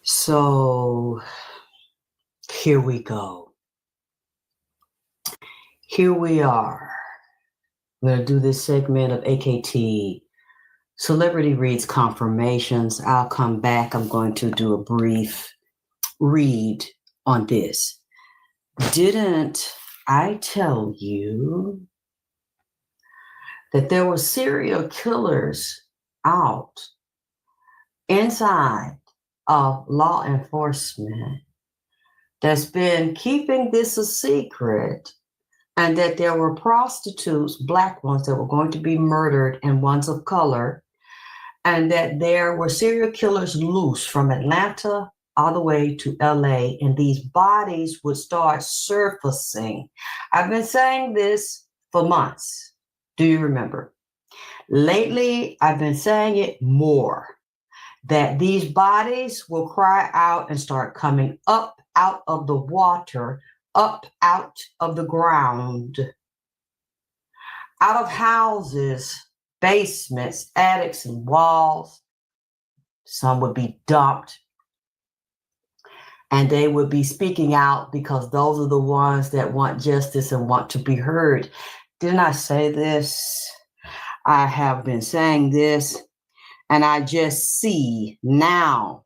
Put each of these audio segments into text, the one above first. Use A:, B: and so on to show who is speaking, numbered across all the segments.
A: So here we go. Here we are. I'm going to do this segment of AKT Celebrity Reads Confirmations. I'll come back. I'm going to do a brief read on this. Didn't I tell you that there were serial killers out inside of law enforcement that's been keeping this a secret, and that there were prostitutes, Black ones, that were going to be murdered and ones of color, and that there were serial killers loose from Atlanta all the way to LA, and these bodies would start surfacing? I've been saying this for months. Do you remember? Lately, I've been saying it more, that these bodies will cry out and start coming up out of the water, up out of the ground, out of houses, basements, attics, and walls. Some would be dumped, and they would be speaking out because those are the ones that want justice and want to be heard. Didn't I say this? I have been saying this, and I just see now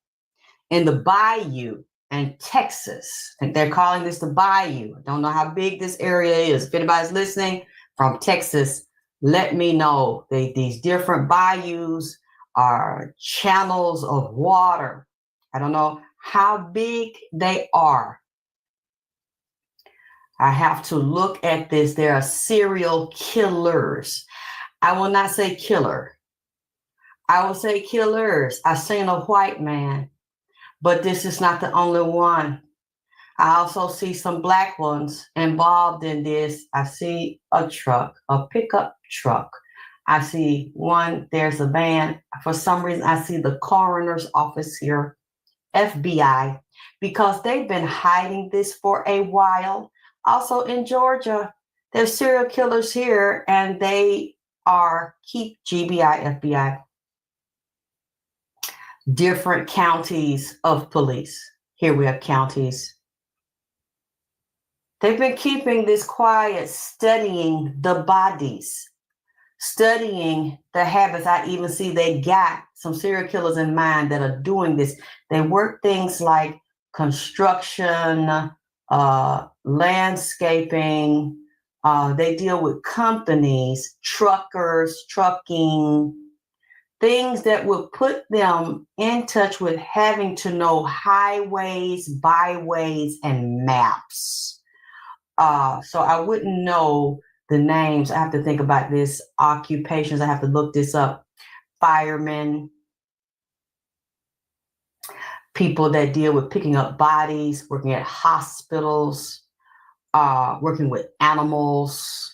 A: in the bayou in Texas, and they're calling this the bayou. I don't know how big this area is. If anybody's listening from Texas, let me know. These different bayous are channels of water. I don't know how big they are. I have to look at this. There are serial killers. I will not say killer. I will say killers. I seen a white man, but this is not the only one. I also see some Black ones involved in this. I see a truck, a pickup truck. I see one, there's a van. For some reason, I see the coroner's office here, FBI, because they've been hiding this for a while. Also in Georgia, there's serial killers here, and they are keep GBI, FBI. Different counties of police. Here we have counties. They've been keeping this quiet, studying the bodies, studying the habits. I even see they got some serial killers in mind that are doing this. They work things like construction, landscaping. They deal with companies, truckers, trucking, things that would put them in touch with having to know highways, byways, and maps. So I wouldn't know the names. I have to think about this. Occupations, I have to look this up. Firemen, people that deal with picking up bodies, working at hospitals, working with animals.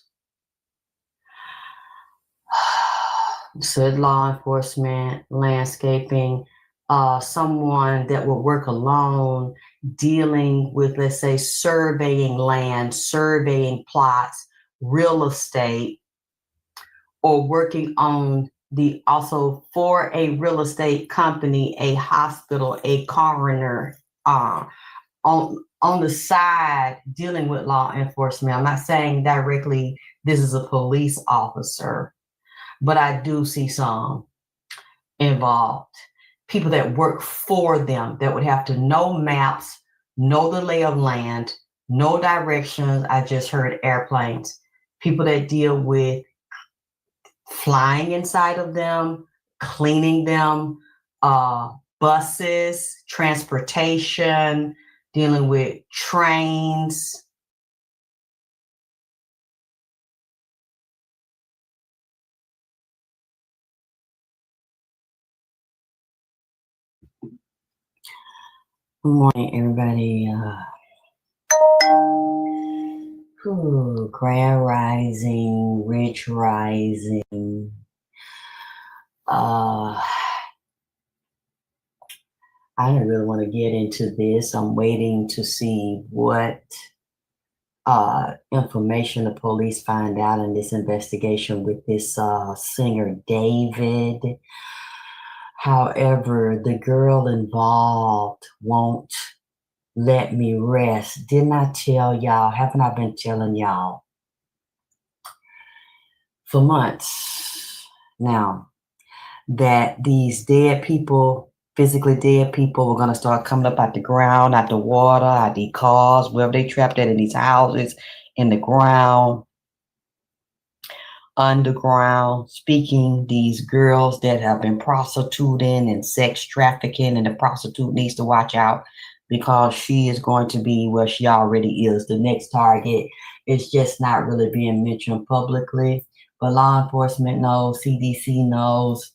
A: Said law enforcement, landscaping, someone that will work alone, dealing with, let's say, surveying land, surveying plots, real estate, or working on also for a real estate company, a hospital, a coroner, on the side dealing with law enforcement. I'm not saying directly this is a police officer, but I do see some involved. People that work for them that would have to know maps, know the lay of land, know directions. I just heard airplanes. People that deal with flying inside of them, cleaning them, buses, transportation, dealing with trains. Good morning, everybody. Grand Rising, Rich Rising. I don't really want to get into this. I'm waiting to see what information the police find out in this investigation with this singer David. However, the girl involved won't let me rest. Didn't I tell y'all? Haven't I been telling y'all for months now that these dead people, physically dead people, were going to start coming up out the ground, out the water, out the cars, wherever they trapped at in these houses, in the ground, underground, speaking these girls that have been prostituting and sex trafficking, and the prostitute needs to watch out because she is going to be where she already is, the next target. It's just not really being mentioned publicly, but law enforcement knows, CDC knows,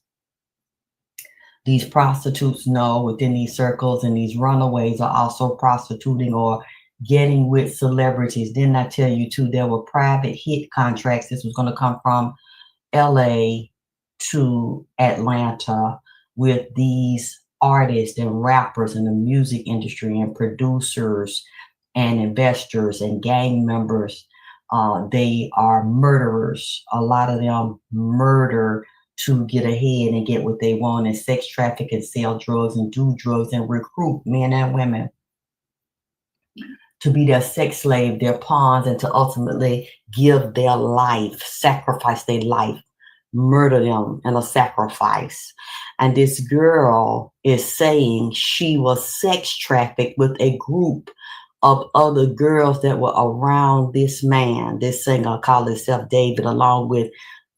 A: these prostitutes know within these circles, and these runaways are also prostituting or getting with celebrities. Didn't I tell you too, there were private hit contracts. This was going to come from LA to Atlanta with these artists and rappers in the music industry and producers and investors and gang members. They are murderers. A lot of them murder to get ahead and get what they want, and sex traffic and sell drugs and do drugs and recruit men and women to be their sex slave, their pawns, and to ultimately give their life, sacrifice their life, murder them in a sacrifice. And this girl is saying she was sex trafficked with a group of other girls that were around this man, this singer called himself David, along with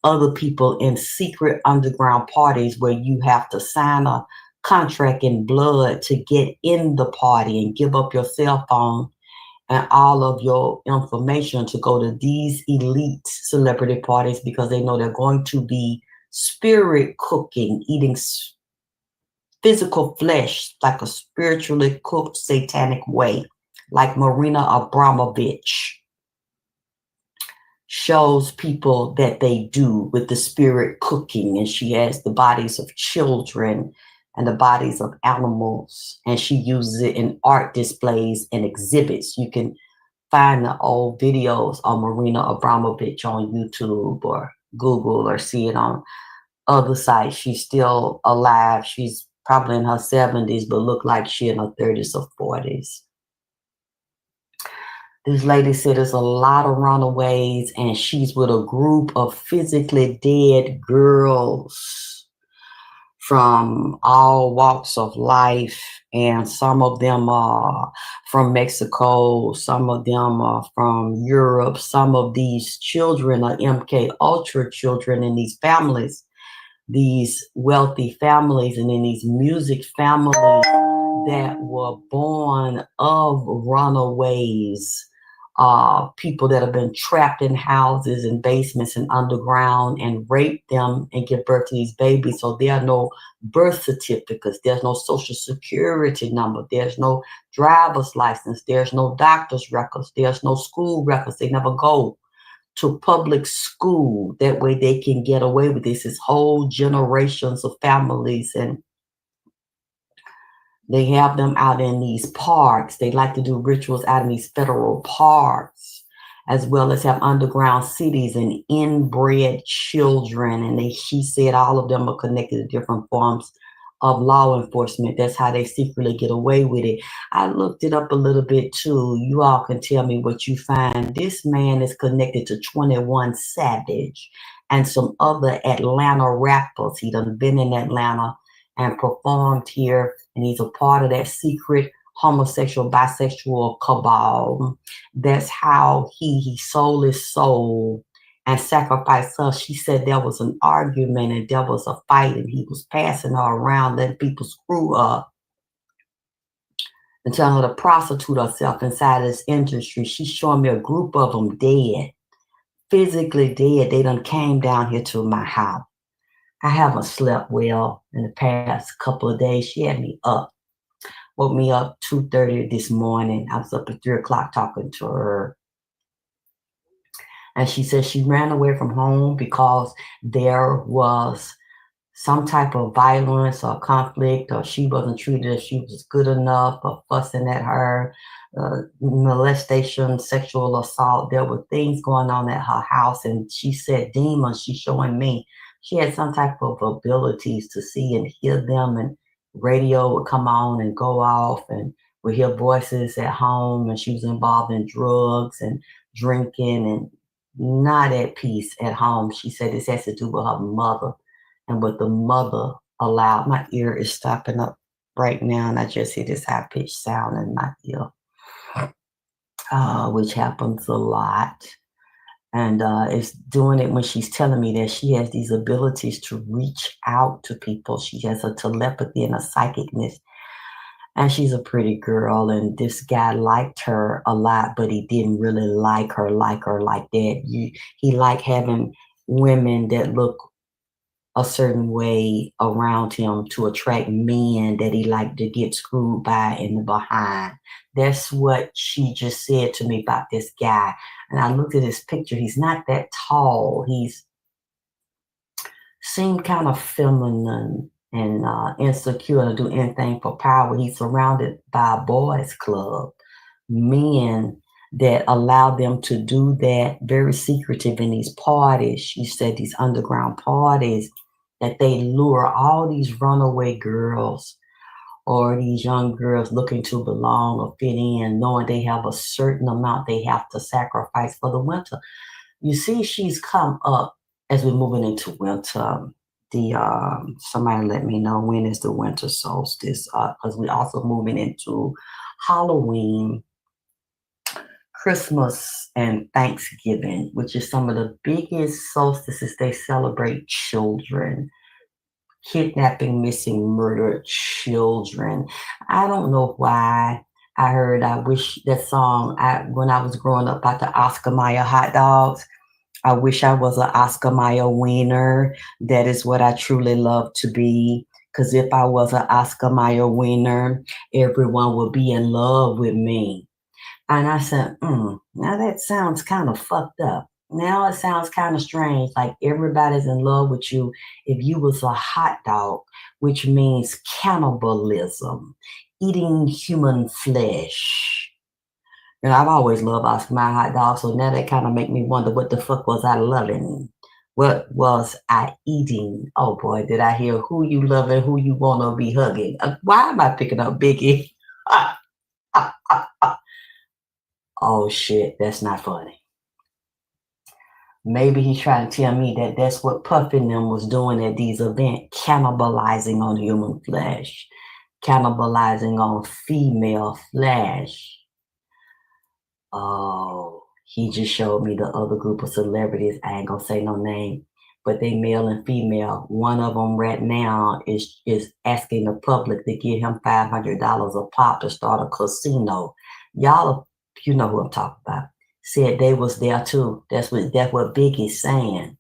A: other people in secret underground parties where you have to sign a contract in blood to get in the party and give up your cell phone and all of your information to go to these elite celebrity parties, because they know they're going to be spirit cooking, eating physical flesh like a spiritually cooked satanic way, like Marina Abramovich shows people that they do with the spirit cooking. And she has the bodies of children and the bodies of animals, and she uses it in art displays and exhibits. You can find the old videos on Marina Abramovich on YouTube or Google, or see it on other sites. She's still alive. She's probably in her 70s, but look like she in her 30s or 40s. This lady said there's a lot of runaways, and she's with a group of physically dead girls from all walks of life, and some of them are from Mexico, some of them are from Europe. Some of these children are MK Ultra children in these families, these wealthy families, and in these music families that were born of runaways. People that have been trapped in houses and basements and underground and raped them and give birth to these babies. So there are no birth certificates. There's no social security number. There's no driver's license. There's no doctor's records. There's no school records. They never go to public school. That way they can get away with this. It's whole generations of families, and they have them out in these parks. They like to do rituals out in these federal parks, as well as have underground cities and inbred children. And she said all of them are connected to different forms of law enforcement. That's how they secretly get away with it. I looked it up a little bit too. You all can tell me what you find. This man is connected to 21 Savage and some other Atlanta rappers. He done been in Atlanta and performed here, and he's a part of that secret homosexual, bisexual cabal. That's how he sold his soul and sacrificed her. She said there was an argument and there was a fight, and he was passing her around, letting people screw up and telling her to prostitute herself inside this industry. She's showing me a group of them dead, physically dead. They done came down here to my house. I haven't slept well in the past couple of days. She had me up, woke me up 2:30 this morning. I was up at 3 o'clock talking to her. And she said she ran away from home because there was some type of violence or conflict, or she wasn't treated as she was good enough, or fussing at her, molestation, sexual assault. There were things going on at her house. And she said demons, she's showing me she had some type of abilities to see and hear them, and radio would come on and go off, and we hear voices at home, and she was involved in drugs and drinking and not at peace at home. She said this has to do with her mother and what the mother allowed. My ear is stopping up right now, and I just hear this high pitched sound in my ear, which happens a lot. And it's doing it when she's telling me that she has these abilities to reach out to people. She has a telepathy and a psychicness. And she's a pretty girl. And this guy liked her a lot, but he didn't really like her like that. He liked having women that look a certain way around him to attract men that he liked to get screwed by in the behind. That's what she just said to me about this guy. And I looked at his picture. He's not that tall. He's seemed kind of feminine and insecure to do anything for power. He's surrounded by a boys club, men that allow them to do that, very secretive in these parties. She said these underground parties that they lure all these runaway girls or these young girls looking to belong or fit in, knowing they have a certain amount they have to sacrifice for the winter. You see, she's come up as we're moving into winter. Somebody let me know when is the winter solstice, because we're also moving into Halloween, Christmas, and Thanksgiving, which is some of the biggest solstices. They celebrate children, kidnapping, missing, murdered children. I don't know why I heard I wish that song when I was growing up about the Oscar Mayer hot dogs. I wish I was an Oscar Mayer wiener. That is what I truly love to be. Because if I was an Oscar Mayer wiener, everyone would be in love with me. And I said, now that sounds kind of fucked up. Now it sounds kind of strange, like everybody's in love with you if you was a hot dog, which means cannibalism, eating human flesh. And I've always loved Oscar Mayer hot dogs, so now that kind of make me wonder what the fuck was I loving? What was I eating? Oh boy, did I hear who you loving, who you want to be hugging? Why am I picking up Biggie? Oh shit, that's not funny. Maybe he's trying to tell me that that's what Puffy and them was doing at these events, cannibalizing on human flesh, cannibalizing on female flesh. Oh, he just showed me the other group of celebrities. I ain't gonna say no name, but they male and female. One of them right now is asking the public to give him $500 a pop to start a casino. Y'all, you know who I'm talking about. Said they was there too. That's what Biggie's saying.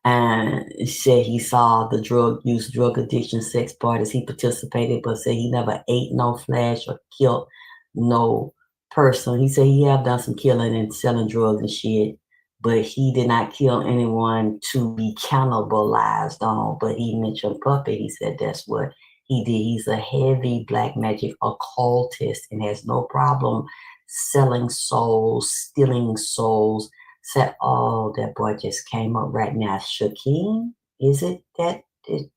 A: And said he saw the drug use, drug addiction, sex parties. He participated, but said he never ate no flesh or killed no person. He said he have done some killing and selling drugs and shit, but he did not kill anyone to be cannibalized on. But he mentioned Puppet. He said that's what he did. He's a heavy black magic occultist and has no problem selling souls, stealing souls. Said, oh, that boy just came up right now. Shaquem, is it that?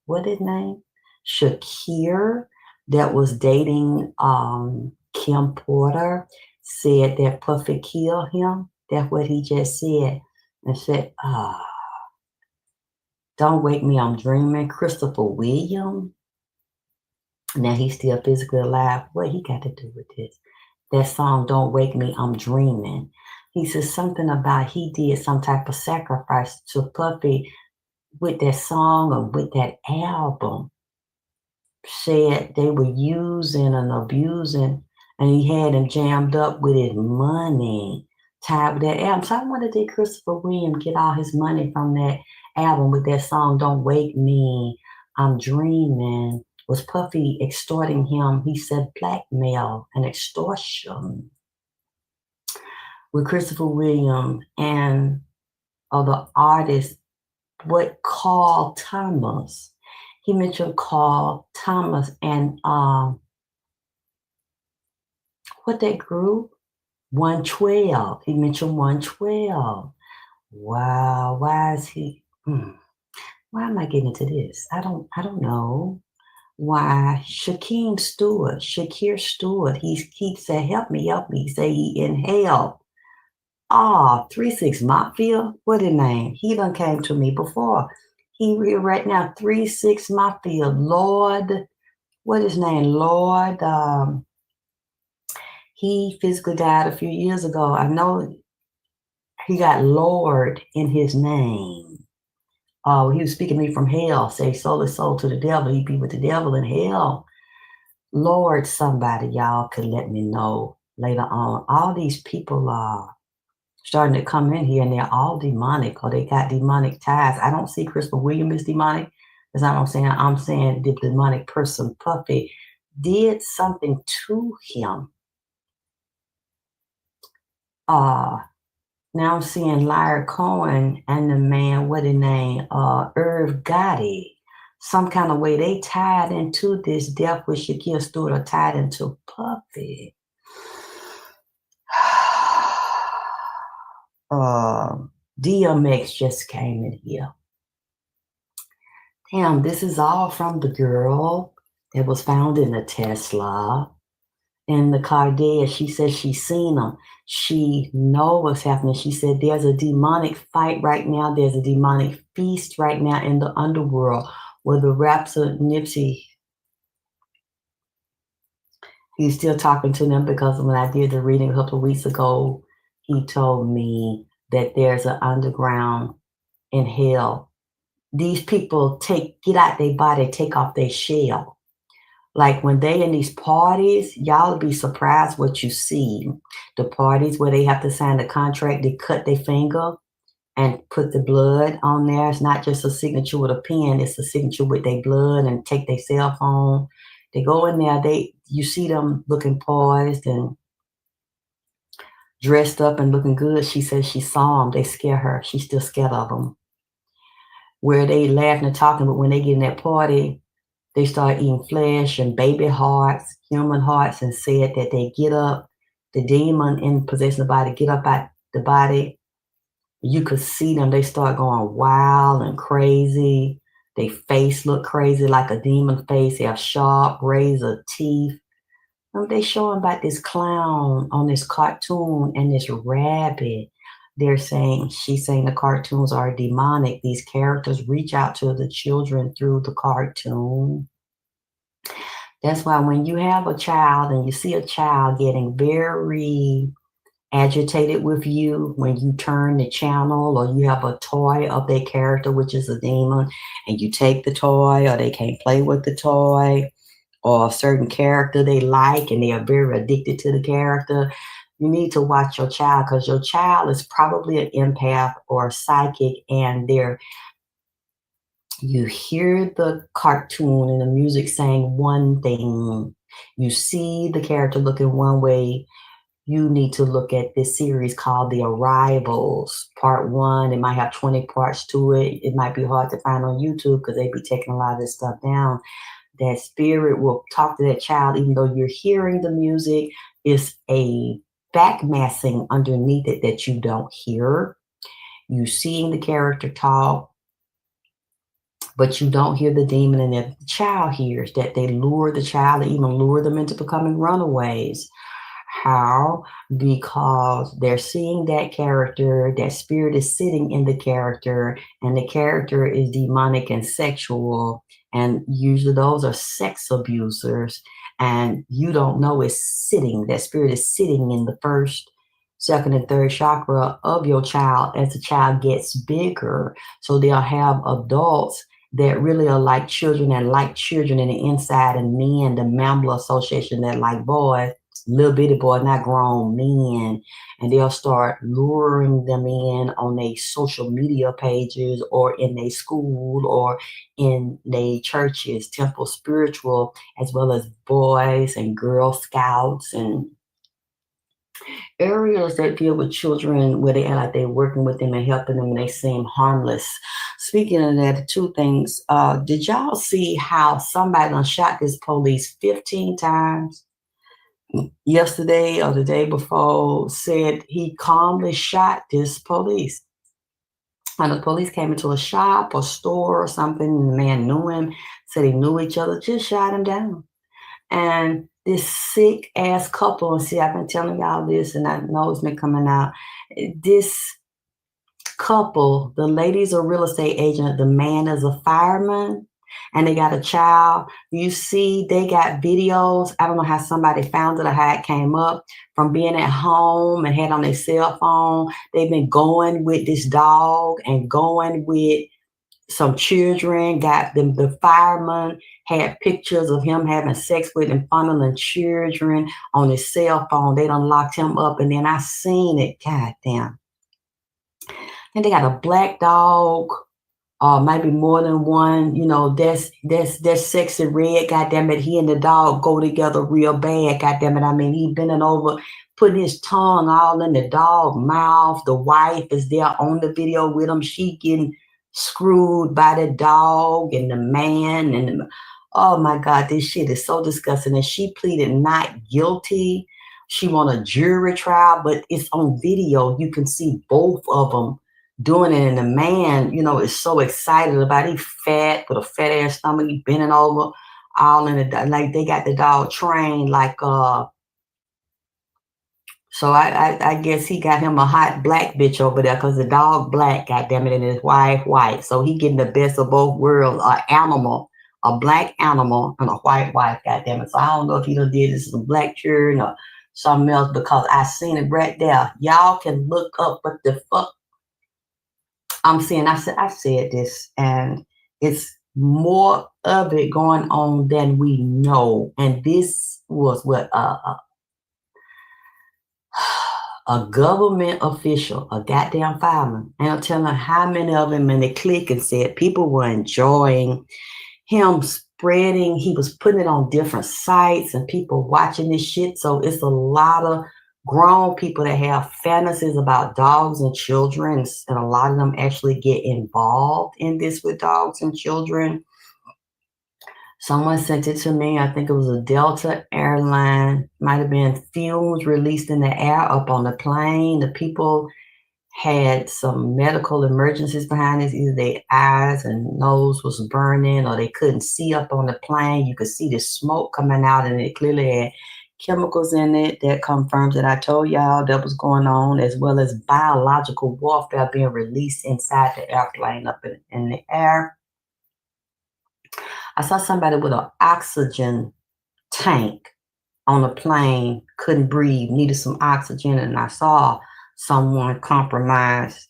A: What his name? Shakir, that was dating Kim Porter, said that Puffy killed him. That's what he just said. And said, don't wake me, I'm dreaming. Christopher Williams. Now he's still physically alive. What he got to do with this? That song, Don't Wake Me, I'm Dreaming. He says something about he did some type of sacrifice to Puffy with that song or with that album. Said they were using and abusing, and he had him jammed up with his money tied with that album. So I wonder, did Christopher Williams get all his money from that album with that song, Don't Wake Me, I'm Dreaming? Was Puffy extorting him? He said blackmail and extortion with Christopher Williams and the artist, what Carl Thomas. He mentioned Carl Thomas and what that group? 112. He mentioned 112. Wow, why is he? Why am I getting into this? I don't know. Why Shakir Stewart, he said, help me. He said he inhaled. 3 6 Mafia, what his name? He done came to me before. He right now 3 6 Mafia. Lord, what his name? Lord, he physically died a few years ago. I know he got Lord in his name. He was speaking to me from hell. Say, sold his soul to the devil. He'd be with the devil in hell. Lord, somebody, y'all could let me know later on. All these people are starting to come in here and they're all demonic or they got demonic ties. I don't see Crystal Williams is demonic. That's not what I'm saying. I'm saying the demonic person, Puffy, did something to him. Now I'm seeing Lyra Cohen and the man, what his name, Irv Gotti. Some kind of way they tied into this death with Shakir Stewart or tied into Puffy. DMX just came in here. Damn, this is all from the girl that was found in the Tesla. In the car dead, she says she's seen them. She know what's happening. She said there's a demonic fight right now. There's a demonic feast right now in the underworld where the rapper Nipsey, he's still talking to them because when I did the reading a couple of weeks ago, he told me that there's an underground in hell. These people get out their body, take off their shell. Like when they in these parties, y'all will be surprised what you see. The parties where they have to sign the contract, they cut their finger and put the blood on there. It's not just a signature with a pen, it's a signature with their blood and take their cell phone. They go in there, you see them looking poised and dressed up and looking good. She says she saw them, they scare her. She's still scared of them. Where they laughing and talking, but when they get in that party, they start eating flesh and baby hearts, human hearts, and said that they get up, the demon in possession of the body, get up out the body. You could see them. They start going wild and crazy. Their face look crazy like a demon face. They have sharp razor teeth. They showing about this clown on this cartoon and this rabbit. She's saying the cartoons are demonic. These characters reach out to the children through the cartoon. That's why when you have a child and you see a child getting very agitated with you, when you turn the channel or you have a toy of their character, which is a demon, and you take the toy or they can't play with the toy or a certain character they like and they are very addicted to the character, you need to watch your child because your child is probably an empath or a psychic and you hear the cartoon and the music saying one thing. You see the character looking one way. You need to look at this series called The Arrivals, Part 1. It might have 20 parts to it. It might be hard to find on YouTube because they be taking a lot of this stuff down. That spirit will talk to that child even though you're hearing the music. It's a backmassing underneath it that you don't hear. You seeing the character talk, but you don't hear the demon, and if the child hears that, they lure the child, they even lure them into becoming runaways. How? Because they're seeing that character, that spirit is sitting in the character, and the character is demonic and sexual, and usually those are sex abusers, and you don't know that spirit is sitting in the first, second, and third chakra of your child as the child gets bigger. So they'll have adults that really are like children and like children in the inside, and men, the Mammal Association, that like boys, little bitty boys, not grown men, and they'll start luring them in on their social media pages or in their school or in their churches, temple spiritual, as well as boys and Girl Scouts and areas that deal with children where they act like they're working with them and helping them and they seem harmless. Speaking of that, two things. Did y'all see how somebody done shot this police 15 times? Yesterday or the day before, said he calmly shot this police. And the police came into a shop or store or something, and the man knew him, said he knew each other, just shot him down. And this sick ass couple, and see, I've been telling y'all this, and I know it's been coming out. This couple, the lady's a real estate agent, the man is a fireman, and they got a child. You see, they got videos. I don't know how somebody found it or how it came up from being at home and had on their cell phone. They've been going with this dog and going with some children. Got them, the fireman had pictures of him having sex with and funneling children on his cell phone. They done locked him up, and then I seen it. God damn. And they got a black dog, maybe more than one. You know, that's sexy red. Goddamn it, he and the dog go together real bad. Goddamn it, I mean, he bending over, putting his tongue all in the dog mouth. The wife is there on the video with him. She getting screwed by the dog and the man oh my God, this shit is so disgusting. And she pleaded not guilty. She want a jury trial, but it's on video. You can see both of them doing it, and the man, you know, is so excited about it. He fat, with a fat ass stomach, he bending over, all in the, like they got the dog trained like so I guess he got him a hot black bitch over there, because the dog black, goddamn it, and his wife white. So he getting the best of both worlds, a black animal and a white wife, goddamn it. So I don't know if he done did this in black children or something else, because I seen it right there. Y'all can look up what the fuck I'm saying. I said this, and it's more of it going on than we know. And this was what a government official, a goddamn fireman, and I'm telling how many of them in the clique, and said people were enjoying him spreading. He was putting it on different sites and people watching this shit. So it's a lot of grown people that have fantasies about dogs and children, and a lot of them actually get involved in this with dogs and children. Someone sent it to me. I think it was a Delta airline. Might have been fumes released in the air up on the plane. The people had some medical emergencies behind this. Either their eyes and nose was burning, or they couldn't see up on the plane. You could see the smoke coming out, and it clearly had chemicals in it. That confirms that I told y'all that was going on, as well as biological warfare being released inside the airplane up in the air. I saw somebody with an oxygen tank on a plane, couldn't breathe, needed some oxygen, and I saw someone compromised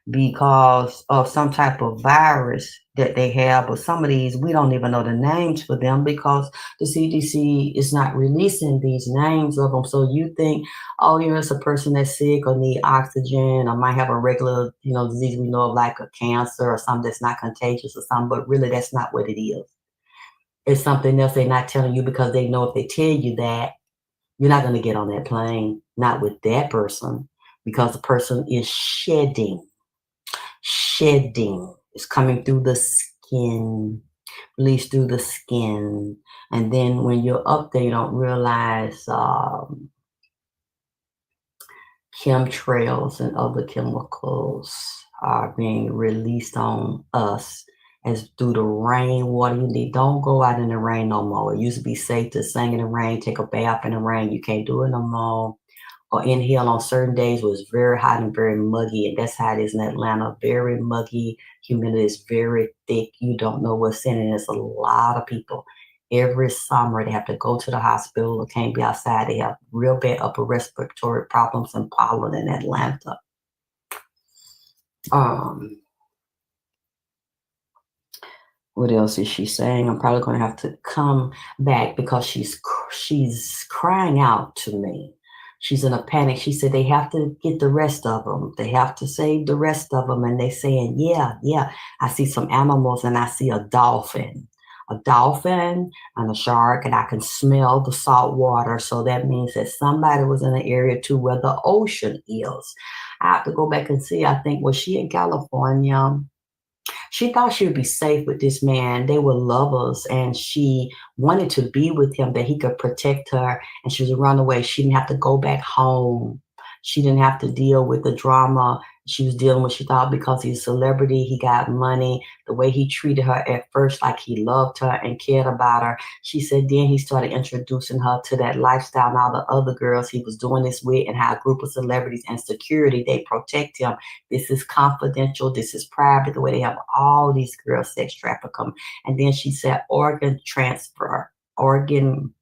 A: because of some type of virus that they have. But some of these, we don't even know the names for them, because the CDC is not releasing these names of them. So you think, oh, you know, it's a person that's sick or need oxygen, or might have a regular, you know, disease we know of, like a cancer or something that's not contagious or something, but really that's not what it is. It's something else they're not telling you, because they know if they tell you that, you're not going to get on that plane, not with that person, because the person is shedding. It's coming through the skin, released through the skin. And then when you're up there, you don't realize chemtrails and other chemicals are being released on us as through the rainwater. Don't go out in the rain no more. It used to be safe to sing in the rain, take a bath in the rain. You can't do it no more. Or inhale on certain days where it's very hot and very muggy, and that's how it is in Atlanta. Very muggy, humidity is very thick. You don't know what's in it. There's a lot of people every summer they have to go to the hospital or can't be outside. They have real bad upper respiratory problems and pollen in Atlanta. What else is she saying? I'm probably going to have to come back, because she's crying out to me. She's in a panic. She said they have to get the rest of them. They have to save the rest of them. And they saying, yeah. I see some animals, and I see a dolphin and a shark, and I can smell the salt water. So that means that somebody was in the area too where the ocean is. I have to go back and see. I think, was she in California? She thought she would be safe with this man. They were lovers, and she wanted to be with him, that he could protect her, and she was a runaway. She didn't have to go back home. She didn't have to deal with the drama She was dealing with, she thought because he's a celebrity, he got money, the way he treated her at first, like he loved her and cared about her. She said then he started introducing her to that lifestyle and all the other girls he was doing this with, and how a group of celebrities and security, they protect him. This is confidential. This is private. The way they have all these girls sex traffic them. And then she said organ transfer, organ.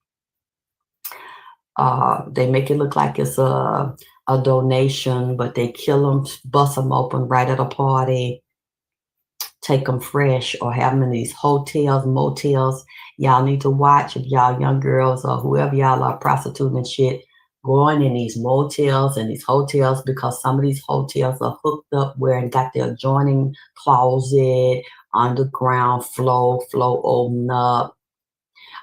A: They make it look like it's a donation, but they kill them, bust them open right at a party, take them fresh, or have them in these hotels, motels. Y'all need to watch, if y'all young girls or whoever y'all are prostituting and shit, going in these motels and these hotels, because some of these hotels are hooked up where and got their adjoining closet, underground flow open up,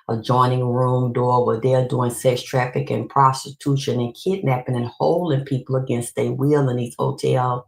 A: adjoining room door where they're doing sex trafficking, prostitution, and kidnapping and holding people against their will in these hotel,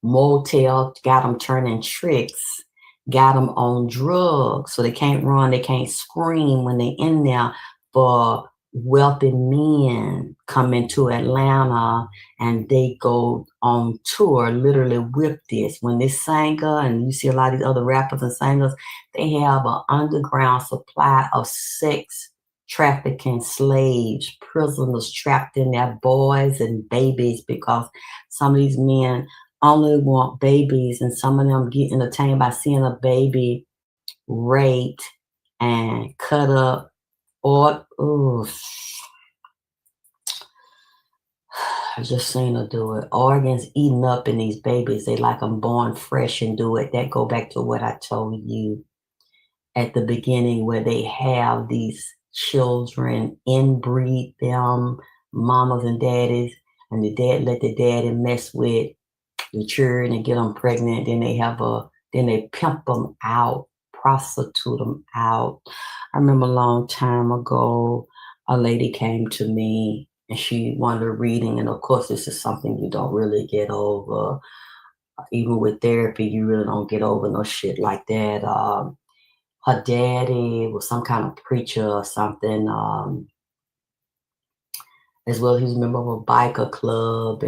A: motel, got them turning tricks, got them on drugs, so they can't run, they can't scream when they in there. For wealthy men come into Atlanta and they go on tour literally with this. When this singer, and you see a lot of these other rappers and singers, they have an underground supply of sex trafficking slaves, prisoners trapped in there, boys and babies, because some of these men only want babies, and some of them get entertained by seeing a baby raped and cut up, or I just seen her do it. Organs eaten up in these babies. They like them born fresh and do it. That go back to what I told you at the beginning, where they have these children, inbreed them, mamas and daddies, and the dad let the daddy mess with the children and get them pregnant. Then they pimp them out, prostitute them out. I remember a long time ago, a lady came to me and she wanted a reading. And of course, this is something you don't really get over. Even with therapy, you really don't get over no shit like that. Her daddy was some kind of preacher or something. As well, he was a member of a biker club,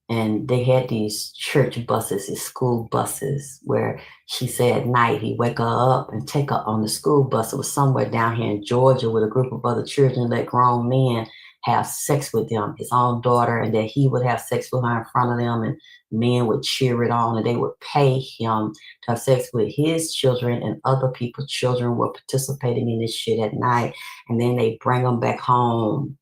A: and they had these church buses, these school buses, where she said at night he'd wake her up and take her on the school bus. It was somewhere down here in Georgia with a group of other children, let grown men have sex with them, his own daughter, and that he would have sex with her in front of them, and men would cheer it on, and they would pay him to have sex with his children, and other people's children were participating in this shit at night. And then they bring them back home,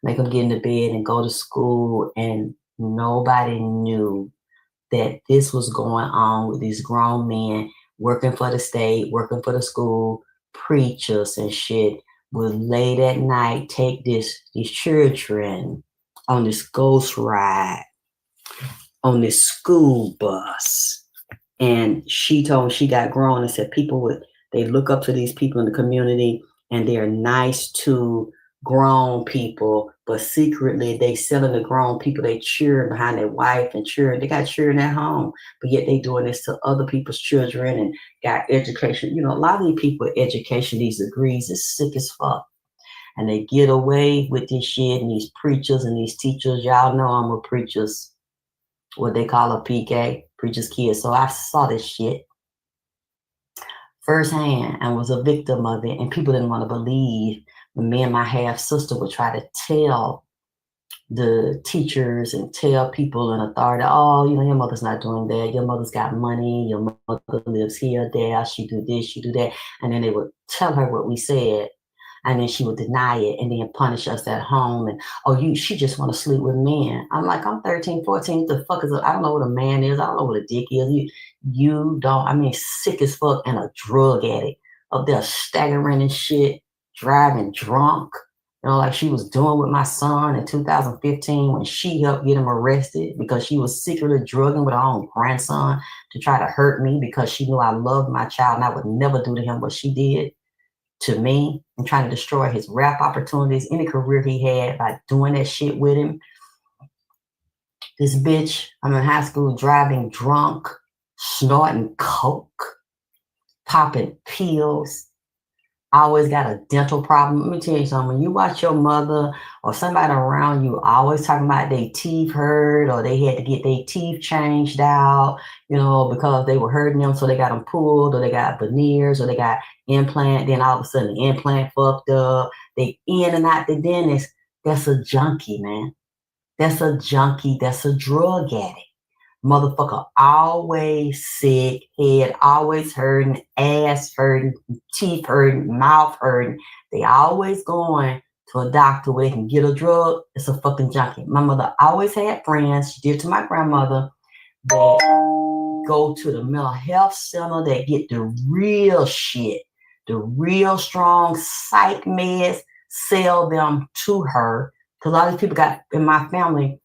A: make them get into bed and go to school, and nobody knew that this was going on with these grown men working for the state, working for the school, preachers and shit, would late at night take these children on this ghost ride on this school bus. And she told me she got grown and said they look up to these people in the community, and they're nice to grown people, but secretly they selling the grown people they cheering behind their wife and cheering. They got cheering at home, but yet they doing this to other people's children and got education. You know, a lot of these people with education, these degrees, is sick as fuck. And they get away with this shit, and these preachers and these teachers, y'all know I'm a preacher's, what they call a PK, preacher's kid. So I saw this shit firsthand and was a victim of it. And people didn't want to believe when me and my half sister would try to tell the teachers and tell people in authority, oh, you know, your mother's not doing that. Your mother's got money. Your mother lives here, there. She do this, she do that. And then they would tell her what we said. And then she would deny it and then punish us at home. And, oh, she just want to sleep with men. I'm like, I'm 13, 14. The fuck is I don't know what a man is. I don't know what a dick is. You don't. I mean, sick as fuck and a drug addict up there staggering and shit, driving drunk. You know, like she was doing with my son in 2015 when she helped get him arrested because she was secretly drugging with her own grandson to try to hurt me because she knew I loved my child and I would never do to him what she did to me, and trying to destroy his rap opportunities, any career he had by doing that shit with him. This bitch, I'm in high school driving drunk, snorting coke, popping pills, always got a dental problem. Let me tell you something. When you watch your mother or somebody around you always talking about their teeth hurt or they had to get their teeth changed out, because they were hurting them, so they got them pulled or they got veneers or they got implant. Then all of a sudden the implant fucked up. They in and out the dentist. That's a junkie, man. That's a junkie. That's a drug addict. Motherfucker always sick, head always hurting, ass hurting, teeth hurting, mouth hurting. They always going to a doctor where they can get a drug. It's a fucking junkie. My mother always had friends. She did to my grandmother. They go to the mental health center. They get the real shit, the real strong psych meds, sell them to her. Because all these people got in my family,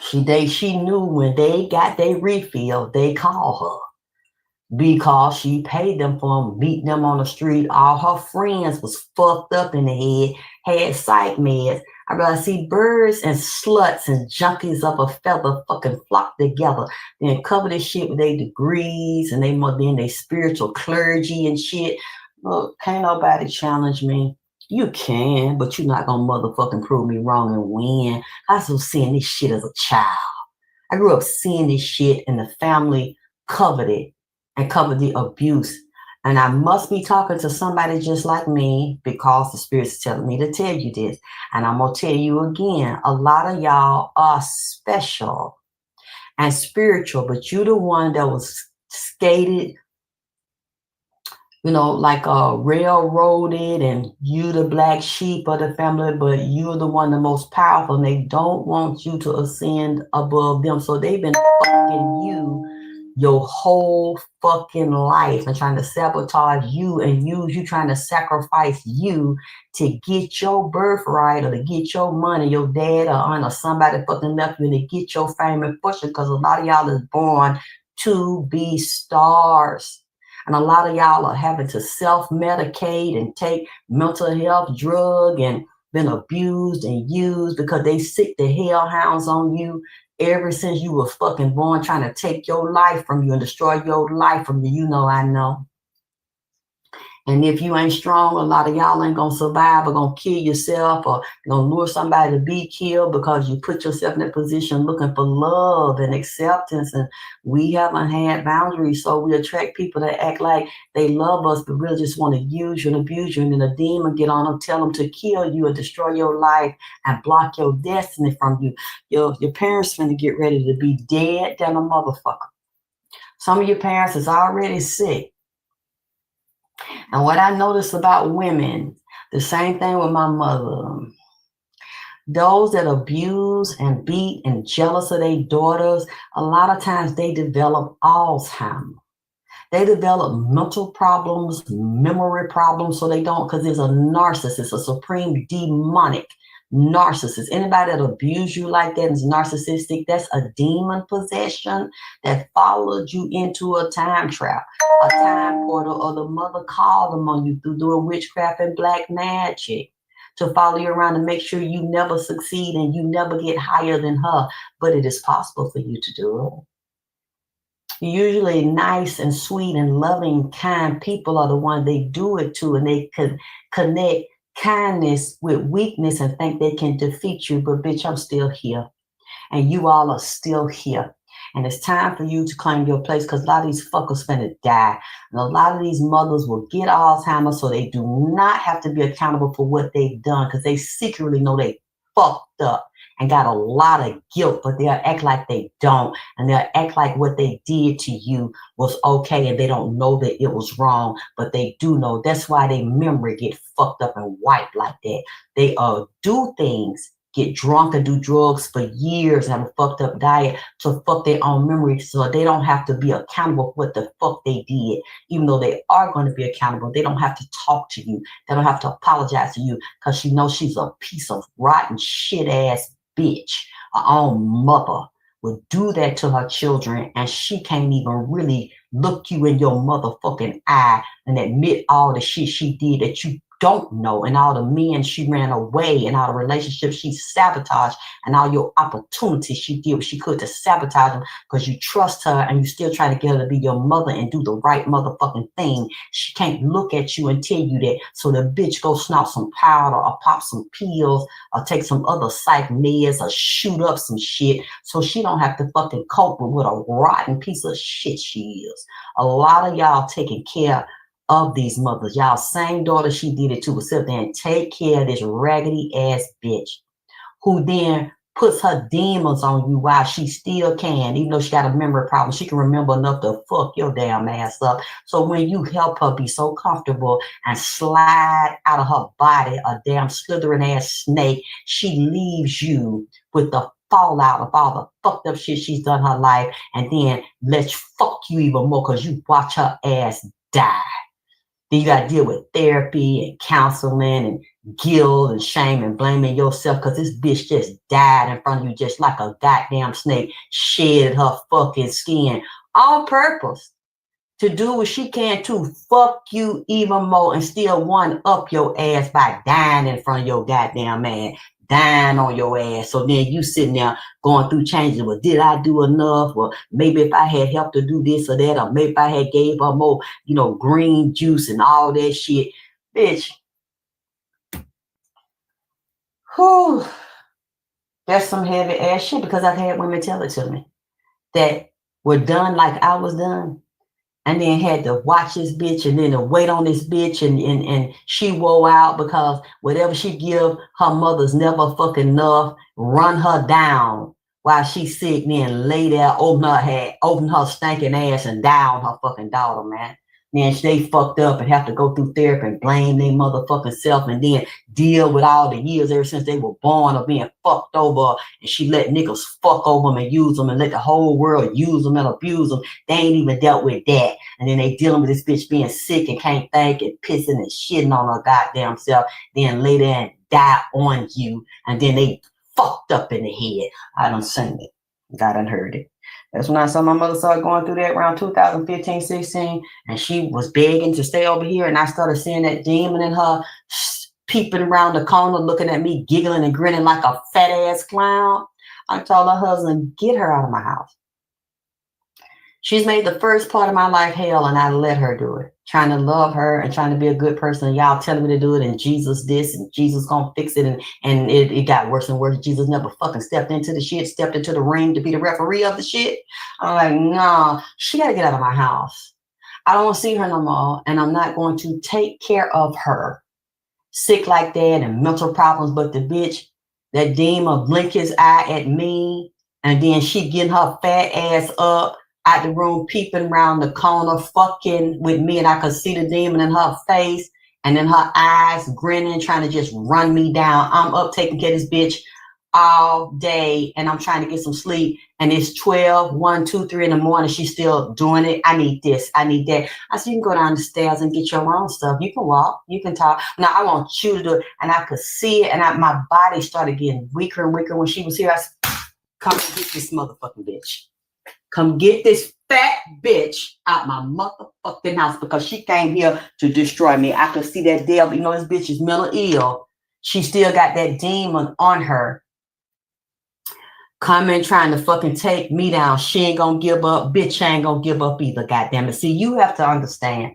A: she knew when they got their refill, they called her because she paid them for them, beating them on the street. All her friends was fucked up in the head, had psych meds. I rather see birds and sluts and junkies of a feather fucking flock together, then cover this shit with their degrees and they must be in their spiritual clergy and shit. Look, can't nobody challenge me. You can, but you're not gonna motherfucking prove me wrong and win. I was seeing this shit as a child. I grew up seeing this shit and the family covered it and covered the abuse. And I must be talking to somebody just like me because the Spirit's telling me to tell you this. And I'm going to tell you again, a lot of y'all are special and spiritual, but you the one that was skated, like railroaded, and you the black sheep of the family, but you're the one the most powerful, and they don't want you to ascend above them. So they've been fucking you your whole fucking life and trying to sabotage you and use you, trying to sacrifice you to get your birthright or to get your money, your dad or aunt or somebody fucking left you, and to get your fame and fortune, because a lot of y'all is born to be stars. And a lot of y'all are having to self-medicate and take mental health drug and been abused and used because they sick the hellhounds on you ever since you were fucking born, trying to take your life from you and destroy your life from you. I know. And if you ain't strong, a lot of y'all ain't gonna survive or gonna kill yourself or gonna lure somebody to be killed because you put yourself in a position looking for love and acceptance. And we haven't had boundaries, so we attract people that act like they love us but really just want to use you and abuse you. And then a demon get on them, tell them to kill you and destroy your life and block your destiny from you. Your parents finna get ready to be dead than a motherfucker. Some of your parents is already sick. And what I noticed about women, the same thing with my mother. Those that abuse and beat and jealous of their daughters, a lot of times they develop Alzheimer's. They develop mental problems, memory problems, so they don't, because there's a narcissist, a supreme demonic narcissist. Anybody that abuse you like that is narcissistic. That's a demon possession that followed you into a time trap, a time portal, or the mother called them on you through doing witchcraft and black magic to follow you around and make sure you never succeed and you never get higher than her. But it is possible for you to do it. Usually nice and sweet and loving, kind people are the ones they do it to, and they can connect kindness with weakness and think they can defeat you. But bitch, I'm still here, and you all are still here. And it's time for you to claim your place, because a lot of these fuckers finna die. And a lot of these mothers will get Alzheimer's so they do not have to be accountable for what they've done, because they secretly know they fucked up and got a lot of guilt, but they'll act like they don't. And they'll act like what they did to you was okay, and they don't know that it was wrong, but they do know. That's why their memory get fucked up and wiped like that. They do things, get drunk and do drugs for years and have a fucked up diet to fuck their own memory, so they don't have to be accountable for what the fuck they did. Even though they are going to be accountable, they don't have to talk to you. They don't have to apologize to you, because she knows she's a piece of rotten shit ass bitch. Her own mother would do that to her children, and she can't even really look you in your motherfucking eye and admit all the shit she did that you don't know, and all the men she ran away, and all the relationships she sabotaged, and all your opportunities she did what she could to sabotage them because you trust her and you still try to get her to be your mother and do the right motherfucking thing. She can't look at you and tell you that. So the bitch go snort some powder or pop some pills or take some other psych meds or shoot up some shit so she don't have to fucking cope with what a rotten piece of shit she is. A lot of y'all taking care of these mothers. Y'all same daughter she did it to will sit there and take care of this raggedy ass bitch who then puts her demons on you while she still can, even though she got a memory problem. She can remember enough to fuck your damn ass up. So when you help her be so comfortable and slide out of her body a damn slithering ass snake, she leaves you with the fallout of all the fucked up shit she's done in her life, and then let's fuck you even more because you watch her ass die. Then you got to deal with therapy and counseling and guilt and shame and blaming yourself because this bitch just died in front of you just like a goddamn snake, shed her fucking skin on purpose to do what she can to fuck you even more and still one up your ass by dying in front of your goddamn man, dying on your ass. So then you sitting there going through changes. Well, did I do enough? Well, maybe if I had helped to do this or that, or maybe if I had gave her more, green juice and all that shit. Bitch. Whew. That's some heavy ass shit because I've had women tell it to me that were done like I was done. And then had to watch this bitch and then to wait on this bitch and she wore out because whatever she give her mother's never fucking enough, run her down while she's sick, then lay there, open her stinking ass and die on her fucking daughter, man. Then they fucked up and have to go through therapy and blame their motherfucking self and then deal with all the years ever since they were born of being fucked over, and she let niggas fuck over them and use them and let the whole world use them and abuse them. They ain't even dealt with that. And then they dealing with this bitch being sick and can't think and pissing and shitting on her goddamn self, then lay there and die on you, and then they fucked up in the head. I done seen it. I done heard it. That's when I saw my mother started going through that around 2015, 16, and she was begging to stay over here, and I started seeing that demon in her peeping around the corner, looking at me, giggling and grinning like a fat ass clown. I told her husband, get her out of my house. She's made the first part of my life hell, and I let her do it. Trying to love her and trying to be a good person. And y'all telling me to do it, and Jesus this, and Jesus gonna fix it. And it got worse and worse. Jesus never fucking stepped into the shit, stepped into the ring to be the referee of the shit. I'm like, no, she got to get out of my house. I don't want to see her no more, and I'm not going to take care of her. Sick like that and mental problems, but the bitch, that demon blink his eye at me, and then she getting her fat ass up out the room, peeping around the corner, fucking with me, and I could see the demon in her face, and in her eyes, grinning, trying to just run me down. I'm up taking care of this bitch all day, and I'm trying to get some sleep, and it's 12, 1, 2, 3 in the morning. She's still doing it. I need this. I need that. I said, you can go down the stairs and get your own stuff. You can walk. You can talk. Now, I want you to do it. And I could see it, and my body started getting weaker and weaker when she was here. I said, come and get this motherfucking bitch. Come get this fat bitch out my motherfucking house because she came here to destroy me. I could see that devil. This bitch is mentally ill. She still got that demon on her. Coming trying to fucking take me down. She ain't gonna give up. Bitch ain't gonna give up either, goddamn it. See, you have to understand,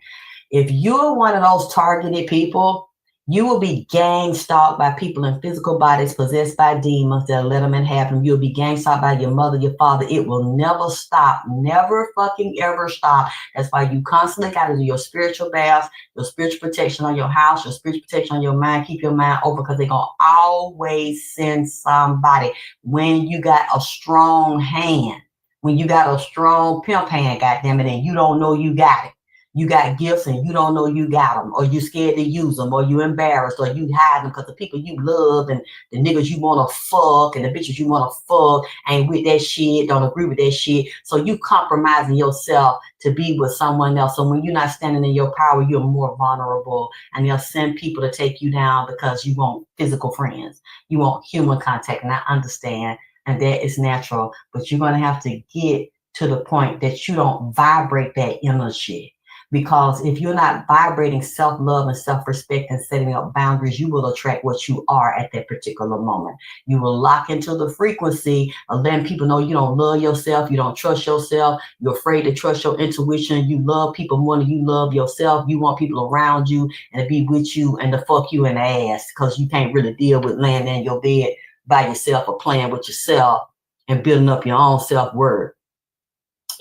A: if you're one of those targeted people, you will be gang stalked by people in physical bodies possessed by demons that let them in happen. You'll be gang stalked by your mother, your father. It will never stop. Never fucking ever stop. That's why you constantly got to do your spiritual baths, your spiritual protection on your house, your spiritual protection on your mind. Keep your mind open because they're going to always send somebody. When you got a strong hand, when you got a strong pimp hand, goddamn it, and you don't know you got it. You got gifts and you don't know you got them, or you scared to use them, or you embarrassed, or you hide them because the people you love and the niggas you want to fuck and the bitches you want to fuck ain't with that shit, don't agree with that shit. So you compromising yourself to be with someone else. So when you're not standing in your power, you're more vulnerable, and they'll send people to take you down because you want physical friends. You want human contact, and I understand, and that is natural, but you're going to have to get to the point that you don't vibrate that inner shit. Because if you're not vibrating self-love and self-respect and setting up boundaries, you will attract what you are at that particular moment. You will lock into the frequency of letting people know you don't love yourself, you don't trust yourself, you're afraid to trust your intuition, you love people more than you love yourself, you want people around you and to be with you and to fuck you in the ass because you can't really deal with laying in your bed by yourself or playing with yourself and building up your own self-worth,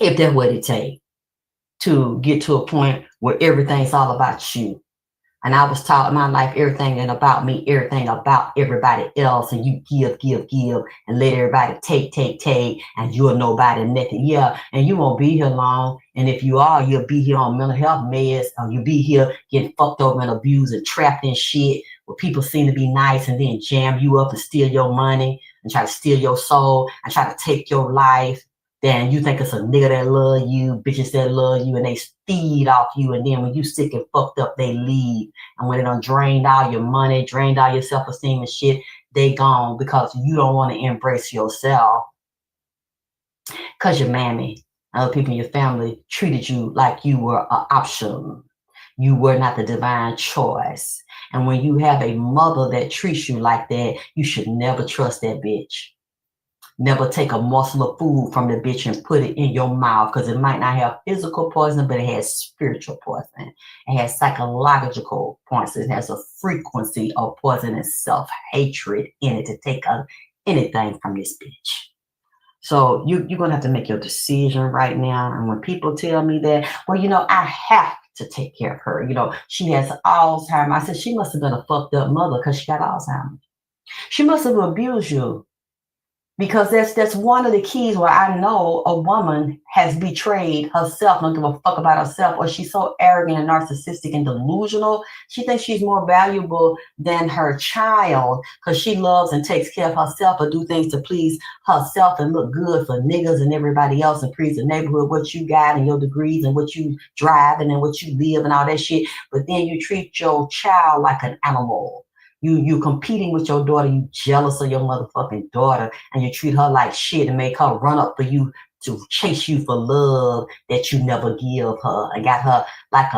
A: if that's what it takes to get to a point where everything's all about you. And I was taught in my life, everything ain't about me, everything about everybody else. And you give, and let everybody take, and you're nobody, nothing. Yeah, and you won't be here long. And if you are, you'll be here on mental health meds, or you'll be here getting fucked over and abused and trapped in shit where people seem to be nice and then jam you up and steal your money and try to steal your soul and try to take your life. Then you think it's a nigga that love you, bitches that love you, and they feed off you. And then when you sick and fucked up, they leave. And when they done drained all your money, drained all your self-esteem and shit, they gone because you don't want to embrace yourself. Because your mammy and other people in your family treated you like you were an option. You were not the divine choice. And when you have a mother that treats you like that, you should never trust that bitch. Never take a morsel of food from the bitch and put it in your mouth, because it might not have physical poison, but it has spiritual poison. It has psychological poison. It has a frequency of poison and self-hatred in it to take anything from this bitch. So you're going to have to make your decision right now. And when people tell me that, well, I have to take care of her. She has Alzheimer's. I said, she must have been a fucked up mother because she got Alzheimer's. She must have abused you. Because that's one of the keys where I know a woman has betrayed herself, don't give a fuck about herself, or she's so arrogant and narcissistic and delusional. She thinks she's more valuable than her child because she loves and takes care of herself or do things to please herself and look good for niggas and everybody else and please the neighborhood, what you got and your degrees and what you drive and then what you live and all that shit. But then you treat your child like an animal. You competing with your daughter, you jealous of your motherfucking daughter, and you treat her like shit and make her run up for you to chase you for love that you never give her, and got her like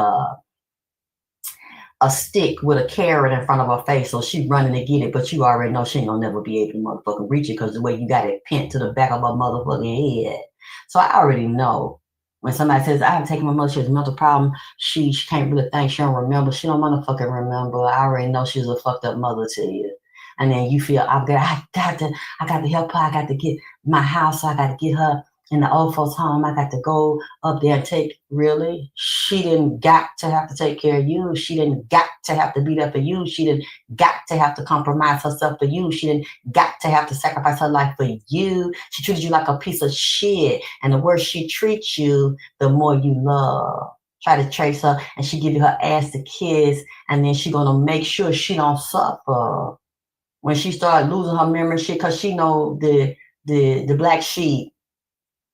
A: a stick with a carrot in front of her face, so she's running to get it, but you already know she ain't gonna never be able to motherfucking reach it because the way you got it pinned to the back of her motherfucking head. So I already know. When somebody says, I have taken my mother, she has a mental problem, she can't really think, she don't remember, she don't motherfucking remember. I already know she's a fucked up mother to you. And then you feel, I got to help her, I got to get my house, I got to get her in the old folks' home, I got to go up there and really? She didn't got to have to take care of you. She didn't got to have to be there for you. She didn't got to have to compromise herself for you. She didn't got to have to sacrifice her life for you. She treated you like a piece of shit. And the worse she treats you, the more you love. Try to trace her and she give you her ass to kiss, and then she gonna make sure she don't suffer. When she start losing her memory shit, because she know the black sheep,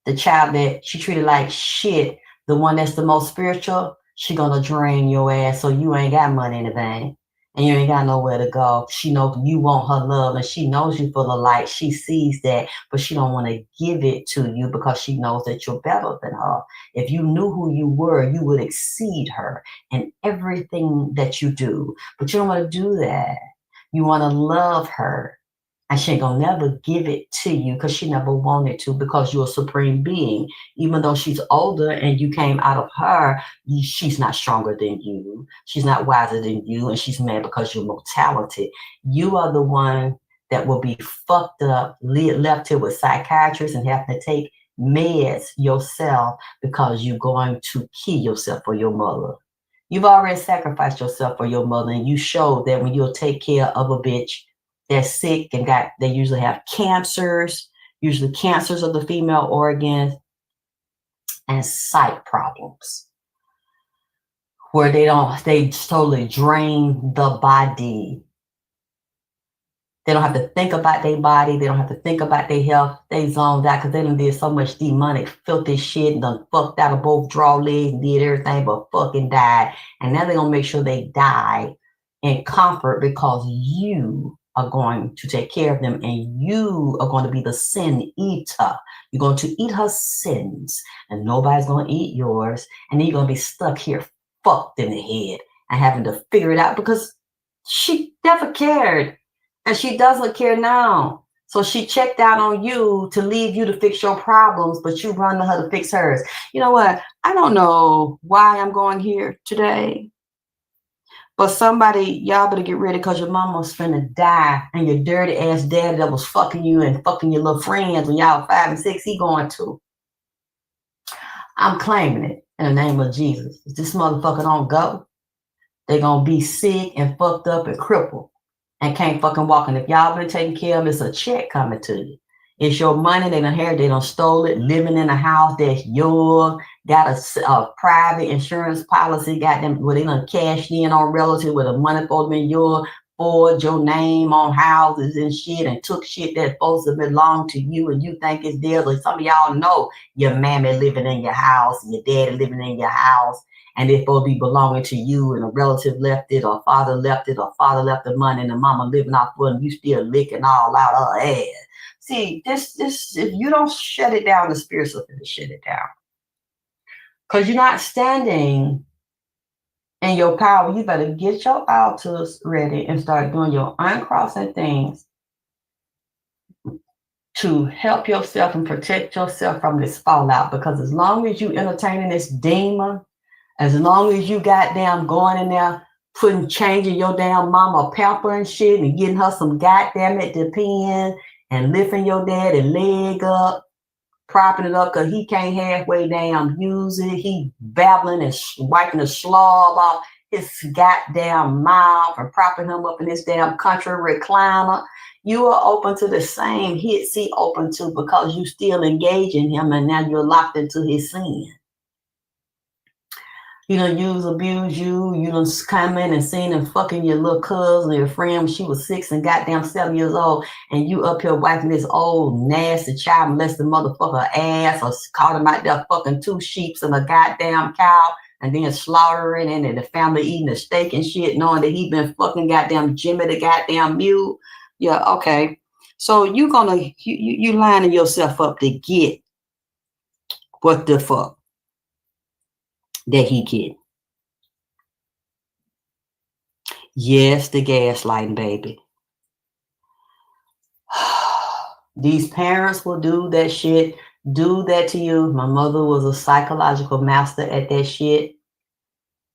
A: the child that she treated like shit, the one that's the most spiritual, she gonna drain your ass so you ain't got money in the bank and you ain't got nowhere to go. She knows you want her love and she knows you full of light. She sees that, but she don't want to give it to you because she knows that you're better than her. If you knew who you were, you would exceed her in everything that you do. But you don't want to do that. You want to love her. And she ain't gonna never give it to you because she never wanted to, because you're a supreme being. Even though she's older and you came out of her, she's not stronger than you. She's not wiser than you, and she's mad because you're more talented. You are the one that will be fucked up, left here with psychiatrists and having to take meds yourself because you're going to kill yourself for your mother. You've already sacrificed yourself for your mother, and you showed that when you'll take care of a bitch that's sick and they usually have cancers, usually cancers of the female organs, and sight problems, where they totally drain the body. They don't have to think about their body. They don't have to think about their health. They zoned out because they done did so much demonic, filthy shit and done fucked out of both draw legs and did everything but fucking died. And now they're going to make sure they die in comfort because you are going to take care of them, and you are going to be the sin eater. You're going to eat her sins, and nobody's going to eat yours. And then you're going to be stuck here, fucked in the head, and having to figure it out because she never cared, and she doesn't care now. So she checked out on you to leave you to fix your problems, but you run to her to fix hers. You know what? I don't know why I'm going here today. But somebody, y'all better get ready because your mama's finna die, and your dirty ass daddy that was fucking you and fucking your little friends when y'all 5 and 6, he going to. I'm claiming it in the name of Jesus. If this motherfucker don't go, they're gonna be sick and fucked up and crippled and can't fucking walk. And if y'all been taking care of, it's a check coming to you. It's your money they done inherited, they done stole it, living in a house that's yours, got a private insurance policy, got them where they done cashed in on relative with the money supposed to be yours, forged your name on houses and shit, and took shit that's supposed to belong to you and you think it's theirs. Like some of y'all know your mammy living in your house, and your daddy living in your house, and it's supposed to be belonging to you, and a relative left it, or father left it, or father left the money, and the mama living off of it, and you still licking all out her ass. See, this, if you don't shut it down, the spirits will shut it down. Because you're not standing in your power. You better get your altars ready and start doing your uncrossing things to help yourself and protect yourself from this fallout. Because as long as you entertaining this demon, as long as you goddamn going in there, changing your damn mama pamper and shit and getting her some goddamn it depend and lifting your daddy leg up, propping it up because he can't halfway damn use it. He babbling and wiping the slob off his goddamn mouth and propping him up in this damn country recliner. You are open to the same hits he open to because you still engaging him, and now you're locked into his sin. You done abuse you. You done come in and seen him fucking your little cousin or your friend when she was 6 and goddamn 7 years old, and you up here wiping this old nasty child molested motherfucker ass, or caught him out there fucking 2 sheeps and a goddamn cow, and then slaughtering and the family eating the steak and shit, knowing that he been fucking goddamn Jimmy the goddamn mule. Yeah, okay. So you lining yourself up to get what the fuck that he get. Yes, the gaslighting, baby. These parents will do that shit, do that to you. My mother was a psychological master at that shit.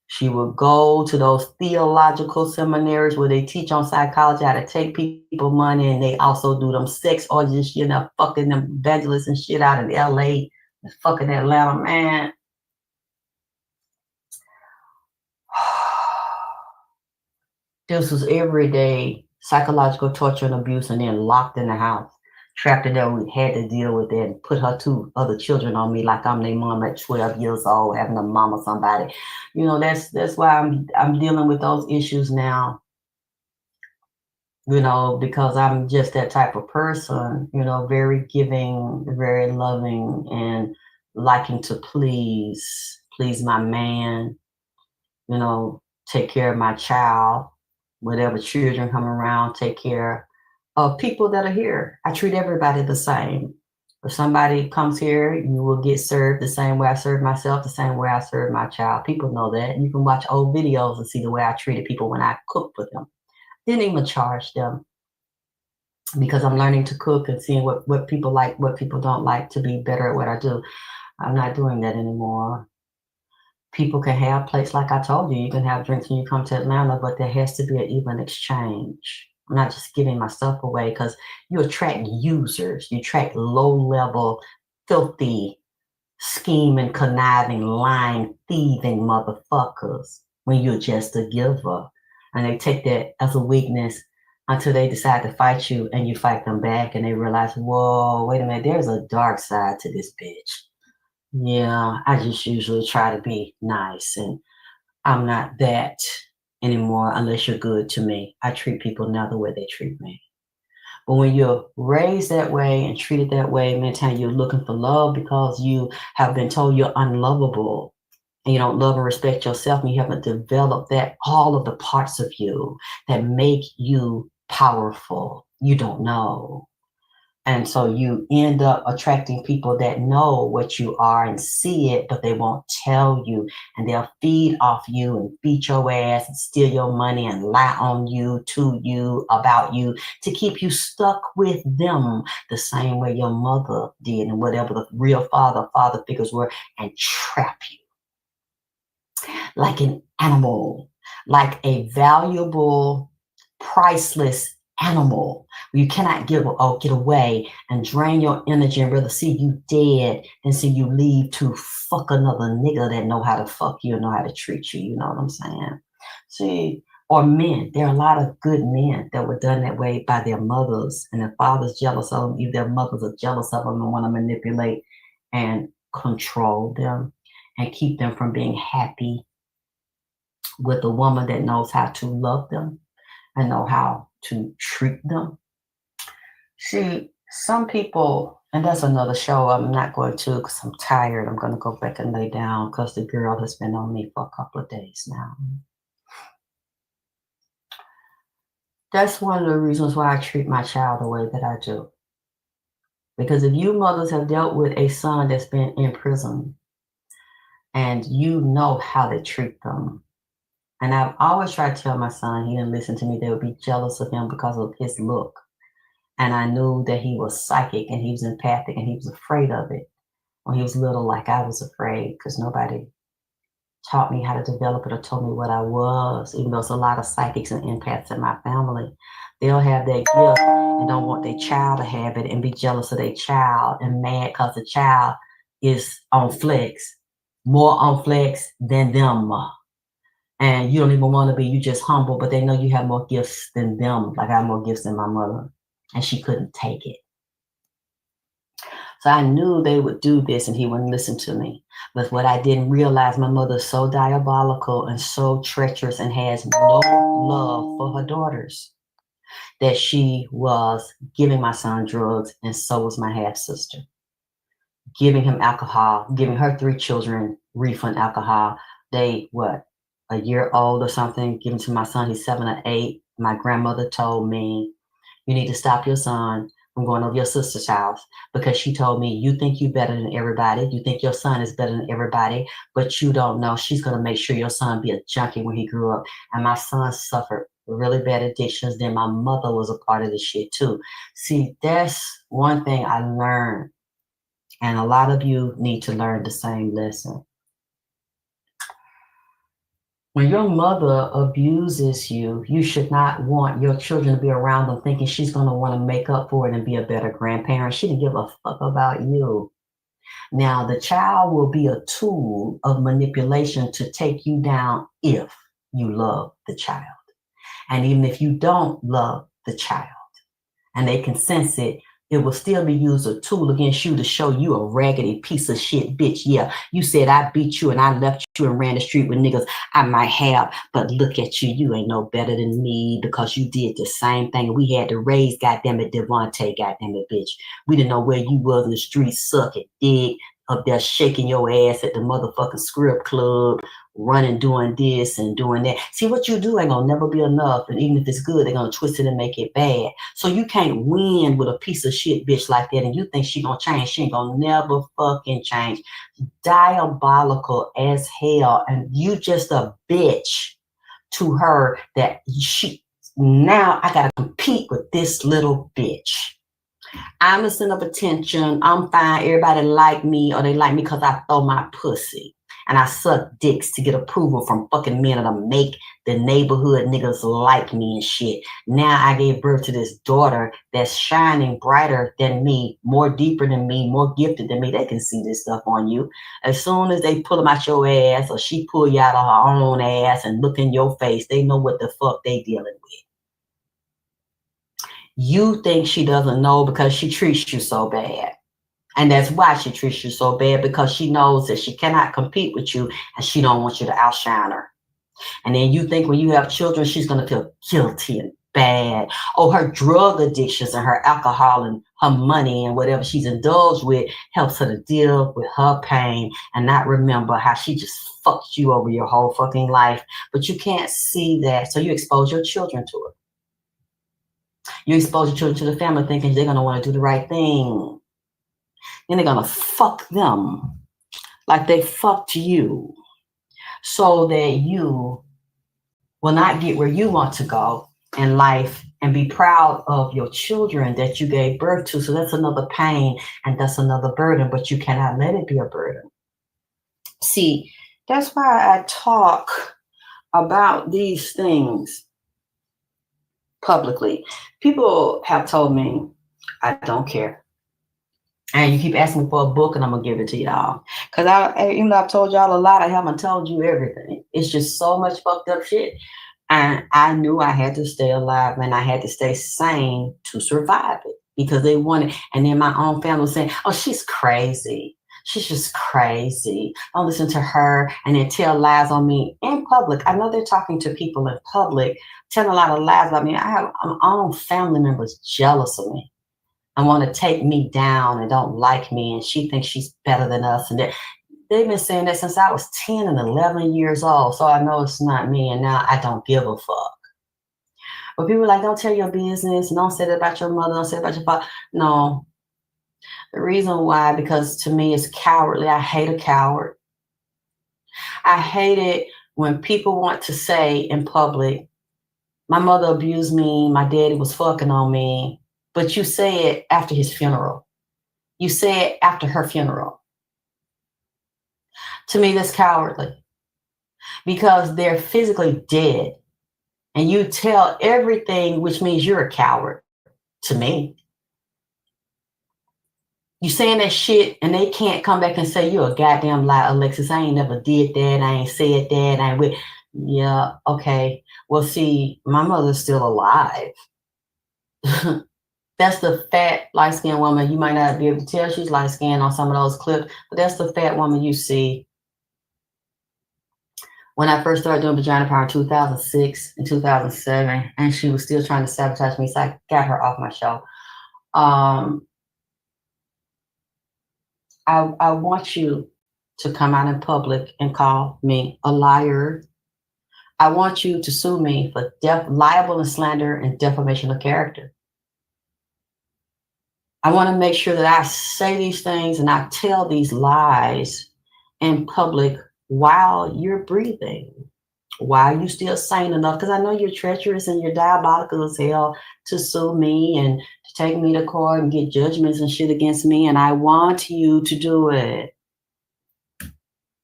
A: She would go to those theological seminaries where they teach on psychology, how to take people money, and they also do them sex orgies, fucking them evangelists and shit out in LA, and fucking Atlanta, man. This was everyday psychological torture and abuse, and then locked in the house, trapped in there. We had to deal with it and put her 2 other children on me like I'm their mom at 12 years old, having a mom or somebody. That's why I'm dealing with those issues now. Because I'm just that type of person. Very giving, very loving, and liking to please my man. Take care of my child. Whatever children come around, take care of people that are here. I treat everybody the same. If somebody comes here, you will get served the same way I serve myself, the same way I serve my child. People know that. You can watch old videos and see the way I treated people when I cooked for them. Didn't even charge them because I'm learning to cook and seeing what people like, what people don't like, to be better at what I do. I'm not doing that anymore. People can have plates, like I told you. You can have drinks when you come to Atlanta, but there has to be an even exchange. I'm not just giving my stuff away, because you attract users. You attract low-level, filthy, scheming, conniving, lying, thieving motherfuckers when you're just a giver. And they take that as a weakness until they decide to fight you, and you fight them back, and they realize, whoa, wait a minute, there's a dark side to this bitch. Yeah, I just usually try to be nice, and I'm not that anymore unless you're good to me. I treat people now the way they treat me. But when you're raised that way and treated that way, many times you're looking for love because you have been told you're unlovable and you don't love and respect yourself, and you haven't developed all of the parts of you that make you powerful. You don't know. And so you end up attracting people that know what you are and see it, but they won't tell you. And they'll feed off you and beat your ass and steal your money and lie on you, to you, about you, to keep you stuck with them the same way your mother did and whatever the real father figures were, and trap you like an animal, like a valuable, priceless animal. You cannot get away and drain your energy and rather see you dead than see you leave to fuck another nigga that know how to fuck you and know how to treat you. You know what I'm saying? See, or men. There are a lot of good men that were done that way by their mothers, and their fathers jealous of them. Either their mothers are jealous of them and want to manipulate and control them and keep them from being happy with a woman that knows how to love them and know how to treat them. See, some people, and that's another show I'm not going to because I'm tired. I'm going to go back and lay down because the girl has been on me for a couple of days now. That's one of the reasons why I treat my child the way that I do. Because if you mothers have dealt with a son that's been in prison and you know how to treat them, and I've always tried to tell my son, he didn't listen to me, they would be jealous of him because of his look. And I knew that he was psychic and he was empathic and he was afraid of it. When he was little, like I was afraid, because nobody taught me how to develop it or told me what I was, even though there's a lot of psychics and empaths in my family. They'll have that gift and don't want their child to have it and be jealous of their child and mad because the child is on flex, more on flex than them. And you don't even want to be, you just humble, but they know you have more gifts than them. Like I have more gifts than my mother, and she couldn't take it. So I knew they would do this and he wouldn't listen to me. But what I didn't realize, my mother's so diabolical and so treacherous and has no love for her daughters, that she was giving my son drugs, and so was my half sister. Giving him alcohol, giving her 3 children refund alcohol. They, what, a year old or something, giving to my son, he's 7 or 8. My grandmother told me, you need to stop your son from going over your sister's house, because she told me, you think you're better than everybody. You think your son is better than everybody, but you don't know she's going to make sure your son be a junkie when he grew up. And my son suffered really bad addictions. Then my mother was a part of the shit too. See, that's one thing I learned. And a lot of you need to learn the same lesson. When your mother abuses you, you should not want your children to be around them thinking she's going to want to make up for it and be a better grandparent. She didn't give a fuck about you. Now, the child will be a tool of manipulation to take you down if you love the child. And even if you don't love the child and they can sense it, it will still be used as a tool against you to show you a raggedy piece of shit bitch. Yeah, you said I beat you and I left you and ran the street with niggas. I might have, but look at you. You ain't no better than me because you did the same thing. We had to raise, goddammit, Devontae, goddammit, bitch. We didn't know where you was in the streets, sucking dick, up there shaking your ass at the motherfucking script club, running, doing this and doing that. See, what you do ain't gonna never be enough. And even if it's good, they're gonna twist it and make it bad. So you can't win with a piece of shit bitch like that and you think she gonna change. She ain't gonna never fucking change. Diabolical as hell. And you just a bitch to her that she, now I gotta compete with this little bitch. I'm the center of attention. I'm fine. Everybody like me, or they like me because I throw my pussy. And I suck dicks to get approval from fucking men to make the neighborhood niggas like me and shit. Now I gave birth to this daughter that's shining brighter than me, more deeper than me, more gifted than me. They can see this stuff on you. As soon as they pull them out your ass or she pull you out of her own ass and look in your face, they know what the fuck they dealing with. You think she doesn't know because she treats you so bad. And that's why she treats you so bad, because she knows that she cannot compete with you and she don't want you to outshine her. And then you think when you have children, she's going to feel guilty and bad. Oh, her drug addictions and her alcohol and her money and whatever she's indulged with helps her to deal with her pain and not remember how she just fucked you over your whole fucking life. But you can't see that. So you expose your children to it. You expose your children to the family thinking they're going to want to do the right thing. Then they're going to fuck them like they fucked you so that you will not get where you want to go in life and be proud of your children that you gave birth to. So that's another pain and that's another burden, but you cannot let it be a burden. See, that's why I talk about these things publicly. People have told me, I don't care. And you keep asking me for a book, and I'm gonna give it to y'all. Cause even though I've told y'all a lot, I haven't told you everything. It's just so much fucked up shit. And I knew I had to stay alive and I had to stay sane to survive it because they wanted. And then my own family was saying, "Oh, she's crazy. She's just crazy. Don't listen to her." And then tell lies on me in public. I know they're talking to people in public, telling a lot of lies about me. I have my own family members jealous of me and want to take me down and don't like me, and she thinks she's better than us. And they've been saying that since I was 10 and 11 years old. So I know it's not me, and now I don't give a fuck. But people are like, don't tell your business, and don't say that about your mother, don't say that about your father. No. The reason why, because to me it's cowardly. I hate a coward. I hate it when people want to say in public, my mother abused me, my daddy was fucking on me, but you say it after his funeral. You say it after her funeral. To me, that's cowardly because they're physically dead. And you tell everything, which means you're a coward to me. You saying that shit and they can't come back and say you're a goddamn lie, Alexis. I ain't never did that. I ain't said that. I ain't with. Yeah, okay. Well, see, my mother's still alive. That's the fat, light-skinned woman. You might not be able to tell she's light-skinned on some of those clips, but that's the fat woman you see. When I first started doing Vagina Power in 2006 and 2007, and she was still trying to sabotage me, so I got her off my show. I want you to come out in public and call me a liar. I want you to sue me for libel and slander and defamation of character. I want to make sure that I say these things and I tell these lies in public while you're breathing, while you still sane enough, because I know you're treacherous and you're diabolical as hell to sue me and to take me to court and get judgments and shit against me, and I want you to do it.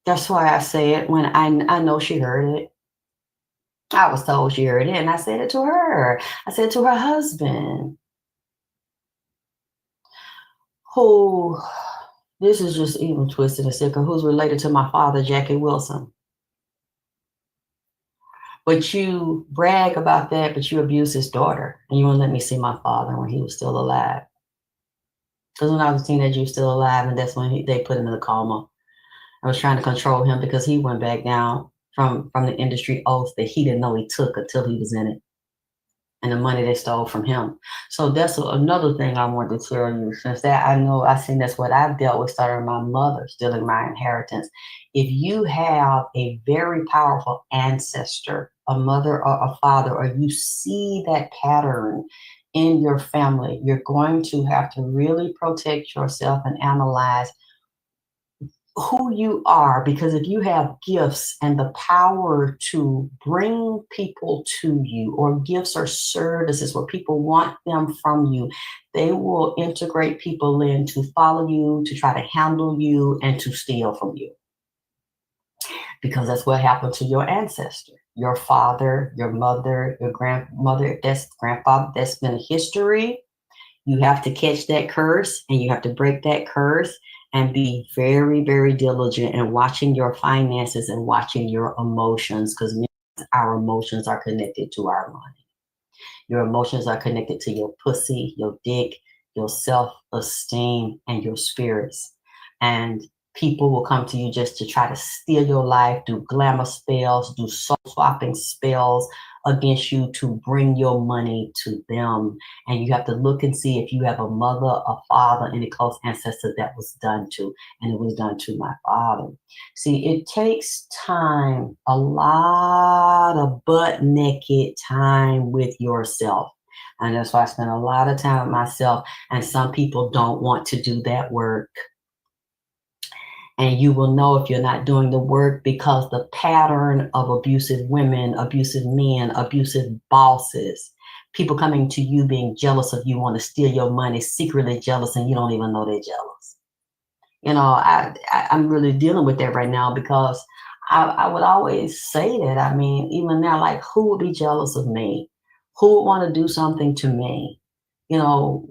A: That's why I say it when I know she heard it. I was told she heard it, and I said it to her. I said it to her husband, who, this is just even twisted and sicker, who's related to my father, Jackie Wilson. But you brag about that, but you abuse his daughter, and you won't let me see my father when he was still alive. Because when I was a teenager, he was still alive, and that's when they put him in a coma. I was trying to control him because he went back down from the industry oath that he didn't know he took until he was in it, and the money they stole from him. So that's another thing I wanted to tell you. Since that, I know I seen that's what I've dealt with, starting my mother stealing my inheritance. If you have a very powerful ancestor, a mother or a father, or you see that pattern in your family, you're going to have to really protect yourself and analyze who you are, because if you have gifts and the power to bring people to you, or gifts or services where people want them from you, they will integrate people in to follow you, to try to handle you, and to steal from you. Because that's what happened to your ancestor, your father, your mother, your grandmother, that's grandfather. That's been history. You have to catch that curse and you have to break that curse and be very, very diligent in watching your finances and watching your emotions, because our emotions are connected to our money. Your emotions are connected to your pussy, your dick, your self-esteem, and your spirits. And people will come to you just to try to steal your life, do glamour spells, do soul swapping spells against you to bring your money to them. And you have to look and see if you have a mother, a father, any close ancestor that was done to. And it was done to my father. See, it takes time, a lot of butt naked time with yourself. And that's why I spend a lot of time with myself. And some people don't want to do that work. And you will know if you're not doing the work because the pattern of abusive women, abusive men, abusive bosses, people coming to you being jealous of you, want to steal your money, secretly jealous, and you don't even know they're jealous. I'm really dealing with that right now because I would always say that. I mean, even now, like, who would be jealous of me? Who would want to do something to me? You know,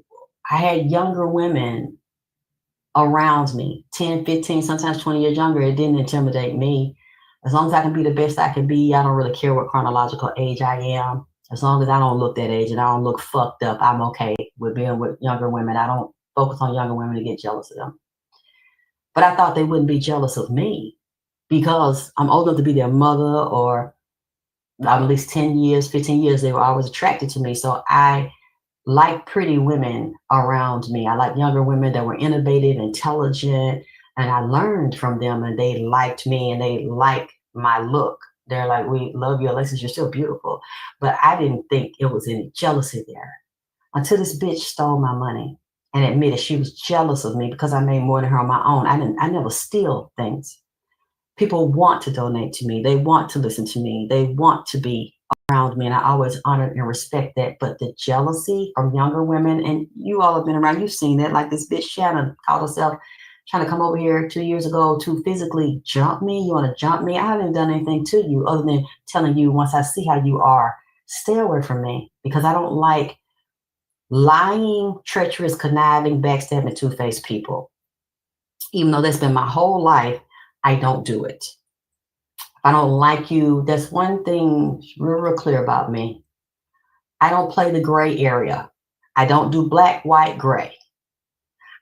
A: I had younger women around me, 10, 15, sometimes 20 years younger. It didn't intimidate me. As long as I can be the best I can be, I don't really care what chronological age I am. As long as I don't look that age and I don't look fucked up, I'm okay with being with younger women. I don't focus on younger women to get jealous of them. But I thought they wouldn't be jealous of me because I'm old enough to be their mother, or at least 10 years, 15 years, they were always attracted to me. So I like pretty women around me. I like younger women that were innovative, intelligent, and I learned from them, and they liked me and they like my look. They're like, we love you, Alexis, you're still beautiful. But I didn't think it was any jealousy there until this bitch stole my money and admitted she was jealous of me because I made more than her on my own. I never steal things. People want to donate to me. They want to listen to me. They want to be around me, and I always honor and respect that. But the jealousy from younger women, and you all have been around, you've seen that, like this bitch Shannon called herself trying to come over here 2 years ago to physically jump me. You want to jump me? I haven't done anything to you other than telling you, once I see how you are, stay away from me, because I don't like lying, treacherous, conniving, backstabbing, two-faced people. Even though that's been my whole life, I don't do it. If I don't like you, that's one thing real clear about me. I don't play the gray area. I don't do black, white, gray.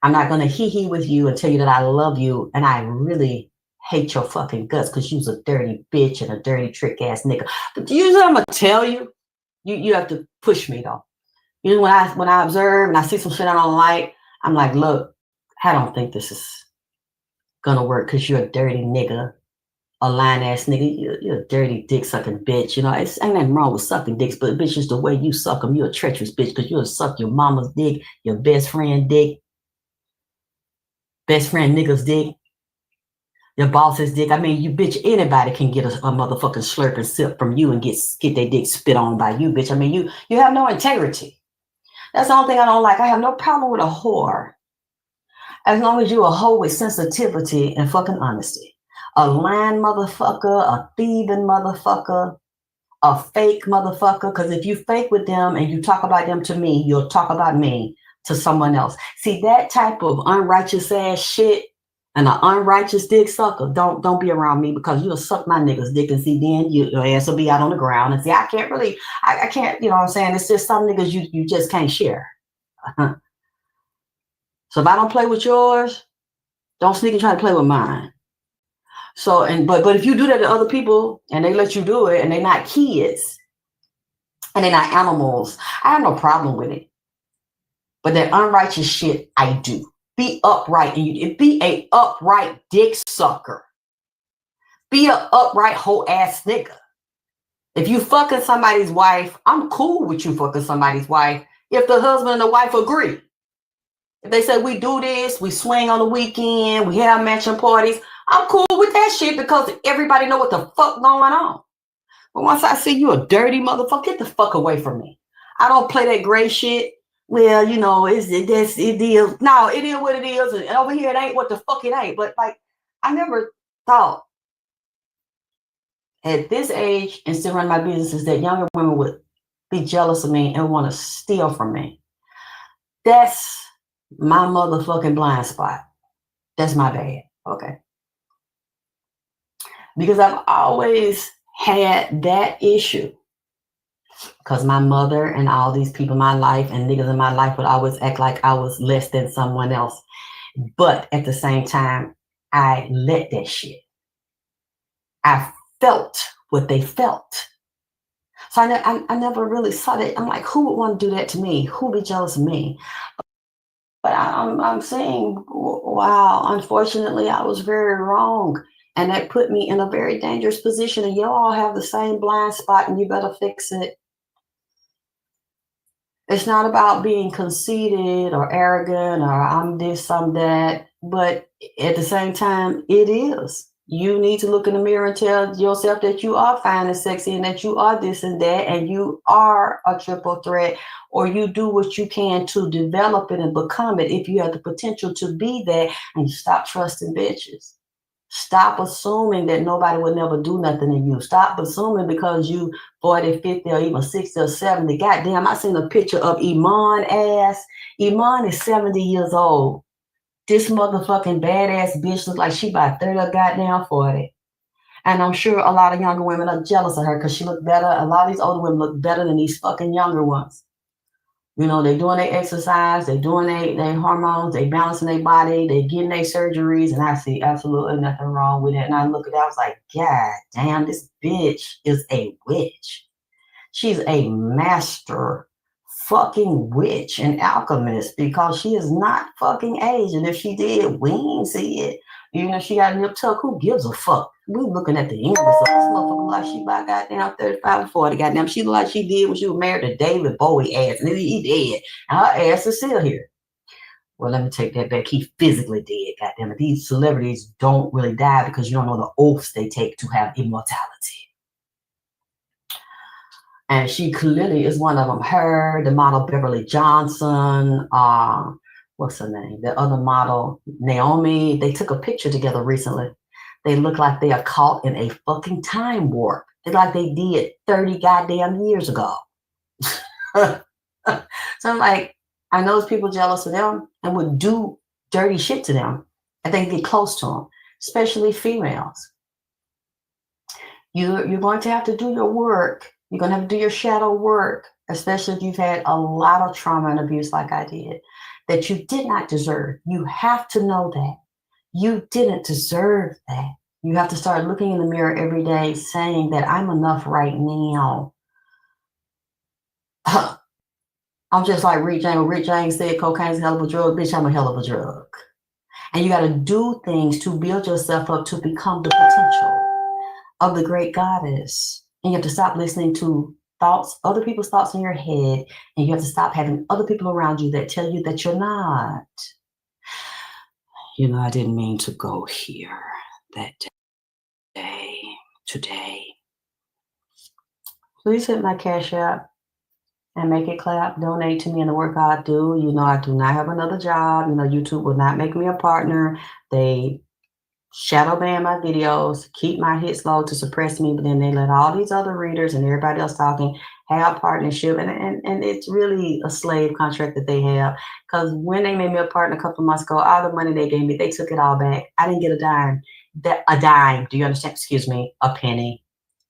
A: I'm not going to hee-hee with you and tell you that I love you and I really hate your fucking guts because you's a dirty bitch and a dirty trick-ass nigga. But usually I'm going to tell you, you have to push me, though. You know, when I observe and I see some shit I don't like, I'm like, look, I don't think this is going to work because you're a dirty nigga. A lying ass nigga, you're a dirty dick sucking bitch. You know, it's ain't nothing wrong with sucking dicks, but bitch, is the way you suck them. You're a treacherous bitch because you'll suck your mama's dick, your best friend dick, best friend nigga's dick, your boss's dick. I mean, you bitch, anybody can get a motherfucking slurp and sip from you and get their dick spit on by you, bitch. I mean, you have no integrity. That's the only thing I don't like. I have no problem with a whore as long as you're a hoe with sensitivity and fucking honesty. A lying motherfucker, a thieving motherfucker, a fake motherfucker. Because if you fake with them and you talk about them to me, you'll talk about me to someone else. See, that type of unrighteous ass shit and an unrighteous dick sucker, don't be around me, because you'll suck my nigga's dick, and see, then your ass will be out on the ground. And see, I can't, you know what I'm saying? It's just some niggas you just can't share. So if I don't play with yours, don't sneak and try to play with mine. So, but if you do that to other people and they let you do it and they're not kids and they're not animals, I have no problem with it. But that unrighteous shit, I do. Be upright, and be a upright dick sucker. Be a upright whole ass nigga. If you fucking somebody's wife, I'm cool with you fucking somebody's wife if the husband and the wife agree. If they say we do this, we swing on the weekend, we have matching parties, I'm cool with that shit because everybody know what the fuck going on. But once I see you a dirty motherfucker, get the fuck away from me. I don't play that gray shit. Well, you know, it is. No, it is what it is. And over here, it ain't what the fuck it ain't. But like, I never thought at this age and still run my businesses that younger women would be jealous of me and want to steal from me. That's my motherfucking blind spot. That's my bad. Okay. Because I've always had that issue. Because my mother and all these people in my life and niggas in my life would always act like I was less than someone else. But at the same time, I let that shit. I felt what they felt. So I never really saw that. I'm like, who would want to do that to me? Who would be jealous of me? But I'm saying, wow, unfortunately, I was very wrong. And that put me in a very dangerous position. And you all have the same blind spot and you better fix it. It's not about being conceited or arrogant or I'm this, I'm that. But at the same time, it is. You need to look in the mirror and tell yourself that you are fine and sexy and that you are this and that and you are a triple threat, or you do what you can to develop it and become it if you have the potential to be that, and you stop trusting bitches. Stop assuming that nobody will never do nothing to you. Stop assuming because you 40, 50, or even 60 or 70. Goddamn, I seen a picture of Iman ass. Iman is 70 years old. This motherfucking badass bitch looks like she about 30 or goddamn 40. And I'm sure a lot of younger women are jealous of her because she look better. A lot of these older women look better than these fucking younger ones. You know, they doing their exercise, they doing their hormones, they balancing their body, they getting their surgeries, and I see absolutely nothing wrong with it. And I look at that, I was like, God damn, this bitch is a witch. She's a master fucking witch and alchemist because she is not fucking Asian. If she did, we ain't see it. Even if she got a nip tuck, who gives a fuck? We looking at the universe of this motherfucker like she about goddamn 35 or 40. Goddamn, she look like she did when she was married to David Bowie ass. And he dead. And her ass is still here. Well, let me take that back. He physically dead. Goddamn it. These celebrities don't really die because you don't know the oaths they take to have immortality. And she clearly is one of them. Her, the model Beverly Johnson, what's her name? The other model, Naomi. They took a picture together recently. They look like they are caught in a fucking time warp. They like they did 30 goddamn years ago. So I'm like, I know there's people jealous of them and would do dirty shit to them if they get close to them, especially females. You're going to have to do your work. You're going to have to do your shadow work, especially if you've had a lot of trauma and abuse like I did, that you did not deserve. You have to know that. You didn't deserve that. You have to start looking in the mirror every day saying that I'm enough right now. I'm just like Rick James. Rick James said cocaine's a hell of a drug. Bitch, I'm a hell of a drug. And you got to do things to build yourself up to become the potential of the great goddess. And you have to stop listening to thoughts, other people's thoughts in your head. And you have to stop having other people around you that tell you that you're not. You know, I didn't mean to go here that day, today. Please hit my Cash App and make it clap. Donate to me in the work I do. You know, I do not have another job. You know, YouTube will not make me a partner. They shadow ban my videos, keep my hits low to suppress me, but then they let all these other readers and everybody else talking have partnership. And it's really a slave contract that they have. Because when they made me a partner a couple of months ago, all the money they gave me, they took it all back. I didn't get a dime. A dime. Do you understand? Excuse me, a penny.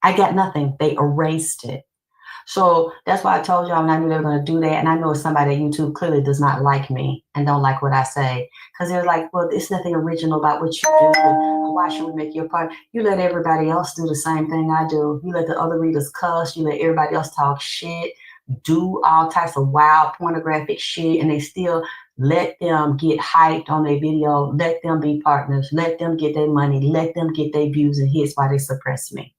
A: I got nothing. They erased it. So that's why I told y'all when I knew they were going to do that. And I know it's somebody at YouTube clearly does not like me and don't like what I say. Because they're like, well, it's nothing original about what you do. Why should we make you a part? You let everybody else do the same thing I do. You let the other readers cuss. You let everybody else talk shit, do all types of wild pornographic shit. And they still let them get hyped on their video. Let them be partners. Let them get their money. Let them get their views and hits while they suppress me.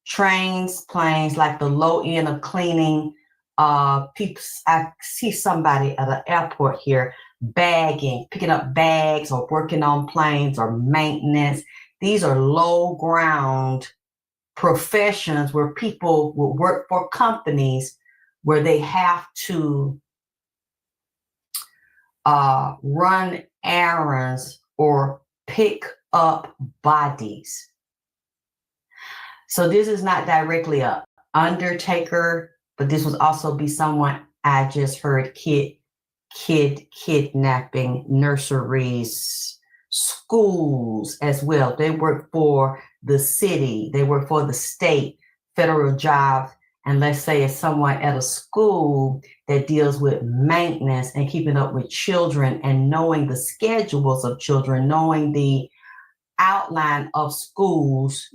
A: Trains, planes, like the low end of cleaning. People, I see somebody at an airport here bagging, picking up bags or working on planes or maintenance. These are low ground professions where people will work for companies where they have to run errands or pick up bodies. So this is not directly a undertaker, but this would also be someone I just heard kid kidnapping, nurseries, schools as well. They work for the city, they work for the state, federal jobs. And let's say it's someone at a school that deals with maintenance and keeping up with children and knowing the schedules of children, knowing the outline of schools,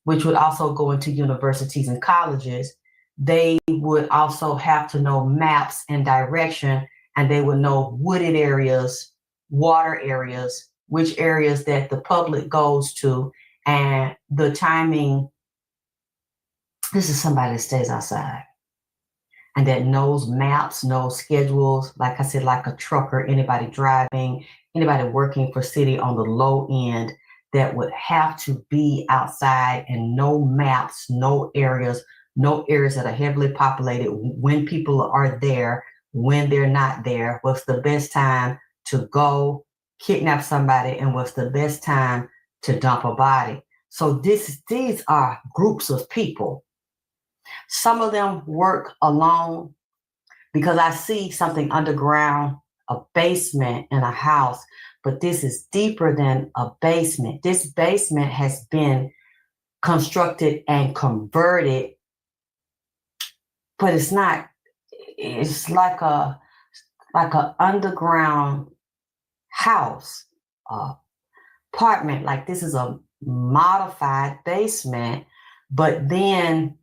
A: which would also go into universities and colleges. They would also have to know maps and direction, and they would know wooded areas, water areas, which areas that the public goes to, and the timing. This is somebody that stays outside and that knows maps, knows schedules, like I said, like a trucker, anybody driving, anybody working for city on the low end that would have to be outside and know maps, know areas that are heavily populated, when people are there, when they're not there, what's the best time to go kidnap somebody, and what's the best time to dump a body. So these are groups of people. Some of them work alone because I see something underground, a basement in a house, but this is deeper than a basement. This basement has been constructed and converted, but it's not, it's like a underground house, apartment. Like this is a modified basement, but then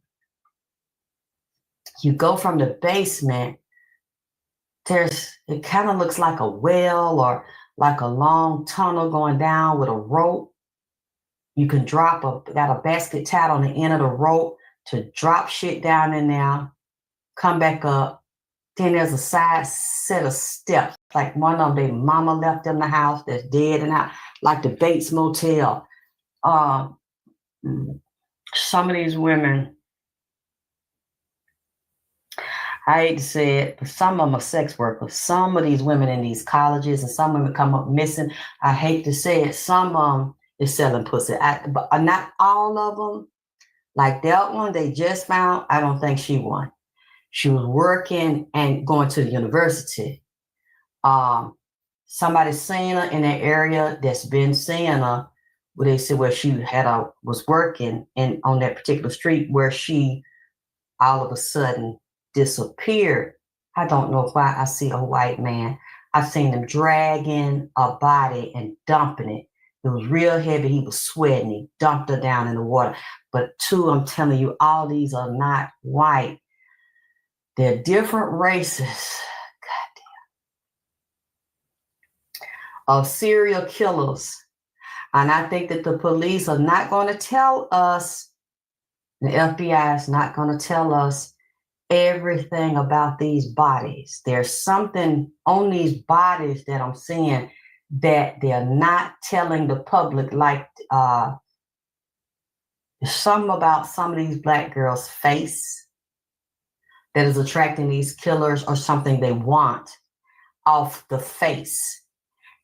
A: you go from the basement, it kind of looks like a well or like a long tunnel going down with a rope. You can got a basket tied on the end of the rope to drop shit down in there, come back up. Then there's a side set of steps, like one of them their mama left in the house that's dead and out, like the Bates Motel. Some of these women, I hate to say it, but some of them are sex workers. Some of these women in these colleges, and some women come up missing. I hate to say it. Some of them is selling pussy. But not all of them. Like that one they just found, I don't think she won. She was working and going to the university. Somebody seen her in that area that's been seeing her, where they said where she was working and on that particular street where she all of a sudden disappeared. I don't know why I see a white man. I've seen him dragging a body and dumping it. It was real heavy. He was sweating. He dumped her down in the water. But two, I'm telling you, all these are not white. They're different races. Goddamn. Of serial killers. And I think that the police are not going to tell us, the FBI is not going to tell us everything about these bodies. There's something on these bodies that I'm seeing that they're not telling the public, like something about some of these Black girls' face that is attracting these killers, or something they want off the face.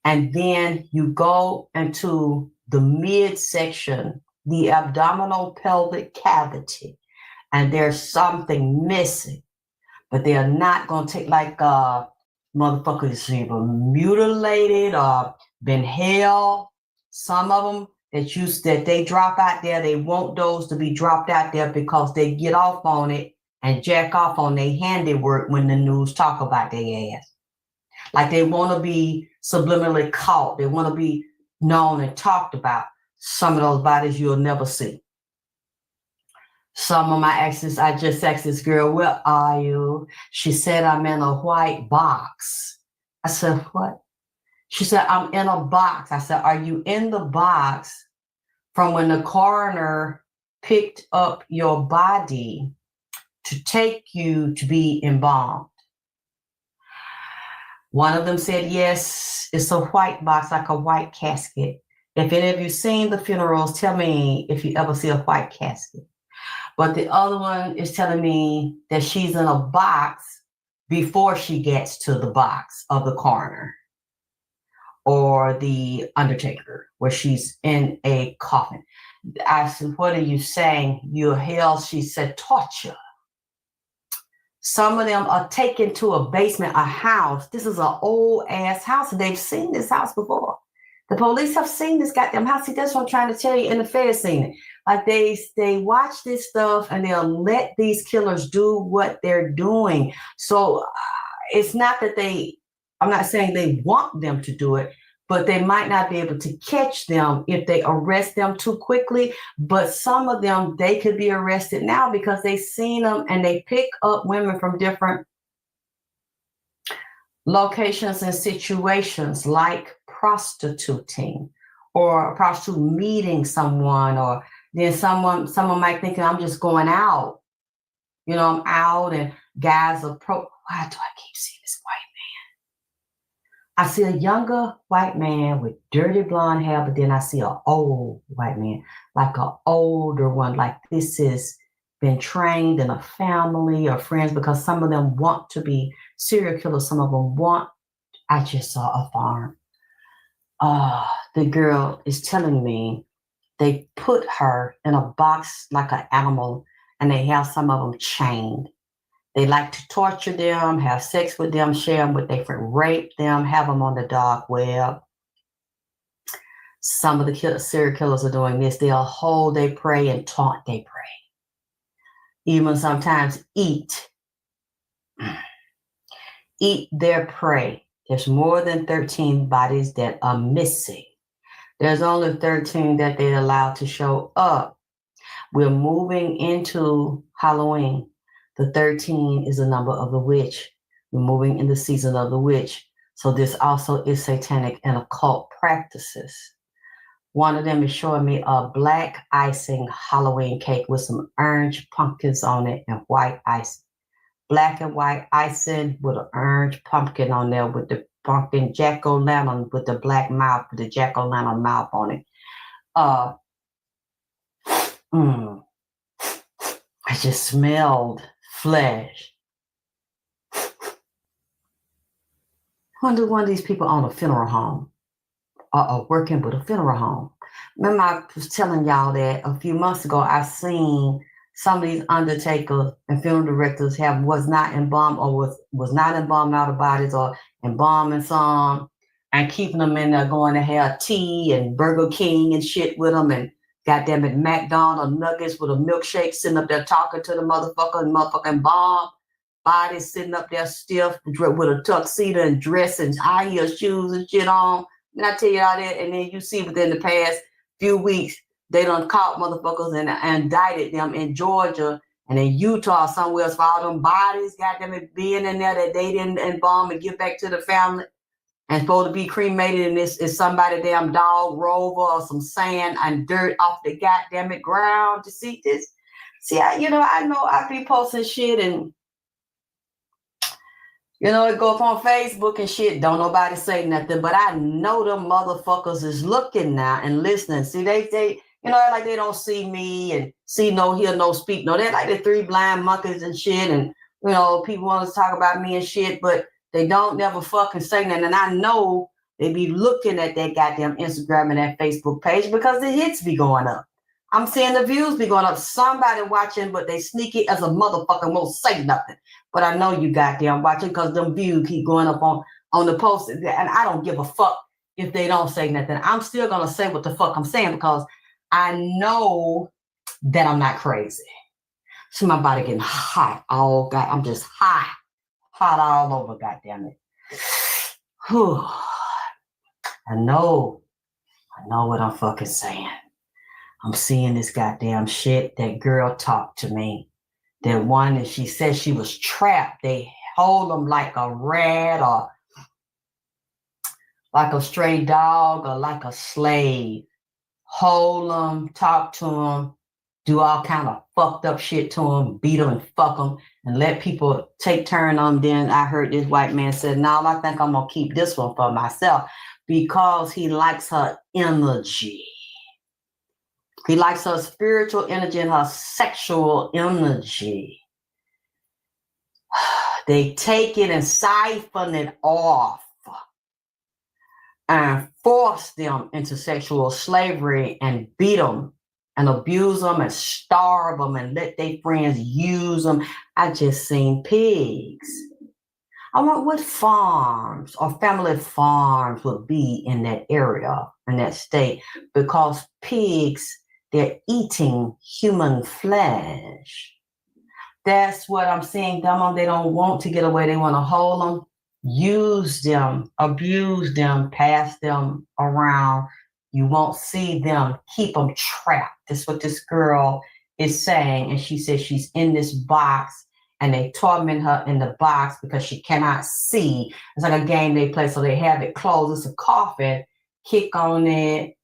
A: And then you go into the midsection, the abdominal pelvic cavity, and there's something missing. But they are not going to take, like motherfuckers either mutilated or been held. Some of them that they drop out there, they want those to be dropped out there because they get off on it and jack off on their handiwork when the news talk about their ass. Like they want to be subliminally caught. They want to be known and talked about. Some of those bodies you'll never see. Some of my exes, I just asked this girl, where are you? She said, I'm in a white box. I said, what? She said, I'm in a box. I said, are you in the box from when the coroner picked up your body to take you to be embalmed? One of them said, yes, it's a white box, like a white casket. If any of you seen the funerals, tell me if you ever see a white casket. But the other one is telling me that she's in a box before she gets to the box of the coroner or the undertaker, where she's in a coffin. I said, what are you saying? You hell, she said, torture. Some of them are taken to a basement, a house. This is an old ass house, and they've seen this house before. The police have seen this goddamn house. See, that's what I'm trying to tell you. And the Feds seen it. Like they watch this stuff and they'll let these killers do what they're doing. So it's not that I'm not saying they want them to do it, but they might not be able to catch them if they arrest them too quickly. But some of them, they could be arrested now because they've seen them and they pick up women from different locations and situations, like prostituting or a prostitute meeting someone, or then someone might think I'm just going out. You know, I'm out and guys why do I keep seeing this white man? I see a younger white man with dirty blonde hair, but then I see an old white man, like an older one, like this has been trained in a family or friends, because some of them want to be serial killers. Some of them I just saw a farm. The girl is telling me they put her in a box like an animal, and they have some of them chained. They like to torture them, have sex with them, share them with their friends, rape them, have them on the dark web. Some of the serial killers are doing this. They'll hold their prey and taunt their prey. Even sometimes eat their prey. There's more than 13 bodies that are missing. There's only 13 that they allowed to show up. We're moving into Halloween. The 13 is the number of the witch. We're moving in the season of the witch. So this also is satanic and occult practices. One of them is showing me a black icing Halloween cake with some orange pumpkins on it and white icing. Black and white icing with an orange pumpkin on there, with the pumpkin jack-o'-lantern with the black mouth, with the jack-o'-lantern mouth on it. I just smelled flesh. I wonder one of these people own a funeral home or working with a funeral home. Remember, I was telling y'all that a few months ago, I seen some of these undertakers and funeral directors was not embalmed or was not embalming all the bodies, or embalming some and keeping them in there, going to have tea and Burger King and shit with them, and goddamn it, McDonald's nuggets with a milkshake, sitting up there talking to the motherfucker, and motherfucking bomb bodies sitting up there stiff with a tuxedo and dress and high heel shoes and shit on. And I tell you all that, and then you see within the past few weeks, they done caught motherfuckers and indicted them in Georgia and in Utah somewhere else for all them bodies, goddamn it, being in there that they didn't embalm and give back to the family and supposed to be cremated, and this is somebody damn dog rover or some sand and dirt off the goddamn it ground. To see this? See, I know I be posting shit, and it go up on Facebook and shit. Don't nobody say nothing, but I know them motherfuckers is looking now and listening. See, they like they don't see me and see no, hear no, speak no. They're like the three blind monkeys and shit, and people want to talk about me and shit, but they don't never fucking say nothing. And I know they be looking at that goddamn Instagram and that Facebook page because the hits be going up. I'm seeing the views be going up. Somebody watching, but they sneaky as a motherfucker, won't say nothing. But I know you goddamn watching because them views keep going up on the post. And I don't give a fuck if they don't say nothing. I'm still going to say what the fuck I'm saying because I know that I'm not crazy. So my body getting hot. Oh, God, I'm just hot. Hot all over, goddamn it. Whew. I know what I'm fucking saying. I'm seeing this goddamn shit. That girl talked to me. That one that she said she was trapped. They hold them like a rat or like a stray dog or like a slave. Hold them, talk to them, do all kind of fucked up shit to them, beat them and fuck them, and let people take turn on them. Then I heard this white man said, no, I think I'm going to keep this one for myself because he likes her energy. He likes her spiritual energy and her sexual energy. They take it and siphon it off and force them into sexual slavery and beat them and abuse them and starve them and let their friends use them. I just seen pigs. I wonder what farms or family farms would be in that area, in that state, because pigs, they're eating human flesh. That's what I'm seeing. They don't want to get away. They want to hold them, use them, abuse them, pass them around. You won't see them, keep them trapped. That's what this girl is saying. And she says she's in this box and they torment her in the box because she cannot see. It's like a game they play. So they have it closed. It's a coffin, kick on it.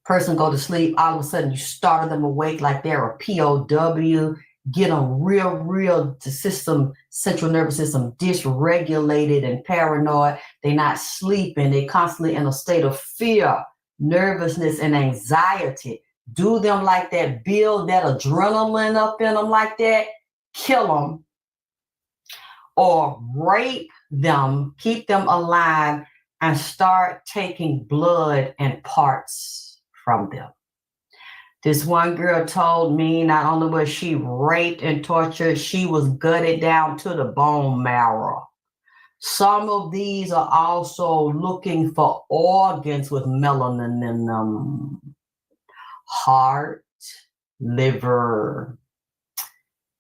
A: Person go to sleep. All of a sudden you startle them awake like they're a POW. Get them real, the system, central nervous system, dysregulated and paranoid. They're not sleeping. They're constantly in a state of fear, nervousness, and anxiety. Do them like that, build that adrenaline up in them like that, kill them, or rape them, keep them alive, and start taking blood and parts from them. This one girl told me not only was she raped and tortured, she was gutted down to the bone marrow. Some of these are also looking for organs with melanin in them. Heart, liver,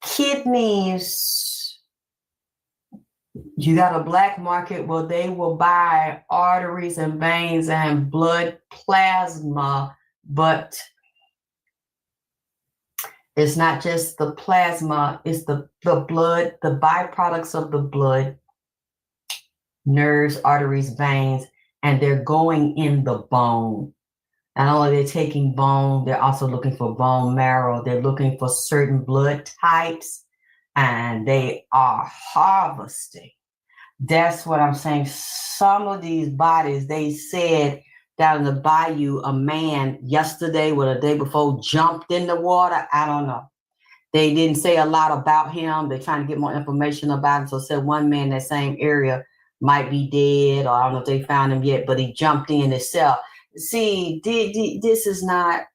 A: kidneys. You got a black market where they will buy arteries and veins and blood plasma, but it's not just the plasma, it's the blood, the byproducts of the blood, nerves, arteries, veins, and they're going in the bone. Not only are they taking bone, they're also looking for bone marrow. They're looking for certain blood types, and they are harvesting. That's what I'm saying. Some of these bodies, they said down in the bayou, a man yesterday or the day before jumped in the water. I don't know. They didn't say a lot about him. They're trying to get more information about him. So said one man in that same area might be dead, or I don't know if they found him yet, but he jumped in himself. See, this is not,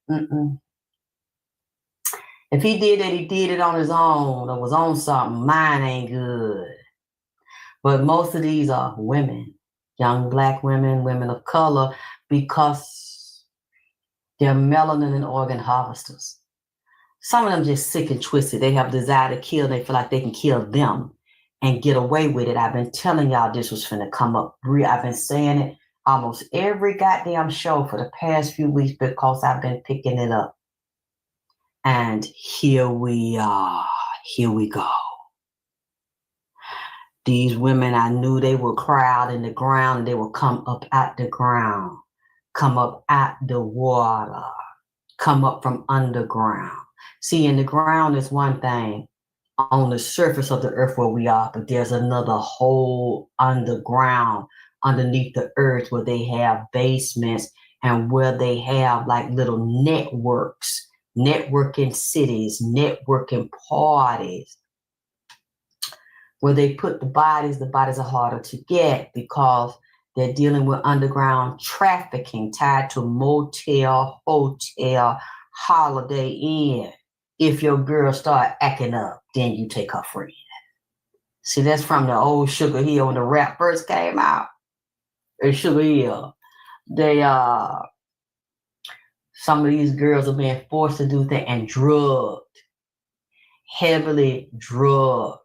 A: if he did it, he did it on his own or was on something. Mine ain't good. But most of these are women, young black women, women of color, because they're melanin and organ harvesters. Some of them just sick and twisted. They have desire to kill. They feel like they can kill them and get away with it. I've been telling y'all this was finna come up. I've been saying it almost every goddamn show for the past few weeks because I've been picking it up. And here we are. Here we go. These women, I knew they would crowd in the ground and they would come up at the ground, come up at the water, come up from underground. See, in the ground is one thing, on the surface of the earth where we are, but there's another whole underground, underneath the earth, where they have basements and where they have like little networks, networking cities, networking parties, where they put the bodies are harder to get because they're dealing with underground trafficking tied to motel, hotel, Holiday Inn. If your girl start acting up, then you take her friend. See, that's from the old Sugar Hill when the rap first came out. In Sugar Hill, they some of these girls are being forced to do things and drugged, heavily drugged,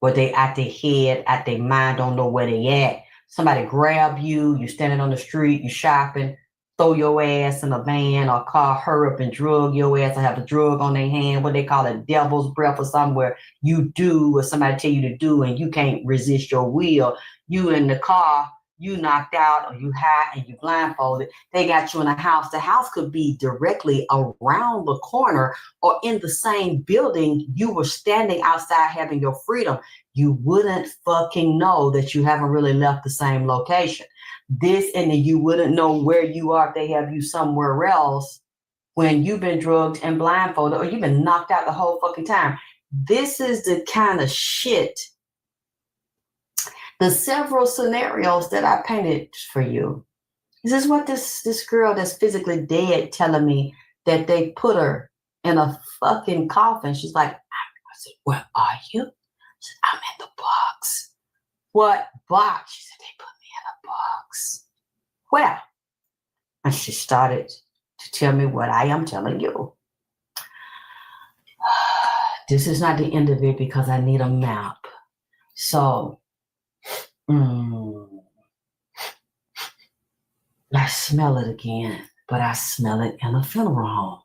A: where they at their head, at their mind, don't know where they at. Somebody grab you, you standing on the street, you shopping, throw your ass in a van or car, hurry up and drug your ass, or have a drug on their hand, what they call a devil's breath or somewhere. You do what somebody tell you to do and you can't resist your will. You in the car, you knocked out or you high and you blindfolded. They got you in a house. The house could be directly around the corner or in the same building. You were standing outside having your freedom. You wouldn't fucking know that you haven't really left the same location. This, and then you wouldn't know where you are if they have you somewhere else. when you've been drugged and blindfolded or you've been knocked out the whole fucking time. This is the kind of shit, the several scenarios that I painted for you. This is what this girl that's physically dead telling me, that they put her in a fucking coffin. She's like, I said, where are you? She said, I'm in the box. What box? She said, they put me in a box. Where? And she started to tell me what I am telling you. This is not the end of it because I need a map. So, I smell it again, but I smell it in a funeral home.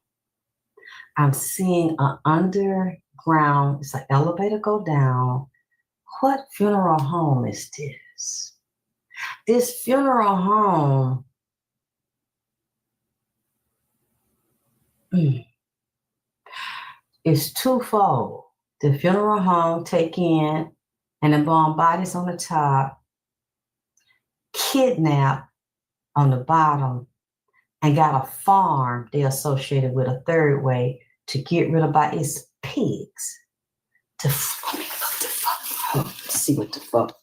A: I'm seeing an underground, it's an elevator go down. What funeral home is this? This funeral home is twofold. The funeral home take in and embalm bodies on the top, kidnap on the bottom, and got a farm they associated with a third way to get rid of its pigs. See what the fuck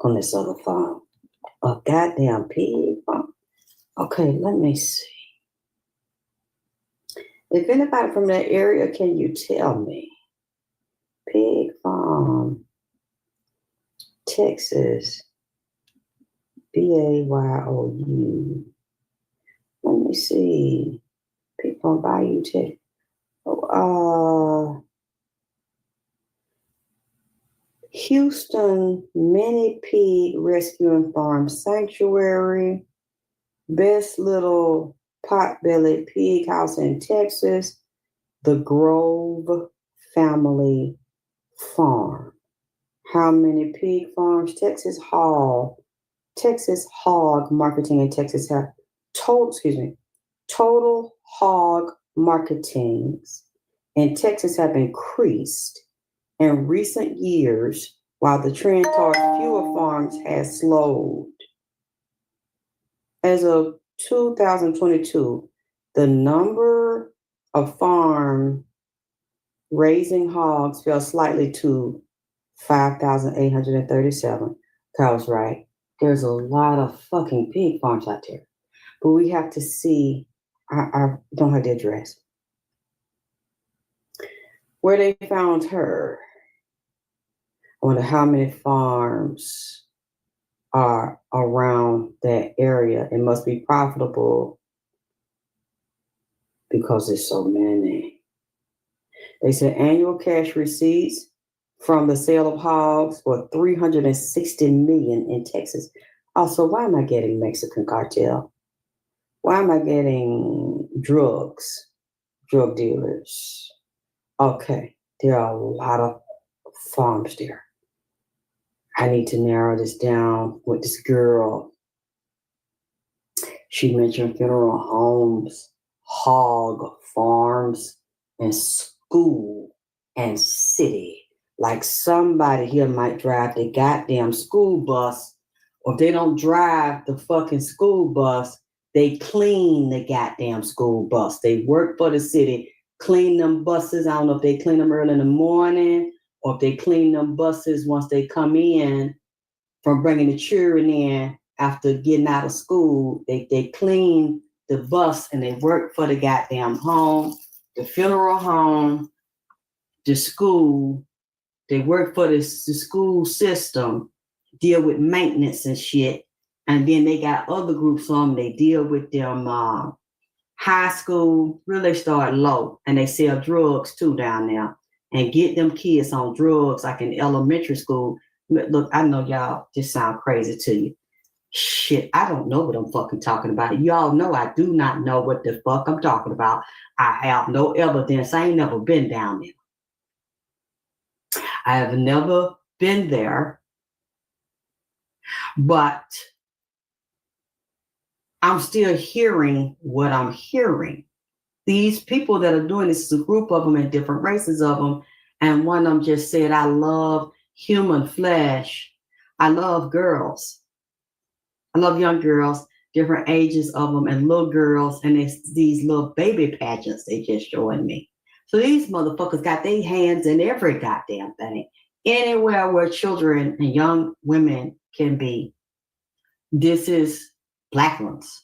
A: on this other farm. A goddamn pig farm. Okay, let me see. If anybody from that area, can you tell me? Pig farm, Texas, Bayou. Let me see. People on Bayou, Texas. Houston Mini Pig Rescue and Farm Sanctuary, best little pot-bellied pig house in Texas, the Grove Family Farm. How many pig farms? Texas Hog Marketing in Texas have total hog marketings in Texas have increased in recent years, while the trend towards fewer farms has slowed. As of 2022, the number of farms raising hogs fell slightly to 5,837. Kyle's right. There's a lot of fucking pig farms out there. But we have to see, I don't have the address, where they found her. I wonder how many farms are around that area. It must be profitable because there's so many. They said annual cash receipts from the sale of hogs were $360 million in Texas. Also, why am I getting Mexican cartel? Why am I getting drug dealers? Okay, there are a lot of farms there. I need to narrow this down with this girl. She mentioned funeral homes, hog farms, and school and city. Like somebody here might drive the goddamn school bus, or if they don't drive the fucking school bus, they clean the goddamn school bus. They work for the city, clean them buses. I don't know if they clean them early in the morning or if they clean them buses once they come in from bringing the children in after getting out of school. They clean the bus and they work for the goddamn home, the funeral home, the school. They work for the school system, deal with maintenance and shit. And then they got other groups on them. They deal with them high school, really start low. And they sell drugs too down there. And get them kids on drugs like in elementary school. Look, I know y'all just sound crazy to you. Shit, I don't know what I'm fucking talking about. Y'all know I do not know what the fuck I'm talking about. I have no evidence. I ain't never been down there. I have never been there, but I'm still hearing what I'm hearing. These people that are doing this is a group of them and different races of them. And one of them just said, I love human flesh. I love girls. I love young girls. different ages of them, and little girls, and it's these little baby pageants they just showing me. So these motherfuckers got their hands in every goddamn thing. Anywhere where children and young women can be. This is black ones.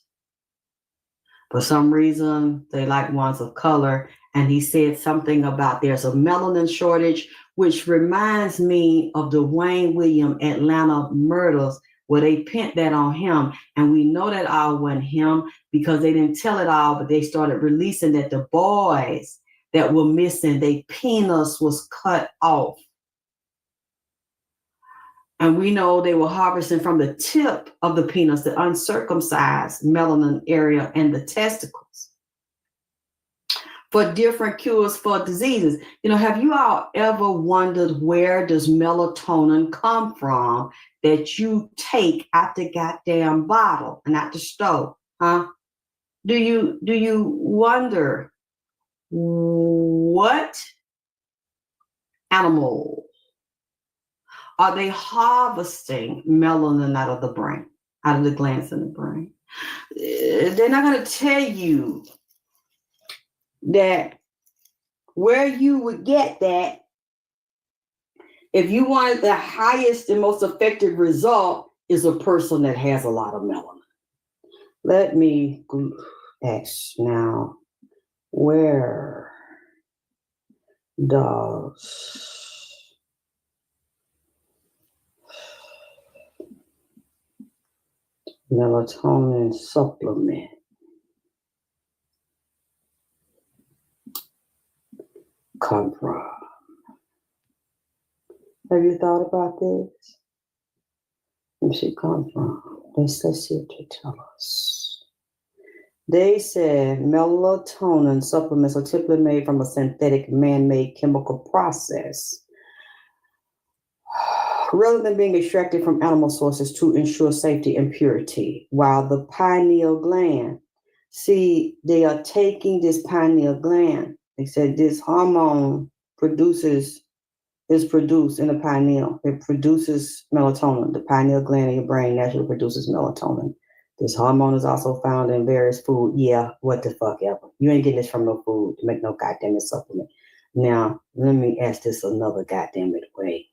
A: For some reason, they like ones of color. And he said something about there's a melanin shortage, which reminds me of the Wayne William Atlanta murders, where they pinned that on him. And we know that all wasn't him because they didn't tell it all, but they started releasing that the boys that were missing, their penis was cut off. And we know they were harvesting from the tip of the penis, the uncircumcised melanin area, and the testicles for different cures for diseases. You know, have you all ever wondered where does melatonin come from that you take out the goddamn bottle and out the stove? Huh? Do you wonder what animal are they harvesting melanin out of the brain, out of the glands in the brain? They're not going to tell you that where you would get that if you wanted the highest and most effective result is a person that has a lot of melanin. Let me ask now, where does melatonin supplement come from? Have you thought about this? Where should it come from? Let's see what they tell us. They said melatonin supplements are typically made from a synthetic man-made chemical process rather than being extracted from animal sources to ensure safety and purity. While the pineal gland, see, they are taking this pineal gland. They said this hormone is produced in the pineal. It produces melatonin. The pineal gland in your brain naturally produces melatonin. This hormone is also found in various food. Yeah, what the fuck ever. You ain't getting this from no food to make no goddamn supplement. Now, let me ask this another goddamn way.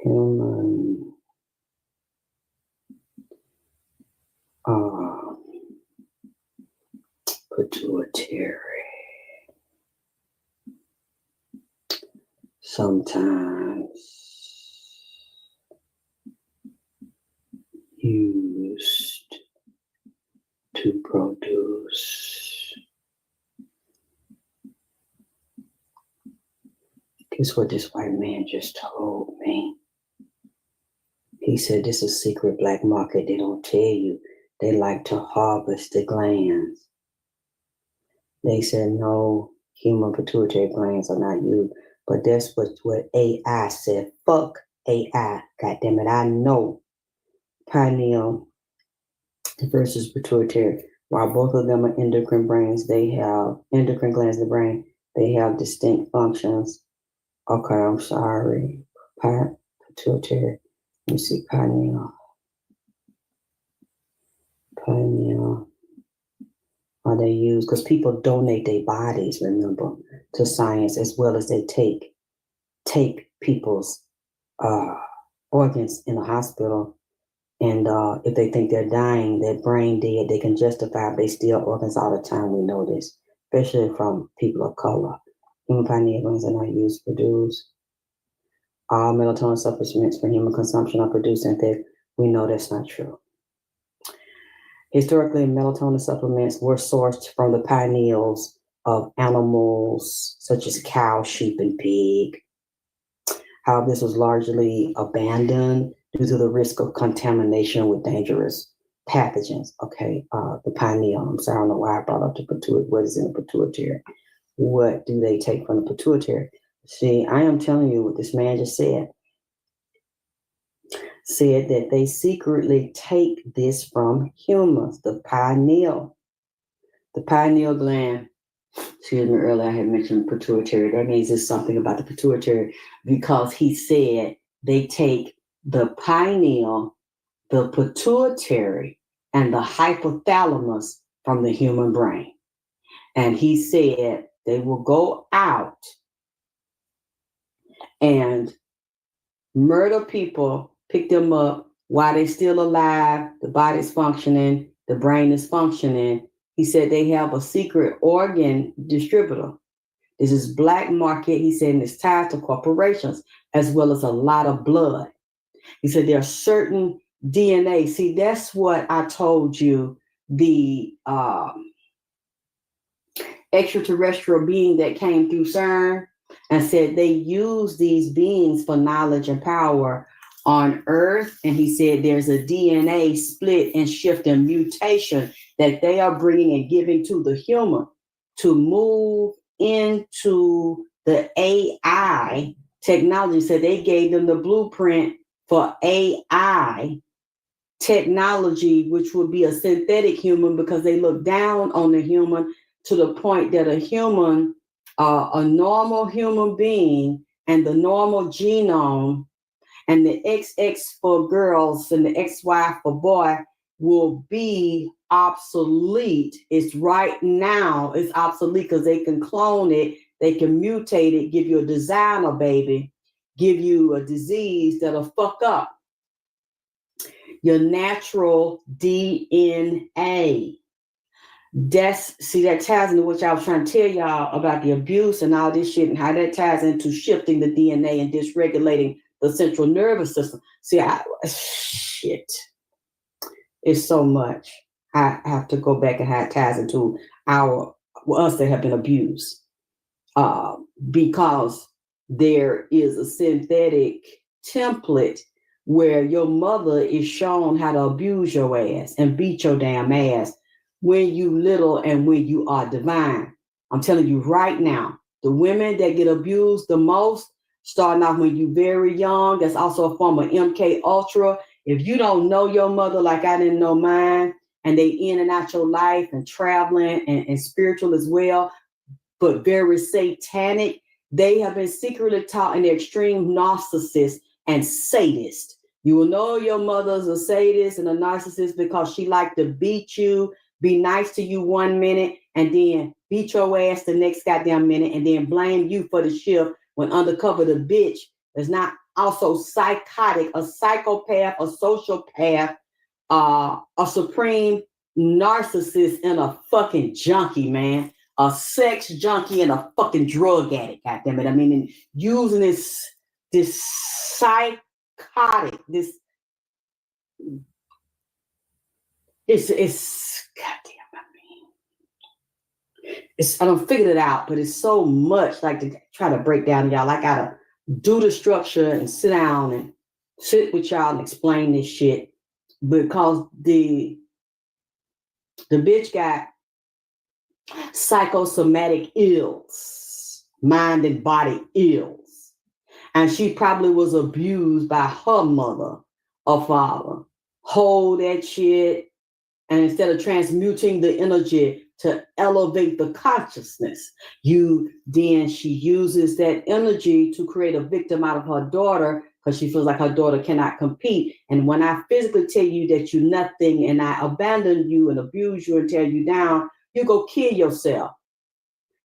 A: Human pituitary sometimes used to produce. Guess what this white man just told me? He said this is a secret black market. They don't tell you. They like to harvest the glands. They said no, human pituitary glands are not used. But that's what AI said. Fuck AI. God damn it. I know pineal versus pituitary. While both of them are endocrine brains, they have endocrine glands in the brain. They have distinct functions. Okay, I'm sorry. Pituitary. Let me see, pineal. Are they used? Because people donate their bodies, remember, to science, as well as they take people's organs in a hospital. And if they think they're dying, they're brain dead, they can justify they steal organs all the time. We know this, especially from people of color. Human pineal glands are not used to produce. All melatonin supplements for human consumption are produced synthetic. We know that's not true. Historically, melatonin supplements were sourced from the pineals of animals such as cow, sheep, and pig. However, this was largely abandoned due to the risk of contamination with dangerous pathogens. Okay, the pineal. I'm sorry, I don't know why I brought up the pituitary. What is in the pituitary? What do they take from the pituitary? See, I am telling you what this man just said. Said that they secretly take this from humans, the pineal gland. Excuse me, earlier I had mentioned pituitary. That means there's something about the pituitary because he said they take the pineal, the pituitary, and the hypothalamus from the human brain. And he said they will go out and murder people, pick them up while they're still alive, the body's functioning, the brain is functioning. He said they have a secret organ distributor. This is black market, he said, and it's tied to corporations, as well as a lot of blood. He said there are certain DNA. See, that's what I told you, the extraterrestrial being that came through CERN and said they use these beings for knowledge and power on Earth. And he said there's a DNA split and shift and mutation that they are bringing and giving to the human to move into the AI technology. So they gave them the blueprint for AI technology, which would be a synthetic human, because they look down on the human to the point that a human, a normal human being, and the normal genome, and the XX for girls and the XY for boy will be obsolete. It's right now, it's obsolete because they can clone it, they can mutate it, give you a designer baby, give you a disease that'll fuck up your natural DNA. That ties into what I was trying to tell y'all about the abuse and all this shit, and how that ties into shifting the DNA and dysregulating the central nervous system. See, shit, it's so much. I have to go back and how it ties into us that have been abused, because there is a synthetic template where your mother is shown how to abuse your ass and beat your damn ass when you little and when you are divine. I'm telling you right now, the women that get abused the most, starting off when you're very young, that's also a form of MK Ultra. If you don't know your mother like I didn't know mine, and they in and out your life and traveling and spiritual as well, but very satanic, they have been secretly taught in the extreme narcissist and sadist. You will know your mother's a sadist and a narcissist because she liked to beat you, be nice to you 1 minute, and then beat your ass the next goddamn minute, and then blame you for the shift when undercover the bitch is not also psychotic, a psychopath, a sociopath, a supreme narcissist, and a fucking junkie, man. A sex junkie and a fucking drug addict, goddammit. I mean, and using this psychotic, it's goddamn. I don't figure it out, but it's so much like to try to break down, y'all. I gotta do the structure and sit down and sit with y'all and explain this shit, because the bitch got psychosomatic ills, mind and body ills, and she probably was abused by her mother or father. Hold that shit, and instead of transmuting the energy to elevate the consciousness, she uses that energy to create a victim out of her daughter, because she feels like her daughter cannot compete. And when I physically tell you that you're nothing and I abandon you and abuse you and tear you down, you go kill yourself.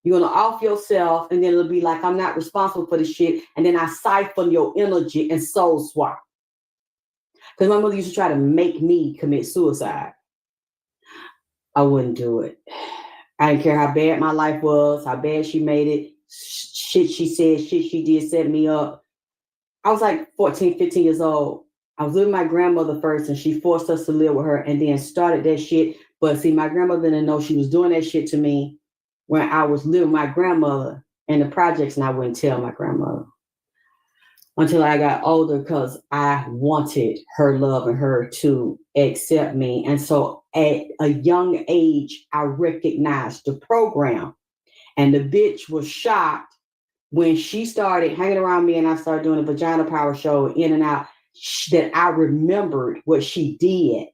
A: You're gonna off yourself, and then it'll be like, I'm not responsible for the shit. And then I siphon your energy and soul swap. Because my mother used to try to make me commit suicide. I wouldn't do it. I didn't care how bad my life was, how bad she made it, shit she said, shit she did set me up. I was like 14, 15 years old. I was living with my grandmother first, and she forced us to live with her and then started that shit. But see, my grandmother didn't know she was doing that shit to me when I was living with my grandmother in the projects, and I wouldn't tell my grandmother until I got older, because I wanted her love and her to accept me. And so at a young age, I recognized the program. And the bitch was shocked when she started hanging around me and I started doing a vagina power show in and out, that I remembered what she did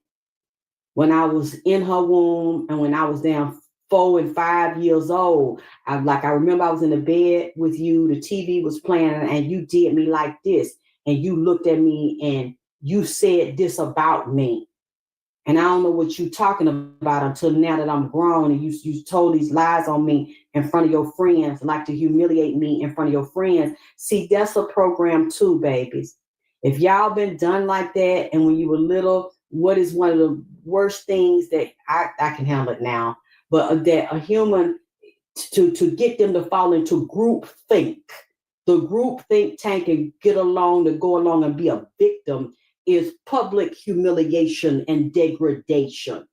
A: when I was in her womb and when I was down 4 and 5 years old. I remember I was in the bed with you, the TV was playing, and you did me like this. and you looked at me and you said this about me. And I don't know what you're talking about until now that I'm grown and you told these lies on me in front of your friends, like to humiliate me in front of your friends. See, that's a program too, babies. If y'all been done like that and when you were little, what is one of the worst things that I can handle it now, but that a human, to get them to fall into group think, the group think tank and get along, to go along and be a victim, is public humiliation and degradation.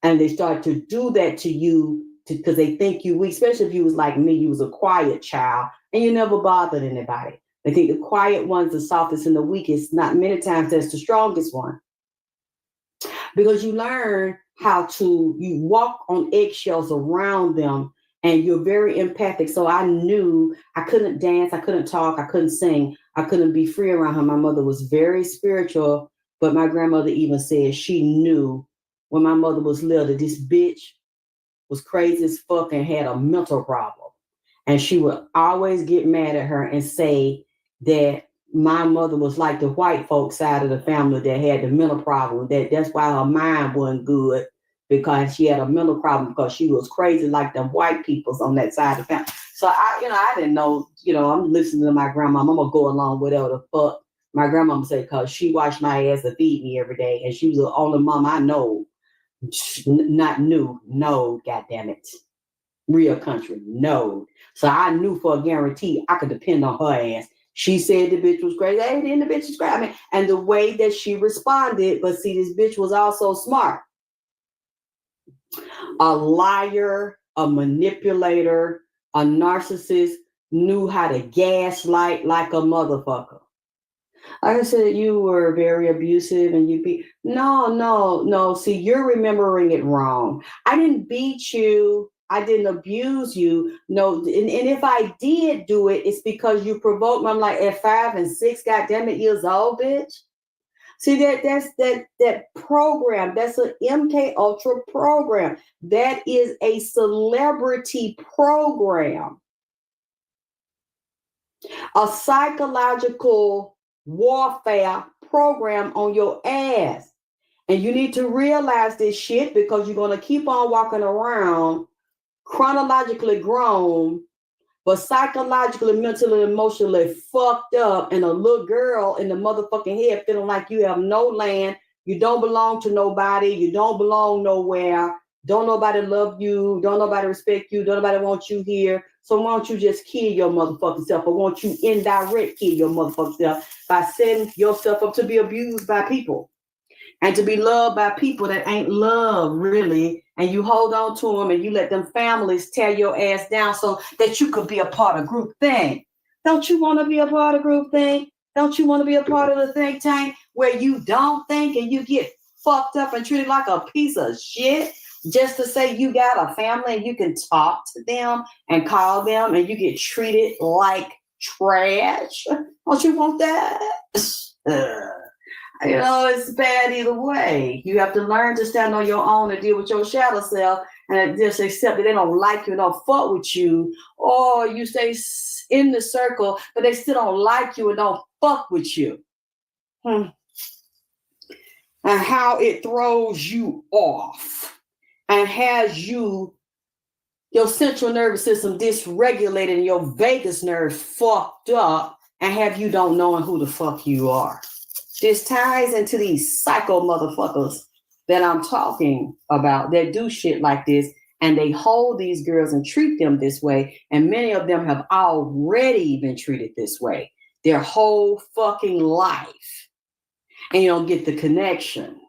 A: And they start to do that to you because they think you weak, especially if you was like me, you was a quiet child and you never bothered anybody. They think the quiet one's the softest and the weakest. Not many times that's the strongest one. Because you learn how to, you walk on eggshells around them and you're very empathic. So I knew I couldn't dance, I couldn't talk, I couldn't sing, I couldn't be free around her. My mother was very spiritual, but my grandmother even said she knew when my mother was little that this bitch was crazy as fuck and had a mental problem. And she would always get mad at her and say that my mother was like the white folks side of the family that had the mental problem. That's why her mind wasn't good, because she had a mental problem because she was crazy like the white peoples on that side of the family. So I didn't know, I'm listening to my grandma. I'm gonna go along with whatever the fuck my grandma said, because she washed my ass to feed me every day. And she was the only mom I know, not knew, no, goddamn it. Real country, no. So I knew for a guarantee I could depend on her ass. She said the bitch was crazy. Hey, then the bitch was crazy. And the way that she responded, but see, this bitch was also smart. A liar, a manipulator, a narcissist, knew how to gaslight like a motherfucker. Like I said, you were very abusive and no. See, you're remembering it wrong. I didn't beat you. I didn't abuse you. No, and if I did do it, it's because you provoked me. I'm like at 5 and 6, goddamn it, years old, bitch. See, that program, that's an MK Ultra program. That is a celebrity program. A psychological warfare program on your ass. And you need to realize this shit, because you're going to keep on walking around chronologically grown, but psychologically, mentally, emotionally fucked up, and a little girl in the motherfucking head feeling like you have no land, you don't belong to nobody, you don't belong nowhere, don't nobody love you, don't nobody respect you, don't nobody want you here. So why don't you just kill your motherfucking self, or won't you indirect kill your motherfucking self by setting yourself up to be abused by people and to be loved by people that ain't loved really, and you hold on to them and you let them families tear your ass down so that you could be a part of group thing. Don't you want to be a part of group thing? Don't you want to be a part of the think tank where you don't think and you get fucked up and treated like a piece of shit just to say you got a family and you can talk to them and call them and you get treated like trash? Don't you want that? It's bad either way. You have to learn to stand on your own and deal with your shadow self and just accept that they don't like you and don't fuck with you, or you stay in the circle, but they still don't like you and don't fuck with you. And how it throws you off and has your central nervous system dysregulated and your vagus nerve fucked up and have you don't knowing who the fuck you are. This ties into these psycho motherfuckers that I'm talking about that do shit like this, and they hold these girls and treat them this way, and many of them have already been treated this way their whole fucking life, and you don't get the connection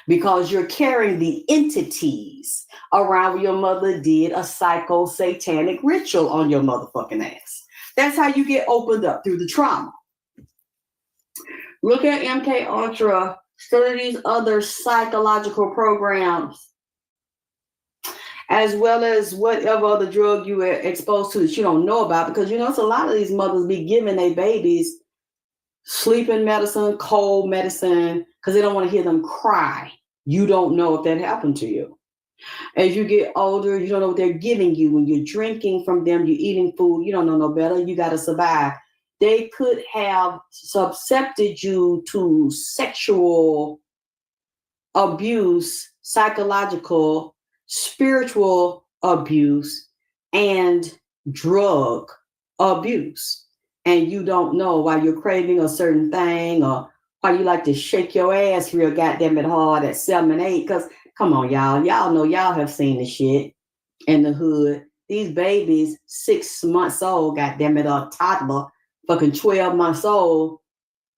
A: because you're carrying the entities around where your mother did a psycho satanic ritual on your motherfucking ass. That's how you get opened up, through the trauma. Look at MK Ultra, study these other psychological programs, as well as whatever other drug you were exposed to that you don't know about, because it's a lot of these mothers be giving their babies sleeping medicine, cold medicine, because they don't want to hear them cry. You don't know if that happened to you. As you get older, you don't know what they're giving you. When you're drinking from them, you're eating food, you don't know no better. You got to survive. they could have subjected you to sexual abuse, psychological, spiritual abuse, and drug abuse. And you don't know why you're craving a certain thing or why you like to shake your ass real goddamn it hard at 7 and 8. Because come on, y'all. Y'all know y'all have seen the shit in the hood. These babies, 6 months old, goddamn it, a toddler, fucking 12 months old.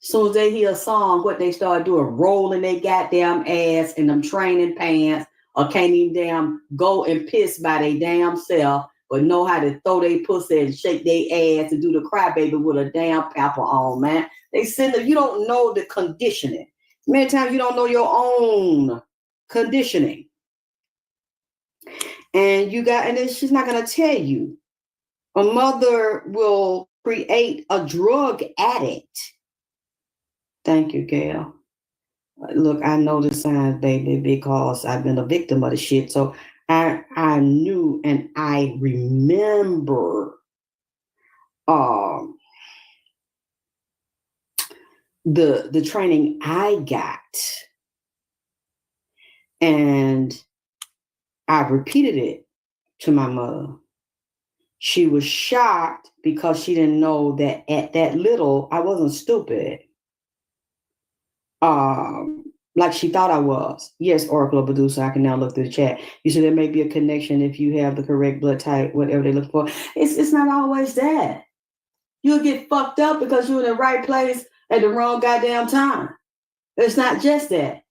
A: As soon as they hear a song, what they start doing, rolling their goddamn ass in them training pants, or can't even damn go and piss by their damn self, but know how to throw their pussy and shake their ass and do the crybaby with a damn pamper on, man. They send them, you don't know the conditioning. Many times you don't know your own conditioning. And then she's not going to tell you. A mother will create a drug addict. Thank you, Gail. Look, I know the signs, baby, because I've been a victim of the shit. So I knew and I remember the training I got. And I repeated it to my mother. She was shocked because she didn't know that at that little, I wasn't stupid. Like she thought I was. Yes, Oracle of Medusa, I can now look through the chat. You said there may be a connection if you have the correct blood type, whatever they look for. It's not always that. You'll get fucked up because you're in the right place at the wrong goddamn time. It's not just that.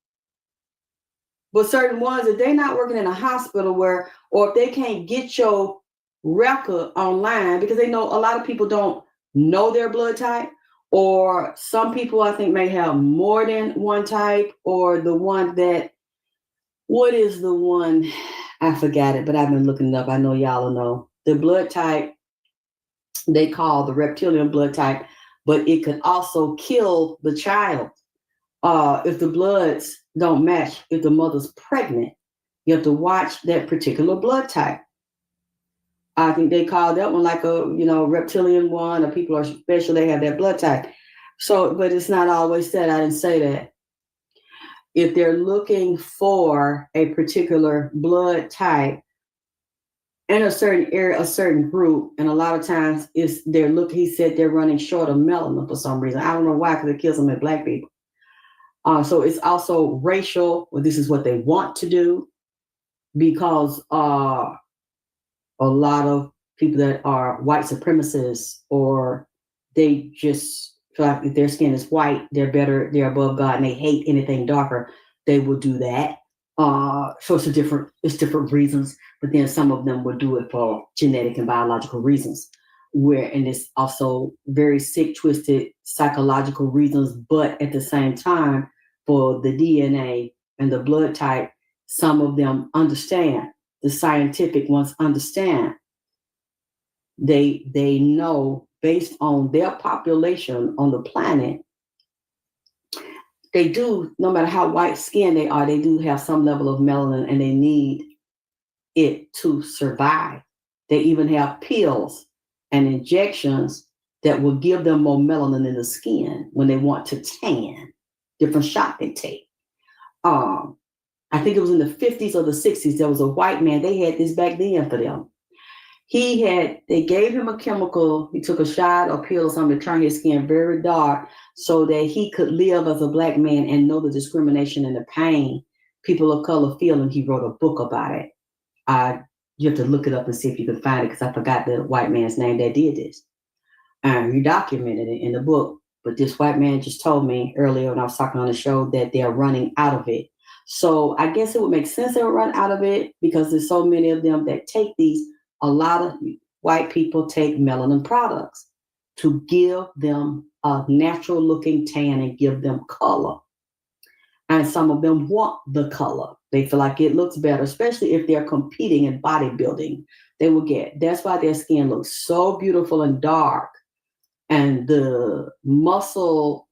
A: But certain ones, if they're not working in a hospital or if they can't get your record online, because they know a lot of people don't know their blood type, or some people I think may have more than one type, or the one that, what is the one? I forgot it, but I've been looking it up. I know y'all will know. The blood type they call the reptilian blood type, but it could also kill the child if the bloods don't match. If the mother's pregnant, you have to watch that particular blood type. I think they call that one like a, reptilian one, or people are special, they have that blood type. So, but it's not always that. I didn't say that. If they're looking for a particular blood type in a certain area, a certain group, and a lot of times he said they're running short of melanin for some reason. I don't know why, because it kills them in Black people. So it's also racial. Well, this is what they want to do, because a lot of people that are white supremacists, or they just feel like if their skin is white, they're better, they're above God, and they hate anything darker, they will do that. So it's different reasons, but then some of them will do it for genetic and biological reasons, and it's also very sick, twisted psychological reasons, but at the same time, for the DNA and the blood type, some of them understand. The scientific ones understand. They know, based on their population on the planet, they do, no matter how white skinned they are, they do have some level of melanin, and they need it to survive. They even have pills and injections that will give them more melanin in the skin when they want to tan. Different shot they take. I think it was in the 50s or the 60s, there was a white man, they had this back then for them. They gave him a chemical, he took a shot or pill or something to turn his skin very dark so that he could live as a Black man and know the discrimination and the pain people of color feel, and he wrote a book about it. You have to look it up and see if you can find it, because I forgot the white man's name that did this. He documented it in the book, but this white man just told me earlier when I was talking on the show that they're running out of it. So I guess it would make sense they would run out of it, because there's so many of them that take these. A lot of white people take melanin products to give them a natural looking tan and give them color. And some of them want the color. They feel like it looks better, especially if they're competing in bodybuilding. That's why their skin looks so beautiful and dark. And the muscle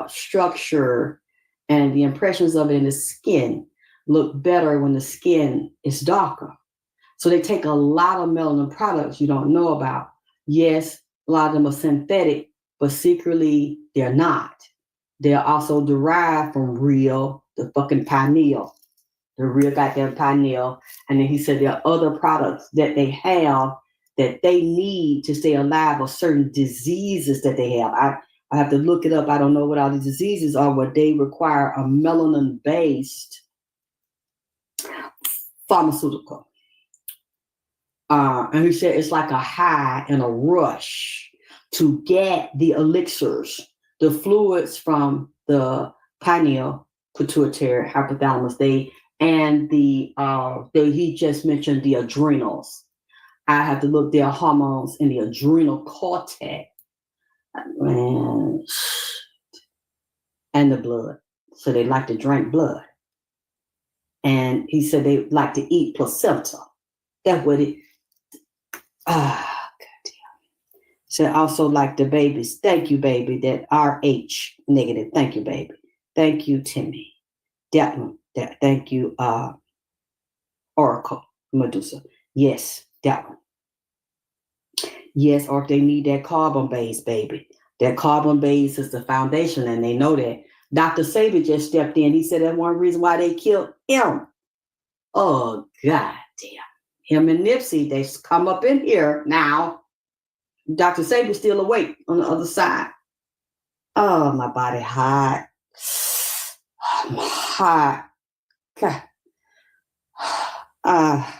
A: structure and the impressions of it in the skin look better when the skin is darker. So they take a lot of melanin products you don't know about. Yes, A lot of them are synthetic, but secretly they're not. They're also derived from real, the fucking pineal, the real goddamn pineal. And then he said there are other products that they have that they need to stay alive, or certain diseases that they have. I have to look it up. I don't know what all the diseases are, but they require a melanin-based pharmaceutical. And he said it's like a high and a rush to get the elixirs, the fluids from the pineal, pituitary, hypothalamus. He just mentioned the adrenals. I have to look their hormones in the adrenal cortex, and the blood. So they like to drink blood. And he said they like to eat placenta. That's what it. Goddamn. So also like the babies. Thank you, baby. That RH negative. Thank you, baby. Thank you, Timmy. That one. Thank you, Oracle Medusa. Yes, that one. Yes, or if they need that carbon base, baby. That carbon base is the foundation, and they know that. Dr. Saber just stepped in. He said that's one reason why they killed him. Oh, God damn. Him and Nipsey, they come up in here now. Dr. Saber's still awake on the other side. Oh, my body hot. I'm hot. God. I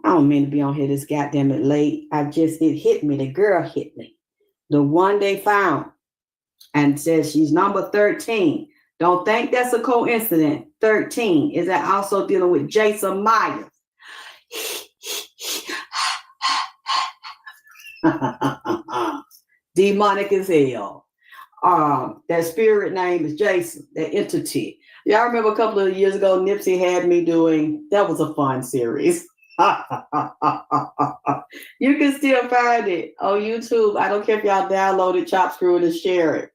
A: don't mean to be on here this goddamn it late. It hit me. The girl hit me. The one they found and says she's number 13. Don't think that's a coincidence. 13. Is that also dealing with Jason Myers? Demonic as hell. That spirit name is Jason, that entity. Yeah, I remember a couple of years ago, Nipsey had me doing, that was a fun series. You can still find it on YouTube. I don't care if y'all download it, chop, screw it, and share it.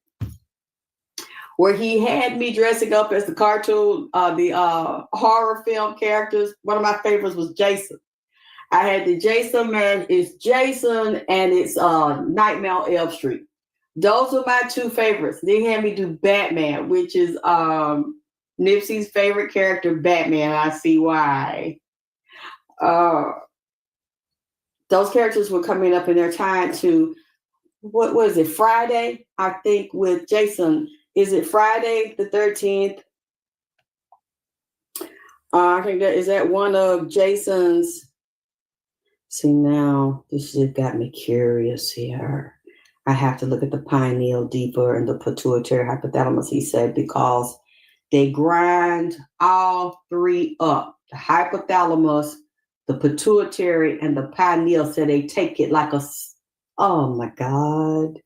A: Where he had me dressing up as the cartoon, the horror film characters. One of my favorites was Jason. I had the Jason man. It's Jason and it's Nightmare on Elm Street. Those are my two favorites. Then he had me do Batman, which is Nipsey's favorite character, Batman. I see why. Those characters were coming up and they're trying to, what was it, Friday? I think with Jason. Is it Friday the 13th? I think is that one of Jason's. See, now this just got me curious here. I have to look at the pineal deeper and the pituitary hypothalamus, he said, because they grind all three up. The hypothalamus, the pituitary, and the pineal, so they take it like a, oh my God.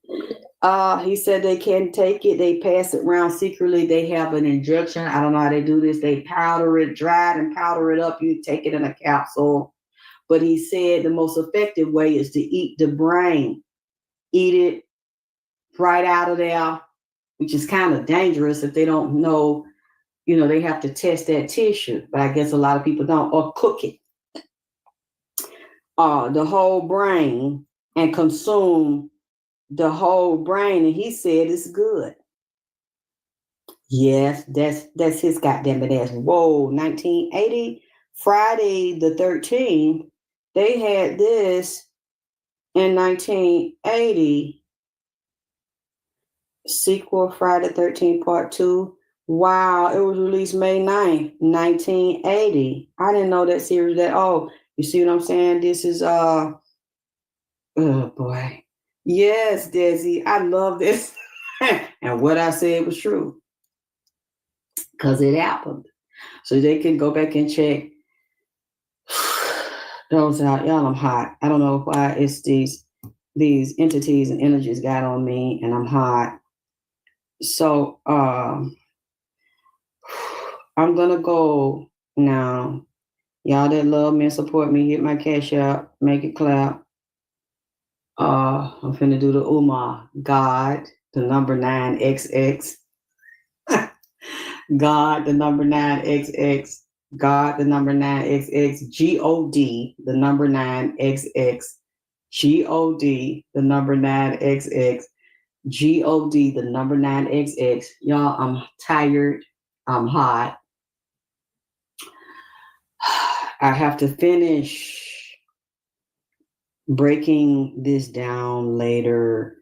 A: He said they can't take it. They pass it around secretly. They have an injection. I don't know how they do this. They powder it, dry it, and powder it up. You take it in a capsule. But he said the most effective way is to eat the brain. Eat it right out of there, which is kind of dangerous if they don't know, they have to test that tissue. But I guess a lot of people don't, or cook it. The whole brain and consume the whole brain. And he said it's good. Yes, that's his goddamn it ass. Whoa, 1980, Friday the 13th. They had this in 1980. Sequel, Friday 13th, Part 2. Wow, it was released May 9th, 1980. I didn't know that series that. Oh, you see what I'm saying? This is oh boy. Yes, Desi, I love this. And what I said was true. Because it happened. So they can go back and check those out. Y'all, I'm hot. I don't know why it's these entities and energies got on me, and I'm hot. So I'm gonna go now. Y'all that love me and support me, hit my cash out, make it clap. I'm finna do the Uma. God, the number 9XX. God, the number 9XX. God, the number 9XX. God, the number 9XX. GOD, the number 9XX. GOD, the number 9XX. Y'all, I'm tired. I'm hot. I have to finish breaking this down later.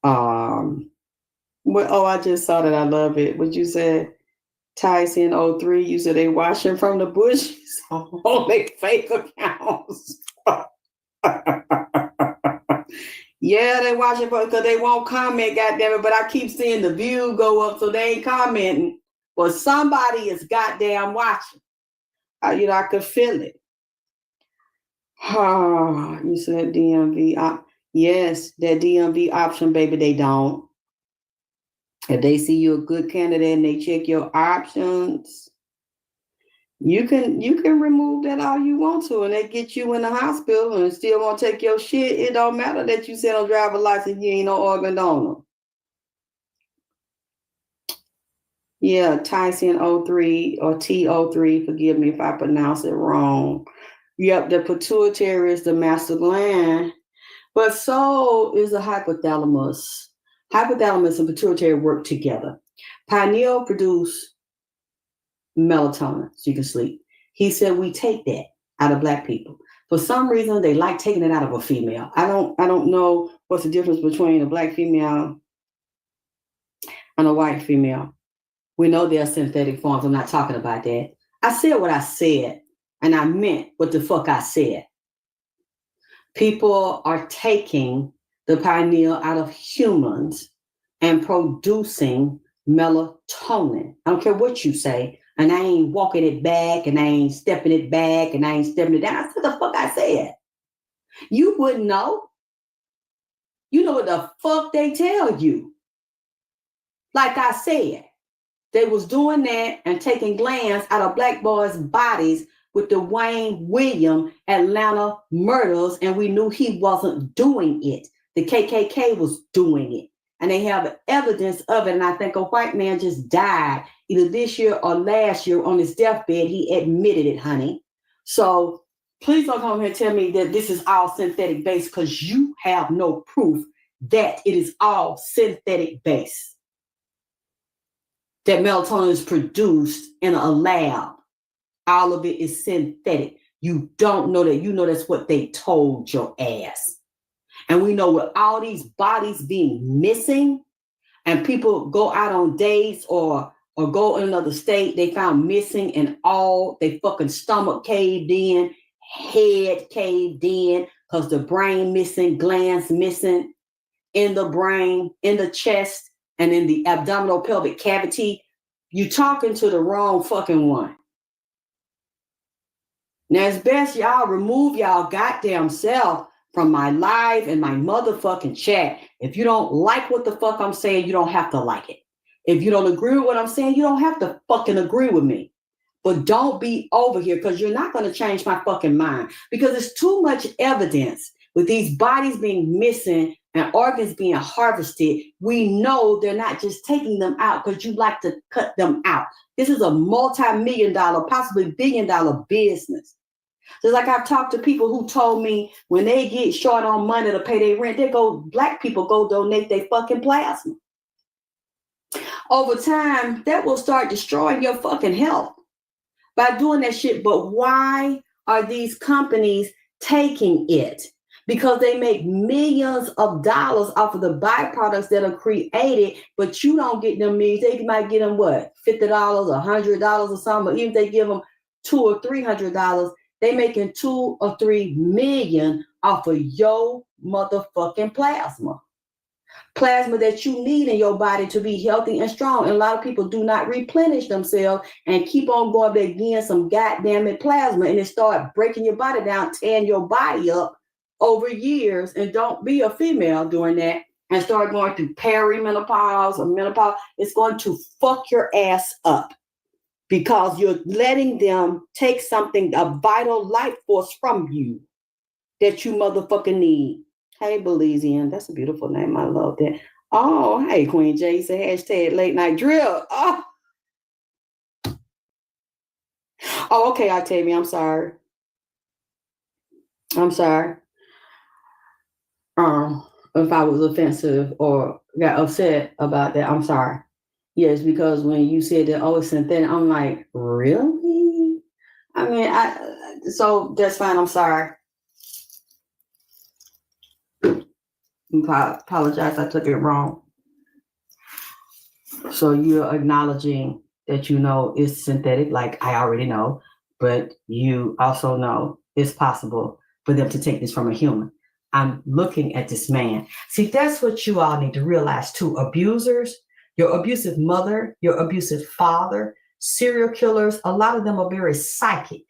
A: I just saw that. I love it. What you said? Tyson 03, you said they washing from the bushes on their fake accounts. Yeah, they watching because they won't comment, goddammit. But I keep seeing the view go up, so they ain't commenting. But somebody is goddamn watching. I could feel it. You said DMV. Yes, that DMV option, baby, they don't. If they see you a good candidate and they check your options, you can remove that all you want to, and they get you in the hospital and still won't take your shit. It don't matter that you said on driver license you ain't no organ donor. Yeah, Tyson 03 or T03, forgive me if I pronounce it wrong. Yep, the pituitary is the master gland, but so is the hypothalamus. Hypothalamus and pituitary work together. Pineal produce melatonin so you can sleep. He said we take that out of Black people. For some reason, they like taking it out of a female. I don't know what's the difference between a Black female and a white female. We know there are synthetic forms. I'm not talking about that. I said what I said, and I meant what the fuck I said. People are taking the pineal out of humans and producing melatonin. I don't care what you say. And I ain't walking it back, and I ain't stepping it back, and I ain't stepping it down. I said the fuck I said. You wouldn't know. You know what the fuck they tell you. Like I said, they was doing that and taking glands out of Black boys' bodies with the Wayne William Atlanta murders, and we knew he wasn't doing it. The KKK was doing it. And they have evidence of it. And I think a white man just died either this year or last year on his deathbed. He admitted it, honey. So please don't come here and tell me that this is all synthetic based, because you have no proof that it is all synthetic based. That melatonin is produced in a lab. All of it is synthetic. You don't know that. You know that's what they told your ass. And we know with all these bodies being missing, and people go out on dates or go in another state, they found missing, and all they fucking stomach caved in, head caved in, because the brain missing, glands missing in the brain, in the chest, and in the abdominal pelvic cavity. You talking to the wrong fucking one. Now it's best y'all remove y'all goddamn self from my live and my motherfucking chat. If you don't like what the fuck I'm saying, you don't have to like it. If you don't agree with what I'm saying, you don't have to fucking agree with me. But don't be over here, because you're not going to change my fucking mind. Because there's too much evidence with these bodies being missing and organs being harvested. We know they're not just taking them out because you like to cut them out. This is a multi-million-dollar, possibly billion-dollar business. Just like I've talked to people who told me when they get short on money to pay their rent, Black people go donate their fucking plasma. Over time, that will start destroying your fucking health by doing that shit. But why are these companies taking it? Because they make millions of dollars off of the byproducts that are created, but you don't get them millions. They might get them what, $50, $100 or something. Or even if they give them $200 or $300, they making 2 or 3 million off of your motherfucking plasma. Plasma that you need in your body to be healthy and strong. And a lot of people do not replenish themselves and keep on going back getting some goddamn it plasma, and it start breaking your body down, tearing your body up over years. And don't be a female doing that and start going through perimenopause or menopause. It's going to fuck your ass up, because you're letting them take something, a vital life force from you that you motherfucking need. Hey, Belizean, that's a beautiful name. I love that. Oh, hey, Queen J said hashtag late night drill. Oh, okay, Octavia, I'm sorry. If I was offensive or got upset about that, I'm sorry. Yes, because when you said that, oh, it's synthetic, I'm like, really? I mean, so that's fine. I'm sorry. Apologize. I took it wrong. So you're acknowledging that you know it's synthetic, like I already know, but you also know it's possible for them to take this from a human. I'm looking at this man. See, that's what you all need to realize too. Abusers, your abusive mother, your abusive father, serial killers, a lot of them are very psychic,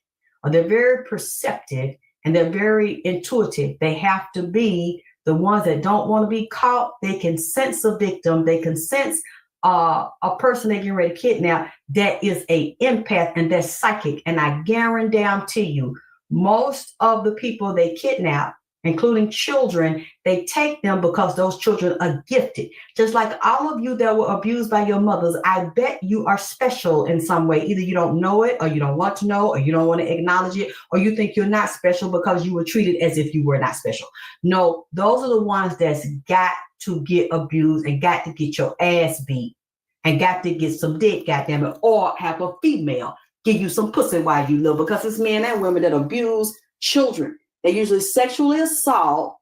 A: or they're very perceptive, and they're very intuitive. They have to be the ones that don't want to be caught. They can sense a victim. They can sense a person they get ready to kidnap that is a empath and that's psychic. And I guarantee you, most of the people they kidnap, including children, they take them because those children are gifted. Just like all of you that were abused by your mothers, I bet you are special in some way. Either you don't know it, or you don't want to know, or you don't want to acknowledge it, or you think you're not special because you were treated as if you were not special. No, those are the ones that's got to get abused and got to get your ass beat and got to get some dick, goddamn it, or have a female give you some pussy while you live, because it's men and women that abuse children. They usually sexually assault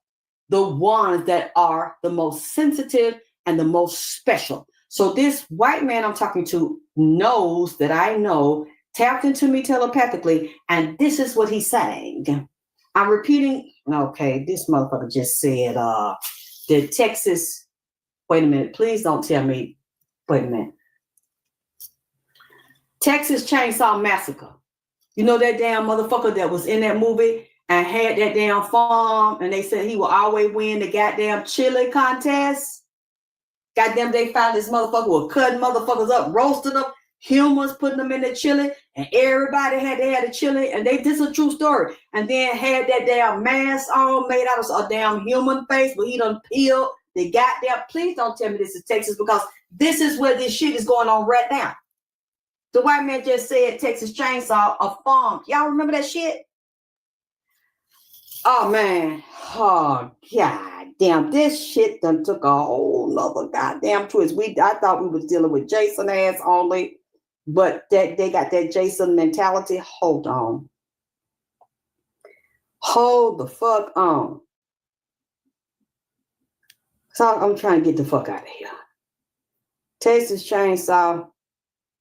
A: the ones that are the most sensitive and the most special. So this white man I'm talking to knows that I know, tapped into me telepathically, and this is what he's saying. I'm repeating. Okay, this motherfucker just said the Texas. Wait a minute. Please don't tell me. Wait a minute. Texas Chainsaw Massacre. You know that damn motherfucker that was in that movie and had that damn farm, and they said he will always win the goddamn chili contest? Goddamn, they found this motherfucker was cutting motherfuckers up, roasting them, humans, putting them in the chili, and everybody had to have the chili, and this is a true story. And then had that damn mask on made out of a damn human face, but he done peeled the goddamn. Please don't tell me this is Texas, because this is where this shit is going on right now. The white man just said Texas Chainsaw, a farm. Y'all remember that shit? Oh, man. Oh, God damn. This shit done took a whole nother goddamn twist. I thought we was dealing with Jason ass only, but that they got that Jason mentality. Hold on. Hold the fuck on. So I'm trying to get the fuck out of here. Texas Chainsaw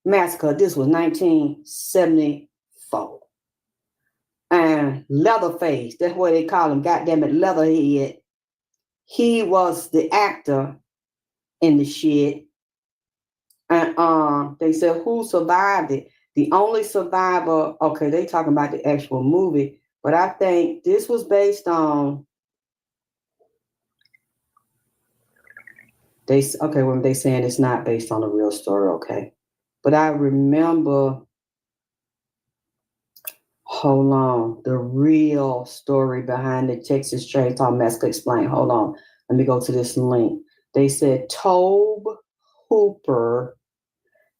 A: Massacre. This was 1974. And Leatherface, that's what they call him, goddamn it, Leatherhead. He was the actor in the shit. And they said who survived it. The only survivor, okay, they talking about the actual movie, but I think this was based on when they saying it's not based on a real story, okay. But I remember, hold on, the real story behind the Texas Chainsaw Massacre explained. Hold on, let me go to this link. They said Tobe Hooper,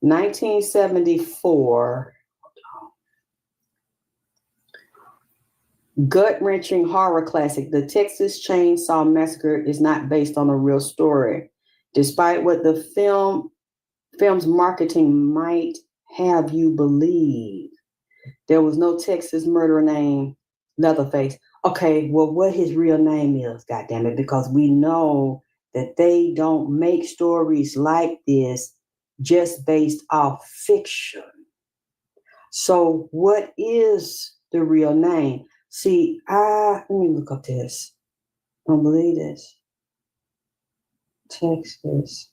A: 1974, gut-wrenching horror classic. The Texas Chainsaw Massacre is not based on a real story, despite what the film's marketing might have you believe. There was no Texas murderer named Leatherface. Okay, well, what his real name is, goddammit, because we know that they don't make stories like this just based off fiction. So what is the real name? See, let me look up this. I don't believe this. Texas.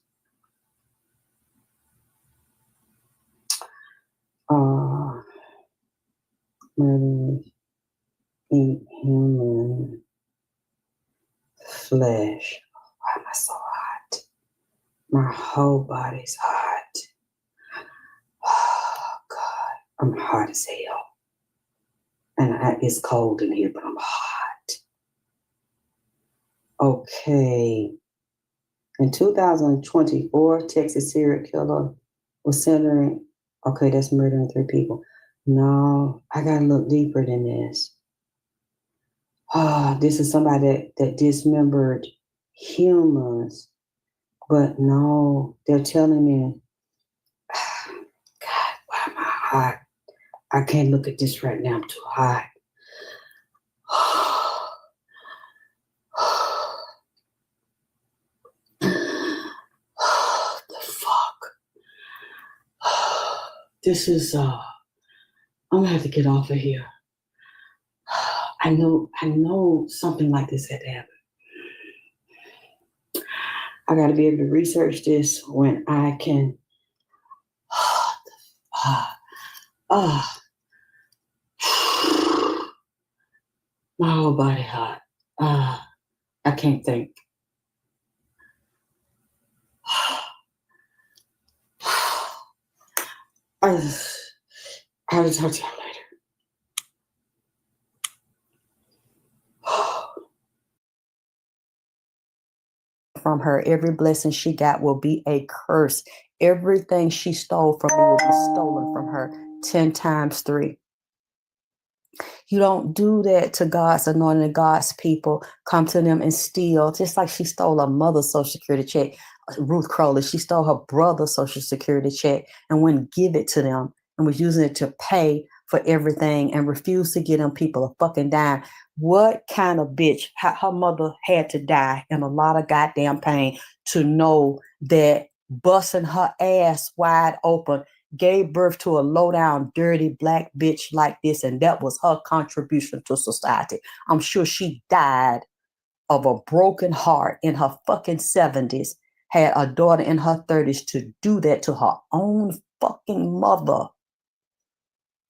A: Murders eat human flesh. Why am I so hot? My whole body's hot. Oh, God. I'm hot as hell. And it's cold in here, but I'm hot. Okay. In 2024, Texas serial killer was centering. Okay, that's murdering 3 people. No, I gotta look deeper than this. This is somebody that dismembered humans. But no, they're telling me, God, why am I hot? I can't look at this right now. I'm too hot. The fuck? This is, I'm gonna have to get off of here. I know something like this had to happen. I gotta be able to research this when I can. My whole body hot. I can't think. I'll talk to y'all later. From her, every blessing she got will be a curse. Everything she stole from me will be stolen from her 10 times 3. You don't do that to God's anointed, God's people. Come to them and steal, just like she stole her mother's Social Security check. Ruth Crowley, she stole her brother's Social Security check and wouldn't give it to them and was using it to pay for everything and refused to give them people a fucking dime. What kind of bitch? Her mother had to die in a lot of goddamn pain to know that busting her ass wide open gave birth to a low-down, dirty black bitch like this, and that was her contribution to society. I'm sure she died of a broken heart in her fucking 70s, had a daughter in her 30s to do that to her own fucking mother.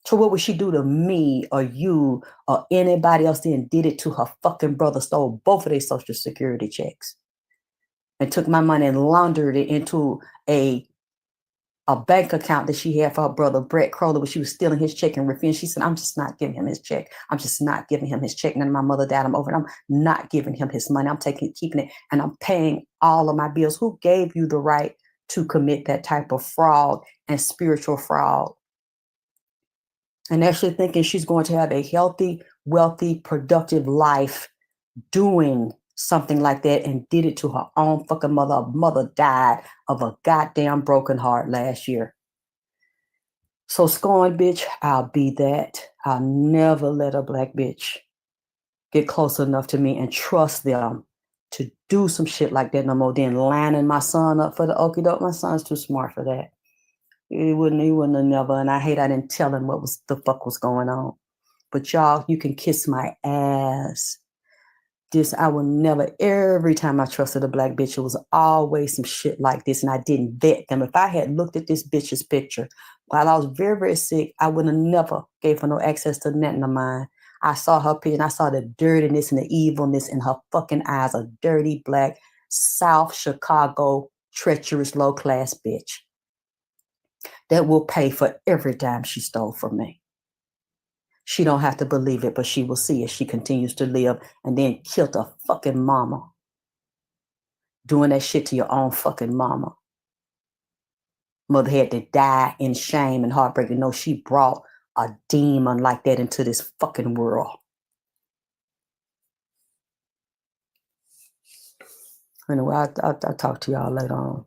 A: So what would she do to me or you or anybody else then did it to her fucking brother, stole both of their Social Security checks and took my money and laundered it into a bank account that she had for her brother, Brett Crowley, when she was stealing his check and refused. She said, I'm just not giving him his check. I'm just not giving him his check. And then my mother died. I'm over it. I'm not giving him his money. I'm keeping it, and I'm paying all of my bills. Who gave you the right to commit that type of fraud and spiritual fraud? And actually thinking she's going to have a healthy, wealthy, productive life doing something like that, and did it to her own fucking mother. Her mother died of a goddamn broken heart last year. So scorn, bitch, I'll be that. I'll never let a black bitch get close enough to me and trust them to do some shit like that no more. Then lining my son up for the okie doke. My son's too smart for that. He wouldn't have never. And I hate I didn't tell him what the fuck was going on. But y'all, you can kiss my ass. I will never, every time I trusted a black bitch, it was always some shit like this, and I didn't vet them. If I had looked at this bitch's picture while I was very, very sick, I would have never gave her no access to nothing of mine. I saw her picture, and I saw the dirtiness and the evilness in her fucking eyes, a dirty black South Chicago treacherous low-class bitch that will pay for every dime she stole from me. She don't have to believe it, but she will see it. She continues to live and then killed her fucking mama. Doing that shit to your own fucking mama. Mother had to die in shame and heartbreak. No, she brought a demon like that into this fucking world. Anyway, I'll talk to y'all later on.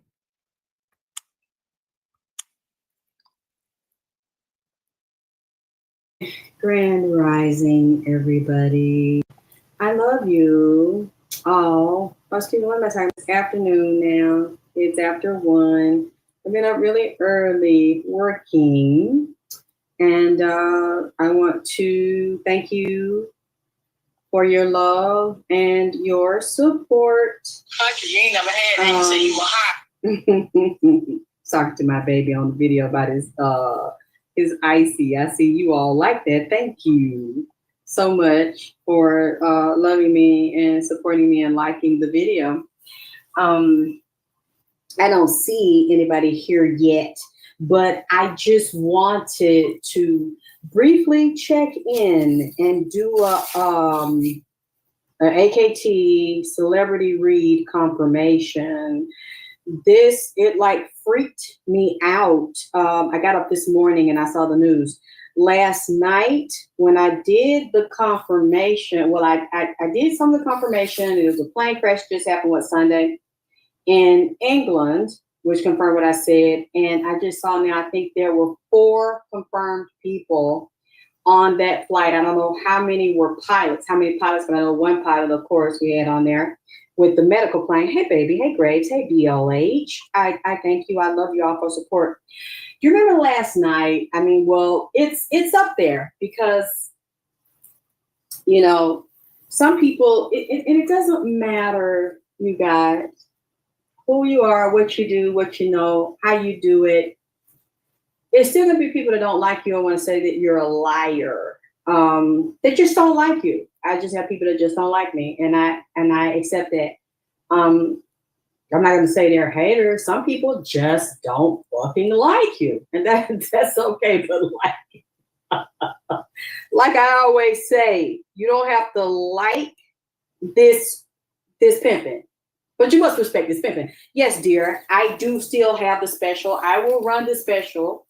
A: Grand Rising, everybody. I love you all. Excuse me, one more time. It's afternoon now. It's after 1. I've been up really early working. And I want to thank you for your love and your support. You ain't never had that. You say you were hot. Talking to my baby on the video about his icy. I see you all like that. Thank you so much for loving me and supporting me and liking the video. I don't see anybody here yet, but I just wanted to briefly check in and do an AKT celebrity read confirmation. It like freaked me out. I got up this morning and I saw the news.
B: last night when I did the confirmation, well, I did some of the confirmation. It was a plane crash just happened, Sunday in England, which confirmed what I said. And I just saw now, I think there were 4 confirmed people on that flight. I don't know how many were pilots, but I know one pilot, of course, we had on there with the medical plane. Hey, baby. Hey, Graves. Hey, BLH. I thank you. I love you all for support. You remember last night? I mean, well, it's up there because, you know, some people, it doesn't matter, you guys, who you are, what you do, what you know, how you do it. There's still gonna be people that don't like you and want to say that you're a liar. They just don't like you. I just have people that just don't like me, and I accept that. I'm not gonna say they're haters. Some people just don't fucking like you, and that's okay. But like I always say, you don't have to like this pimping, but you must respect this pimping. Yes, dear, I do still have the special. I will run the special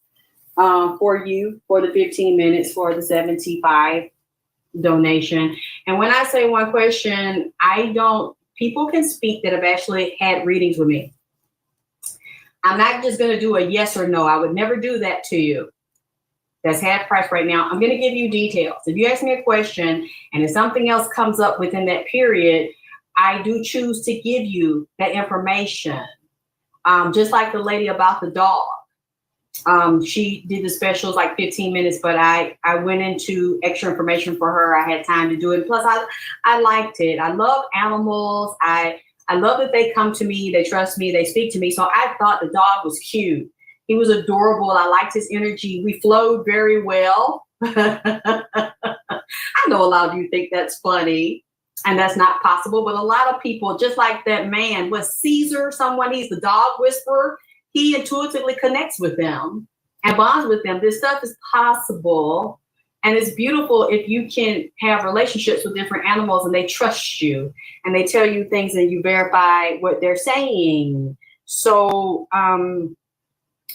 B: for you for the 15 minutes for the 75 donation. And when I say one question, people can speak that have actually had readings with me. I'm not just going to do a yes or no. I would never do that to you. That's half price right now. I'm going to give you details. If you ask me a question and if something else comes up within that period, I do choose to give you that information. Just like the lady about the dog. She did the specials like 15 minutes, but I went into extra information for her. I had time to do it. Plus, I liked it. I love animals. I love that they come to me. They trust me. They speak to me. So I thought the dog was cute. He was adorable. I liked his energy. We flowed very well. I know a lot of you think that's funny, and that's not possible. But a lot of people, just like that man, was Caesar, he's the dog whisperer. He intuitively connects with them and bonds with them. This stuff is possible. And it's beautiful if you can have relationships with different animals and they trust you and they tell you things and you verify what they're saying. So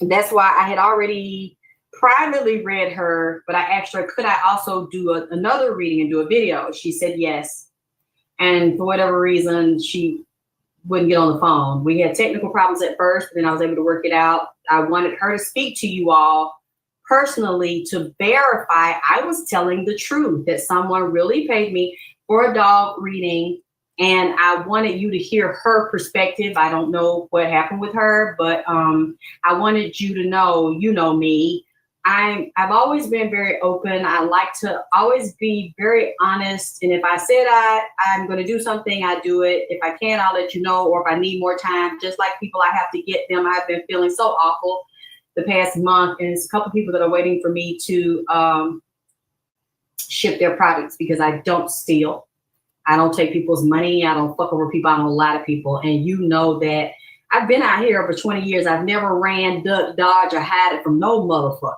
B: that's why I had already privately read her, but I asked her, could I also do another reading and do a video? She said yes. And for whatever reason, she wouldn't get on the phone. We had technical problems at first, but then I was able to work it out. I wanted her to speak to you all personally to verify I was telling the truth, that someone really paid me for a dog reading, and I wanted you to hear her perspective. I don't know what happened with her, but I wanted you to know, you know me. I've always been very open. I like to always be very honest. And if I said I'm going to do something, I do it. If I can, I'll let you know. Or if I need more time, just like people, I have to get them. I've been feeling so awful the past month. And it's a couple people that are waiting for me to ship their products because I don't steal. I don't take people's money. I don't fuck over people. I know a lot of people. And you know that I've been out here over 20 years. I've never ran, duck, dodge, or hide it from no motherfucker.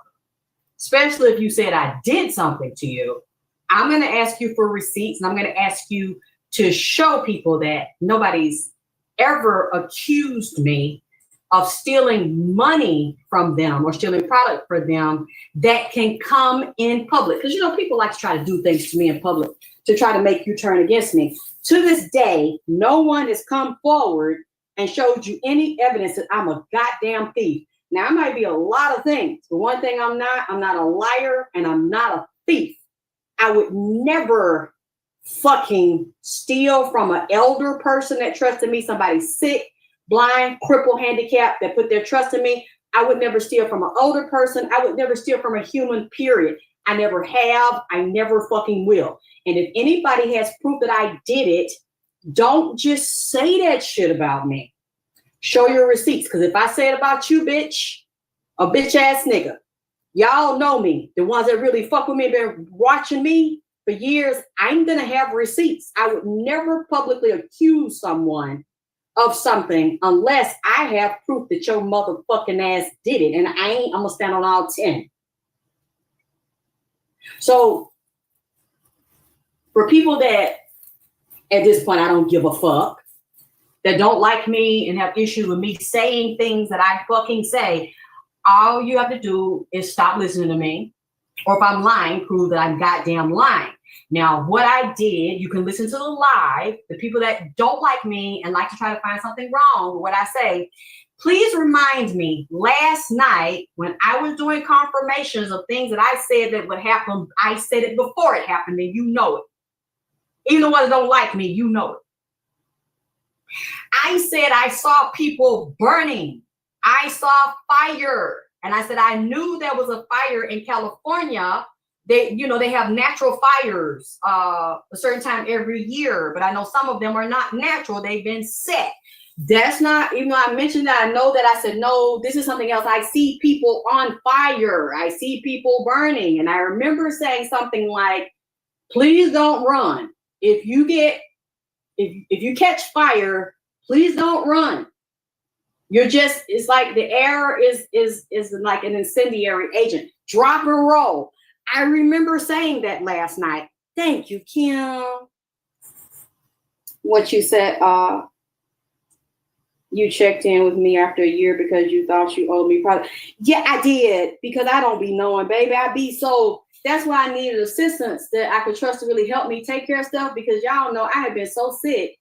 B: Especially if you said I did something to you. I'm going to ask you for receipts, and I'm going to ask you to show people that nobody's ever accused me of stealing money from them or stealing product for them that can come in public. Because, you know, people like to try to do things to me in public to try to make you turn against me. To this day, no one has come forward and showed you any evidence that I'm a goddamn thief. Now, I might be a lot of things, but one thing I'm not a liar and I'm not a thief. I would never fucking steal from an elder person that trusted me, somebody sick, blind, crippled, handicapped that put their trust in me. I would never steal from an older person. I would never steal from a human, period. I never have. I never fucking will. And if anybody has proof that I did it, don't just say that shit about me. Show your receipts. Because if I say it about you, bitch, a bitch ass nigga, y'all know me. The ones that really fuck with me, been watching me for years. I'm going to have receipts. I would never publicly accuse someone of something unless I have proof that your motherfucking ass did it. And I'm going to stand on all 10. So for people that at this point, I don't give a fuck, that don't like me and have issue with me saying things that I fucking say, all you have to do is stop listening to me
A: Or if I'm lying, prove that I'm goddamn lying. Now, what I did, you can listen to the live. The people that don't like me and like to try to find something wrong with what I say, please remind me last night when I was doing confirmations of things that I said that would happen. I said it before it happened, and you know it. Even the ones that don't like me, you know it. I said I saw people burning. I saw fire. And I said, I knew there was a fire in California. They have natural fires a certain time every year, but I know some of them are not natural. They've been set. That's not, even though I mentioned that, I know that I said, no, this is something else. I see people on fire. I see people burning. And I remember saying something like, please don't run. If you catch fire, please don't run. It's like the air is like an incendiary agent. Drop and roll. I remember saying that last night. Thank you, Kim. What you said, you checked in with me after a year because you thought you owed me product. Yeah, I did, because I don't be knowing, baby. That's why I needed assistance that I could trust to really help me take care of stuff, because y'all know I have been so sick.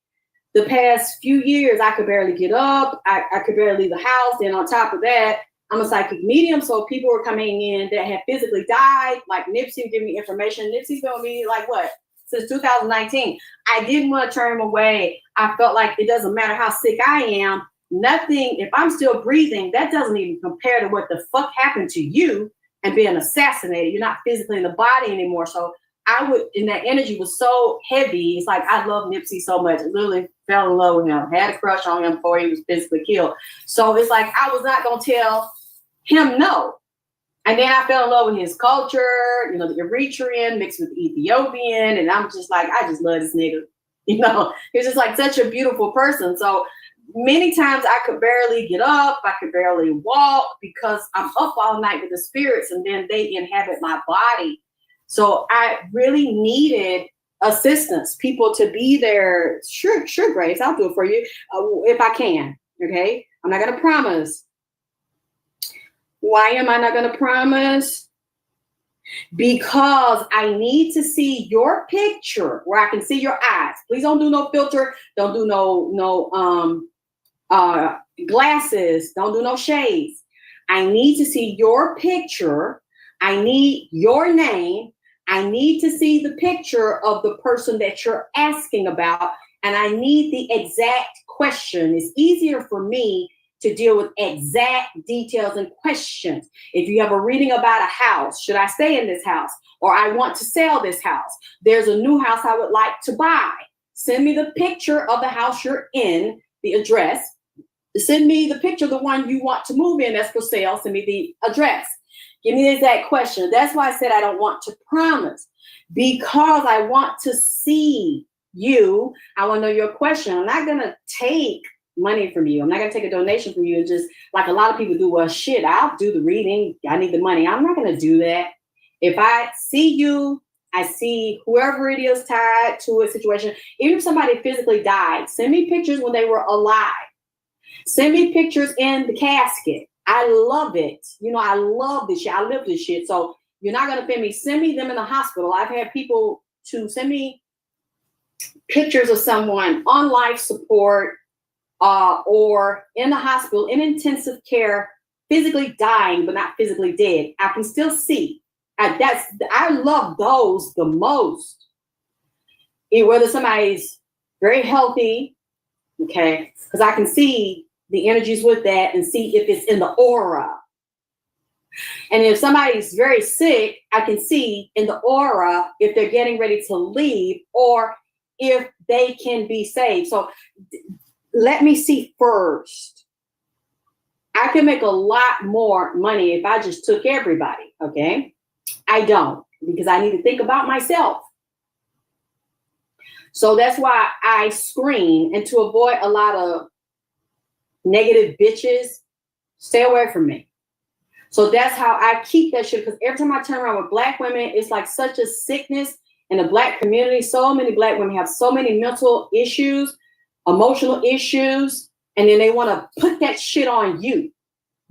A: The past few years, I could barely get up. I could barely leave the house. And on top of that, I'm a psychic medium. So people were coming in that had physically died, like Nipsey would give me information. Nipsey's been with me like what? Since 2019. I didn't want to turn him away. I felt like it doesn't matter how sick I am. Nothing, if I'm still breathing, that doesn't even compare to what the fuck happened to you and being assassinated. You're not physically in the body anymore. So and that energy was so heavy. It's like, I love Nipsey so much. I literally fell in love with him, had a crush on him before he was physically killed. So it's like, I was not going to tell him no. And then I fell in love with his culture, the Eritrean mixed with Ethiopian. And I'm just like, I just love this nigga. He's just like such a beautiful person. So many times I could barely get up. I could barely walk because I'm up all night with the spirits, and then they inhabit my body. So I really needed assistance, people to be there. Sure, Grace, I'll do it for you if I can. Okay, I'm not going to promise. Why am I not going to promise? Because I need to see your picture where I can see your eyes. Please don't do no filter. Don't do no glasses. Don't do no shades. I need to see your picture. I need your name. I need to see the picture of the person that you're asking about, and I need the exact question. It's easier for me to deal with exact details and questions. If you have a reading about a house, should I stay in this house? Or I want to sell this house. There's a new house I would like to buy. Send me the picture of the house you're in, the address. Send me the picture of the one you want to move in that's for sale. Send me the address. Give me the exact question. That's why I said I don't want to promise, because I want to see you. I want to know your question. I'm not going to take money from you. I'm not going to take a donation from you. Just like a lot of people do. Well, shit, I'll do the reading. I need the money. I'm not going to do that. If I see you, I see whoever it is tied to a situation. Even if somebody physically died, send me pictures when they were alive. Send me pictures in the casket. I love it. I love this shit. I live this shit. So you're not going to pay me. Send me them in the hospital. I've had people to send me pictures of someone on life support or in the hospital, in intensive care, physically dying, but not physically dead. I can still see. I love those the most. Whether somebody's very healthy, okay, because I can see the energies with that and see if it's in the aura. And if somebody's very sick, I can see in the aura if they're getting ready to leave or if they can be saved. So let me see first. I can make a lot more money if I just took everybody, okay? I don't, because I need to think about myself. So that's why I screen, and to avoid a lot of negative bitches, stay away from me. So that's how I keep that shit, because every time I turn around with Black women, it's like such a sickness in the Black community. So many Black women have so many mental issues, emotional issues, and then they want to put that shit on you.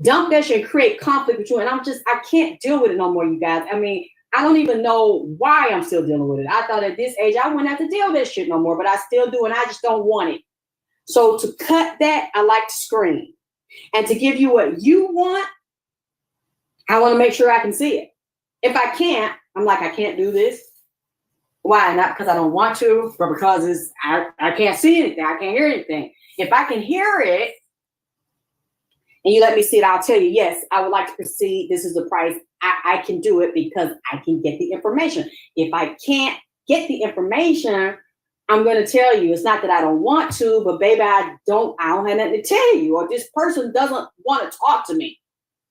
A: Dump that shit and create conflict with you. And I can't deal with it no more, you guys. I mean,
B: I don't even know why I'm still dealing with it. I thought at this age I wouldn't have to deal with that shit no more, but I still do, and I just don't want it. So to cut that, I like to scream. And to give you what you want, I want to make sure I can see it. If I can't, I'm like, I can't do this. Why? Not because I don't want to, but because I can't see anything. I can't hear anything. If I can hear it and you let me see it, I'll tell you, yes, I would like to proceed. This is the price. I can do it because I can get the information. If I can't get the information, I'm going to tell you. It's not that I don't want to, but baby, I don't have nothing to tell you, or this person doesn't want to talk to me.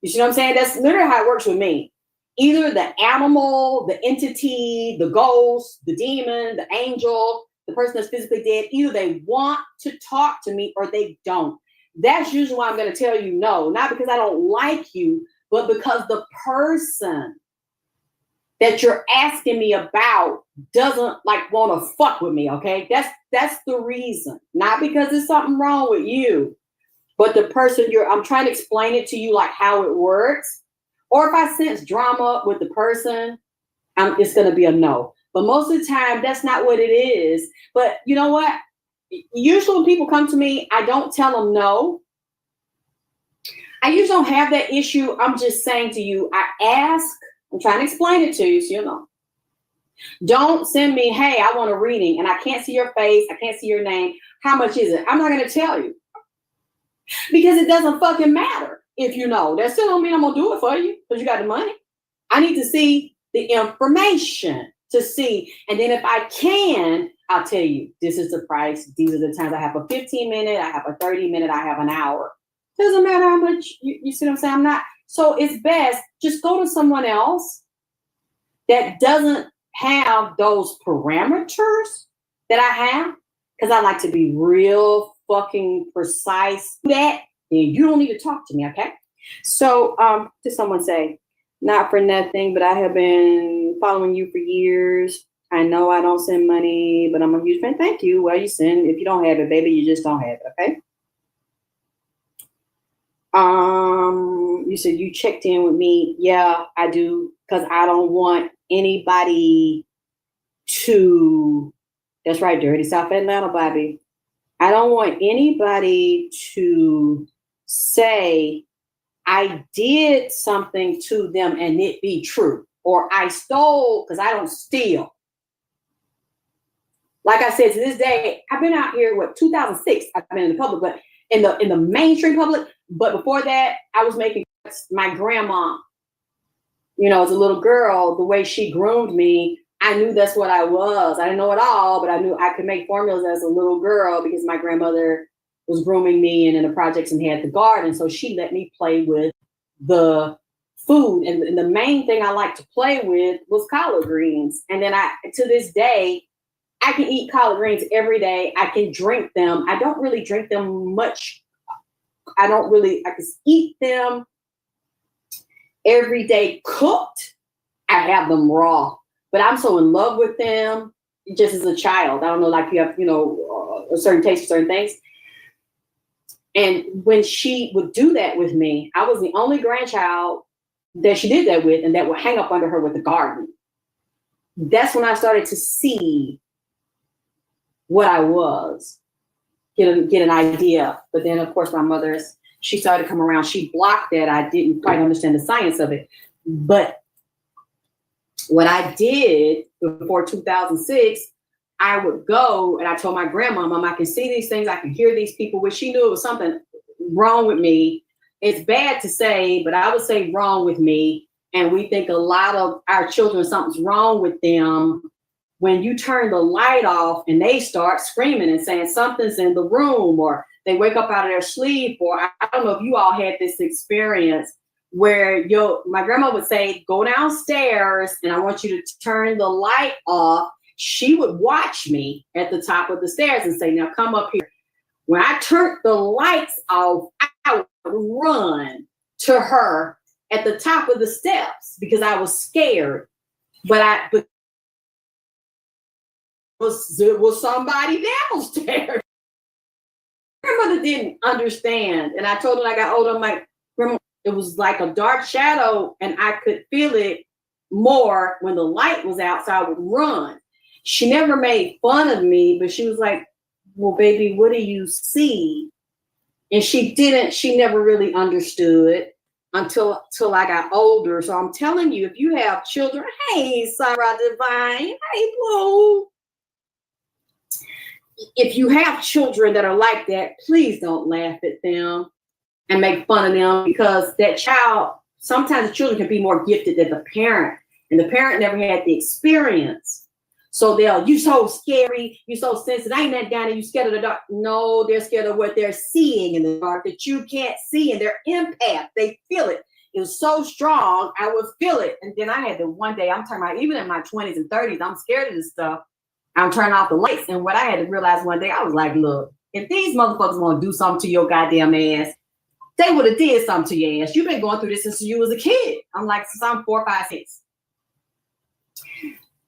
B: You see what I'm saying? That's literally how it works with me. Either the animal, the entity, the ghost, the demon, the angel, the person that's physically dead, either they want to talk to me or they don't. That's usually why I'm going to tell you no, not because I don't like you, but because the person that you're asking me about doesn't like want to fuck with me. Okay. That's the reason, not because there's something wrong with you, but the person I'm trying to explain it to you, like how it works. Or if I sense drama with the person, it's going to be a no. But most of the time, that's not what it is. But you know what? Usually when people come to me, I don't tell them no. I usually don't have that issue. I'm just saying to you, I ask, I'm trying to explain it to you so you know. Don't send me, hey, I want a reading and I can't see your face. I can't see your name. How much is it? I'm not going to tell you. Because it doesn't fucking matter if you know. That still don't mean I'm going to do it for you because you got the money. I need to see the information to see. And then if I can, I'll tell you, this is the price. These are the times. I have a 15-minute, I have a 30-minute, I have an hour. Doesn't matter how much, you see what I'm saying? I'm not. So it's best, just go to someone else that doesn't have those parameters that I have. Because I like to be real fucking precise. That, then you don't need to talk to me, okay? So did someone say, not for nothing, but I have been following you for years. I know I don't send money, but I'm a huge fan. Thank you. Well, you send. If you don't have it, baby, you just don't have it, okay? You said you checked in with me. Yeah, I do, because I don't want anybody to, that's right, Dirty South Atlanta, Bobby. I don't want anybody to say I did something to them and it be true, or I stole, because I don't steal. Like I said, to this day, I've been out here, 2006, I've been in the public, but in the mainstream public. But before that, I was making my grandma, as a little girl, the way she groomed me, I knew that's what I was. I didn't know it all, but I knew I could make formulas as a little girl because my grandmother was grooming me and in the projects and had the garden. So she let me play with the food. And the main thing I like to play with was collard greens. And then to this day, I can eat collard greens every day. I can drink them. I don't really drink them much. I can eat them every day cooked. I have them raw, but I'm so in love with them just as a child. I don't know, like you have, a certain taste for certain things. And when she would do that with me, I was the only grandchild that she did that with and that would hang up under her with the garden. That's when I started to see what I was, get an idea. But then, of course, my mother, she started to come around. She blocked that. I didn't quite understand the science of it. But what I did before 2006, I would go and I told my grandma, Mom, I can see these things. I can hear these people, which she knew it was something wrong with me. It's bad to say, but I would say wrong with me. And we think a lot of our children, something's wrong with them. When you turn the light off and they start screaming and saying something's in the room, or they wake up out of their sleep, or I don't know if you all had this experience where my grandma would say, go downstairs and I want you to turn the light off. She would watch me at the top of the stairs and say, now come up here. When I turned the lights off, I would run to her at the top of the steps because I was scared. But was somebody downstairs. Grandmother didn't understand. And I told her I got older, I'm like, Grandma, it was like a dark shadow and I could feel it more when the light was out, so I would run. She never made fun of me, but she was like, well, baby, what do you see? And she never really understood until I got older. So I'm telling you, if you have children, hey, Sarah Divine, hey, Blue. If you have children that are like that, please don't laugh at them and make fun of them, because that child, sometimes the children can be more gifted than the parent, and the parent never had the experience. So you so scary, you so sensitive, I ain't that down and you scared of the dark. No, they're scared of what they're seeing in the dark that you can't see, and they're empath. They feel it. It was so strong, I would feel it. And then I had to one day, I'm talking about even in my 20s and 30s, I'm scared of this stuff. I'm turning off the lights. And what I had to realize one day, I was like, look, if these motherfuckers want to do something to your goddamn ass, they would have did something to your ass. You've been going through this since you was a kid. I'm like, since I'm 4, 5, 6.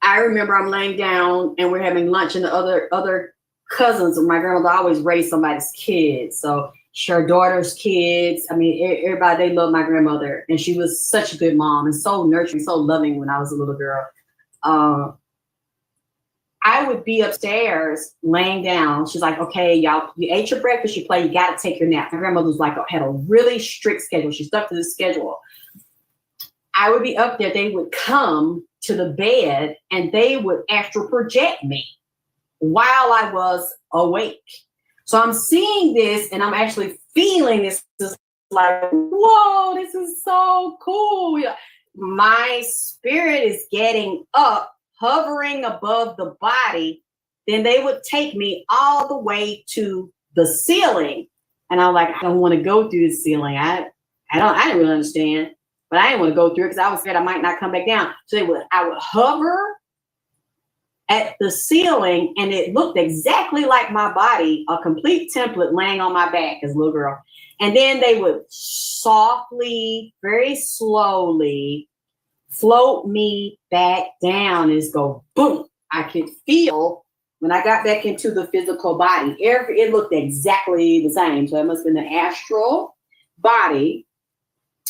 B: I remember I'm laying down and we're having lunch, and the other cousins of my grandmother always raised somebody's kids. So her daughter's kids. I mean, everybody, they loved my grandmother, and she was such a good mom and so nurturing, so loving when I was a little girl. I would be upstairs laying down. She's like, okay, y'all, you ate your breakfast, you play, you got to take your nap. My grandmother was like, had a really strict schedule. She stuck to the schedule. I would be up there. They would come to the bed and they would astral project me while I was awake. So I'm seeing this and I'm actually feeling this. This like, whoa, this is so cool. My spirit is getting up, hovering above the body. Then they would take me all the way to the ceiling. And I'm like, I don't want to go through the ceiling. I didn't really understand, but I didn't want to go through it because I was scared I might not come back down. So I would hover at the ceiling, and it looked exactly like my body, a complete template laying on my back as a little girl. And then they would softly, very slowly float me back down and just go boom. I could feel when I got back into the physical body, it looked exactly the same. So it must have been the astral body.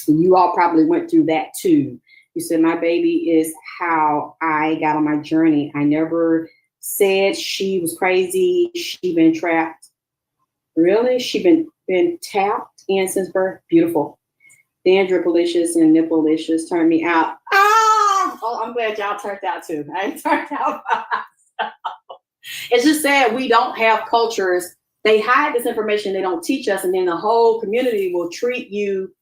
B: You all probably went through that too. You said, my baby is how I got on my journey. I never said she was crazy. She been trapped. Really? She been tapped in since birth? Beautiful. Dandruffalicious and nipplelicious turned me out. Oh, I'm glad y'all turned out too. I turned out by myself. It's just sad we don't have cultures. They hide this information. They don't teach us. And then the whole community will treat you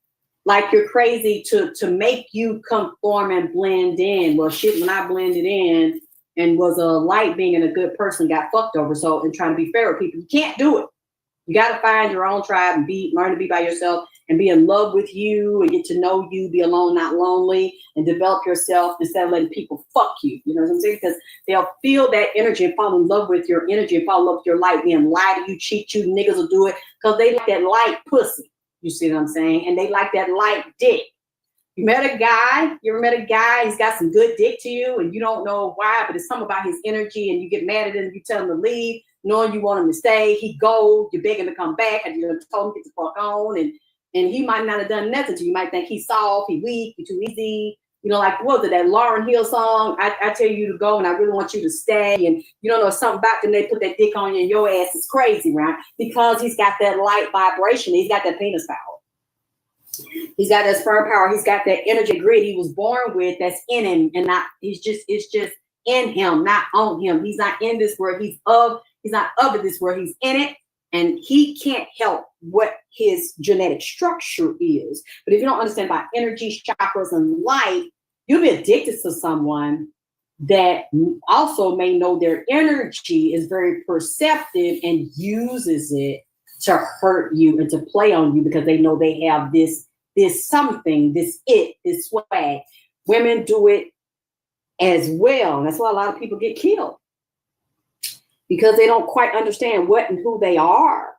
B: like you're crazy to make you conform and blend in. Well, shit, when I blended in and was a light being and a good person, got fucked over. So, and trying to be fair with people, you can't do it. You got to find your own tribe and learn to be by yourself and be in love with you and get to know you, be alone, not lonely, and develop yourself instead of letting people fuck you. You know what I'm saying? Because they'll feel that energy and fall in love with your energy and fall in love with your light, being lie to you, cheat you, niggas will do it because they like that light pussy. You see what I'm saying? And they like that light dick. You ever met a guy, he's got some good dick to you and you don't know why, but it's something about his energy and you get mad at him, you tell him to leave, knowing you want him to stay, he goes, you beg him to come back, and you told him to get the fuck on, and he might not have done nothing to you. You might think he's soft, he's weak, he's too easy. You know, like, what was it, that Lauryn Hill song, I tell you to go and I really want you to stay, and you don't know something about them, they put that dick on you and your ass is crazy, right? Because he's got that light vibration, he's got that penis power. He's got that sperm power, he's got that energy grid he was born with that's in him, and it's just in him, not on him. He's not in this world, he's not of this world, he's in it, and he can't help what his genetic structure is. But if you don't understand about energy, chakras, and light, you'll be addicted to someone that also may know their energy is very perceptive and uses it to hurt you and to play on you because they know they have this something, this swag. Women do it as well. And that's why a lot of people get killed because they don't quite understand what and who they are.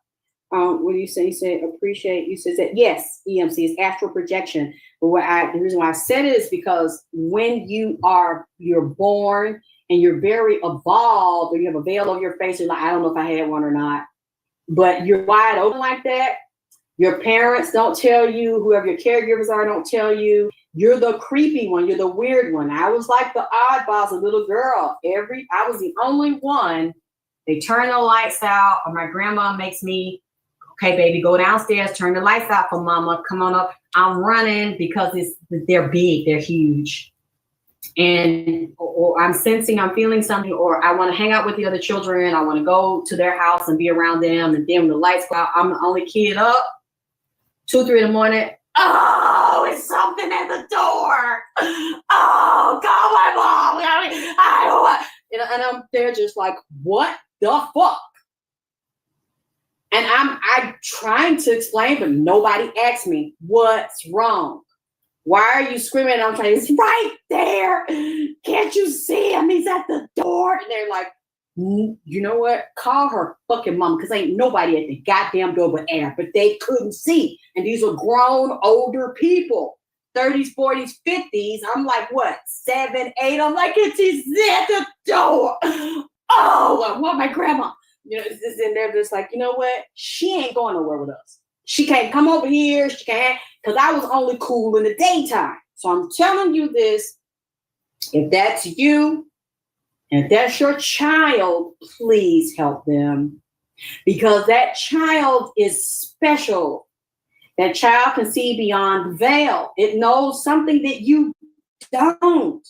B: What do you say? You said appreciate. You said that yes, EMC is astral projection. But the reason why I said it is because when you're born and you're very evolved, or you have a veil over your face, you're like, I don't know if I had one or not. But you're wide open like that. Your parents don't tell you, whoever your caregivers are don't tell you. You're the creepy one. You're the weird one. I was like the oddball as a little girl. I was the only one. They turn the lights out, or my grandma makes me, okay, baby, go downstairs, turn the lights out for mama. Come on up. I'm running because they're big, they're huge. And or I'm sensing, I'm feeling something, or I want to hang out with the other children. I want to go to their house and be around them. And then when the lights go out, I'm the only kid up. 2, 3 in the morning. Oh, it's something at the door. Oh, call my mom. And I'm there just like, what the fuck? And I'm trying to explain, but nobody asked me, what's wrong? Why are you screaming? And I'm trying, it's right there. Can't you see him? He's at the door. And they're like, you know what? Call her fucking mom, because ain't nobody at the goddamn door but air. But they couldn't see. And these are grown, older people. 30s, 40s, 50s. I'm like, what? 7, 8? I'm like, he's at the door. Oh, I want my grandma. You know, and they're just like, you know what? She ain't going nowhere with us. She can't come over here. She can't, because I was only cool in the daytime. So I'm telling you this. If that's you, and if that's your child, please help them. Because that child is special. That child can see beyond the veil. It knows something that you don't.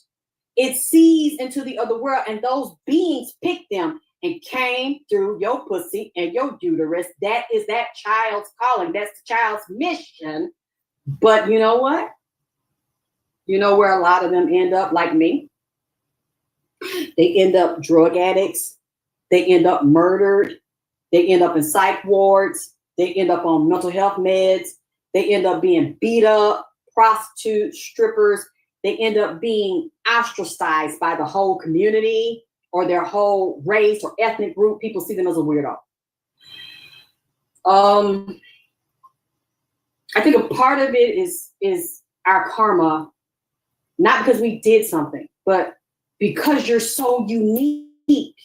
B: It sees into the other world, and those beings picked them and came through your pussy and your uterus. That is that child's calling. That's the child's mission. But you know what? You know where a lot of them end up, like me? They end up drug addicts. They end up murdered. They end up in psych wards. They end up on mental health meds. They end up being beat up, prostitutes, strippers. They end up being ostracized by the whole community or their whole race or ethnic group. People see them as a weirdo. I think a part of it is our karma, not because we did something, but because you're so unique.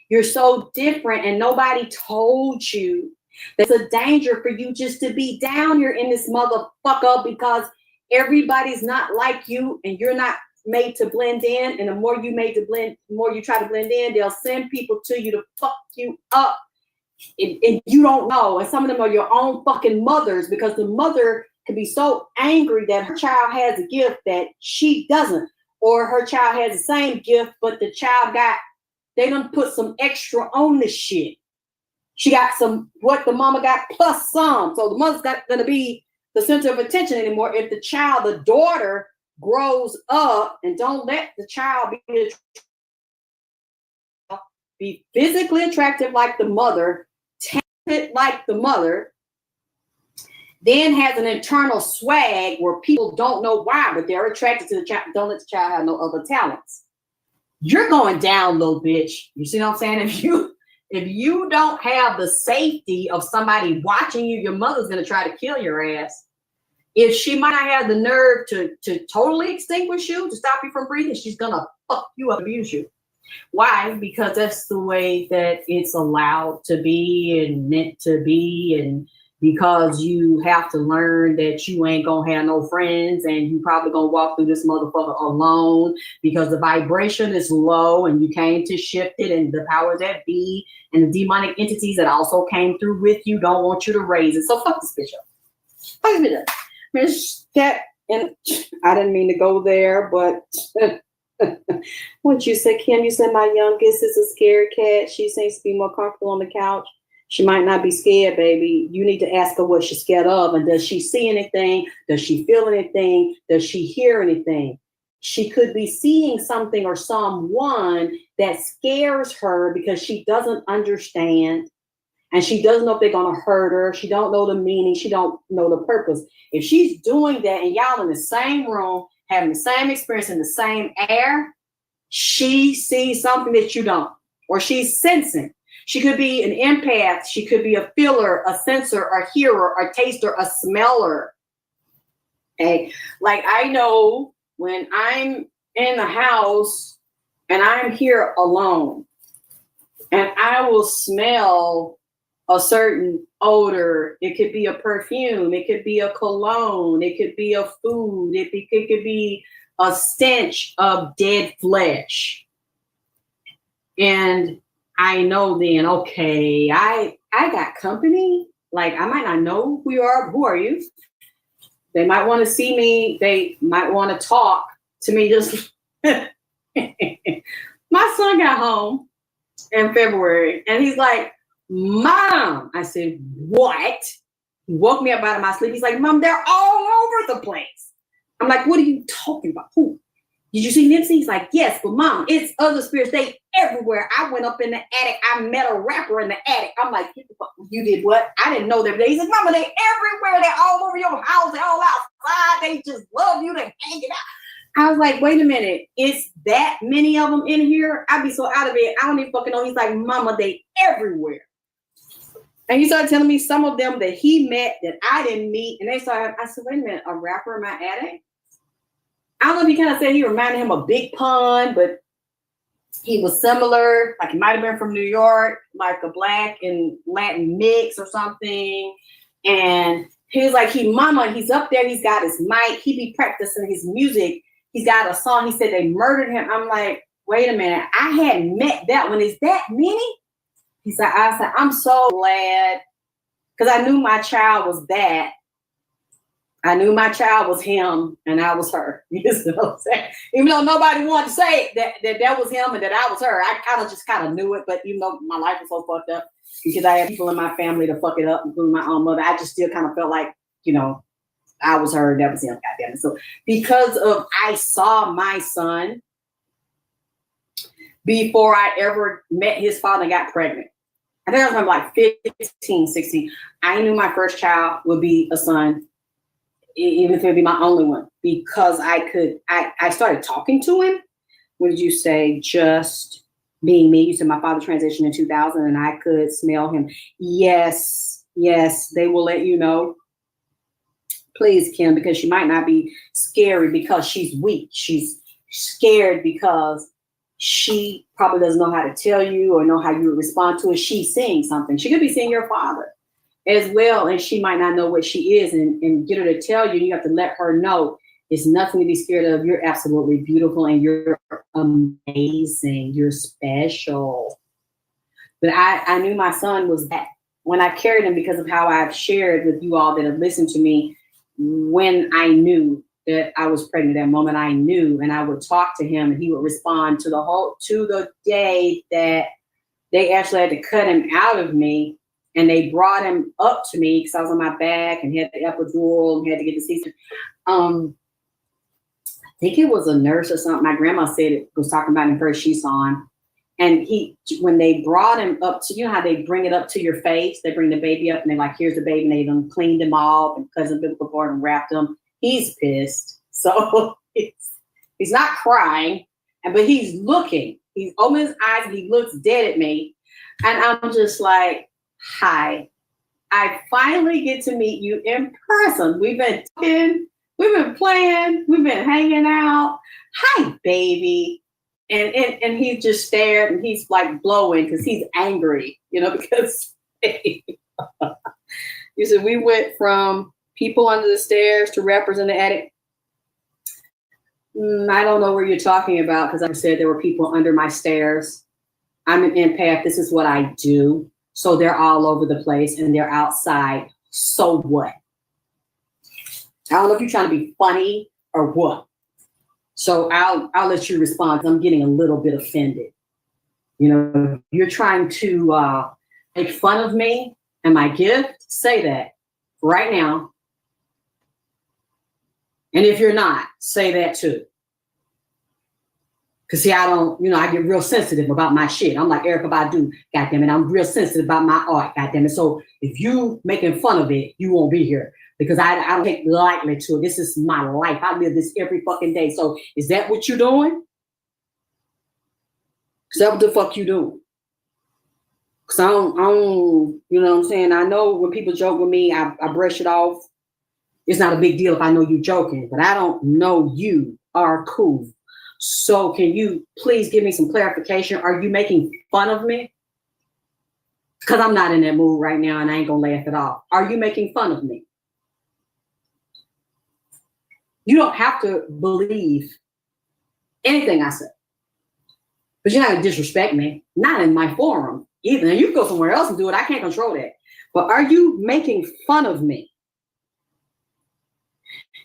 B: You're so different, and nobody told you there's a danger for you just to be down here in this motherfucker, because everybody's not like you and you're not made to blend in. And the more you try to blend in, they'll send people to you to fuck you up. And you don't know. And some of them are your own fucking mothers, because the mother can be so angry that her child has a gift that she doesn't, or her child has the same gift, but the child they done put some extra on this shit. She got what the mama got plus some. So the mother's not going to be the center of attention anymore. If the daughter grows up, and don't let the child be physically attractive like the mother, talented like the mother, then has an internal swag where people don't know why, but they're attracted to the child. Don't let the child have no other talents. You're going down, little bitch. You see what I'm saying? If you don't have the safety of somebody watching you, your mother's going to try to kill your ass. If she might not have the nerve to totally extinguish you, to stop you from breathing, she's going to fuck you up, abuse you. Why? Because that's the way that it's allowed to be and meant to be. And because you have to learn that you ain't gonna have no friends, and you probably gonna walk through this motherfucker alone, because the vibration is low and you came to shift it, and the powers that be and the demonic entities that also came through with you don't want you to raise it. So fuck this bitch up. Fuck this bitch up. And I didn't mean to go there, but what you said, Kim, you said my youngest is a scared cat. She seems to be more comfortable on the couch. She might not be scared, baby. You need to ask her what she's scared of. And does she see anything? Does she feel anything? Does she hear anything? She could be seeing something or someone that scares her because she doesn't understand. And she doesn't know if they're going to hurt her. She don't know the meaning. She don't know the purpose. If she's doing that and y'all in the same room, having the same experience in the same air, she sees something that you don't. Or she's sensing. She could be an empath. She could be a feeler, a sensor, a hearer, a taster, a smeller. Okay. Like I know when I'm in the house and I'm here alone, and I will smell a certain odor. It could be a perfume. It could be a cologne. It could be a food. It could be a stench of dead flesh. And I know then, okay, I got company. Like, I might not know who you are. Who are you? They might want to see me. They might want to talk to me. Just my son got home in February and he's like, Mom. I said, what? He woke me up out of my sleep. He's like, Mom, they're all over the place. I'm like, what are you talking about? Who? Did you see Nipsey? He's like, yes, but Mom, it's other spirits. They everywhere. I went up in the attic. I met a rapper in the attic. I'm like, you did what? I didn't know them. He said, Mama, they everywhere. They're all over your house. They're all outside. They just love you. They hang it out. I was like, wait a minute. It's that many of them in here? I'd be so out of it. I don't even fucking know. He's like, Mama, they everywhere. And he started telling me some of them that he met that I didn't meet. And they started, I said, wait a minute, a rapper in my attic? I don't know if he kind of said he reminded him of Big Pun, but he was similar. Like he might have been from New York, like a Black and Latin mix or something. And he was like, Mama, he's up there. He's got his mic. He be practicing his music. He's got a song. He said they murdered him. I'm like, wait a minute. I hadn't met that one. Is that many? He said, I said, I'm so glad because I knew my child was that. I knew my child was him and I was her. You know what I'm saying? Even though nobody wanted to say that was him and that I was her, I kind of knew it. But even though my life was so fucked up because I had people in my family to fuck it up, including my own mother, I just still kind of felt like, you know, I was her, that was him, goddamn it. So because of I saw my son before I ever met his father and got pregnant. I think I was maybe like 15, 16. I knew my first child would be a son, even if it would be my only one, because I started talking to him. What did you say? Just being me. You said my father transitioned in 2000 and I could smell him. Yes, they will let you know. Please, Kim, because she might not be scary because she's weak. She's scared because she probably doesn't know how to tell you or know how you would respond to it. She's seeing something. She could be seeing your father as well, and she might not know what she is and get her to tell you. You have to let her know it's nothing to be scared of. You're absolutely beautiful and you're amazing. You're special. But I knew my son was that when I carried him because of how I've shared with you all that have listened to me. When I knew that I was pregnant, that moment I knew, and I would talk to him and he would respond to the day that they actually had to cut him out of me. And they brought him up to me because I was on my back and had the epidural and had to get the C-section. I think it was a nurse or something. My grandma said it was talking about him first. She saw him. And when they brought him up to, you know how they bring it up to your face? They bring the baby up and they're like, here's the baby. And they done cleaned him off and cousin biblical board and wrapped him. He's pissed. So he's not crying, but he's looking. He's opened his eyes and he looks dead at me. And I'm just like, hi, I finally get to meet you in person. We've been talking, we've been playing, we've been hanging out. Hi, baby. And he just stared and he's like blowing because he's angry, you know, because you said we went from people under the stairs to rappers in the attic. I don't know where you're talking about because I said there were people under my stairs. I'm an empath. This is what I do. So they're all over the place and they're outside. So what? I don't know if you're trying to be funny or what. So I'll let you respond. I'm getting a little bit offended. You know, you're trying to make fun of me and my gift. Say that right now. And if you're not, say that too. Because see, I don't, you know, I get real sensitive about my shit. I'm like Erykah Badu, goddammit. I'm real sensitive about my art, goddammit. So if you making fun of it, you won't be here. Because I don't take lightly to it. This is my life. I live this every fucking day. So is that what you're doing? Is that what the fuck you doing? Because I don't, you know what I'm saying? I know when people joke with me, I brush it off. It's not a big deal if I know you're joking. But I don't know you are cool. So can you please give me some clarification? Are you making fun of me? Because I'm not in that mood right now and I ain't gonna laugh it off. Are you making fun of me? You don't have to believe anything I say. But you're not gonna disrespect me. Not in my forum either. And you can go somewhere else and do it. I can't control that. But are you making fun of me?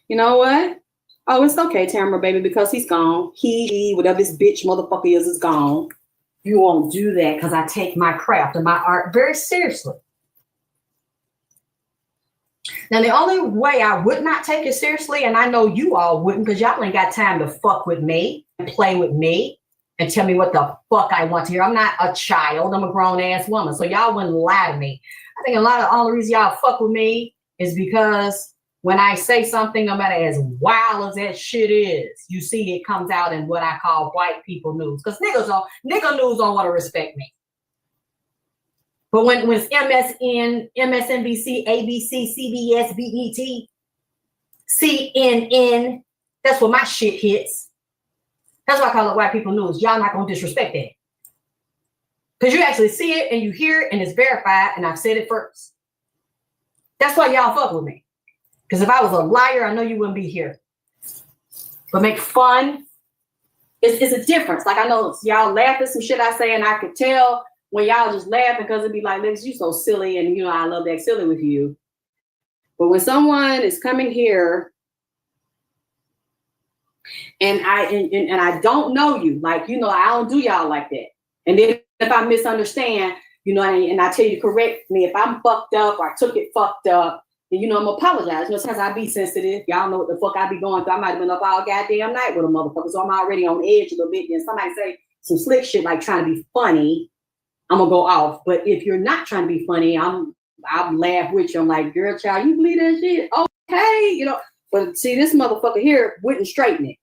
B: You know what? Oh, it's okay, Tamara, baby, because he's gone. He, whatever this bitch motherfucker is gone. You won't do that because I take my craft and my art very seriously. Now, the only way I would not take it seriously, and I know you all wouldn't because y'all ain't got time to fuck with me and play with me and tell me what the fuck I want to hear. I'm not a child. I'm a grown-ass woman, so y'all wouldn't lie to me. I think a lot of all the reason y'all fuck with me is because when I say something, no matter as wild as that shit is, you see it comes out in what I call white people news. Because nigga news don't want to respect me. But when it's MSN, MSNBC, ABC, CBS, BET, CNN, that's where my shit hits. That's why I call it white people news. Y'all not going to disrespect that. Because you actually see it and you hear it and it's verified and I've said it first. That's why y'all fuck with me. Because if I was a liar, I know you wouldn't be here. But make fun, it's a difference. Like I know y'all laugh at some shit I say and I could tell when y'all just laughing because it'd be like, Lex, you so silly and you know I love to act silly with you. But when someone is coming here and I don't know you, like you know, I don't do y'all like that. And then if I misunderstand, you know, and I tell you to correct me if I'm fucked up or I took it fucked up. You know, I'm gonna apologize. You know, sometimes I be sensitive. Y'all know what the fuck I be going through. I might have been up all goddamn night with a motherfucker, so I'm already on edge a little bit. And somebody say some slick shit like trying to be funny, I'm gonna go off. But if you're not trying to be funny, I'll laugh with you. I'm like, girl, child, you believe that shit? Okay, you know. But see, this motherfucker here wouldn't straighten it.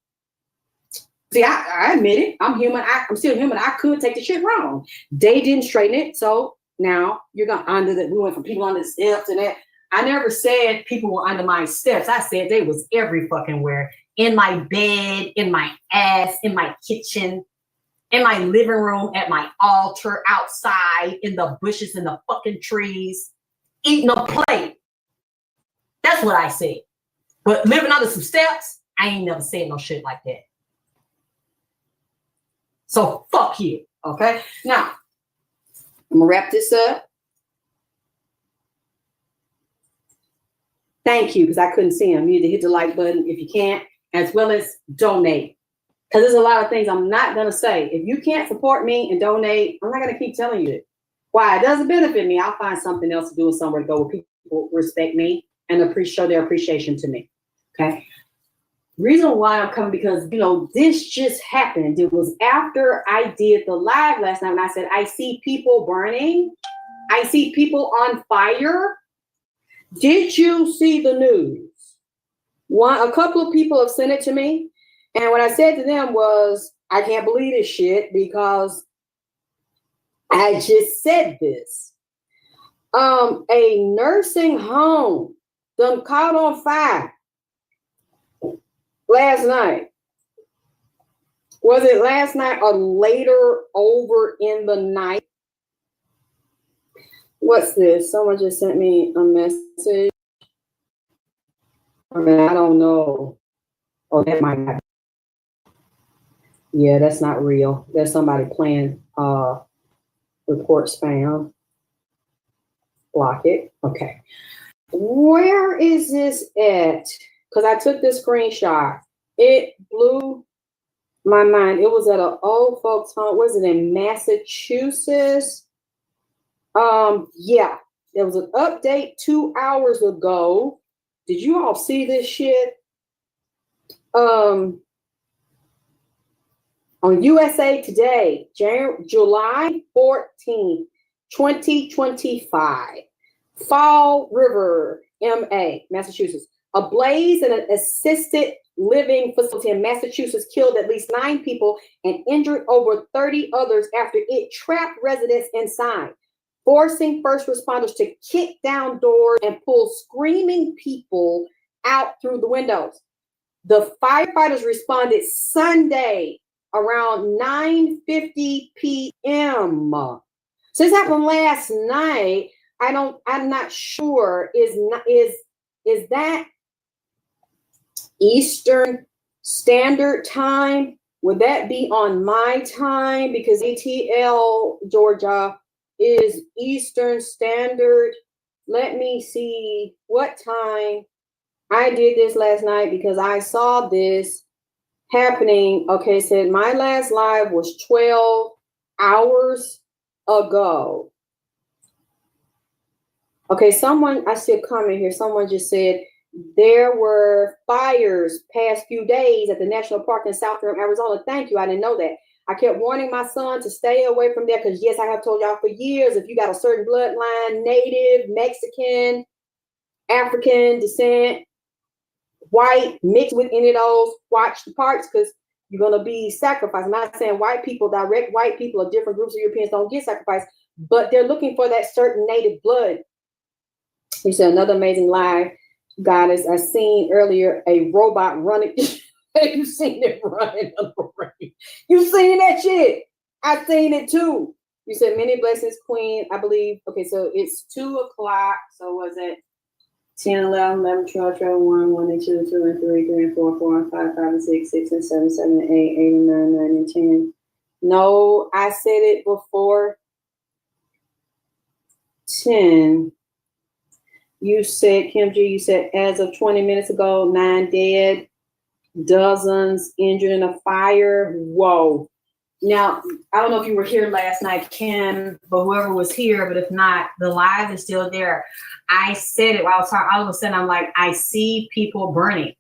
B: See, I admit it. I'm human. I'm still human. I could take the shit wrong. They didn't straighten it, so now you're gonna under that. We went from people under the steps and that. I never said people were under my steps. I said they was every fucking where. In my bed, in my ass, in my kitchen, in my living room, at my altar, outside, in the bushes, in the fucking trees, eating a plate. That's what I said. But living under some steps, I ain't never said no shit like that. So fuck you, okay? Now, I'm gonna wrap this up. Thank you, because I couldn't see them. You need to hit the like button if you can't, as well as donate. Because there's a lot of things I'm not going to say. If you can't support me and donate, I'm not going to keep telling you it. Why? It doesn't benefit me. I'll find something else to do and somewhere to go where people respect me and show their appreciation to me. Okay? Reason why I'm coming, because, you know, this just happened. It was after I did the live last night and I said, I see people burning. I see people on fire. Did you see the news? A couple of people have sent it to me. And what I said to them was, I can't believe this shit because I just said this. A nursing home done caught on fire last night. Was it last night or later over in the night? What's this? Someone just sent me a message. I mean, I don't know. Oh, that might not. Yeah, that's not real. There's somebody playing report spam. Block it. Okay. Where is this at? Because I took this screenshot. It blew my mind. It was at an old folks home. Was it in Massachusetts? Yeah, there was an update 2 hours ago. Did you all see this shit? On USA Today, July 14th, 2025. Fall River, MA, Massachusetts. A blaze in an assisted living facility in Massachusetts killed at least 9 people and injured over 30 others after it trapped residents inside, forcing first responders to kick down doors and pull screaming people out through the windows. The firefighters responded Sunday around 9:50 p.m. Since it happened last night, I'm not sure. Is that Eastern Standard Time? Would that be on my time? Because ATL, Georgia, is Eastern Standard. Let me see what time. I did this last night because I saw this happening. Okay, said my last live was 12 hours ago. Okay, I see a comment here. Someone just said there were fires past few days at the national park in South Arizona. Thank you. I didn't know that. I kept warning my son to stay away from there because, yes, I have told y'all for years, if you got a certain bloodline, Native, Mexican, African descent, white, mixed with any of those, watch the parks because you're going to be sacrificed. I'm not saying direct white people or different groups of Europeans don't get sacrificed, but they're looking for that certain Native blood. You said another amazing live, goddess. I seen earlier a robot running. You've seen it running on the rain. You seen that shit? I seen it too. You said many blessings, Queen. I believe. Okay, so it's 2 o'clock. So was it 10, 11, 11, 12, 12, 1, 1 and 2, 2 and 3, 3 and 4, 4 and 5, 5 and 6, 6 and 7, 7 and 8, 8 and 9, 9 and 10. No, I said it before 10. You said, Kim G, you said as of 20 minutes ago, 9 dead, dozens injured in a fire. Whoa. Now, I don't know if you were here last night, Kim, but whoever was here, but if not, the live is still there. I said it while I was talking, all of a sudden I'm like, I see people burning.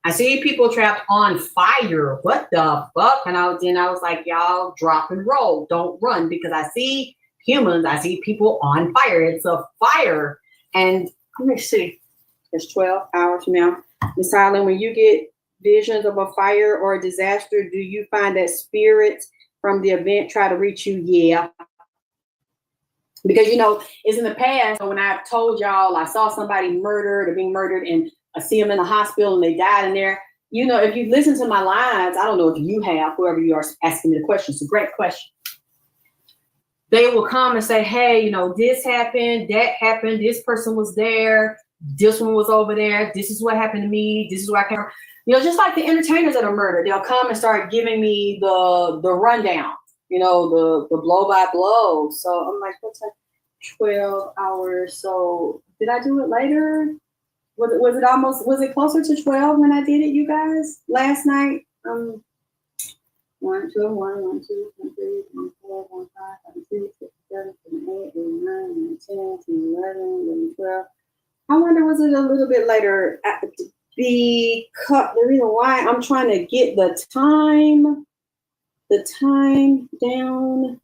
B: I see people trapped on fire. What the fuck? And I was like, y'all drop and roll. Don't run because I see humans. I see people on fire. It's a fire. And let me see. It's 12 hours from now. Miss Highland, when you get visions of a fire or a disaster, do you find that spirits from the event try to reach you? Yeah. Because, it's in the past when I've told y'all I saw somebody murdered or being murdered and I see them in the hospital and they died in there. If you listen to my lives, I don't know if you have, whoever you are asking me the question. It's a great question. They will come and say, hey, this happened, that happened, this person was there, this one was over there, this is what happened to me, this is where I came from. Just like the entertainers that are murdered, they'll come and start giving me the rundown, the blow by blow. So I'm like, what's that? 12 hours. So did I do it later? Was it closer to 12 when I did it, you guys, last night? 1, 2, 1, 1, 2, 1, 3, 1, 4, 1, 5, 5, 6, 7, 8, 9, 10, 11, 12. I wonder, was it a little bit later? The reason why I'm trying to get the time down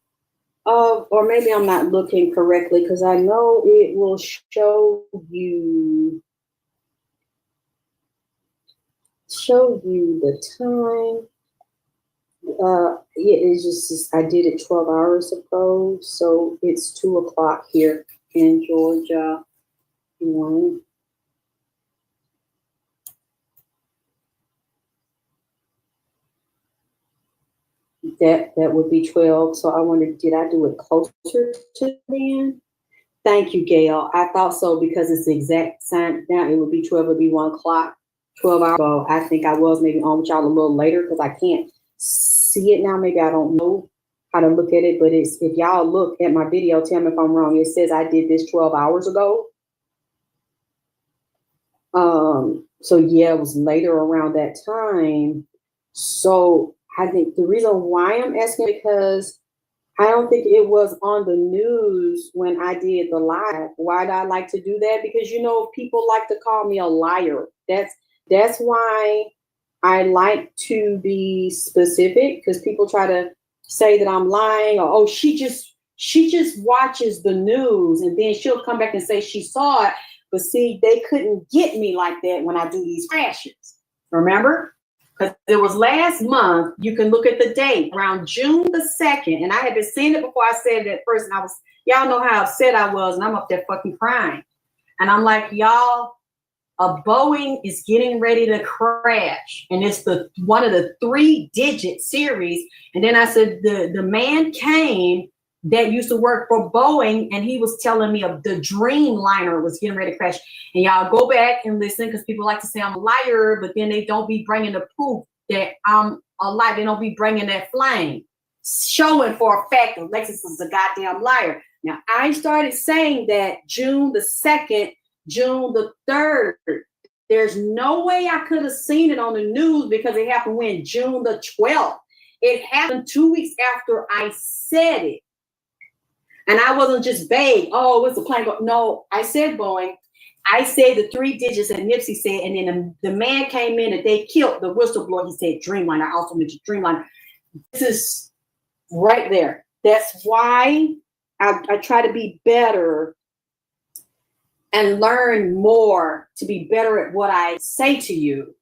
B: of, or maybe I'm not looking correctly because I know it will show you the time. It's just I did it 12 hours ago, so it's 2 o'clock here in Georgia. That would be 12. So I wondered, did I do it closer to then? Thank you, Gail. I thought so because it's the exact same. Now it would be 12. It would be 1 o'clock, 12 hours ago. I think I was maybe on with y'all a little later because I can't see it now. Maybe I don't know how to look at it, but if y'all look at my video, tell me if I'm wrong. It says I did this 12 hours ago. So yeah, it was later around that time. So I think the reason why I'm asking because I don't think it was on the news when I did the live. Why do I like to do that? Because people like to call me a liar. That's why I like to be specific because people try to say that I'm lying or she just watches the news and then she'll come back and say she saw it. But see, they couldn't get me like that when I do these crashes. Remember? Because it was last month. You can look at the date around June the 2nd. And I had been seeing it before I said it at first. And y'all know how upset I was. And I'm up there fucking crying. And I'm like, y'all, a Boeing is getting ready to crash. And it's one of the 3-digit series. And then I said, the man came that used to work for Boeing, and he was telling me of the Dreamliner was getting ready to crash. And y'all go back and listen, because people like to say I'm a liar, but then they don't be bringing the proof that I'm a liar. They don't be bringing that flame, showing for a fact that Alexis is a goddamn liar. Now, I started saying that June the 2nd, June the 3rd. There's no way I could have seen it on the news because it happened when? June the 12th. It happened 2 weeks after I said it. And I wasn't just vague. Oh, it's a plane. No, I said Boeing. I said the 3 digits that Nipsey said. And then the man came in and they killed the whistleblower. He said Dreamliner. I also mentioned Dreamliner. This is right there. That's why I try to be better and learn more to be better at what I say to you.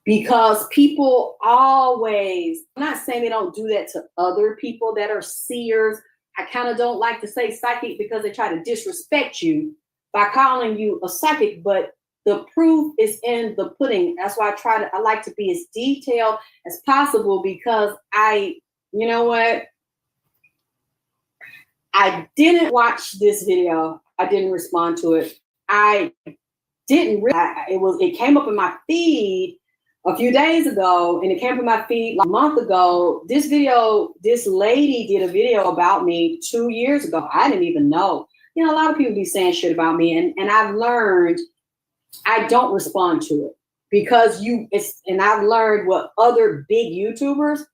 B: Because people always, I'm not saying they don't do that to other people that are seers. I kind of don't like to say psychic because they try to disrespect you by calling you a psychic, but the proof is in the pudding. That's why I like to be as detailed as possible, because you know what? I didn't watch this video. I didn't respond to it. I didn't it came up in my feed a few days ago, and it came from my feed like a month ago. This lady did a video about me 2 years ago. I didn't even know. You know, a lot of people be saying shit about me, and I've learned I don't respond to it because and I've learned what other big YouTubers,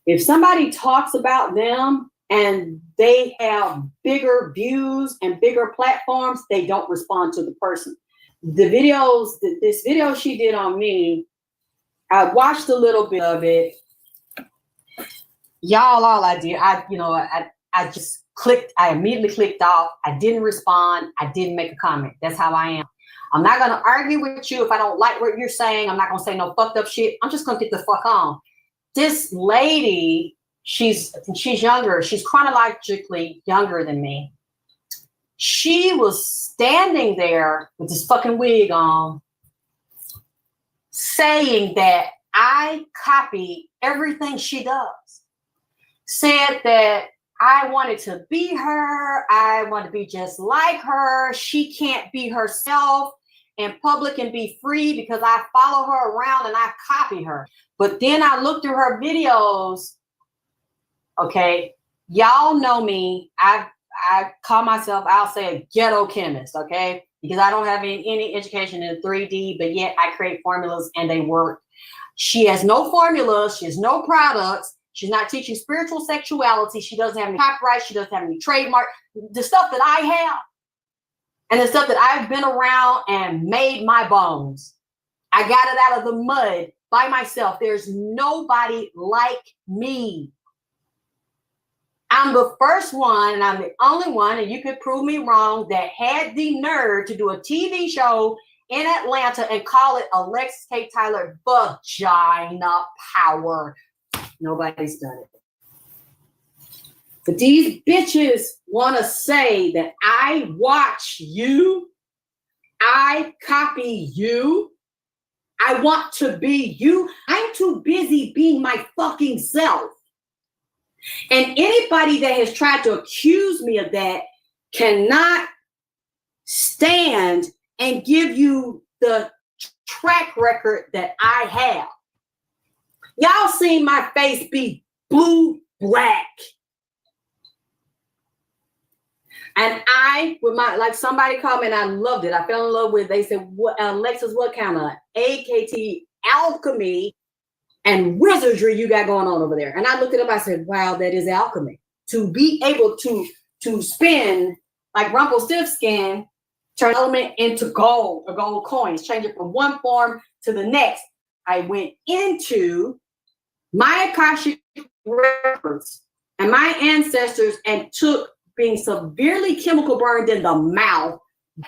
B: if somebody talks about them and they have bigger views and bigger platforms, they don't respond to the person. This video she did on me, I watched a little bit of it. Y'all, all I did, I just clicked, I immediately clicked off. I didn't respond. I didn't make a comment. That's how I am. I'm not going to argue with you if I don't like what you're saying. I'm not going to say no fucked up shit. I'm just going to get the fuck on. This lady, she's younger. She's chronologically younger than me. She was standing there with this fucking wig on, saying that I copy everything she does. Said that I wanted to be her. I want to be just like her. She can't be herself in public and be free because I follow her around and I copy her. But then I looked through her videos. Okay, y'all know me. I call myself, I'll say, a ghetto chemist, okay? Because I don't have any education in 3D, but yet I create formulas and they work. She has no formulas. She has no products. She's not teaching spiritual sexuality. She doesn't have any copyright. She doesn't have any trademark. The stuff that I have and the stuff that I've been around and made my bones. I got it out of the mud by myself. There's nobody like me. I'm the first one, and I'm the only one, and you could prove me wrong, that had the nerve to do a TV show in Atlanta and call it Alexis K. Tyler Vagina Power. Nobody's done it. But these bitches want to say that I watch you, I copy you, I want to be you. I'm too busy being my fucking self. And anybody that has tried to accuse me of that cannot stand and give you the track record that I have. Y'all seen my face be blue black. And like somebody called me and I loved it. I fell in love with it. They said, Alexis, what kind of AKT alchemy and wizardry you got going on over there? And I looked it up. I said, wow, that is alchemy. To be able to spin like Rumpelstiltskin, turn element into gold or gold coins, change it from one form to the next. I went into my Akashic records and my ancestors and took being severely chemical burned in the mouth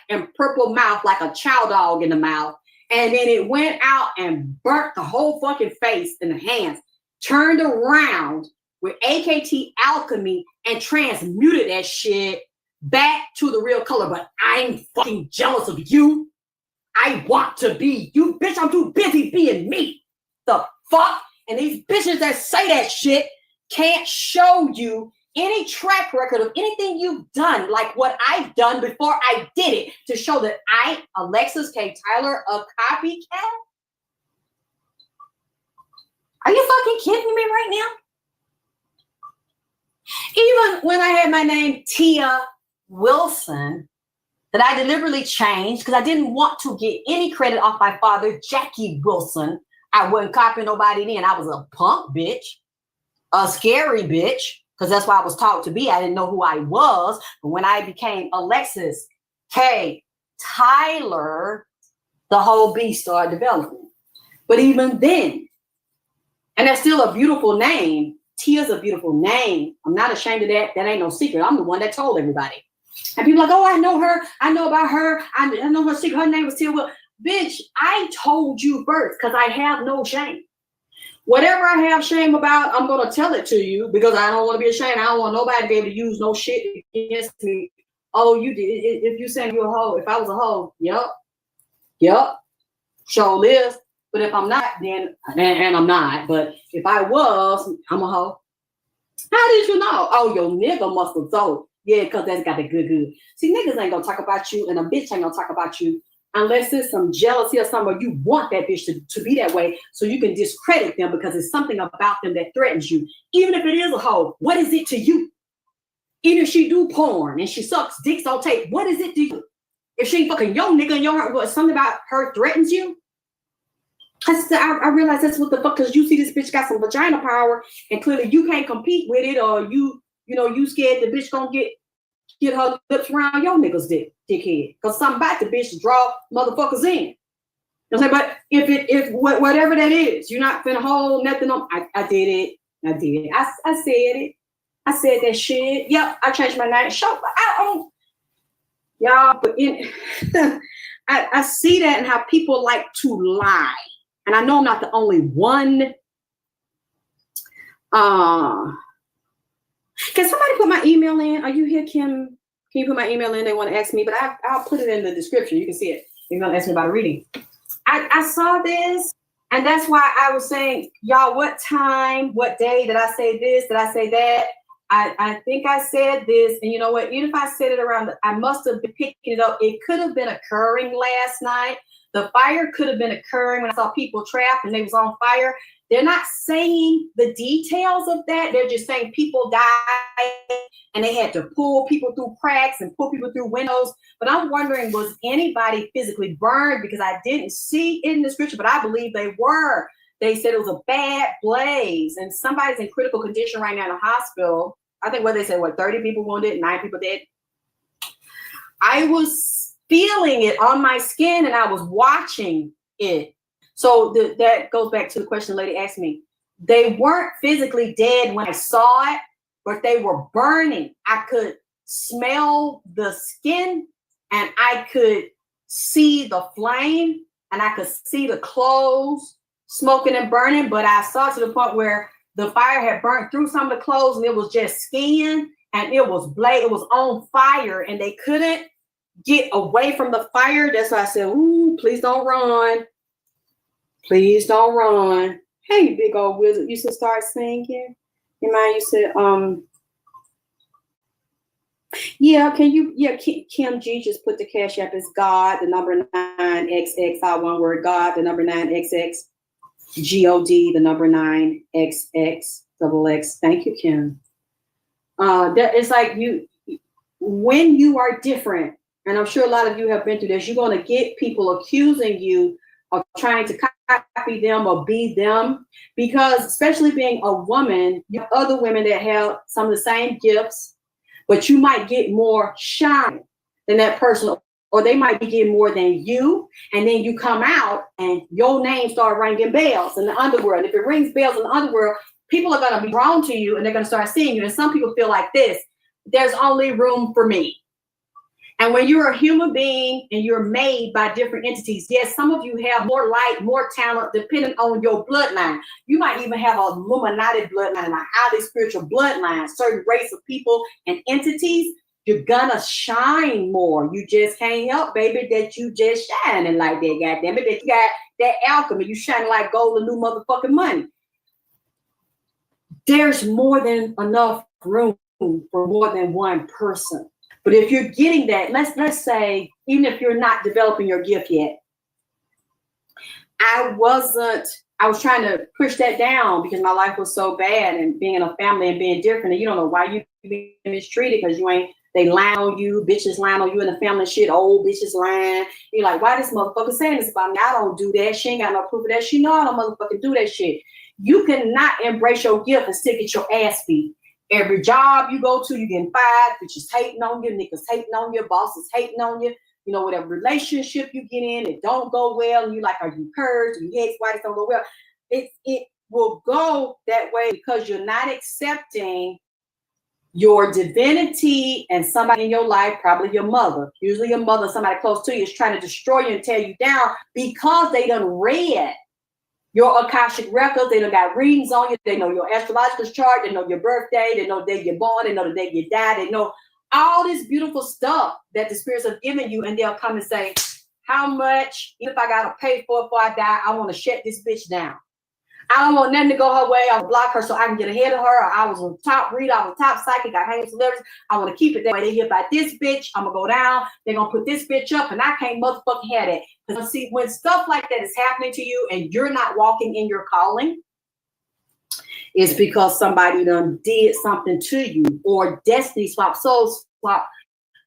B: and purple mouth like a chow dog in the mouth. And then it went out and burnt the whole fucking face and the hands, turned around with AKT alchemy and transmuted that shit back to the real color. But I'm fucking jealous of you. I want to be you, bitch. I'm too busy being me. The fuck? And these bitches that say that shit can't show you any track record of anything you've done, like what I've done before I did it, to show that I, Alexis K. Tyler, a copycat? Are you fucking kidding me right now? Even when I had my name Tia Wilson, that I deliberately changed because I didn't want to get any credit off my father, Jackie Wilson. I wasn't copying nobody then. I was a punk bitch, a scary bitch, because that's why I was taught to be. I didn't know who I was. But when I became Alexis K. Tyler, the whole beast started developing. But even then, and that's still a beautiful name. Tia's a beautiful name. I'm not ashamed of that. That ain't no secret. I'm the one that told everybody. And people are like, oh, I know her. I know about her. I know her secret. Her name was Tia. Well, bitch, I told you first because I have no shame. Whatever I have shame about, I'm going to tell it to you because I don't want to be ashamed. I don't want nobody to be able to use no shit against me. Oh, you did. If you saying you're a hoe, if I was a hoe, yep, show this. But if I'm not, then, and I'm not, but if I was, I'm a hoe. How did you know? Oh, your nigga must have told. Yeah, because that's got the good. See, niggas ain't going to talk about you, and a bitch ain't going to talk about you unless there's some jealousy or something, or you want that bitch to be that way so you can discredit them because it's something about them that threatens you. Even if it is a hoe, what is it to you? Even if she do porn and she sucks dicks on tape, what is it to you? If she ain't fucking your nigga and your heart, what, something about her threatens you? I realize that's what the fuck, because you see this bitch got some vagina power and clearly you can't compete with it, or you scared the bitch gonna get her lips around your nigga's dickhead. Because something about the bitch to draw motherfuckers in. You know what I'm saying? But if whatever that is, you're not finna hold nothing on. I did it. I said it. I said that shit. Yep, I changed my name. Show, but I don't. Y'all, but I see that and how people like to lie. And I know I'm not the only one. Can somebody put my email in? Are you here, Kim? Can you put my email in? They want to ask me, but I'll put it in the description. You can see it. You're going to ask me about a reading. I saw this, and that's why I was saying, y'all, what time, what day did I say this? Did I say that? I think I said this, and you know what? Even if I said it around, I must have been picking it up. It could have been occurring last night. The fire could have been occurring when I saw people trapped and they was on fire. They're not saying the details of that. They're just saying people died and they had to pull people through cracks and pull people through windows. But I'm wondering, was anybody physically burned? Because I didn't see it in the scripture, but I believe they were. They said it was a bad blaze and somebody's in critical condition right now in a hospital. I think what they said, 30 people wounded, 9 people dead. I was feeling it on my skin and I was watching it. So that goes back to the question the lady asked me. They weren't physically dead when I saw it, but they were burning. I could smell the skin and I could see the flame and I could see the clothes smoking and burning, but I saw to the point where the fire had burnt through some of the clothes and it was just skin and it was on fire and they couldn't get away from the fire. That's why I said, ooh, please don't run. Please don't run. Hey, big old wizard, you should start singing. You mind? You said, yeah, can you, Kim G just put the cash app as God, the number 9XX, all one word, God, the number 9XX, GOD, the number 9XX, double X. Thank you, Kim. That it's like when you are different, and I'm sure a lot of you have been through this, you're going to get people accusing you of trying to copy them or be them, because especially being a woman, you have other women that have some of the same gifts, but you might get more shine than that person, or they might be getting more than you, and then you come out and your name start ringing bells in the underworld. If it rings bells in the underworld, people are going to be drawn to you and they're going to start seeing you. And some people feel like this: there's only room for me. And when you're a human being and you're made by different entities, yes, some of you have more light, more talent, depending on your bloodline. You might even have a Illuminati bloodline and a highly spiritual bloodline, certain race of people and entities. You're gonna shine more. You just can't help, baby, that you just shining like that, goddamn it. That you got that alchemy. You shining like gold and new motherfucking money. There's more than enough room for more than one person. But if you're getting that, let's say, even if you're not developing your gift yet, I was trying to push that down because my life was so bad, and being in a family and being different, and you don't know why you being mistreated because they lying on you, bitches lying on you in the family shit, old bitches lying. You're like, why this motherfucker saying this about me? I don't do that. She ain't got no proof of that. She know I don't motherfucking do that shit. You cannot embrace your gift and still get your ass beat. Every job you go to, you getting fired, bitches hating on you, niggas hating on you, bosses hating on you. You know, whatever relationship you get in, it don't go well, and you like, are you purged? You hate why it don't go well. It will go that way because you're not accepting your divinity, and somebody in your life, probably your mother, usually your mother, somebody close to you, is trying to destroy you and tear you down because they done read your Akashic records. They done got readings on you. They know your astrological chart. They know your birthday. They know the day you're born. They know the day you die. They know all this beautiful stuff that the spirits have given you, and they'll come and say, how much, if I gotta pay for it before I die, I want to shut this bitch down. I don't want nothing to go her way. I'll block her so I can get ahead of her. Or I was a top reader, I was a top psychic, I hang with celebrities. I want to keep it that way. They hear about this bitch, I'm gonna go down. They're gonna put this bitch up, and I can't motherfucking have that. Because see, when stuff like that is happening to you and you're not walking in your calling, it's because somebody done did something to you, or destiny swap, soul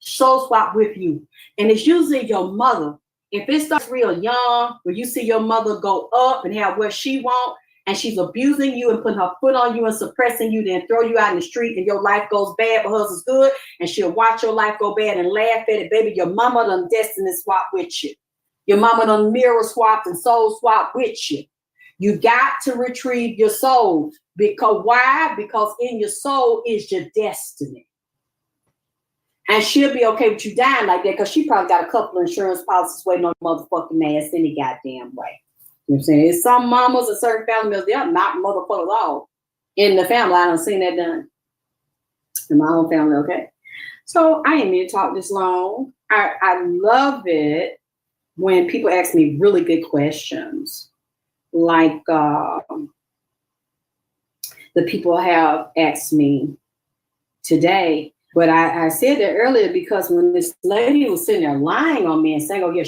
B: swap with you. And it's usually your mother. If it starts real young, where you see your mother go up and have what she wants, and she's abusing you and putting her foot on you and suppressing you, then throw you out in the street, and your life goes bad, but hers is good, and she'll watch your life go bad and laugh at it. Baby, your mama done destiny swap with you. Your mama done mirror swapped and soul swap with you. You got to retrieve your soul. Because why? Because in your soul is your destiny. And she'll be okay with you dying like that, because she probably got a couple of insurance policies waiting on motherfucking ass any goddamn way. You know what I'm saying? It's some mamas and certain family members, they're not motherfuckers at all. In the family, I done seen that done. In my own family, okay? So I ain't mean to talk this long. I love it when people ask me really good questions. Like the people have asked me today. But I said that earlier because when this lady was sitting there lying on me and saying, oh, yeah,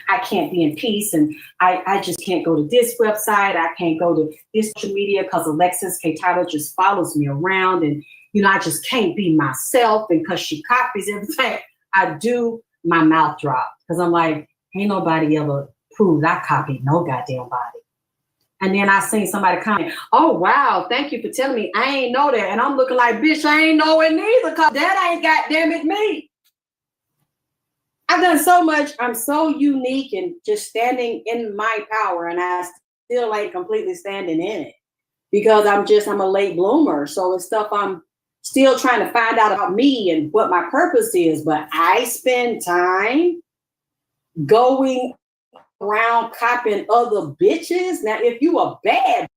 B: I can't be in peace, and I just can't go to this website, I can't go to this social media because Alexis K. Tyler just follows me around, and, you know, I just can't be myself, and because she copies everything I do, my mouth dropped. Because I'm like, ain't nobody ever proved I copied no goddamn body. And then I seen somebody comment, oh, wow, thank you for telling me. I ain't know that. And I'm looking like, bitch, I ain't know it neither, because that ain't goddamn it me. I've done so much. I'm so unique and just standing in my power, and I still ain't completely standing in it because I'm a late bloomer. So it's stuff I'm still trying to find out about me and what my purpose is. But I spend time going around copying other bitches. Now, if you are bad,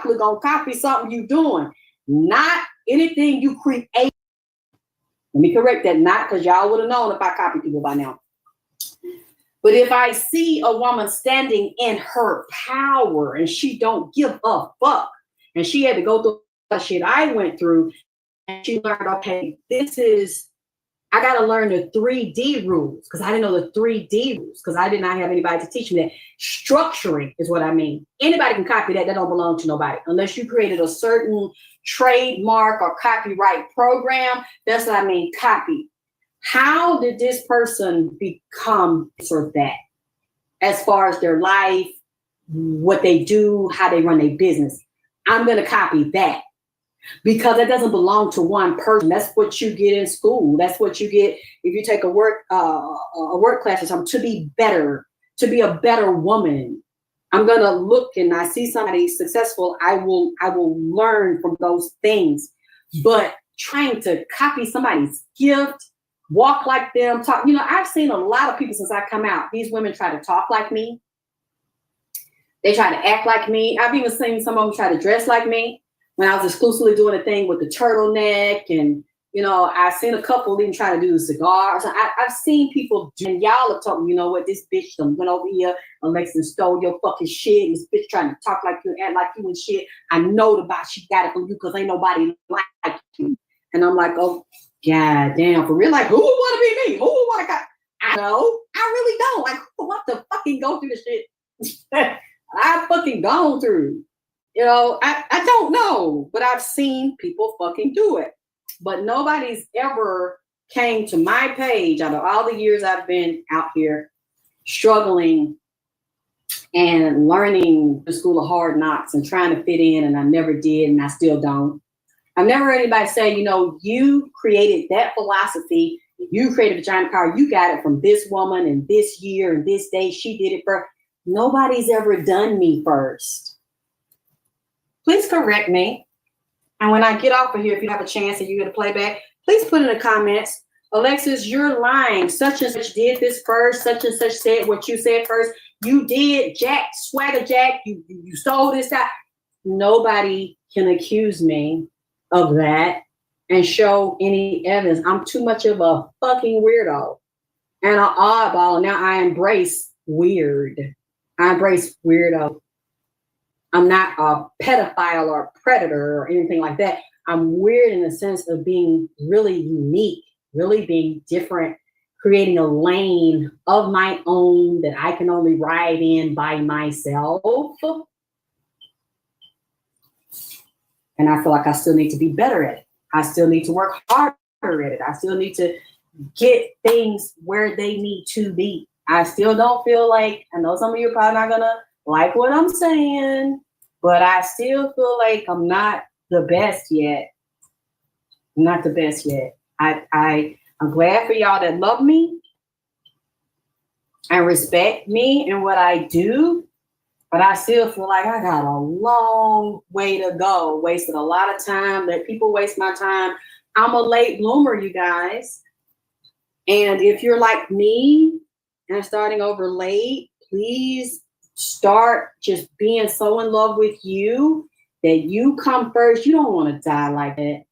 B: you're gonna copy something you doing, not anything you create. Let me correct that, not because y'all would have known if I copied people by now. But if I see a woman standing in her power and she don't give a fuck, and she had to go through the shit I went through, and she learned, okay, I got to learn the 3D rules, because I didn't know the 3D rules, because I did not have anybody to teach me that. Structuring is what I mean. Anybody can copy that. That don't belong to nobody. Unless you created a certain trademark or copyright program. That's what I mean, copy. How did this person become sort of that? As far as their life, what they do, how they run their business. I'm going to copy that. Because it doesn't belong to one person. That's what you get in school. That's what you get if you take a work class or something, to be better, to be a better woman. I'm gonna look, and I see somebody successful, I will learn from those things. But trying to copy somebody's gift, walk like them, talk, I've seen a lot of people since I come out. These women try to talk like me. They try to act like me. I've even seen some of them try to dress like me. When I was exclusively doing a thing with the turtleneck, and, I've seen a couple even trying to do the cigars. I've seen people, and y'all have told me, you know what, this bitch done went over here, Alexa, stole your fucking shit. This bitch trying to talk like you, act like you and shit. I know the box she got it from you because ain't nobody like you. And I'm like, oh, god damn, for real? Like, who would want to be me? Who would want to? I know. I really don't. Like, who want to fucking go through the shit I've fucking gone through? You know, I don't know, but I've seen people fucking do it. But nobody's ever came to my page out of all the years I've been out here struggling and learning the school of hard knocks and trying to fit in, and I never did, and I still don't. I've never heard anybody say, you know, you created that philosophy, you created vagina power, you got it from this woman and this year and this day, she did it first. Nobody's ever done me first. Please correct me. And when I get off of here, if you have a chance and you get a playback, please put in the comments, Alexis, you're lying. Such and such did this first. Such and such said what you said first. You did, Jack, Swagger Jack. You stole this out. Nobody can accuse me of that and show any evidence. I'm too much of a fucking weirdo and an oddball. Now I embrace weird. I embrace weirdo. I'm not a pedophile or a predator or anything like that. I'm weird in the sense of being really unique, really being different, creating a lane of my own that I can only ride in by myself. And I feel like I still need to be better at it. I still need to work harder at it. I still need to get things where they need to be. I still don't feel like, I know some of you are probably not gonna like what I'm saying, but I still feel like I'm not the best yet. I'm not the best yet. I'm glad for y'all that love me and respect me and what I do, but I still feel like I got a long way to go. Wasted a lot of time, let people waste my time. I'm a late bloomer, you guys. And if you're like me and starting over late, please start just being so in love with you that you come first. You don't want to die like that.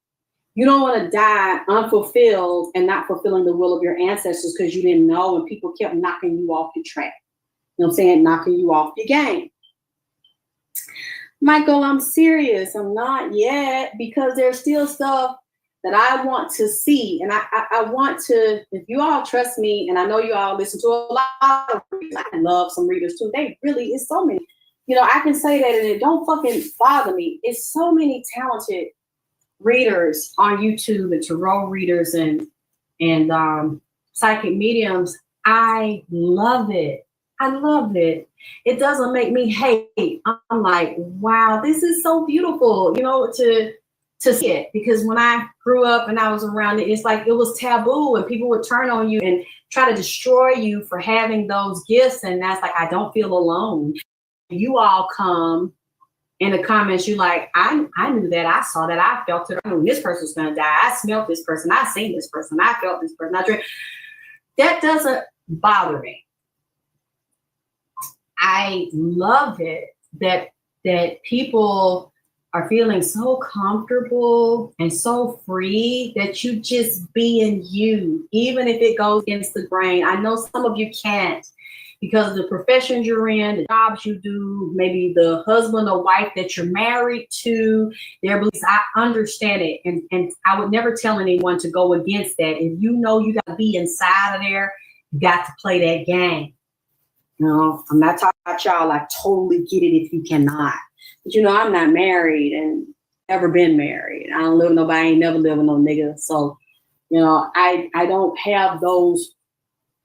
B: You don't want to die unfulfilled and not fulfilling the will of your ancestors because you didn't know and people kept knocking you off your track. You know what I'm saying? Knocking you off your game. Michael, I'm serious. I'm not yet, because there's still stuff that I want to see. And I want to, if you all trust me, and I know you all listen to a lot of readers. I love some readers too. They really, it's so many. You know, I can say that and it don't fucking bother me. It's so many talented readers on YouTube and tarot readers and psychic mediums. I love it. I love it. It doesn't make me hate. I'm like, wow, this is so beautiful, you know, to see it. Because when I grew up and I was around it, it's like it was taboo and people would turn on you and try to destroy you for having those gifts. And that's like, I don't feel alone. You all come in the comments, you like, I knew that, I saw that, I felt it, I knew this person was gonna die, I smelled this person, I seen this person, I felt this person, I dreamed. That doesn't bother me. I love it that people are feeling so comfortable and so free that you just being you, even if it goes against the grain. I know some of you can't, because of the professions you're in, the jobs you do, maybe the husband or wife that you're married to, their beliefs. I understand it. And I would never tell anyone to go against that. If you know you got to be inside of there, you got to play that game. You know, I'm not talking about y'all. I totally get it if you cannot. But you know, I'm not married and never been married. I don't live with nobody. I ain't never lived with no nigga. So, you know, I don't have those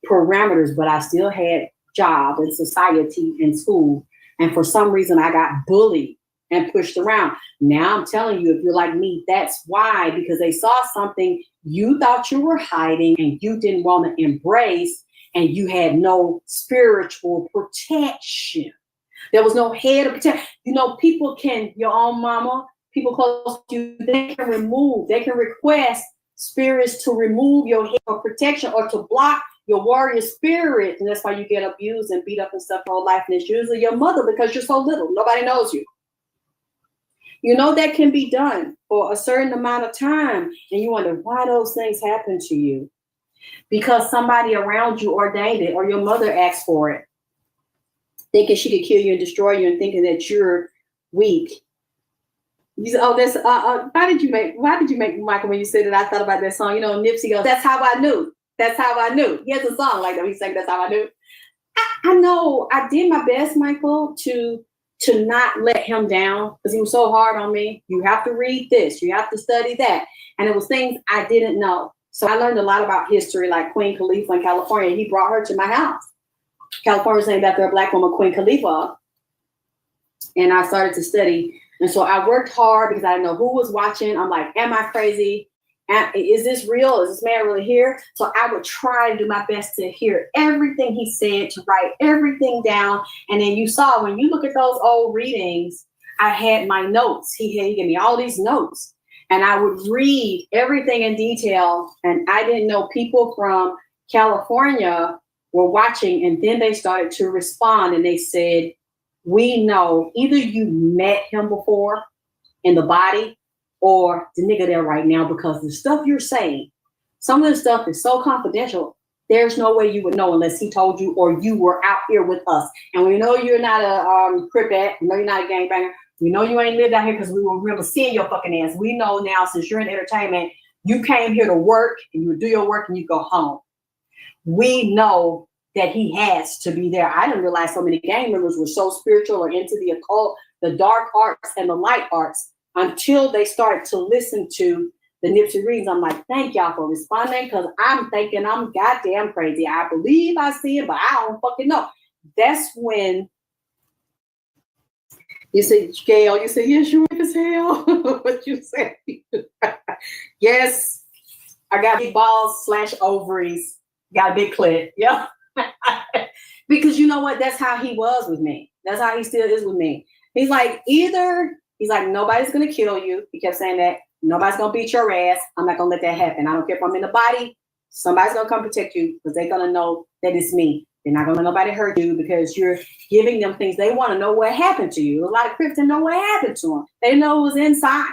B: parameters, but I still had job in society and school, and for some reason I got bullied and pushed around. Now I'm telling you, if you're like me, that's why, because they saw something you thought you were hiding and you didn't want to embrace, and you had no spiritual protection. There was no head of protection. You know, people can, your own mama, people close to you, they can request spirits to remove your head of protection or to block your warrior spirit, and that's why you get abused and beat up and stuff all life. And it's usually your mother, because you're so little. Nobody knows you. You know that can be done for a certain amount of time, and you wonder why those things happen to you. Because somebody around you ordained it, or your mother asked for it, thinking she could kill you and destroy you, and thinking that you're weak. You said, oh, that's why did you make Michael when you said that? I thought about that song. You know, Nipsey goes, "That's how I knew. That's how I knew." He has a song like that. He sang, "That's how I knew." I know I did my best, Michael, to not let him down because he was so hard on me. You have to read this, you have to study that. And it was things I didn't know. So I learned a lot about history, like Queen Khalifa in California. He brought her to my house. California's named after a Black woman, Queen Khalifa. And I started to study. And so I worked hard because I didn't know who was watching. I'm like, am I crazy? Is this real? Is this man really here? So I would try to do my best to hear everything he said, to write everything down. And then you saw when you look at those old readings, I had my notes. He gave me all these notes. And I would read everything in detail. And I didn't know people from California were watching. And then they started to respond. And they said, we know either you met him before in the body or the nigga there right now, because the stuff you're saying, some of the stuff is so confidential. There's no way you would know unless he told you or you were out here with us. And we know you're not a cripette. We know you're not a gangbanger. We know you ain't lived out here because we will remember seeing your fucking ass. We know now, since you're in entertainment, you came here to work and you would do your work and you go home. We know that he has to be there. I didn't realize so many gang members were so spiritual or into the occult, the dark arts and the light arts, until they started to listen to the Nipsey readings. I'm like, thank y'all for responding, because I'm thinking I'm goddamn crazy. I believe I see it, but I don't fucking know. That's when you say, Gail, you say, yes, you as hell. What you say? Yes, I got big balls / ovaries, got a big clit. Yeah. Because you know what? That's how he was with me. That's how he still is with me. He's like, he's like, nobody's going to kill you. He kept saying that. Nobody's going to beat your ass. I'm not going to let that happen. I don't care if I'm in the body. Somebody's going to come protect you because they're going to know that it's me. They're not going to let nobody hurt you because you're giving them things. They want to know what happened to you. A lot of Crips didn't know what happened to them. They know it was inside.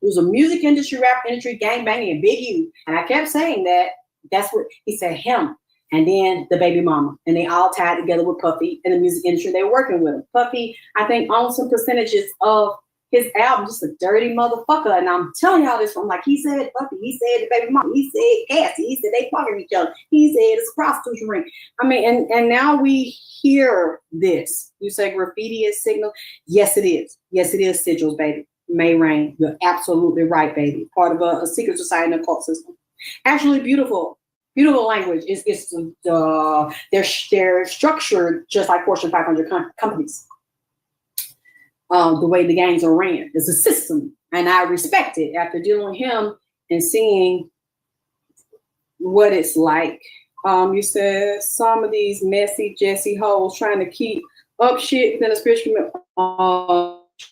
B: It was a music industry, rap industry, gangbanging, and Big U. And I kept saying that. That's what he said, him. And then the baby mama. And they all tied together with Puffy in the music industry. They were working with him. Puffy, I think, owns some percentages of his album, just a dirty motherfucker. And I'm telling y'all this from, like, he said Puffy, he said the baby mama, he said Cassie, he said they fucking each other, he said it's a prostitution ring. I mean, and now we hear this. You say graffiti is signal? Yes, it is. Yes, it is sigils, baby. May rain. You're absolutely right, baby. Part of a secret society and a cult system. Actually beautiful. Beautiful language. They're structured just like Fortune 500 companies. The way the gangs are ran. It's a system. And I respect it after dealing with him and seeing what it's like. You said some of these messy Jesse hoes trying to keep up shit within the spiritual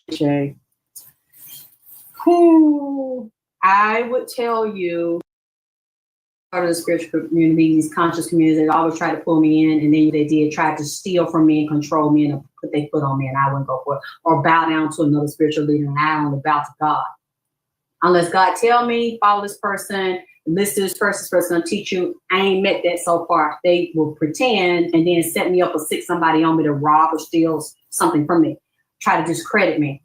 B: community. Who I would tell you, part of the spiritual community, these conscious communities, they always try to pull me in, and then they did try to steal from me and control me and put their foot on me, and I wouldn't go for it, or bow down to another spiritual leader, and I only bow to God. Unless God tell me, follow this person, listen to this person gonna teach you. I ain't met that so far. They will pretend and then set me up or stick somebody on me to rob or steal something from me, try to discredit me.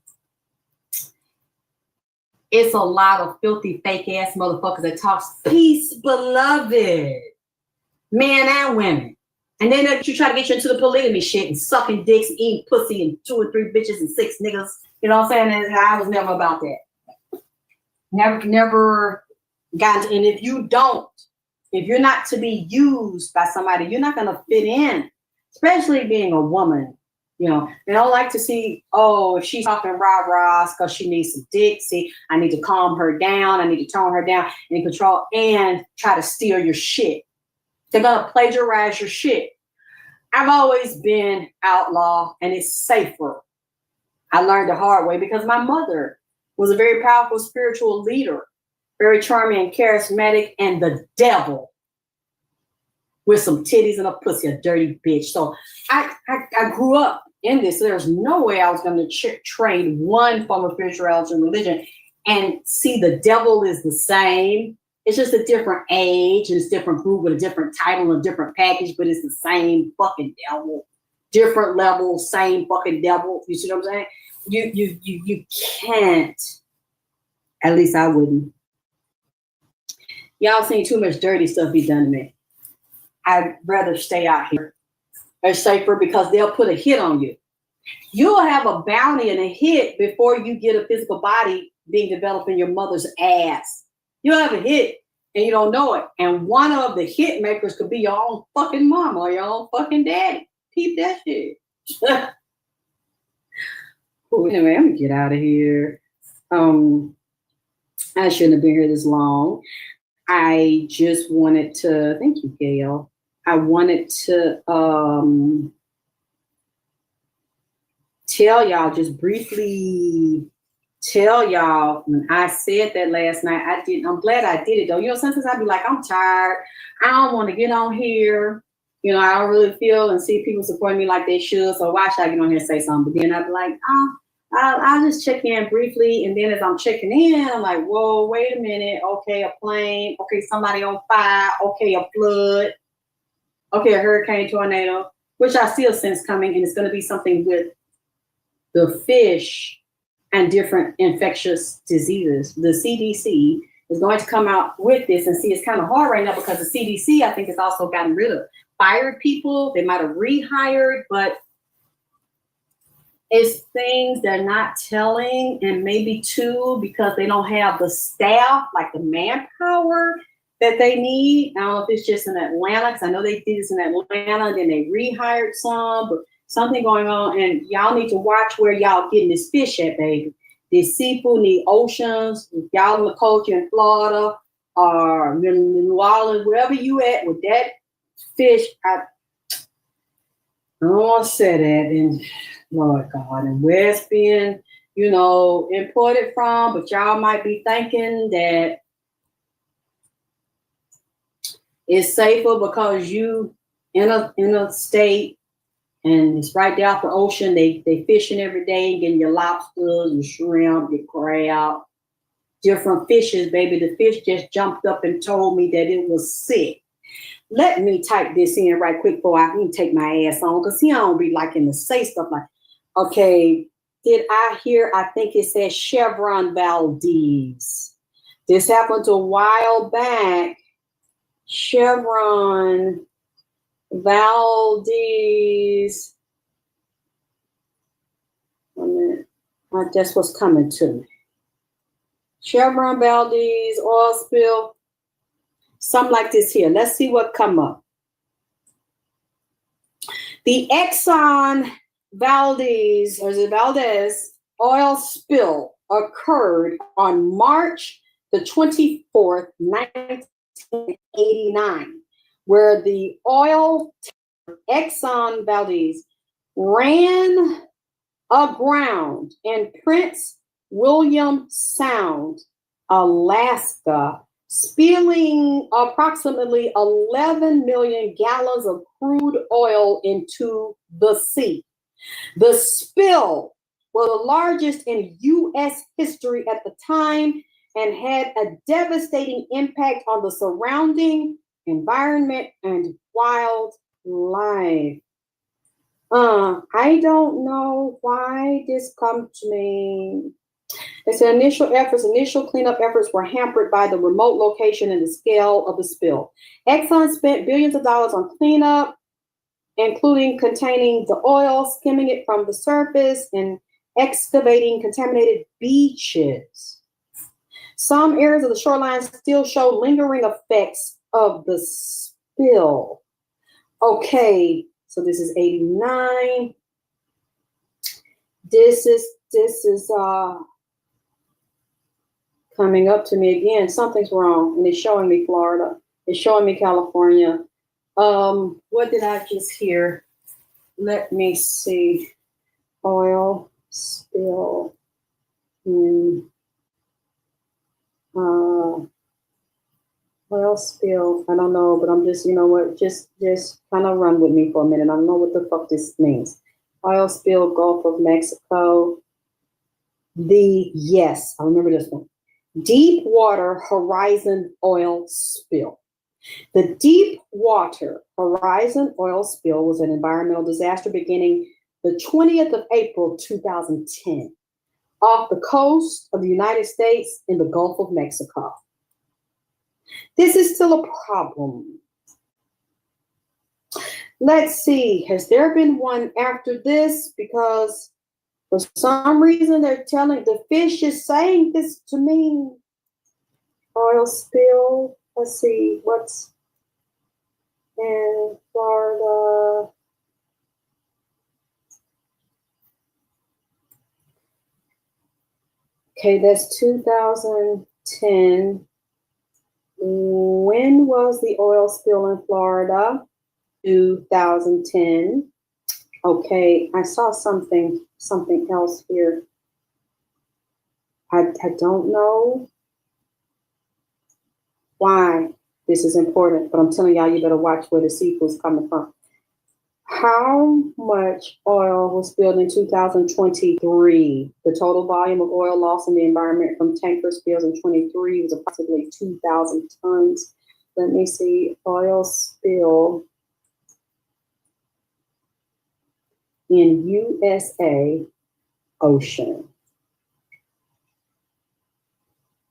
B: It's a lot of filthy, fake ass motherfuckers that talk peace, beloved, men and women. And then you try to get you into the polygamy shit and sucking dicks, and eating pussy, and 2 or 3 bitches and 6 niggas. You know what I'm saying? And I was never about that. Never gotten to, and if you're not to be used by somebody, you're not gonna fit in, especially being a woman. You know, they don't like to see, oh, if she's talking rah-rahs because she needs some dick, see, I need to calm her down, I need to tone her down and control and try to steal your shit. They're gonna plagiarize your shit. I've always been outlaw, and it's safer. I learned the hard way because my mother was a very powerful spiritual leader, very charming and charismatic, and the devil with some titties and a pussy, a dirty bitch. So I grew up in this. So there's no way I was going to trade one form of spirituality and religion and see the devil is the same. It's just a different age, and it's a different group with a different title and a different package, but it's the same fucking devil. Different level, same fucking devil. You see what I'm saying? You can't. At least I wouldn't. Y'all seen too much dirty stuff be done to me. I'd rather stay out here. It's safer because they'll put a hit on you. You'll have a bounty and a hit before you get a physical body being developed in your mother's ass. You'll have a hit and you don't know it. And one of the hit makers could be your own fucking mama or your own fucking daddy. Peep that shit. Anyway, I'm gonna get out of here. I shouldn't have been here this long. I just wanted to, thank you, Gail. I wanted to tell y'all, just briefly tell y'all, when I said that last night, I'm glad I did it though. You know, sometimes I'd be like, I'm tired. I don't want to get on here. You know, I don't really feel and see people supporting me like they should. So why should I get on here and say something? But then I'd be like, I'll just check in briefly. And then as I'm checking in, I'm like, whoa, wait a minute. Okay, a plane. Okay, somebody on fire. Okay, a flood. Okay, a hurricane, tornado, which I still sense coming. And it's going to be something with the fish and different infectious diseases. The CDC is going to come out with this. And see, it's kind of hard right now because the CDC, I think, has also gotten rid of fired people. They might have rehired, but it's things they're not telling, and maybe too because they don't have the staff, like the manpower that they need. I don't know if it's just in Atlanta, because I know they did this in Atlanta, and then they rehired some, but something going on. And y'all need to watch where y'all getting this fish at, baby. This seafood in the oceans, if y'all in the culture in Florida or New Orleans, wherever you at with that fish, I don't want to say that. And Lord God, and where it's being, you know, imported from, but y'all might be thinking that it's safer because you in a state and it's right there off the ocean. They fishing every day, getting your lobsters, your shrimp, your crab, different fishes, baby. The fish just jumped up and told me that it was sick. Let me type this in right quick before I can take my ass on, because he don't be liking to say stuff like, okay, did I hear, I think it says Chevron Valdez. This happened a while back. Chevron Valdez. A minute. That's what's coming to me. Chevron Valdez oil spill. Something like this here. Let's see what come up. The Exxon Valdez, or is it Valdez, oil spill occurred on March the 24th, 1989, where the oil Exxon Valdez ran aground in Prince William Sound, Alaska, spilling approximately 11 million gallons of crude oil into the sea. The spill was the largest in U.S. history at the time and had a devastating impact on the surrounding environment and wildlife. I don't know why this comes to me. It's initial cleanup efforts were hampered by the remote location and the scale of the spill. Exxon spent billions of dollars on cleanup, including containing the oil, skimming it from the surface, and excavating contaminated beaches. Some areas of the shoreline still show lingering effects of the spill. Okay, so this is 89. This is coming up to me again. Something's wrong, and it's showing me Florida. It's showing me California. What did I just hear? Let me see. Oil spill in oil spill. I don't know, but I'm just, you know what? Just kind of run with me for a minute. I don't know what the fuck this means. Oil spill, Gulf of Mexico. Yes, I remember this one. Deepwater Horizon oil spill. The Deepwater Horizon oil spill was an environmental disaster beginning the 20th of April, 2010, off the coast of the United States in the Gulf of Mexico. This is still a problem. Let's see, has there been one after this? Because for some reason they're telling, the fish is saying this to me. Oil spill. Let's see, what's in Florida? Okay, that's 2010. When was the oil spill in Florida? 2010. Okay, I saw something else here. I don't know why this is important, but I'm telling y'all, you better watch where the sequel's coming from. How much oil was spilled in 2023? The total volume of oil lost in the environment from tanker spills in 23 was approximately 2,000 tons. Let me see, oil spill in USA oceans.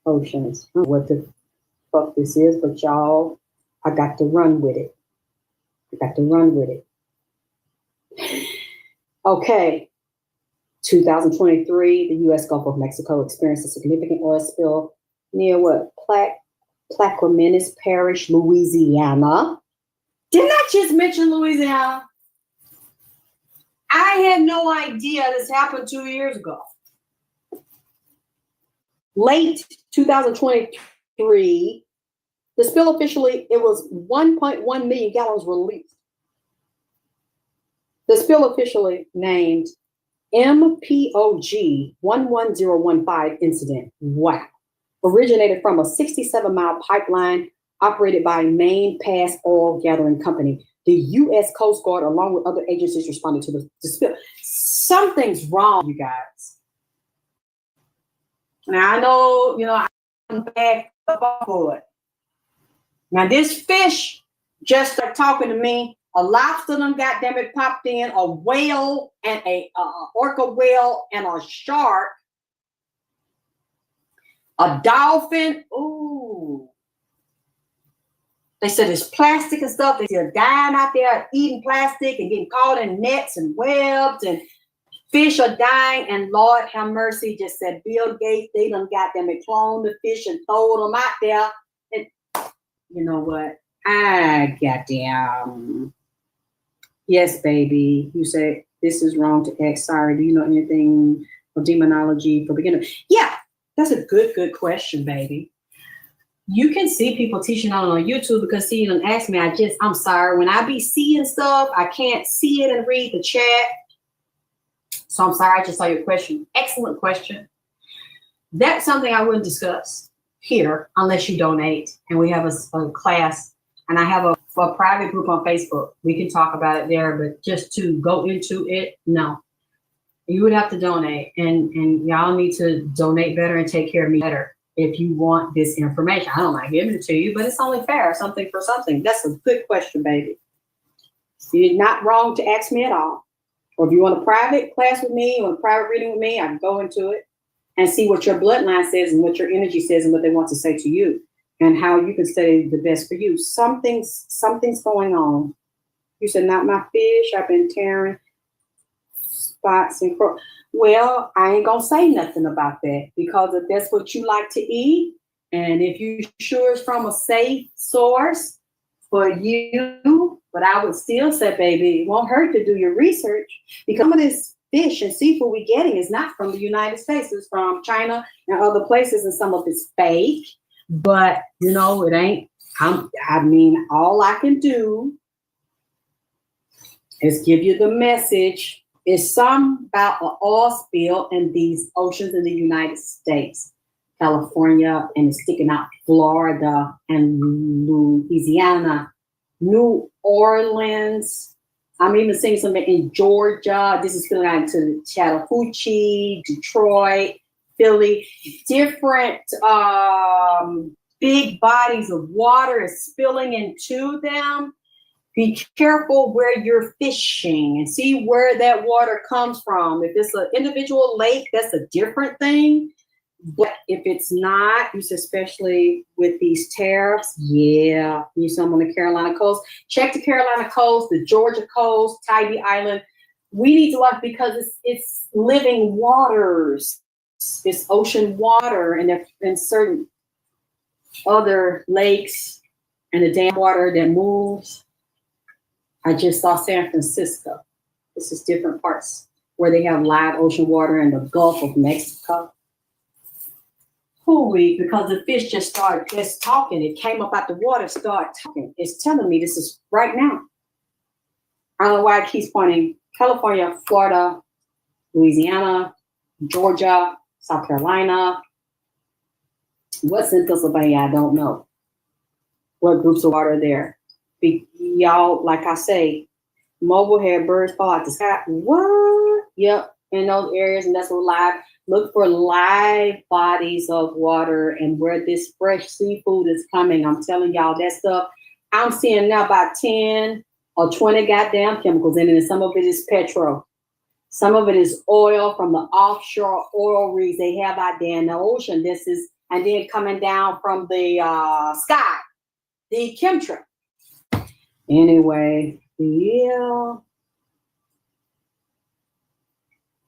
B: I don't know what the fuck this is, but y'all, I got to run with it. Okay, 2023, the U.S. Gulf of Mexico experienced a significant oil spill near what? Plaquemines Parish, Louisiana. Didn't I just mention Louisiana? I had no idea this happened 2 years ago. Late 2023, the spill officially, it was 1.1 million gallons released. The spill officially named MPOG 11015 incident. Wow. Originated from a 67-mile pipeline operated by Main Pass Oil Gathering Company. The U.S. Coast Guard, along with other agencies, responded to the spill. Something's wrong, you guys. Now, I know, I'm back up for it. Now, this fish just started talking to me. A lobster done goddammit popped in, a whale and a orca whale and a shark, a dolphin. Ooh. They said there's plastic and stuff. They're dying out there eating plastic and getting caught in nets and webs, and fish are dying. And Lord have mercy, just said Bill Gates, they done goddammit cloned the fish and throw them out there. And you know what? Goddamn. Yes, baby. You say this is wrong to X. Sorry. Do you know anything of demonology for beginners? Yeah, that's a good question, baby. You can see people teaching on YouTube because see, you don't ask me. I'm sorry. When I be seeing stuff, I can't see it and read the chat. So I'm sorry. I just saw your question. Excellent question. That's something I wouldn't discuss here unless you donate. And we have a class, and I have a private group on Facebook. We can talk about it there, but just to go into it, no. You would have to donate, and y'all need to donate better and take care of me better if you want this information. I don't mind giving it to you, but it's only fair, something for something. That's a good question, baby. You're not wrong to ask me at all. Or if you want a private class with me or a private reading with me, I can go into it and see what your bloodline says and what your energy says and what they want to say to you, and how you can study the best for you. Something's going on. You said, not my fish. I've been tearing spots and crow. Well, I ain't gonna say nothing about that, because if that's what you like to eat, and if you sure it's from a safe source for you, but I would still say, baby, it won't hurt to do your research, because some of this fish and seafood we're getting is not from the United States. It's from China and other places, and some of it's fake. But, it ain't, all I can do is give you the message. It's some about an oil spill in these oceans in the United States, California, and it's sticking out Florida and Louisiana, New Orleans. I'm even seeing something in Georgia. This is spilling out into Chattahoochee, Detroit, Philly. Different big bodies of water is spilling into them. Be careful where you're fishing and see where that water comes from. If it's an individual lake, that's a different thing. But if it's not, especially with these tariffs, yeah, you some on the Carolina coast. Check the Carolina coast, the Georgia coast, Tybee Island. We need to watch because it's living waters. It's ocean water, and certain other lakes and the dam water that moves. I just saw San Francisco. This is different parts where they have live ocean water in the Gulf of Mexico. Because the fish just started just talking. It came up out the water, started talking. It's telling me this is right now. I don't know why it keeps pointing. California, Florida, Louisiana, Georgia, South Carolina. What's in Pennsylvania? I don't know. What groups of water are there? Y'all, like I say, mobile head birds fall out the sky. What? Yep, in those areas, and that's what live. Look for live bodies of water and where this fresh seafood is coming. I'm telling y'all that stuff. I'm seeing now about 10 or 20 goddamn chemicals in it, and some of it is petrol. Some of it is oil from the offshore oil rigs they have out there in the ocean. And then coming down from the sky, the chemtrail. Anyway, yeah.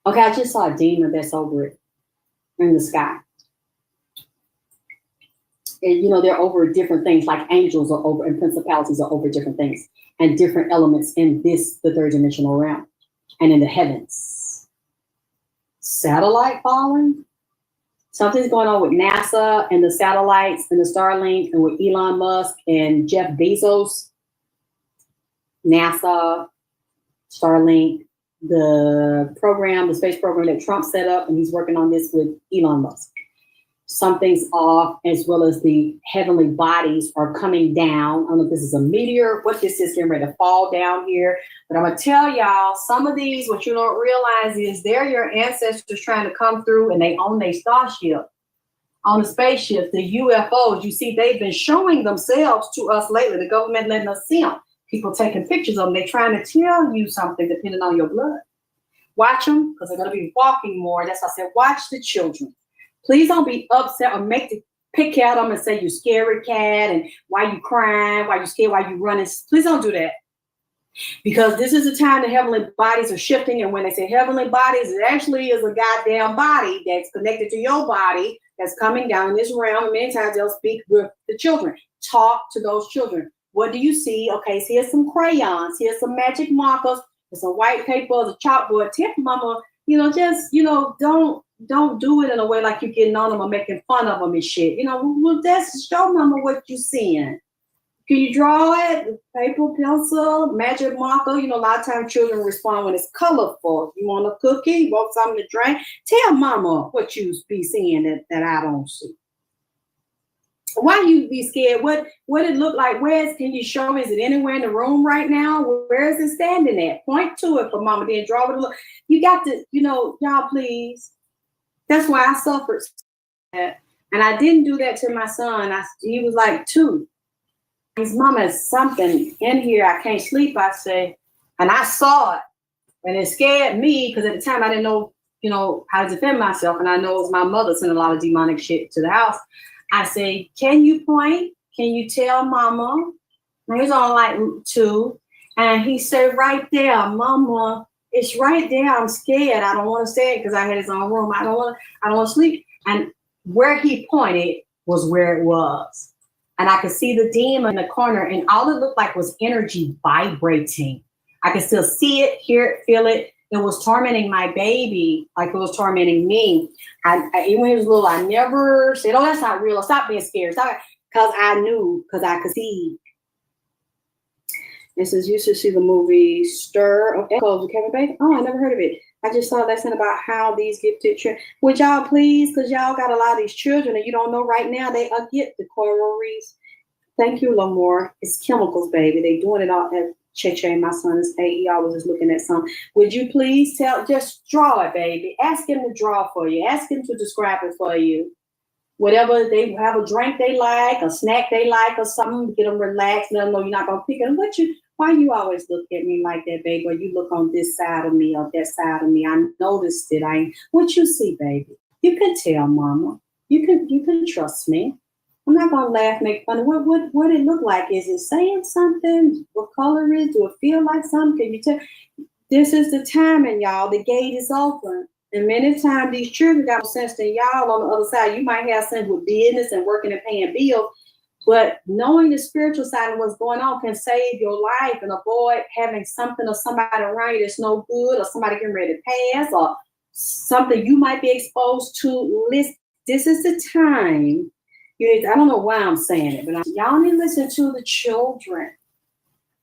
B: Okay, I just saw a demon that's over it in the sky. And they're over different things, like angels are over and principalities are over different things and different elements in the third dimensional realm and in the heavens. Satellite falling. Something's going on with NASA and the satellites and the Starlink and with Elon Musk and Jeff Bezos. NASA, Starlink, the space program that Trump set up, and he's working on this with Elon Musk. Something's off, as well as the heavenly bodies are coming down. I don't know if this is a meteor, what this is, getting ready to fall down here. But I'm going to tell y'all, some of these, what you don't realize is they're your ancestors trying to come through, and they own their starship. On the spaceships, the UFOs, you see, they've been showing themselves to us lately. The government letting us see them. People taking pictures of them. They're trying to tell you something depending on your blood. Watch them because they're going to be walking more. That's why I said, watch the children. Please don't be upset or pick at them and say you scary cat and why you crying, why you scared, why you running. Please don't do that. Because this is the time the heavenly bodies are shifting. And when they say heavenly bodies, it actually is a goddamn body that's connected to your body that's coming down in this realm. And many times they'll speak with the children. Talk to those children. What do you see? Okay, so here's some crayons. Here's some magic markers. There's some white paper, there's a chalkboard. Tip mama, don't do it in a way like you're getting on them or making fun of them and shit. Well, that's show mama what you're seeing. Can you draw it? Paper, pencil, magic marker. A lot of times children respond when it's colorful. You want a cookie? You want something to drink? Tell mama what you be seeing that I don't see. Why you be scared? What it look like? Can you show me? Is it anywhere in the room right now? Where is it standing at? Point to it for mama, then draw it a look. You got to, y'all please. That's why I suffered. And I didn't do that to my son. He was like 2. His mama is something in here. I can't sleep, I say. And I saw it. And it scared me because at the time I didn't know, how to defend myself. And I know it was my mother sent a lot of demonic shit to the house. I say, can you point? Can you tell mama? And he was on like 2. And he said, right there, mama, it's right there. I'm scared. I don't want to say it because I had his own room. I don't want to sleep. And where he pointed was where it was. And I could see the demon in the corner, and all it looked like was energy vibrating. I could still see it, hear it, feel it. It was tormenting my baby like it was tormenting me. Even when he was little, I never said, oh, that's not real. Stop being scared. Because I knew, because I could see. It says, you should see the movie Stir of Echoes with Kevin Bacon. Oh, I never heard of it. I just saw a lesson about how these gifted children. Would y'all please, because y'all got a lot of these children and you don't know right now, they get the coral reefs. Thank you, Lamore. It's chemicals, baby. They doing it all at Che, my son is 8. He always is looking at something. Would you please just draw it, baby? Ask him to draw for you. Ask him to describe it for you. Whatever, they have a drink they like, a snack they like, or something. Get them relaxed. Let them know you're not gonna pick it. why you always look at me like that, baby? Or you look on this side of me or that side of me. I noticed it. What you see, baby? You can tell, mama. You can trust me. I'm not gonna laugh, make fun of what it look like. Is it saying something? What color is it? Do it feel like something? Can you tell? This is the timing, y'all. The gate is open. And many times these children got more sense than y'all on the other side. You might have sense with business and working and paying bills, but knowing the spiritual side of what's going on can save your life and avoid having something or somebody around you that's no good, or somebody getting ready to pass, or something you might be exposed to. Listen, this is the time. I don't know why I'm saying it, but y'all need to listen to the children.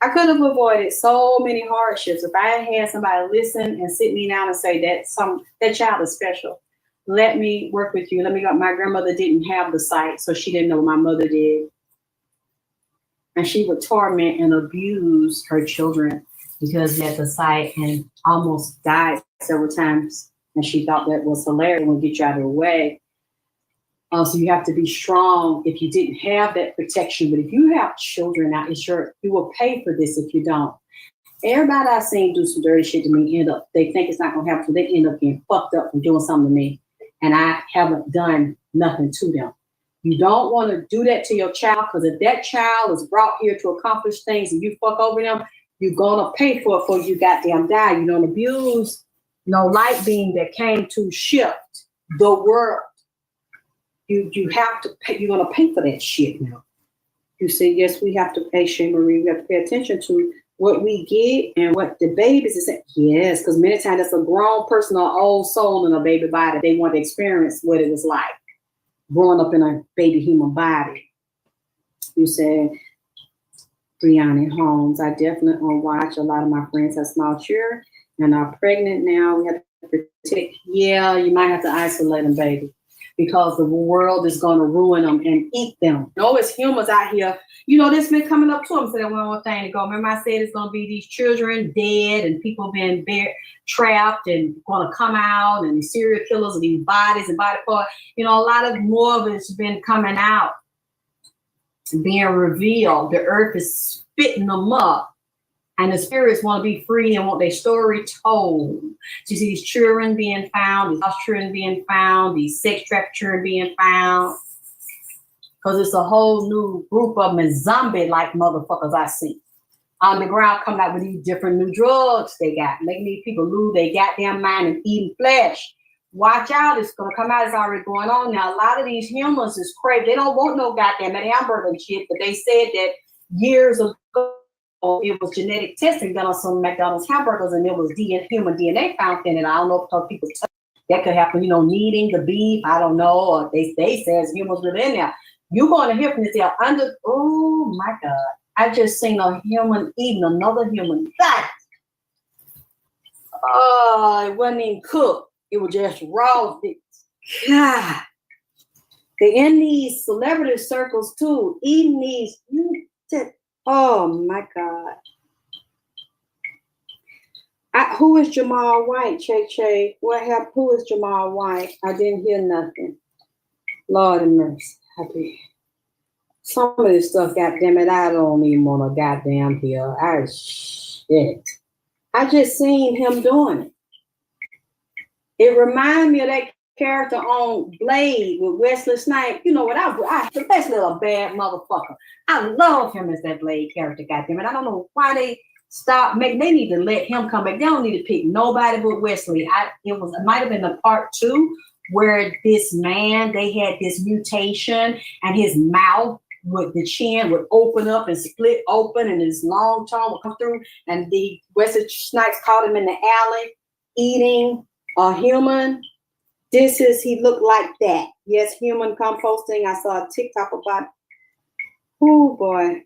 B: I could have avoided so many hardships if I had somebody listen and sit me down and say that child is special. Let me work with you. Let me go. My grandmother didn't have the sight, so she didn't know what my mother did. And she would torment and abuse her children because she had the sight and almost died several times. And she thought that was hilarious and would get you out of the way. So you have to be strong if you didn't have that protection. But if you have children now, you will pay for this if you don't. Everybody I've seen do some dirty shit to me they think it's not going to happen. They end up getting fucked up and doing something to me. And I haven't done nothing to them. You don't want to do that to your child, because if that child is brought here to accomplish things and you fuck over them, you're going to pay for it before you goddamn die. You don't abuse no light beam that came to shift the world. You have to pay. You're gonna pay for that shit now. You say, yes, we have to pay, Shea Marie. We have to pay attention to what we get and what the babies is saying. Yes, because many times it's a grown person or old soul in a baby body. They want to experience what it was like growing up in a baby human body. You said, Brianna Holmes, I definitely watch. A lot of my friends have small children and are pregnant now. We have to protect. Yeah, you might have to isolate them, baby, because the world is going to ruin them and eat them. It's humans out here. This been coming up to them. So that one more thing to go. Remember I said it's going to be these children dead and people being trapped and going to come out, and serial killers and these bodies and body parts. A lot of more of it's been coming out, being revealed. The earth is spitting them up. And the spirits want to be free and want their story told. So you see these children being found, these lost children being found, these sex trafficked children being found. Because it's a whole new group of them, zombie-like motherfuckers I see on the ground coming out with these different new drugs they got, making these people lose their goddamn mind and eating flesh. Watch out, it's going to come out. It's already going on now. A lot of these humans is crazy. They don't want no goddamn hamburger and shit, but they said that years ago, it was genetic testing done on some McDonald's hamburgers, and it was human DNA found in it. I don't know if people that could happen, kneading the beef. I don't know. Or they says humans within there. You're going to hear from this here oh my God. I just seen a human eating another human. God. It wasn't even cooked. It was just raw. God. They're in these celebrity circles too, eating these. Oh my God. Who is Jamal White, Che? What happened? Who is Jamal White? I didn't hear nothing. Lord have mercy. Some of this stuff, goddamn it, I don't even want to goddamn hear. I just seen him doing it. It reminded me of that character on Blade with Wesley Snipes. You know what? Wesley a bad motherfucker. I love him as that Blade character, goddamn it. I don't know why they stopped. They need to let him come back. They don't need to pick nobody but Wesley. It might have been the part 2 where this man, they had this mutation and his mouth with the chin would open up and split open, and his long tongue would come through, and the Wesley Snipes caught him in the alley eating a human. He looked like that. Yes, human composting. I saw a TikTok about it. Oh boy.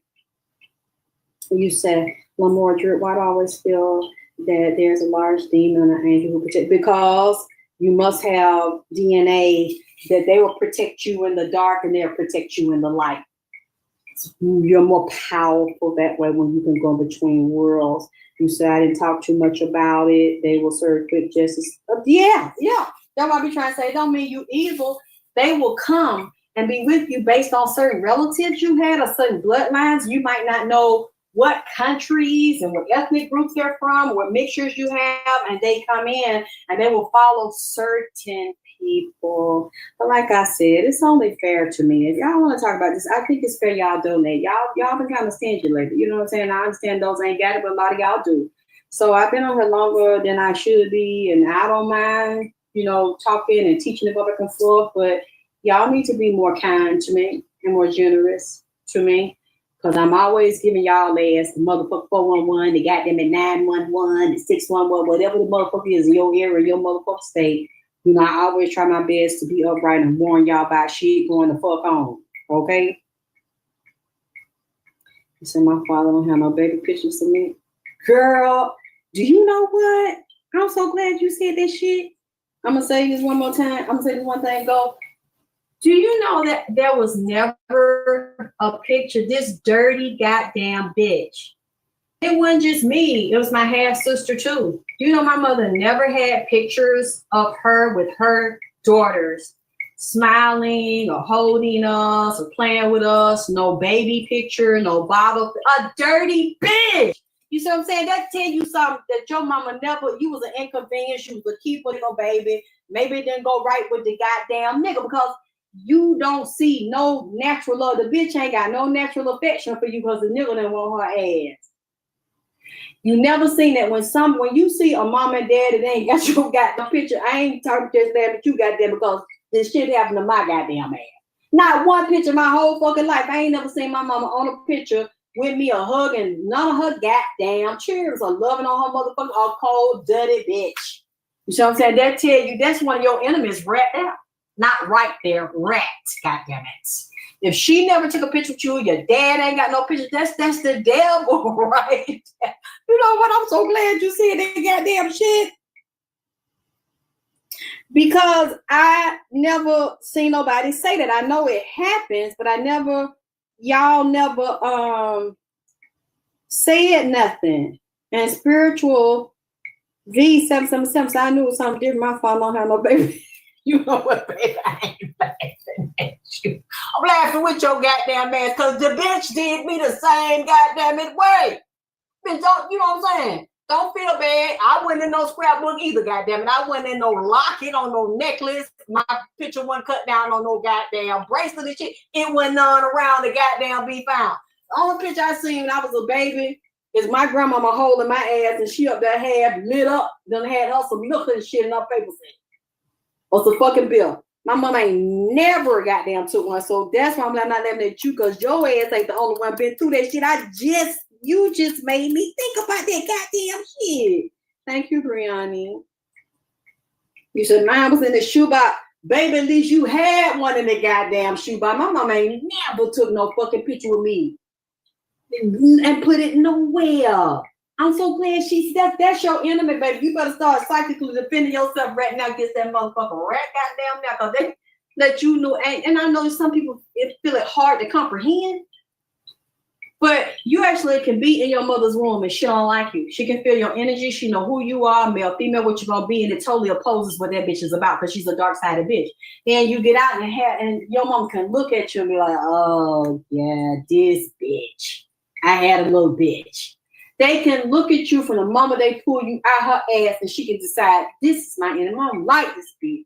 B: You said, Lamore Drew, why do I always feel that there's a large demon or an angel who protects? Because you must have DNA that they will protect you in the dark and they'll protect you in the light. You're more powerful that way when you can go between worlds. You said I didn't talk too much about it. They will serve quick justice. Yeah. That's what I be trying to say. It don't mean you evil. They will come and be with you based on certain relatives you had or certain bloodlines. You might not know what countries and what ethnic groups they're from, what mixtures you have, and they come in and they will follow certain people. But like I said, it's only fair to me. If y'all want to talk about this, I think it's fair y'all donate. Y'all been kind of stingy lately. You know what I'm saying? I understand those ain't got it, but a lot of y'all do. So I've been on here longer than I should be, and I don't mind, talking and teaching the back and forth, but y'all need to be more kind to me and more generous to me. Because I'm always giving y'all ass the motherfucker 411, the goddamn at 911, the 611, whatever the motherfucker is in your area, your motherfucker state. I always try my best to be upright and warn y'all about shit going the fuck on. Okay? You said my father don't have no baby pictures of me. Girl, do you know what? I'm so glad you said that shit. I'm going to say this one more time. I'm going to say this one thing. Go. Do you know that there was never a picture, this dirty goddamn bitch? It wasn't just me. It was my half-sister, too. My mother never had pictures of her with her daughters smiling or holding us or playing with us. No baby picture, no bottle. A dirty bitch. You see what I'm saying? That tell you something that your mama never, you was an inconvenience. You was a keeper, your baby. Maybe it didn't go right with the goddamn nigga because you don't see no natural love. The bitch ain't got no natural affection for you because the nigga didn't want her ass. You never seen that when you see a mom and dad that ain't got your goddamn picture. I ain't talking just that, but you got that because this shit happened to my goddamn ass. Not one picture my whole fucking life. I ain't never seen my mama on a picture with me a hugging none of her goddamn cheers or loving on her motherfucker, a cold, dirty bitch. You know what I'm saying? That tell you that's one of your enemies right there. Not right there, rat, goddamn it. If she never took a picture with you, your dad ain't got no picture, that's the devil, right? You know what? I'm so glad you said that goddamn shit. Because I never seen nobody say that. I know it happens, but y'all never said nothing. And spiritual V777, so I knew it was something different. My phone don't have no baby. You know what, baby? I ain't laughing at you. I'm laughing with your goddamn ass because the bitch did me the same goddamn way. Bitch, don't, you know what I'm saying? Don't feel bad. I wasn't in no scrapbook either, goddamn it. I wasn't in no locket on no necklace. My picture wasn't cut down on no goddamn bracelet and shit. It wasn't none around the goddamn be found. The only picture I seen when I was a baby is my grandmama holding my ass and she up there half lit up. Then had her some liquor and shit in her paper set. Or some fucking bill. My mom ain't never goddamn took one. So that's why I'm not laughing at you because your ass ain't the only one been through that shit. You just made me think about that goddamn shit. Thank you, Brianni. You said mine was in the shoebox. Baby, at least you had one in the goddamn shoebox. My mom ain't never took no fucking picture with me and put it nowhere. I'm so glad that's your enemy, baby. You better start psychically defending yourself right now against that motherfucker right goddamn now because they let you know. And I know some people feel it hard to comprehend. But you actually can be in your mother's womb and she don't like you. She can feel your energy. She know who you are, male, female, what you're going to be. And it totally opposes what that bitch is about because she's a dark-sided bitch. Then you get out and your mom can look at you and be like, oh, yeah, this bitch. I had a little bitch. They can look at you from the moment they pull you out her ass and she can decide, this is my enemy. I don't like this bitch.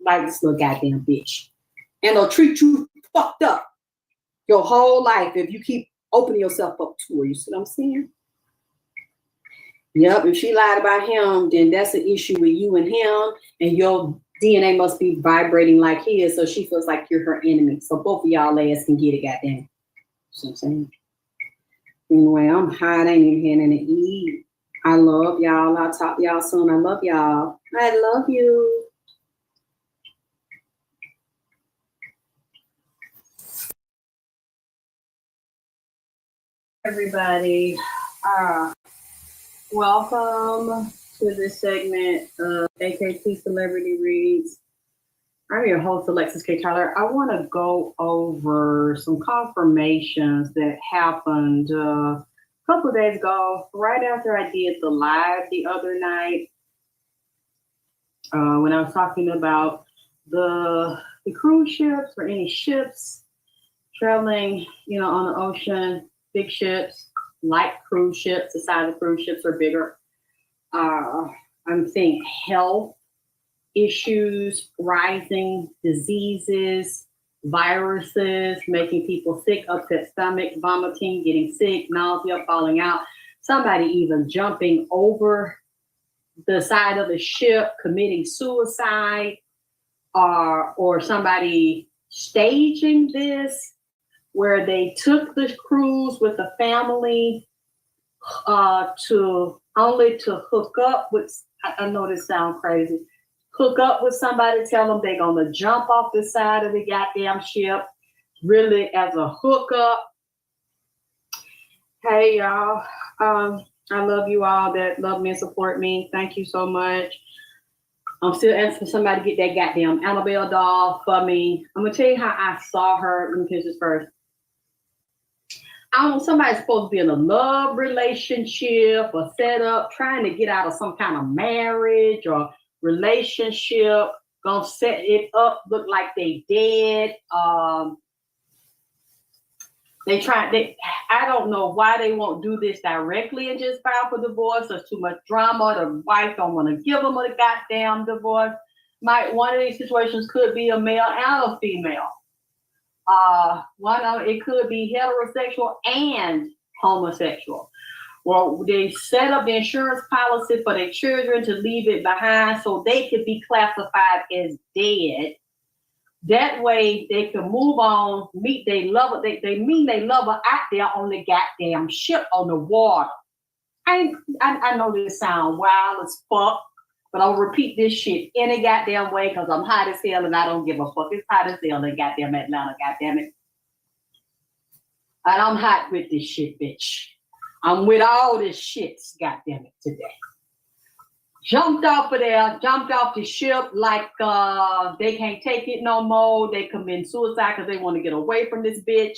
B: Like this little goddamn bitch. And they'll treat you fucked up your whole life if you keep opening yourself up to her. You see what I'm saying? Yep, if she lied about him, then that's an issue with you and him, and your DNA must be vibrating like his, so she feels like you're her enemy. So both of y'all ass can get it, goddamn. See what I'm saying? Anyway, I'm hot. I ain't even had anything to eat. I love y'all. I'll talk to y'all soon. I love y'all. I love you. Everybody, welcome to this segment of AKT Celebrity Reads. I'm your host, Alexis K. Tyler. I want to go over some confirmations that happened a couple of days ago, right after I did the live the other night, when I was talking about the cruise ships or any ships traveling, on the ocean, big ships. like cruise ships. The size of cruise ships are bigger. I'm seeing health issues, rising diseases, viruses, making people sick, upset stomach, vomiting, getting sick, nausea, falling out. Somebody even jumping over the side of the ship, committing suicide, or somebody staging this where they took the cruise with the family to hook up with, I know this sounds crazy, hook up with somebody, tell them they're gonna jump off the side of the goddamn ship, really as a hookup. Hey y'all, I love you all that love me and support me. Thank you so much. I'm still asking somebody to get that goddamn Annabelle doll for me. I'm gonna tell you how I saw her. Let me finish this first. I don't know, somebody's supposed to be in a love relationship or set up, trying to get out of some kind of marriage or relationship, gonna set it up, look like they dead. I don't know why they won't do this directly and just file for divorce. There's too much drama. The wife don't want to give them a goddamn divorce. One of these situations could be a male and a female. It could be heterosexual and homosexual. Well, they set up the insurance policy for their children to leave it behind so they could be classified as dead. That way they can move on, meet their lover. They mean they lover out there on the goddamn ship on the water. I know this sounds wild as fuck, but I'll repeat this shit any goddamn way because I'm hot as hell and I don't give a fuck. It's hot as hell in goddamn Atlanta, goddamn it. And I'm hot with this shit, bitch. I'm with all this shit, goddamn it, today. Jumped off of there, jumped off the ship like they can't take it no more. They commit suicide because they want to get away from this bitch,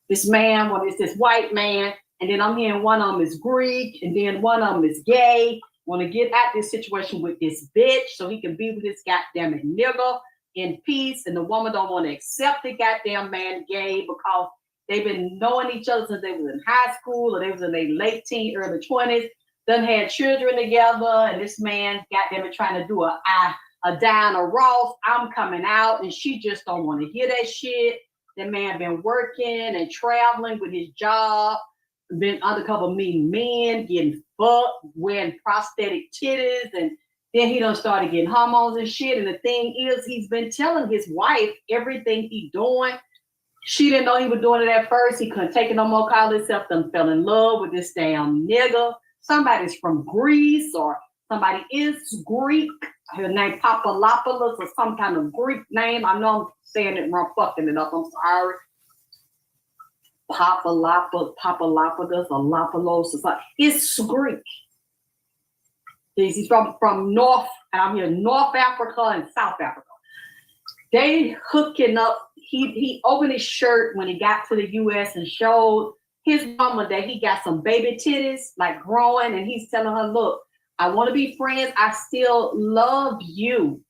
B: this man. Well, it's this white man, and then I'm hearing one of them is Greek, and then one of them is gay. Want to get out this situation with this bitch so he can be with this goddamn nigga in peace. And the woman don't want to accept the goddamn man gay because they've been knowing each other since they was in high school or they was in their late teens, early 20s. Done had children together, and this man, goddamn it, trying to do a Diana Ross. I'm coming out, and she just don't want to hear that shit. That man been working and traveling with his job, been undercover meeting men, getting fucked, wearing prosthetic titties, and then he done started getting hormones and shit. And the thing is, he's been telling his wife everything he doing. She didn't know he was doing it at first. He couldn't take it no more, called himself, done fell in love with this damn nigga. Somebody's from Greece or somebody is Greek. Her name Papalopoulos or some kind of Greek name. I know I'm saying it wrong, fucking it up. I'm sorry. Papalopoulos or Lopolos or something. It's Greek. He's from North, and I'm here, North Africa and South Africa. They hooking up. He opened his shirt when he got to the U.S. and showed his mama that he got some baby titties, like growing, and he's telling her, look, I want to be friends. I still love you.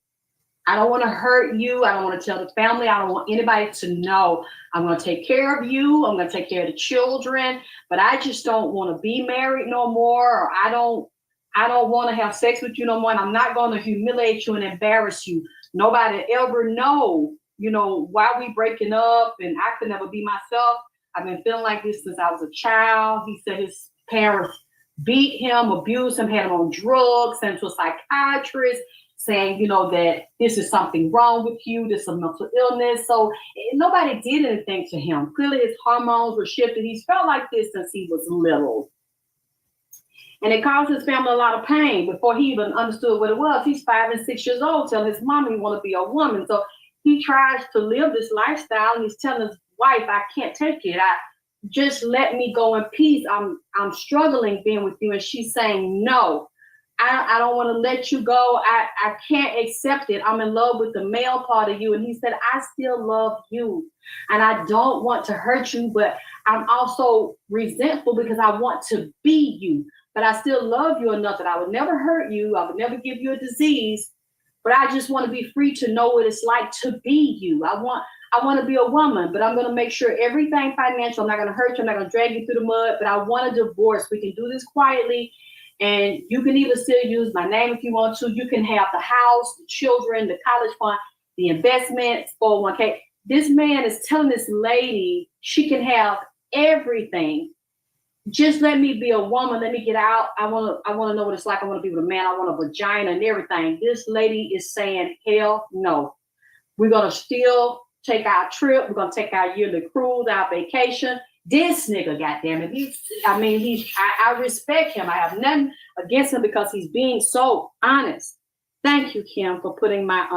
B: I don't want to hurt you. I don't want to tell the family. I don't want anybody to know. I'm going to take care of you. I'm going to take care of the children, but I just don't want to be married no more. Or I don't want to have sex with you no more. And I'm not going to humiliate you and embarrass you. Nobody ever know, why we breaking up, and I could never be myself. I've been feeling like this since I was a child. He said his parents beat him, abused him, had him on drugs, sent to a psychiatrist, saying, that this is something wrong with you, this is a mental illness. So nobody did anything to him. Clearly his hormones were shifted. He's felt like this since he was little. And it caused his family a lot of pain before he even understood what it was. He's 5 and 6 years old, telling his mom he want to be a woman. So he tries to live this lifestyle, and he's telling his wife, I can't take it. Just let me go in peace. I'm struggling being with you. And she's saying, no, I don't want to let you go. I can't accept it. I'm in love with the male part of you. And he said, I still love you. And I don't want to hurt you, but I'm also resentful because I want to be you. But I still love you enough that I would never hurt you. I would never give you a disease. But I just want to be free to know what it's like to be you. I I want to be a woman, but I'm going to make sure everything financial, I'm not going to hurt you, I'm not going to drag you through the mud, but I want a divorce. We can do this quietly, and you can even still use my name if you want to. You can have the house, the children, the college fund, the investments, 401k. This man is telling this lady she can have everything. Just let me be a woman. Let me get out. I want to know what it's like. I want to be with a man. I want a vagina and everything. This lady is saying, hell no. We're going to still take our trip. We're going to take our yearly cruise, our vacation. This nigga, goddamn it. I respect him. I have nothing against him because he's being so honest. Thank you, Kim, for putting my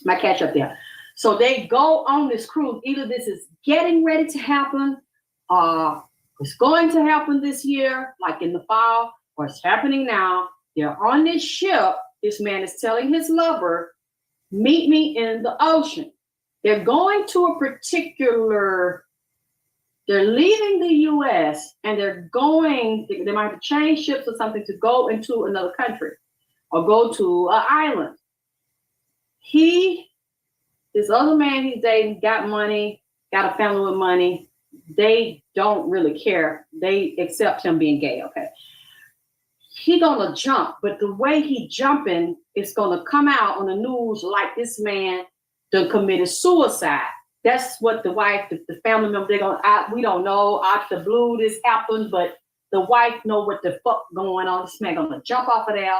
B: my catch up there. So they go on this cruise. Either this is getting ready to happen, it's going to happen this year, like in the fall, or it's happening now. They're on this ship. This man is telling his lover, meet me in the ocean. They're going to a particular, they're leaving the US and they might have to change ships or something to go into another country or go to an island. This other man he's dating got money, got a family with money. They don't really care. They accept him being gay, okay? He gonna jump, but the way he jumping is gonna come out on the news like this man done committed suicide. That's what the wife, the family member, we don't know, out the blue this happened, but the wife know what the fuck going on. This man gonna jump off of there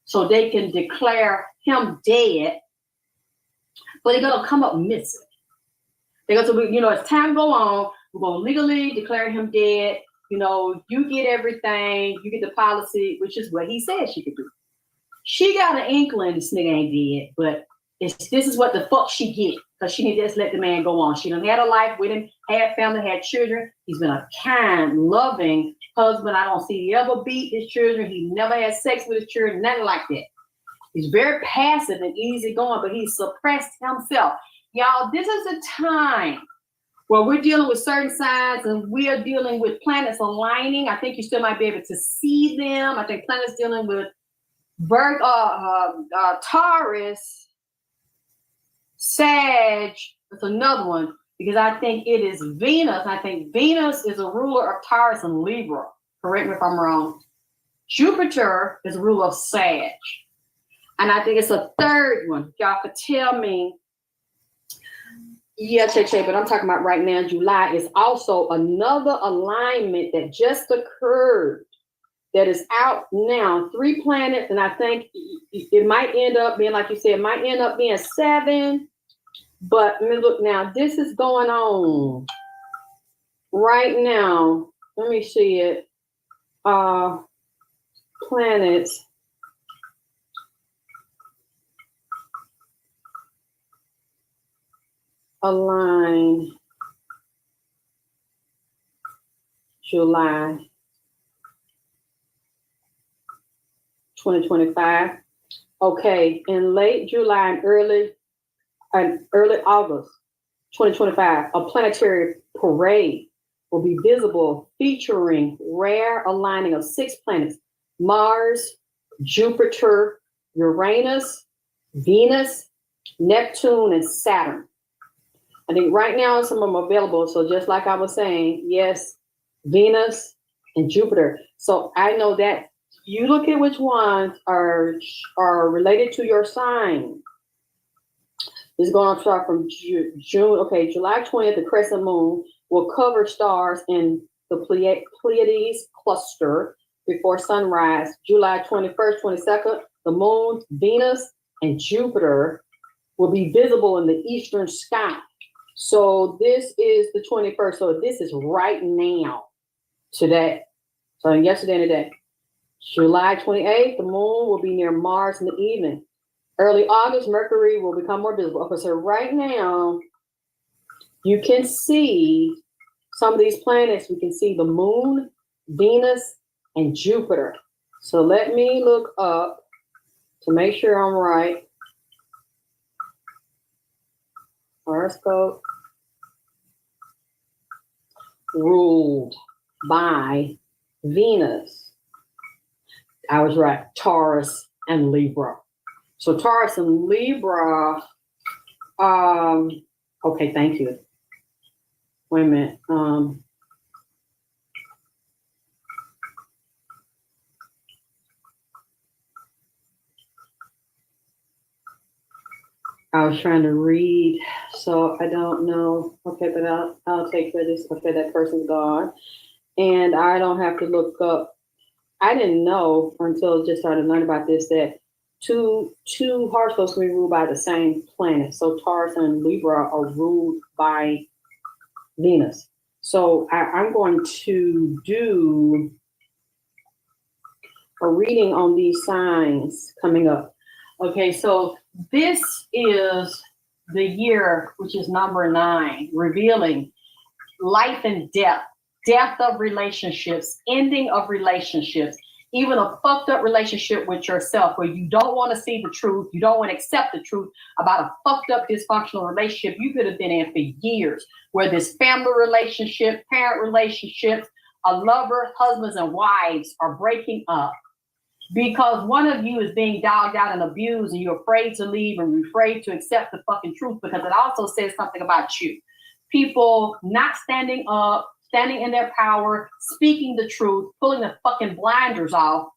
B: so they can declare him dead, but he gonna come up missing. They go to, as time go on, we're gonna legally declare him dead. You get everything, you get the policy, which is what he said she could do. She got an inkling this nigga ain't dead, but this is what the fuck she get, because she need to just let the man go on. She done had a life with him, had family, had children. He's been a kind, loving husband. I don't see he ever beat his children. He never had sex with his children, nothing like that. He's very passive and easygoing, but he suppressed himself. Y'all, this is a time where we're dealing with certain signs and we are dealing with planets aligning. I think you still might be able to see them. I think planets dealing with Taurus, Sag. That's another one, because I think it is Venus. I think Venus is a ruler of Taurus and Libra. Correct me if I'm wrong. Jupiter is a ruler of Sag. And I think it's a third one. Y'all could tell me. Yeah, Che, but I'm talking about right now, July is also another alignment that just occurred that is out now. 3 planets, and I think it might end up being, like you said, it might end up being 7. But let me look now. This is going on right now. Let me see it. Planets. Align July 2025. Okay, in late July and early August 2025, a planetary parade will be visible featuring rare aligning of 6 planets: Mars, Jupiter, Uranus, Venus, Neptune, and Saturn. I think right now some of them are available. So just like I was saying, yes, Venus and Jupiter. So I know that you look at which ones are related to your sign. This is going to start from June. Okay, July 20th, the crescent moon will cover stars in the Pleiades cluster before sunrise. July 21st, 22nd, the moon, Venus, and Jupiter will be visible in the eastern sky. So this is the 21st. So this is right now, today. So yesterday and today. July 28th, the moon will be near Mars in the evening. Early August, Mercury will become more visible. Okay, so right now, you can see some of these planets. We can see the moon, Venus, and Jupiter. So let me look up to make sure I'm right. Horoscope ruled by Venus. I was right. Taurus and Libra. So Taurus and Libra Okay, thank you. Wait a minute. I was trying to read, so I don't know. Okay, but I'll take credit. Okay, that person's gone, and I don't have to look up. I didn't know until just started learning about this that two horoscopes can be ruled by the same planet. So Taurus and Libra are ruled by Venus. So I'm going to do a reading on these signs coming up. Okay, so this is the year, which is number 9, revealing life and death, death of relationships, ending of relationships, even a fucked up relationship with yourself where you don't want to see the truth, you don't want to accept the truth about a fucked up dysfunctional relationship you could have been in for years, where this family relationship, parent relationships, a lover, husbands and wives are breaking up because one of you is being dogged out and abused and you're afraid to leave and you're afraid to accept the fucking truth because it also says something about you. People not standing up, standing in their power, speaking the truth, pulling the fucking blinders off,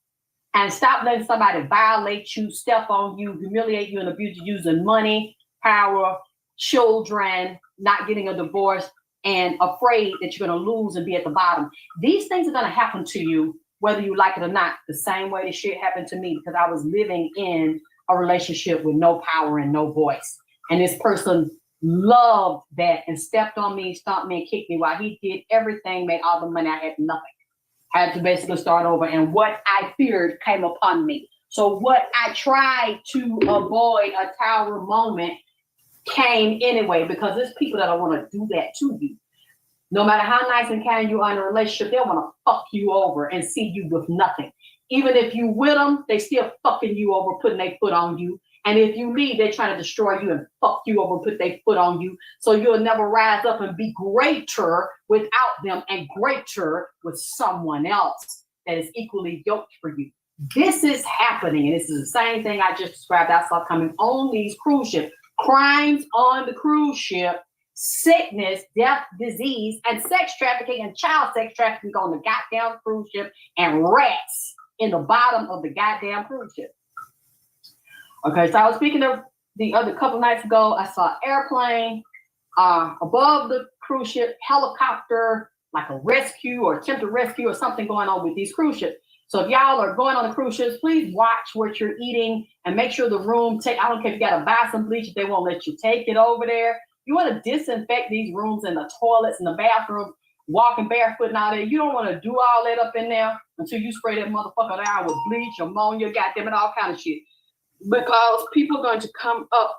B: and stop letting somebody violate you, step on you, humiliate you, and abuse you using money, power, children, not getting a divorce, and afraid that you're going to lose and be at the bottom. These things are going to happen to you, whether you like it or not, the same way this shit happened to me because I was living in a relationship with no power and no voice. And this person loved that and stepped on me, stomped me, and kicked me while he did everything, made all the money. I had nothing. I had to basically start over. And what I feared came upon me. So what I tried to avoid, a tower moment, came anyway because there's people that want to do that to you. No matter how nice and kind you are in a relationship, they want to fuck you over and see you with nothing. Even if you with them, they still fucking you over, putting their foot on you. And if you leave, they're trying to destroy you and fuck you over, put their foot on you. So you'll never rise up and be greater without them and greater with someone else that is equally yoked for you. This is happening. And this is the same thing I just described. I saw coming on these cruise ships. Crimes on the cruise ship, sickness, death, disease, and sex trafficking and child sex trafficking on the goddamn cruise ship, and rats in the bottom of the goddamn cruise ship. Okay, so I was speaking of the other couple nights ago. I saw an airplane above the cruise ship, helicopter, like a rescue or attempted rescue or something going on with these cruise ships. So if y'all are going on the cruise ships, please watch what you're eating and make sure the room I don't care if you got to buy some bleach, if they won't let you take it over there. You want to disinfect these rooms and the toilets and the bathrooms, walking barefoot and all that. You don't want to do all that up in there until you spray that motherfucker down with bleach, ammonia, goddamn it, all kind of shit. Because people are going to come up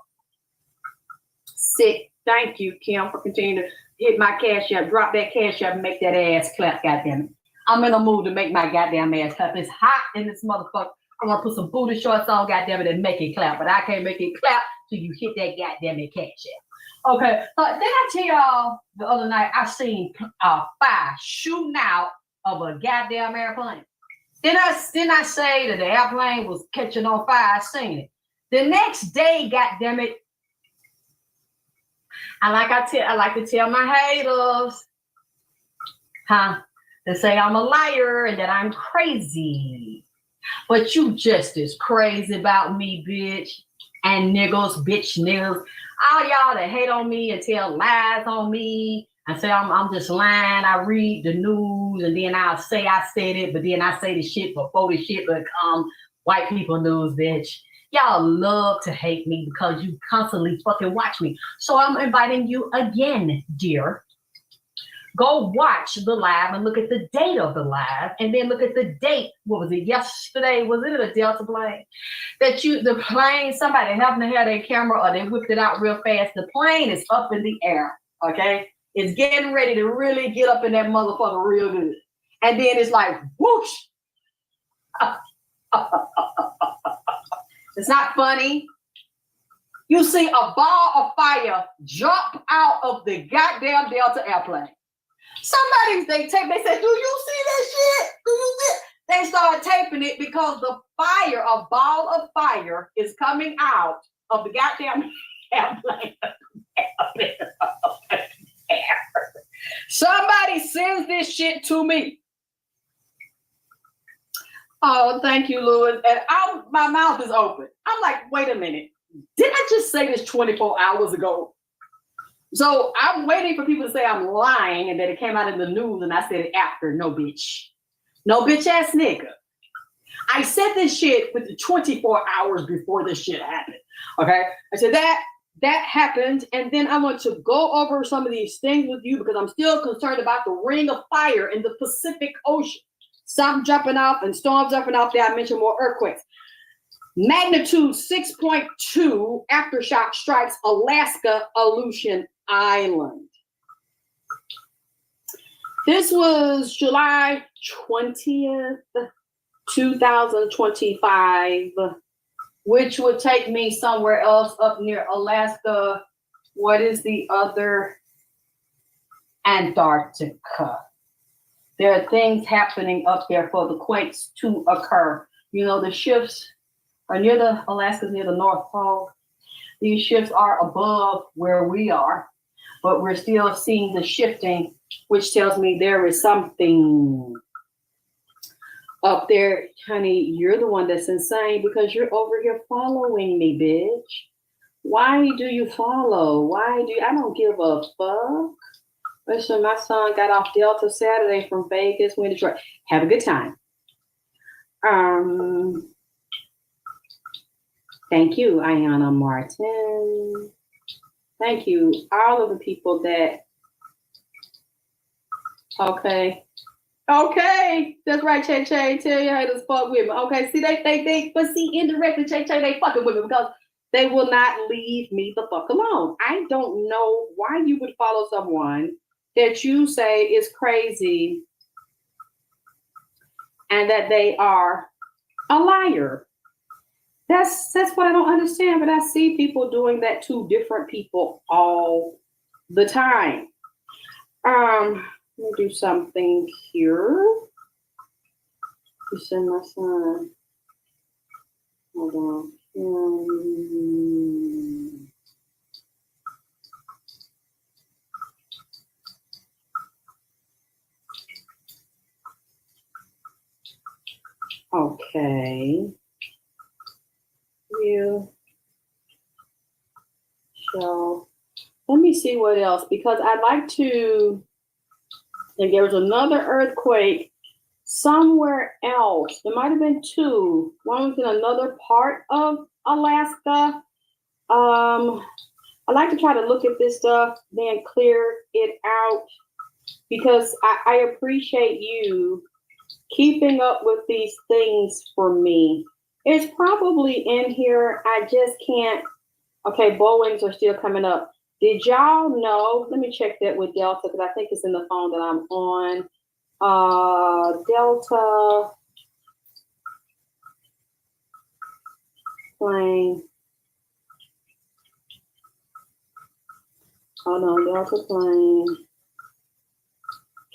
B: sick. Thank you, Kim, for continuing to hit my cash app, drop that cash app, and make that ass clap, goddamn it. I'm in a mood to make my goddamn ass clap. It's hot in this motherfucker. I'm gonna put some booty shorts on, goddamn it, and make it clap. But I can't make it clap till you hit that goddamn it cash app. Okay, then I tell y'all the other night I seen a fire shooting out of a goddamn airplane. Then I say that the airplane was catching on fire. I seen it. The next day, goddamn it, I like to tell my haters, they say I'm a liar and that I'm crazy. But you just as crazy about me, bitch, and niggas, bitch niggas. All y'all that hate on me and tell lies on me and say I'm just lying. I read the news and then I'll say I said it, but then I say the shit before the shit become white people news, bitch. Y'all love to hate me because you constantly fucking watch me. So I'm inviting you again, dear. Go watch the live and look at the date of the live, and then look at the date. What was it? Yesterday? Was it a Delta plane? The plane, somebody happened to have their camera or they whipped it out real fast. The plane is up in the air, okay? It's getting ready to really get up in that motherfucker real good. And then it's like, whoosh. It's not funny. You see a ball of fire jump out of the goddamn Delta airplane. They said, do you see that shit? Do you see it? They started taping it because a ball of fire is coming out of the goddamn airplane. Somebody sends this shit to me. Oh, thank you, Louis. And my mouth is open. I'm like, wait a minute. Didn't I just say this 24 hours ago? So I'm waiting for people to say I'm lying and that it came out in the news and I said it after. No, bitch. No, bitch ass nigga. I said this shit with the 24 hours before this shit happened. Okay? I said that happened, and then I want to go over some of these things with you because I'm still concerned about the ring of fire in the Pacific Ocean. Something jumping off and storms jumping off there. I mentioned more earthquakes. Magnitude 6.2 aftershock strikes Alaska Aleutian Island. This was July 20th, 2025, which would take me somewhere else up near Alaska. What is the other? Antarctica. There are things happening up there for the quakes to occur. You know, the shifts are near Alaska's near the North Pole. These shifts are above where we are, but we're still seeing the shifting, which tells me there is something up there. Honey, you're the one that's insane because you're over here following me, bitch. Why do you follow? I don't give a fuck. Listen, my son got off Delta Saturday from Vegas, went to Detroit. Have a good time. Thank you, Ayana Martin. Thank you, all of the people that. Okay, that's right, Che. Tell your haters fuck with me. Okay, see, they, but see, indirectly, Che, they fucking with me because they will not leave me the fuck alone. I don't know why you would follow someone that you say is crazy and that they are a liar. That's what I don't understand, but I see people doing that to different people all the time. Let me do something here. You send my son. Hold on. Okay. You shall. Let me see what else, because I'd like to. And there was another earthquake somewhere else. There might have been two. One was in another part of Alaska. I like to try to look at this stuff, then clear it out, because I appreciate you keeping up with these things for me. It's probably in here. I just can't. Okay, Boeings are still coming up. Did y'all know? Let me check that with Delta because I think it's in the phone that I'm on. Delta plane. Hold on, Delta plane.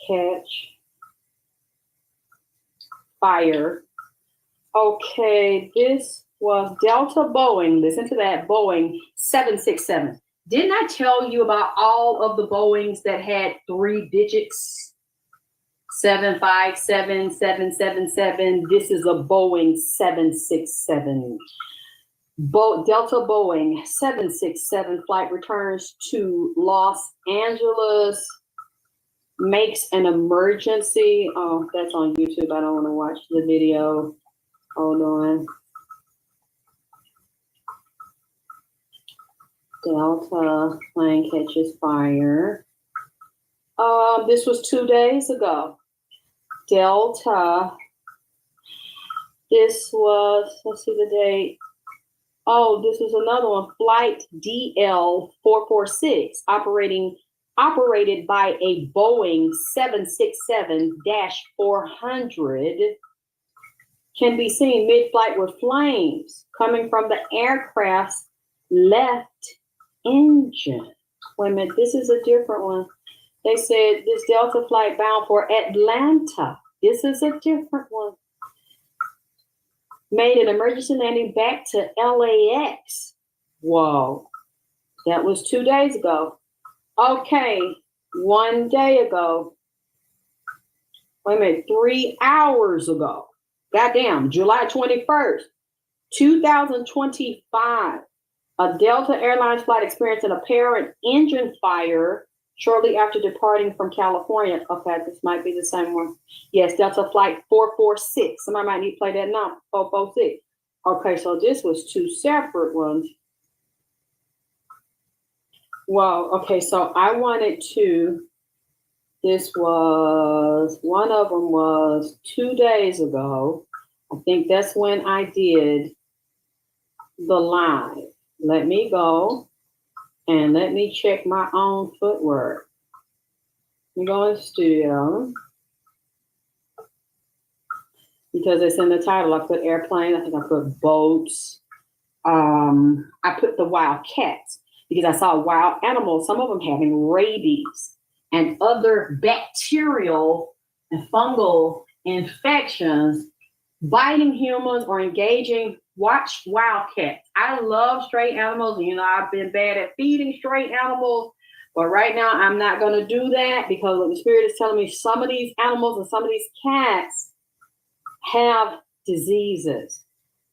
B: Catch fire. Okay, this was Delta Boeing. Listen to that, Boeing 767. Didn't I tell you about all of the Boeings that had 3 digits? 757, 777. This is a Boeing 767. Delta Boeing 767 flight returns to Los Angeles. Makes an emergency. Oh, that's on YouTube. I don't want to watch the video. Hold on. Delta plane catches fire. This was 2 days ago. Delta. This was, let's see the date. Oh, this was another one. Flight DL446, operated by a Boeing 767-400, can be seen mid-flight with flames coming from the aircraft's left engine. Wait a minute, this is a different one. They said this Delta flight bound for Atlanta. This is a different one. Made an emergency landing back to LAX. Whoa. That was 2 days ago. Okay, 1 day ago. Wait a minute, 3 hours ago. Goddamn, July 21st, 2025. A Delta Airlines flight experienced an apparent engine fire shortly after departing from California. Okay, this might be the same one. Yes, Delta flight 446. Somebody might need to play that number, 446. Okay, so this was 2 separate ones. Well, okay, so I wanted to, this was, one of them was 2 days ago. I think that's when I did the live. Let me go and let me check my own footwork. Let me go in the studio. Because it's in the title. I put airplane, I think I put boats. I put the wild cats because I saw wild animals, some of them having rabies and other bacterial and fungal infections biting humans or engaging. Watch wildcats. I love stray animals. You know, I've been bad at feeding stray animals, but right now I'm not going to do that because the spirit is telling me some of these animals and some of these cats have diseases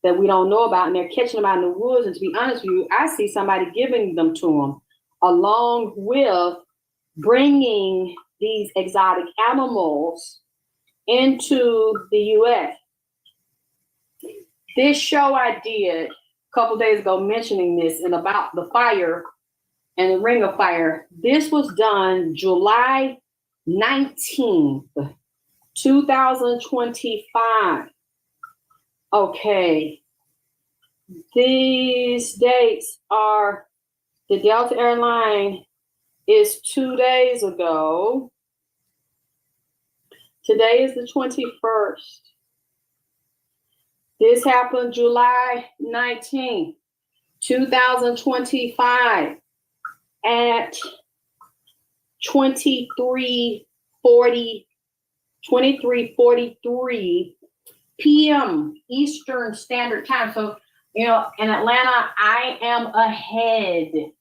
B: that we don't know about, and they're catching them out in the woods. And to be honest with you, I see somebody giving them to them along with bringing these exotic animals into the U.S. This show I did a couple days ago mentioning this and about the fire and the ring of fire. This was done July 19th, 2025. Okay. These dates are, the Delta airline is 2 days ago. Today is the 21st. This happened July 19th, 2025 at 23:43 p.m. Eastern Standard Time. So, you know, in Atlanta, I am ahead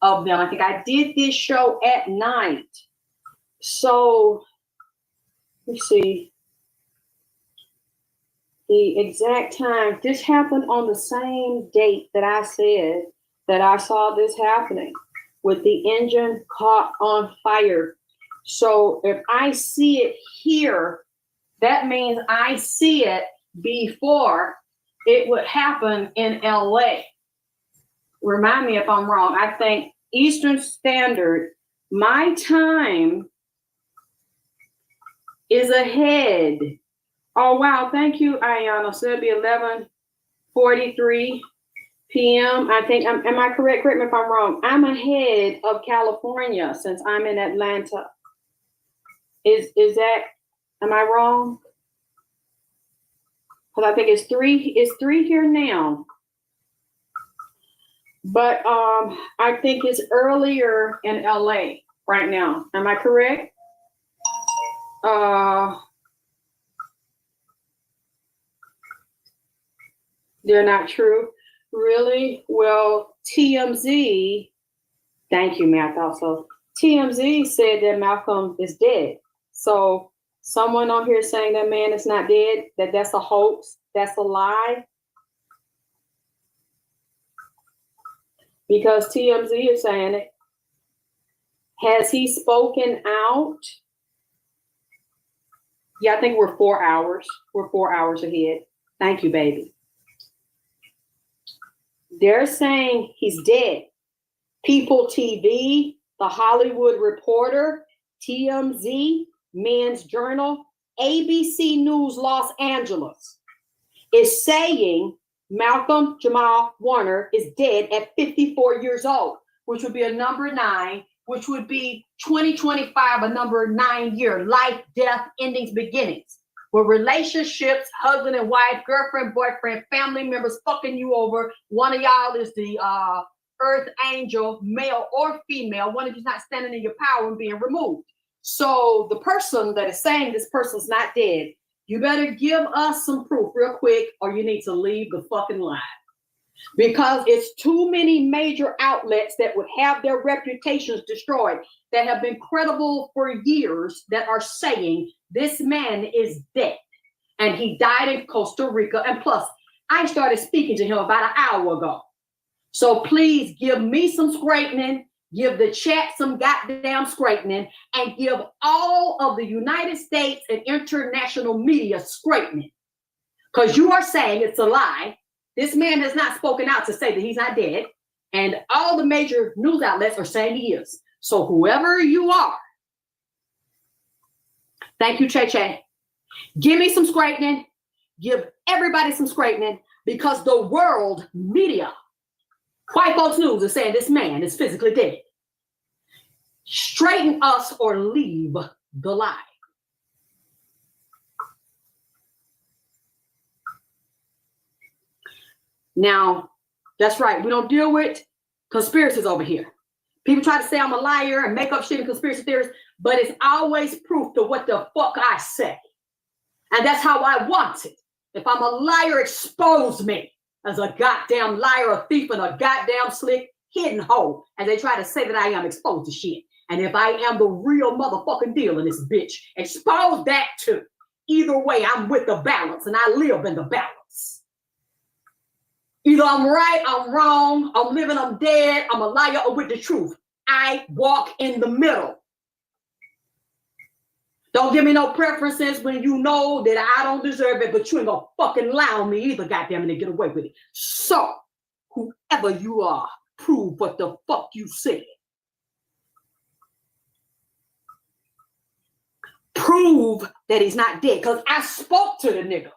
B: of them. I think I did this show at night. So, let's see. The exact time, this happened on the same date that I said that I saw this happening with the engine caught on fire. So if I see it here, that means I see it before it would happen in LA. Remind me if I'm wrong. I think Eastern Standard, my time is ahead. Oh, wow. Thank you, Ayana. So it'll be 11:43 p.m. I think, am I correct? Correct me if I'm wrong. I'm ahead of California since I'm in Atlanta. Is that, am I wrong? Because I think it's three here now. But I think it's earlier in LA right now. Am I correct? They're not true. Really? Well, TMZ, thank you, Matt. Also, TMZ said that Malcolm is dead. So someone on here saying that man is not dead, that's a hoax, that's a lie. Because TMZ is saying it. Has he spoken out? Yeah, I think we're 4 hours. We're 4 hours ahead. Thank you, baby. They're saying he's dead. People TV, The Hollywood Reporter, TMZ, Men's Journal, ABC News Los Angeles is saying Malcolm Jamal Warner is dead at 54 years old, which would be a number 9, which would be 2025, a number 9 year, life, death, endings, beginnings. Where relationships, husband and wife, girlfriend, boyfriend, family members fucking you over. One of y'all is the earth angel, male or female. One of you's not standing in your power and being removed. So the person that is saying this person's not dead, you better give us some proof real quick or you need to leave the fucking line. Because it's too many major outlets that would have their reputations destroyed, that have been credible for years, that are saying this man is dead and he died in Costa Rica. And plus, I started speaking to him about an hour ago. So please give me some straightening, give the chat some goddamn straightening, and give all of the United States and international media straightening. Because you are saying it's a lie. This man has not spoken out to say that he's not dead. And all the major news outlets are saying he is. So whoever you are, thank you, Che Che. Give me some straightening. Give everybody some straightening, because the world media, White Folks News, is saying this man is physically dead. Straighten us or leave the lie. Now, that's right. We don't deal with conspiracies over here. People try to say I'm a liar and make up shit in conspiracy theories, but it's always proof to what the fuck I say. And that's how I want it. If I'm a liar, expose me as a goddamn liar, a thief, and a goddamn slick hidden hole. And they try to say that I am exposed to shit. And if I am the real motherfucking deal in this bitch, expose that too. Either way, I'm with the balance, and I live in the balance. Either I'm right, I'm wrong, I'm living, I'm dead, I'm a liar, or with the truth. I walk in the middle. Don't give me no preferences when you know that I don't deserve it, but you ain't gonna fucking lie on me either, goddamn it, and get away with it. So, whoever you are, prove what the fuck you said. Prove that he's not dead, because I spoke to the nigga.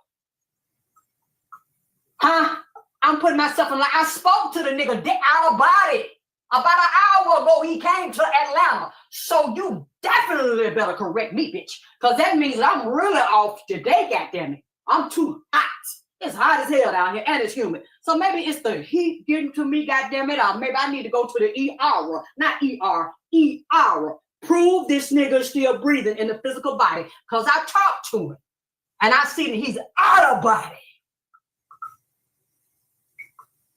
B: Huh? I'm putting myself in line. I spoke to the nigga out of body. About an hour ago, he came to Atlanta. So you definitely better correct me, bitch. Because that means I'm really off today, goddammit. I'm too hot. It's hot as hell down here, and it's humid. So maybe it's the heat getting to me, goddammit. Or maybe I need to go to the ER. Not ER, ER. Prove this nigga still breathing in the physical body. Because I talked to him. And I see that he's out of body.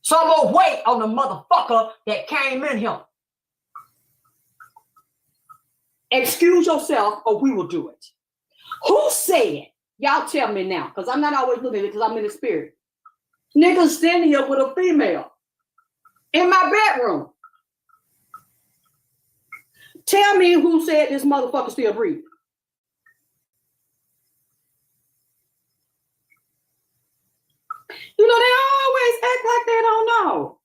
B: So I'm gonna wait on the motherfucker that came in here. Excuse yourself or we will do it. Who said? Y'all tell me now, because I'm not always looking at it because I'm in the spirit. Niggas standing here with a female in my bedroom. Tell me who said this motherfucker still breathing. You know, they always act like they don't know.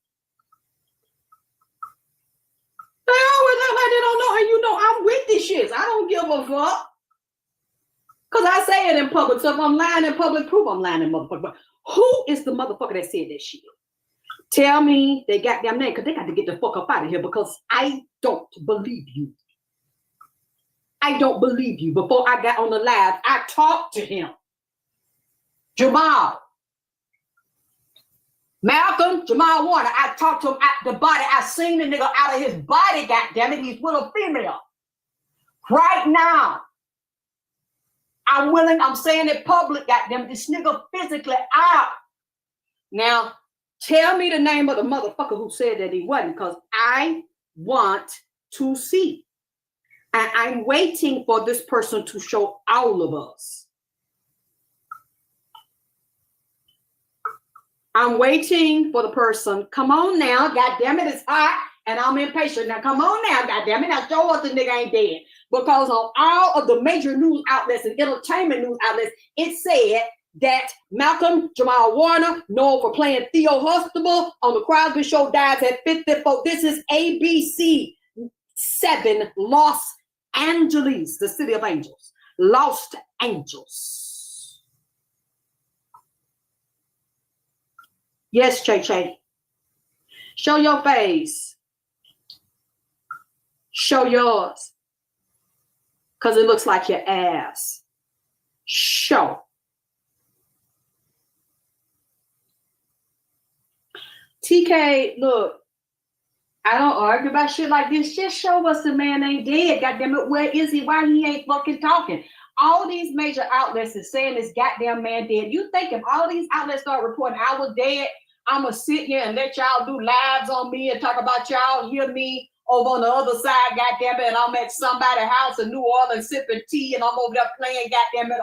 B: They always act like they don't know. And you know, I'm with these shits. I don't give a fuck. Because I say it in public. So if I'm lying in public, prove I'm lying in motherfucker. But who is the motherfucker that said that shit? Tell me they goddamn name, because they got to get the fuck up out of here, because I don't believe you. I don't believe you. Before I got on the live, I talked to him. Jamal. Malcolm, Jamal Warner, I talked to him at the body. I seen the nigga out of his body, goddammit. He's with a female. Right now. I'm willing, I'm saying it public, goddammit. This nigga physically out. Now, tell me the name of the motherfucker who said that he wasn't, because I want to see. And I'm waiting for this person to show all of us. I'm waiting for the person. Come on now, goddammit, it's hot, and I'm impatient. Now come on now, goddammit, now show us the nigga ain't dead. Because on all of the major news outlets and entertainment news outlets, it said that Malcolm Jamal Warner, known for playing Theo Huxtable on the Crosby Show, dies at 54. This is ABC 7, Los Angeles, the city of angels. Lost Angels. Yes, Che Che. Show your face. Show yours. Because it looks like your ass. Show. TK, look, I don't argue about shit like this. Just show us the man ain't dead. Goddamn it, where is he? Why he ain't fucking talking? All these major outlets is saying this goddamn man dead. You think if all these outlets start reporting I was dead, I'm going to sit here and let y'all do lives on me and talk about y'all hear me over on the other side, goddamn it, and I'm at somebody's house in New Orleans sipping tea, and I'm over there playing, goddamn it,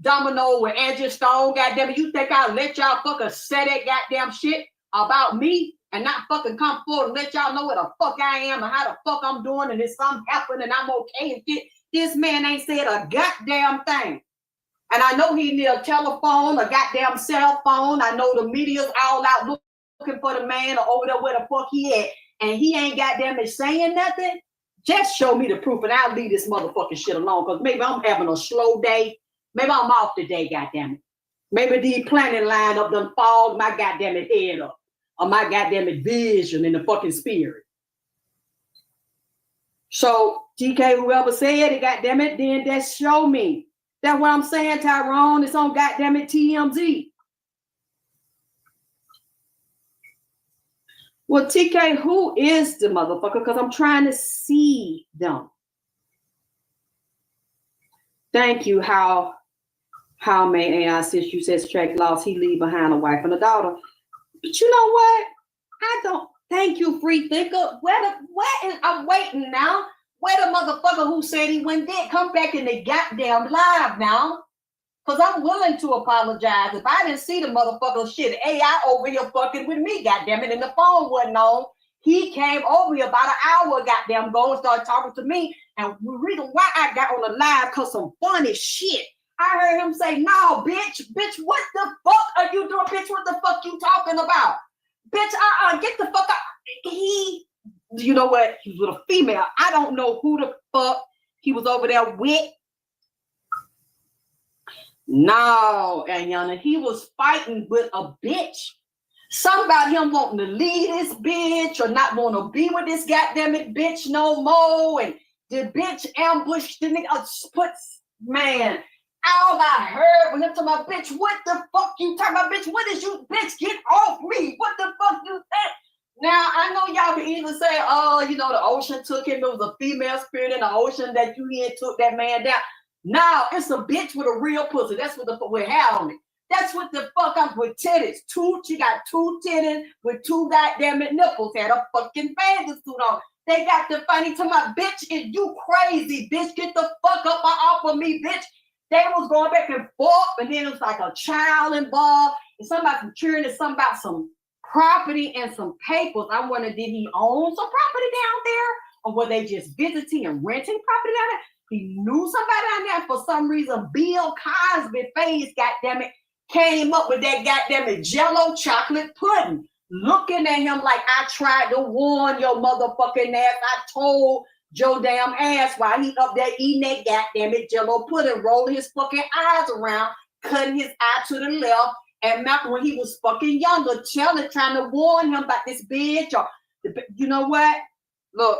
B: domino with Angie Stone, goddamn it. You think I'll let y'all fucking say that goddamn shit about me and not fucking come forward and let y'all know what the fuck I am and how the fuck I'm doing and if something happened and I'm okay and shit? This man ain't said a goddamn thing. And I know he need a telephone, a goddamn cell phone. I know the media's all out looking for the man or over there where the fuck he at. And he ain't goddamn it saying nothing. Just show me the proof and I'll leave this motherfucking shit alone. Because maybe I'm having a slow day. Maybe I'm off today, goddamn it. Maybe the planning line up done fogged my goddamn it head up. Or my goddamn it vision in the fucking spirit. So, TK, whoever said it, goddamn it, then just show me. That's what I'm saying, Tyrone. It's on goddamn it TMZ. Well, TK, who is the motherfucker? Because I'm trying to see them. Thank you, How may AI assist you? Says track loss. He leave behind a wife and a daughter. But you know what? I don't. Thank you, free thinker. I'm waiting now. Where the motherfucker who said he went dead come back in the goddamn live now? Because I'm willing to apologize. If I didn't see the motherfucker shit, AI over here fucking with me, goddamn it, and the phone wasn't on. He came over here about an hour goddamn ago and started talking to me. And the reason why I got on the live, because some funny shit. I heard him say, no, bitch, what the fuck are you doing? Bitch, what the fuck you talking about? Bitch, get the fuck out. You know what? He was with a female. I don't know who the fuck he was over there with. No, Ayana, he was fighting with a bitch. Something about him wanting to leave this bitch or not want to be with this goddamn it bitch no more. And the bitch ambushed the nigga. Man, all I heard when him talking about, bitch, what the fuck you talking about, bitch? What is you, bitch, get off me. What the fuck you think? Now, I know y'all can either say, oh, you know, the ocean took him. It was a female spirit in the ocean that you in took that man down. No, it's a bitch with a real pussy. That's what the fuck we have on it. That's what the fuck I'm with titties. She got two titties with two goddamn nipples. Had a fucking bathing suit on. They got the funny to my bitch. Is you crazy, bitch? Get the fuck up off of me, bitch. They was going back and forth, and then it was like a child involved, and somebody from cheering and something about some property and some papers. I'm wondering, did he own some property down there, or were they just visiting and renting property down there? He knew somebody down there. For some reason, Bill Cosby face, goddammit, came up with that goddamn Jello chocolate pudding, looking at him like I tried to warn your motherfucking ass. I told Joe damn ass while he up there eating that goddamn Jello pudding, rolling his fucking eyes around, cutting his eye to the left. And Malcolm, when he was fucking younger, trying to warn him about this bitch. Or you know what? Look,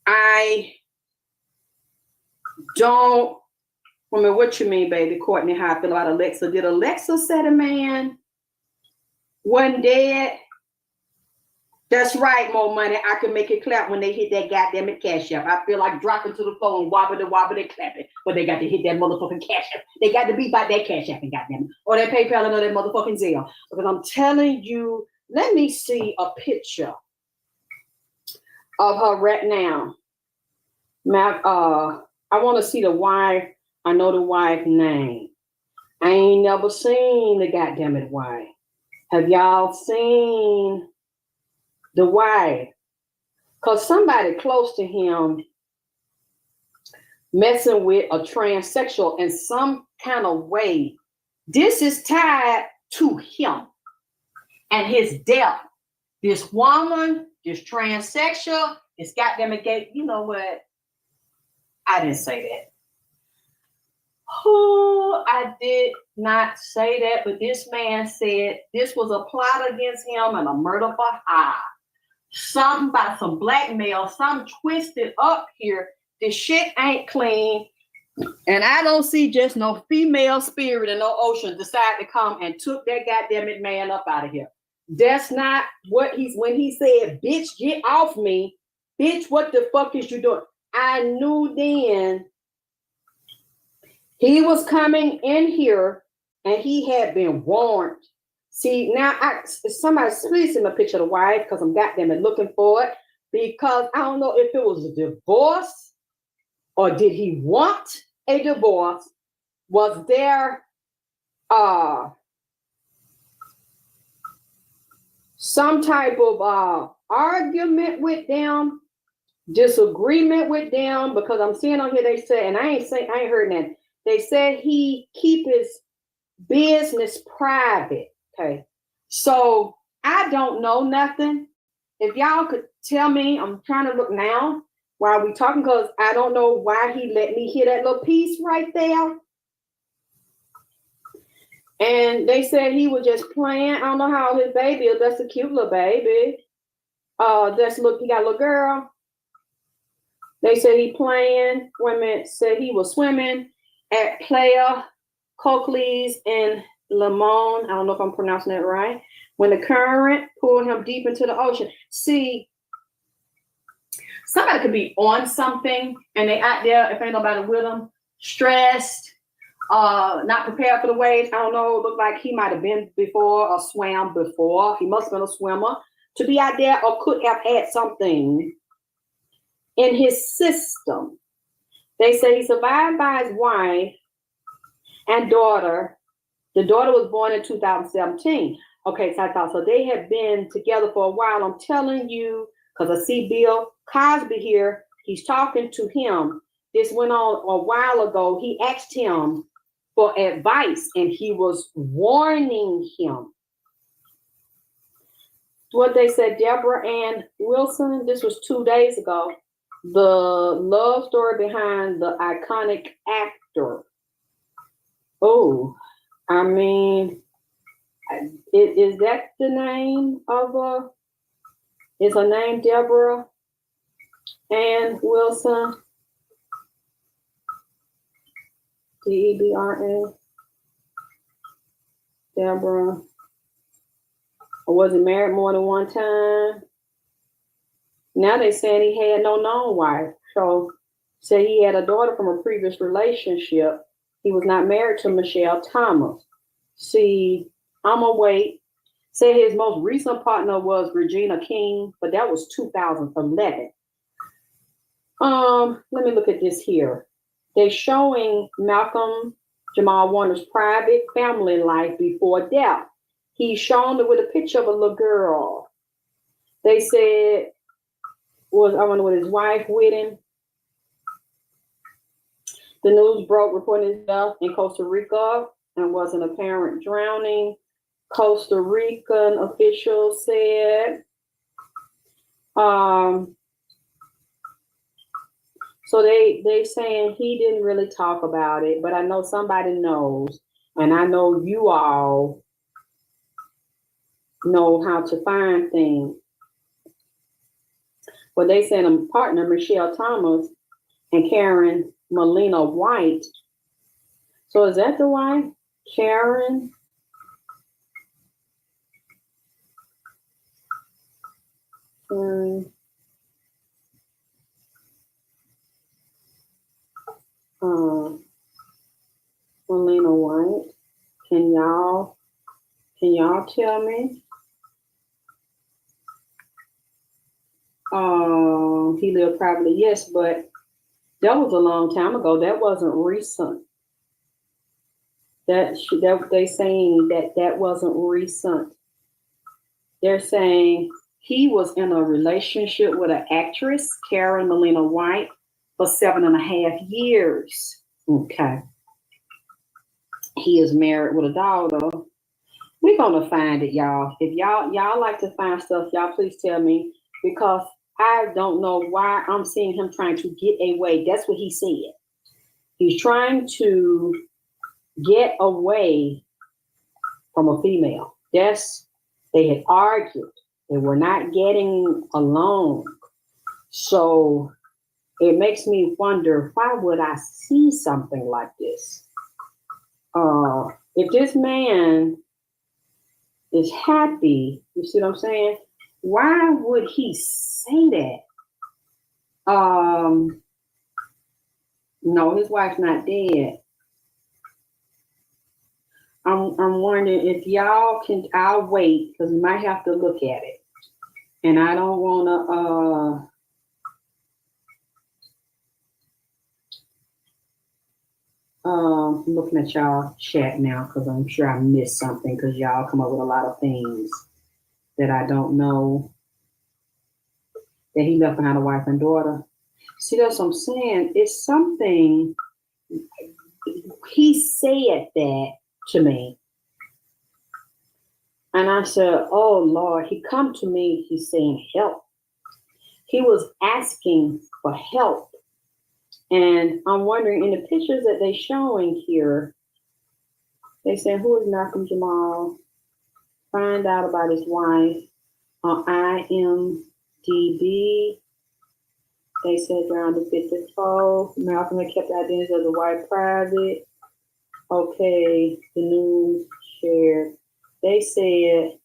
B: I don't. I mean, what you mean, baby? Courtney, how I feel about Alexa? Did Alexa say the man wasn't dead? That's right, more money. I can make it clap when they hit that goddamn cash app. I feel like dropping to the phone, wobbling, clapping. But they got to hit that motherfucking cash app. They got to be by that cash app, goddamn it. Or that PayPal or that motherfucking Zelle. Because I'm telling you, let me see a picture of her right now. I want to see the wife. I know the wife name. I ain't never seen the goddamn it wife. Have y'all seen the wife? Because somebody close to him messing with a transsexual in some kind of way. This is tied to him and his death. This woman, this transsexual, this goddamn it, you know what? I didn't say that. Oh, I did not say that, but this man said this was a plot against him and a murder for hire. Something about some blackmail, something twisted up here. This shit ain't clean. And I don't see just no female spirit in no ocean decide to come and took that goddamn it man up out of here. That's not what when he said, bitch, get off me. Bitch, what the fuck is you doing? I knew then he was coming in here and he had been warned. See, now somebody please send me a picture of the wife because I'm goddamn it looking for it, because I don't know if it was a divorce or did he want a divorce? Was there some type of argument with them, disagreement with them? Because I'm seeing on here they say, and I ain't heard that. They said he keep his business private. Okay, so I don't know nothing. If y'all could tell me, I'm trying to look now while we talking, because I don't know why he let me hear that little piece right there. And they said he was just playing. I don't know how old his baby is. That's a cute little baby. He got a little girl. They said he playing. Women said he was swimming at Playa Cochle's in Limon. I don't know if I'm pronouncing that right. When the current pulled him deep into the ocean. See, somebody could be on something and they out there, if ain't nobody with them, stressed, not prepared for the waves. I don't know. Looked like he might have been before or swam before. He must have been a swimmer to be out there, or could have had something in his system. They say he survived by his wife and daughter. The daughter was born in 2017. Okay, so they have been together for a while. I'm telling you, because I see Bill Cosby here. He's talking to him. This went on a while ago. He asked him for advice, and he was warning him. What they said, Deborah Ann Wilson, this was 2 days ago. The love story behind the iconic actor. Oh, I mean, is that the name of is her name Deborah Ann Wilson? Debra. Deborah. Or was he married more than one time? Now they saying he had no known wife. So say he had a daughter from a previous relationship. He was not married to Michelle Thomas. See, I'm gonna wait. Say his most recent partner was Regina King, but that was 2011. Let me look at this here. They're showing Malcolm Jamal Warner's private family life before death. He's shown with a picture of a little girl. They said I wonder with his wife with him. The news broke reporting his death in Costa Rica and was an apparent drowning. Costa Rican officials said. So they saying he didn't really talk about it, but I know somebody knows, and I know you all know how to find things. But they said a partner, Michelle Thomas and Karen Molina White. So is that the wife? Karen? Molina White. Can y'all tell me? He lived privately, yes, but that was a long time ago. That wasn't recent. That they saying that wasn't recent. They're saying he was in a relationship with an actress, Karen Molina White, for 7.5 years. Okay. He is married with a daughter. We're gonna find it, y'all. If y'all like to find stuff, y'all please tell me, because I don't know why I'm seeing him trying to get away. That's what he said. He's trying to get away from a female. They had argued. They were not getting along. So it makes me wonder, why would I see something like this? If this man is happy, you see what I'm saying? Why would he say that? No, his wife's not dead. I'm wondering if y'all can. I'll wait because we might have to look at it, and I don't want to. Looking at y'all chat now because I'm sure I missed something because y'all come up with a lot of things that I don't know. That he left behind a wife and daughter. See, that's what I'm saying. It's something. He said that to me. And I said, oh, Lord, he come to me. He's saying help. He was asking for help. And I'm wondering, in the pictures that they're showing here, they said, who is Malcolm Jamal? Find out about his wife on IMDb. They said around the 54. Malcolm had kept the identity of the wife private. Okay, the news shared. They said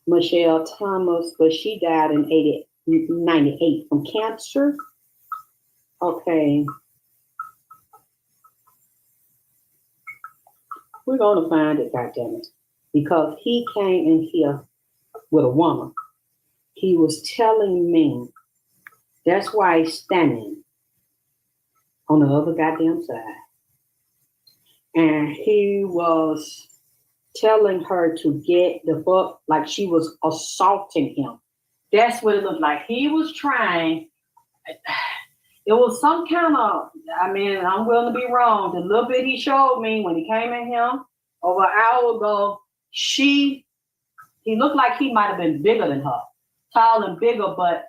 B: Michelle Thomas, but she died in 98 from cancer. Okay. We're going to find it, goddammit. Because he came in here with a woman. He was telling me that's why he's standing on the other goddamn side. And he was telling her to get the fuck, like she was assaulting him. That's what it looked like. He was trying. It was some kind of, I mean, I'm willing to be wrong. The little bit he showed me when he came in here over an hour ago, he looked like he might have been bigger than her. Tall and bigger, but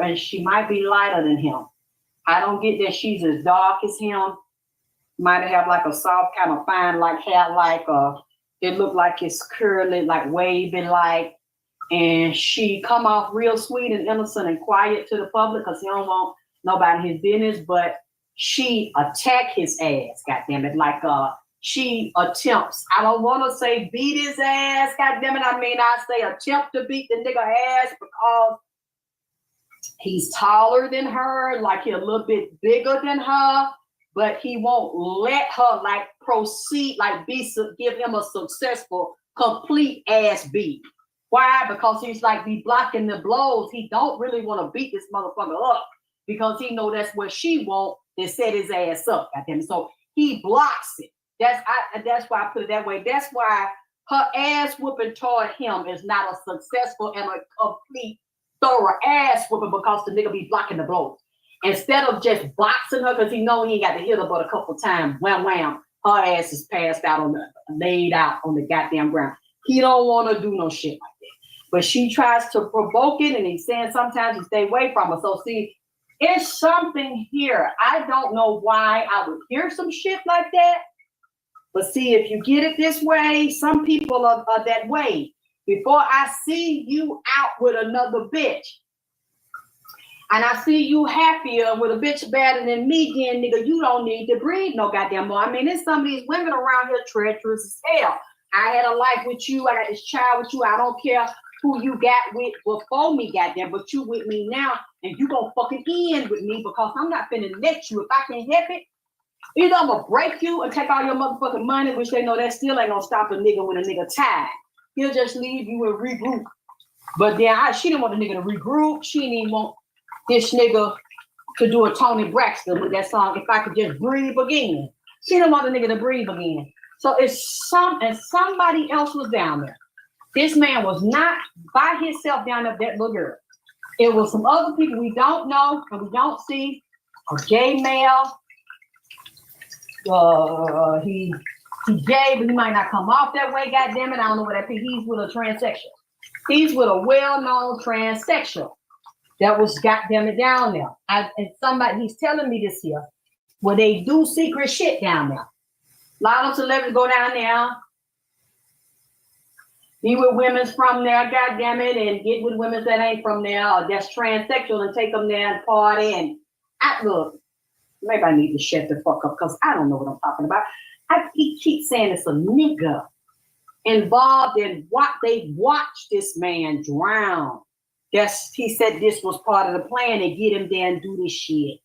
B: and she might be lighter than him. I don't get that she's as dark as him. Might have like a soft kind of fine like hair, it looked like it's curly, like wavy like, and she come off real sweet and innocent and quiet to the public because he don't want nobody his business, but she attacked his ass, goddammit, like she attempts. I don't want to say beat his ass, goddammit. I mean, I say attempt to beat the nigga ass because he's taller than her, like he's a little bit bigger than her, but he won't let her like proceed, like give him a successful, complete ass beat. Why? Because he's like be blocking the blows. He don't really want to beat this motherfucker up because he know that's what she want to set his ass up. Goddamn. So he blocks it. That's why I put it that way. That's why her ass whooping toward him is not a successful and a complete thorough ass whooping because the nigga be blocking the blows. Instead of just boxing her because he know he ain't got to hit her but a couple times, wham wham, her ass is passed out laid out on the goddamn ground. He don't want to do no shit like that. But she tries to provoke it and he's saying sometimes to stay away from her. So see, it's something here. I don't know why I would hear some shit like that. But see, if you get it this way, some people are that way. Before I see you out with another bitch, and I see you happier with a bitch better than me, then nigga, you don't need to breathe no goddamn more. I mean, there's some of these women around here treacherous as hell. I had a life with you. I got this child with you. I don't care who you got with before me, goddamn, but you with me now, and you gonna fucking end with me because I'm not finna let you. If I can help it, either I'm gonna break you and take all your motherfucking money, which they know that still ain't gonna stop a nigga when a nigga tired. He'll just leave you and regroup. But then she didn't want the nigga to regroup. She didn't even want this nigga to do a Tony Braxton with that song, If I Could Just Breathe Again. She didn't want the nigga to breathe again. So somebody else was down there. This man was not by himself down there, that little girl. It was some other people we don't know and we don't see. A gay male. He gay, but he might not come off that way, goddammit. I don't know what that means. He's with a transsexual. He's with a well-known transsexual. That was goddamn it down there. And he's telling me this here, where they do secret shit down there. A lot of celebrities go down there, be with women from there, goddamn it, and get with women that ain't from there or that's transsexual and take them there and party. And look, maybe I need to shut the fuck up because I don't know what I'm talking about. He keeps saying it's a nigga involved in what they watched this man drown. He said this was part of the plan to get him there and do this shit.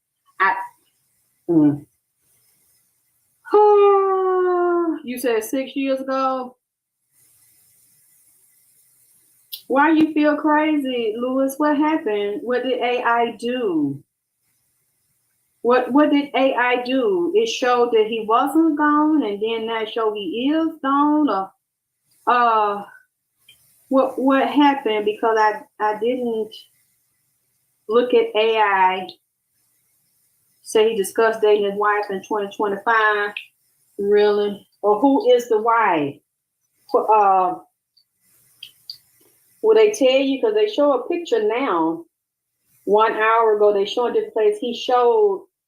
B: You said 6 years ago. Why you feel crazy, Louis? What happened? What did AI do? What did AI do? It showed that he wasn't gone, and then that showed he is gone. Or what happened? Because I didn't look at AI. Say he discussed dating his wife in 2025. Really? Or who is the wife? Will they tell you? Because they show a picture now. 1 hour ago, they showed different place. He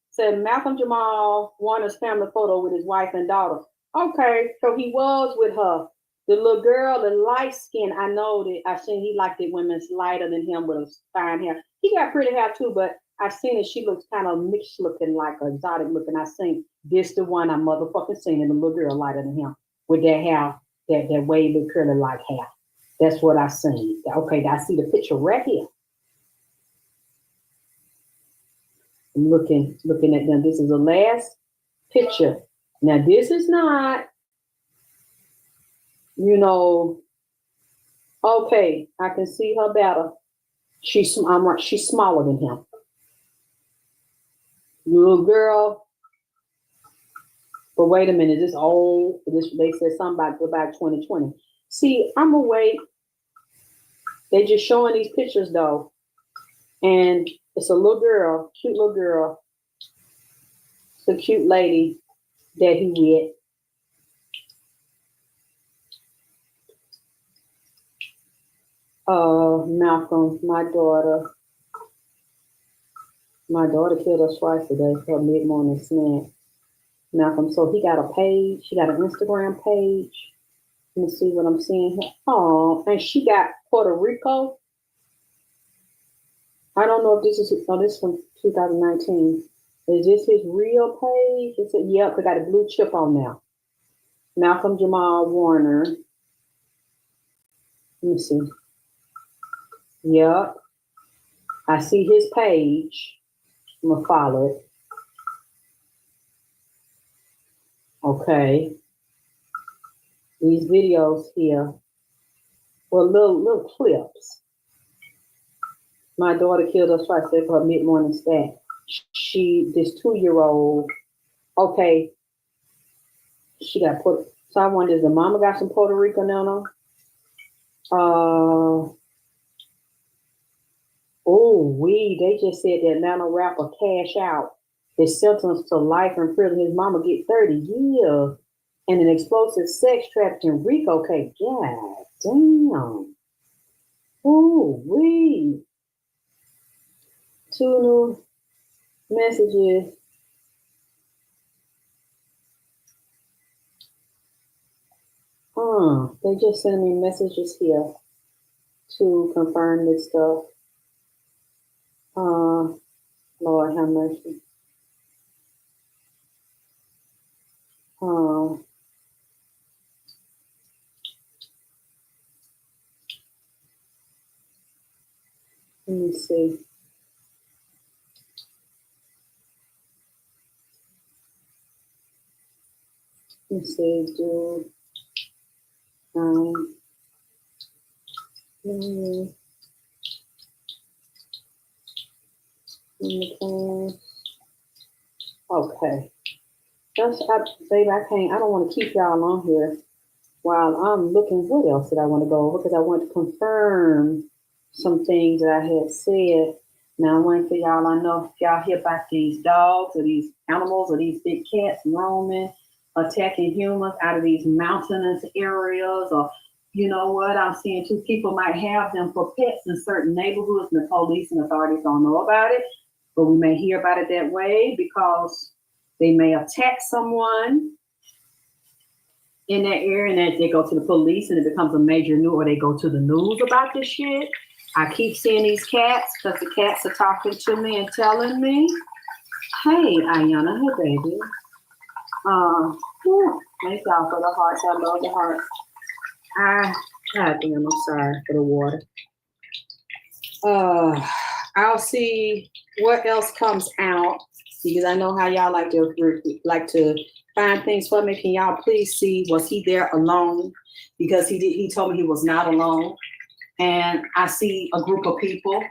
B: said Malcolm Jamal Warner's family photo with his wife and daughter. Okay, so he was with her. The little girl, the light skin, I know that I've seen he liked it women's lighter than him with a fine hair. He got pretty hair too, but I've seen it. She looks kind of mixed looking, like exotic looking. I seen this the one I motherfucking seen, and the little girl lighter than him with that hair, that wavy curly like hair. That's what I seen. Okay, I see the picture right here. I'm looking at them. This is the last picture. Now this is not, okay, I can see her better. She's smaller than him. Little girl. But wait a minute, this old. They said something about 2020. See, I'm gonna wait. They just showing these pictures though, and it's a little girl, cute little girl. It's a cute lady that he with. Malcolm, my daughter killed us twice today for a mid-morning snack. Malcolm, so he got a page. She got an Instagram page. Let me see what I'm seeing here. Oh, and she got Puerto Rico. I don't know if this is, this from 2019. Is this his real page? It said, yep, it got a blue chip on now. Malcolm Jamal Warner. Let me see. Yep. I see his page. I'm going to follow it. Okay. These videos here were little clips. My daughter killed us twice for her mid-morning snack. This 2-year-old, okay, she got so I wonder, does the mama got some Puerto Rico now? They just said that Atlanta rapper Cash Out is sentenced to life in prison. His mama get 30 years and an explosive sex trafficking RICO case. God damn. Two new messages. They just sent me messages here to confirm this stuff. Lord have mercy. Let me see. Let okay. Baby, I don't want to keep y'all on here while I'm looking. What else did I want to go over? Because I want to confirm some things that I had said. Now, I want for y'all, I know if y'all hear about these dogs or these animals or these big cats roaming, attacking humans out of these mountainous areas, or you know what, I'm seeing too, people might have them for pets in certain neighborhoods and the police and authorities don't know about it, but we may hear about it that way because they may attack someone in that area and that they go to the police and it becomes a major news, or they go to the news about this shit. I keep seeing these cats because the cats are talking to me and telling me, hey, Ayana, hey, baby. Thank y'all for the hearts. I love the hearts. God damn, I'm sorry for the water. I'll see what else comes out because I know how y'all like to find things for me. Can y'all please see, was he there alone? Because he told me he was not alone. And I see a group of people,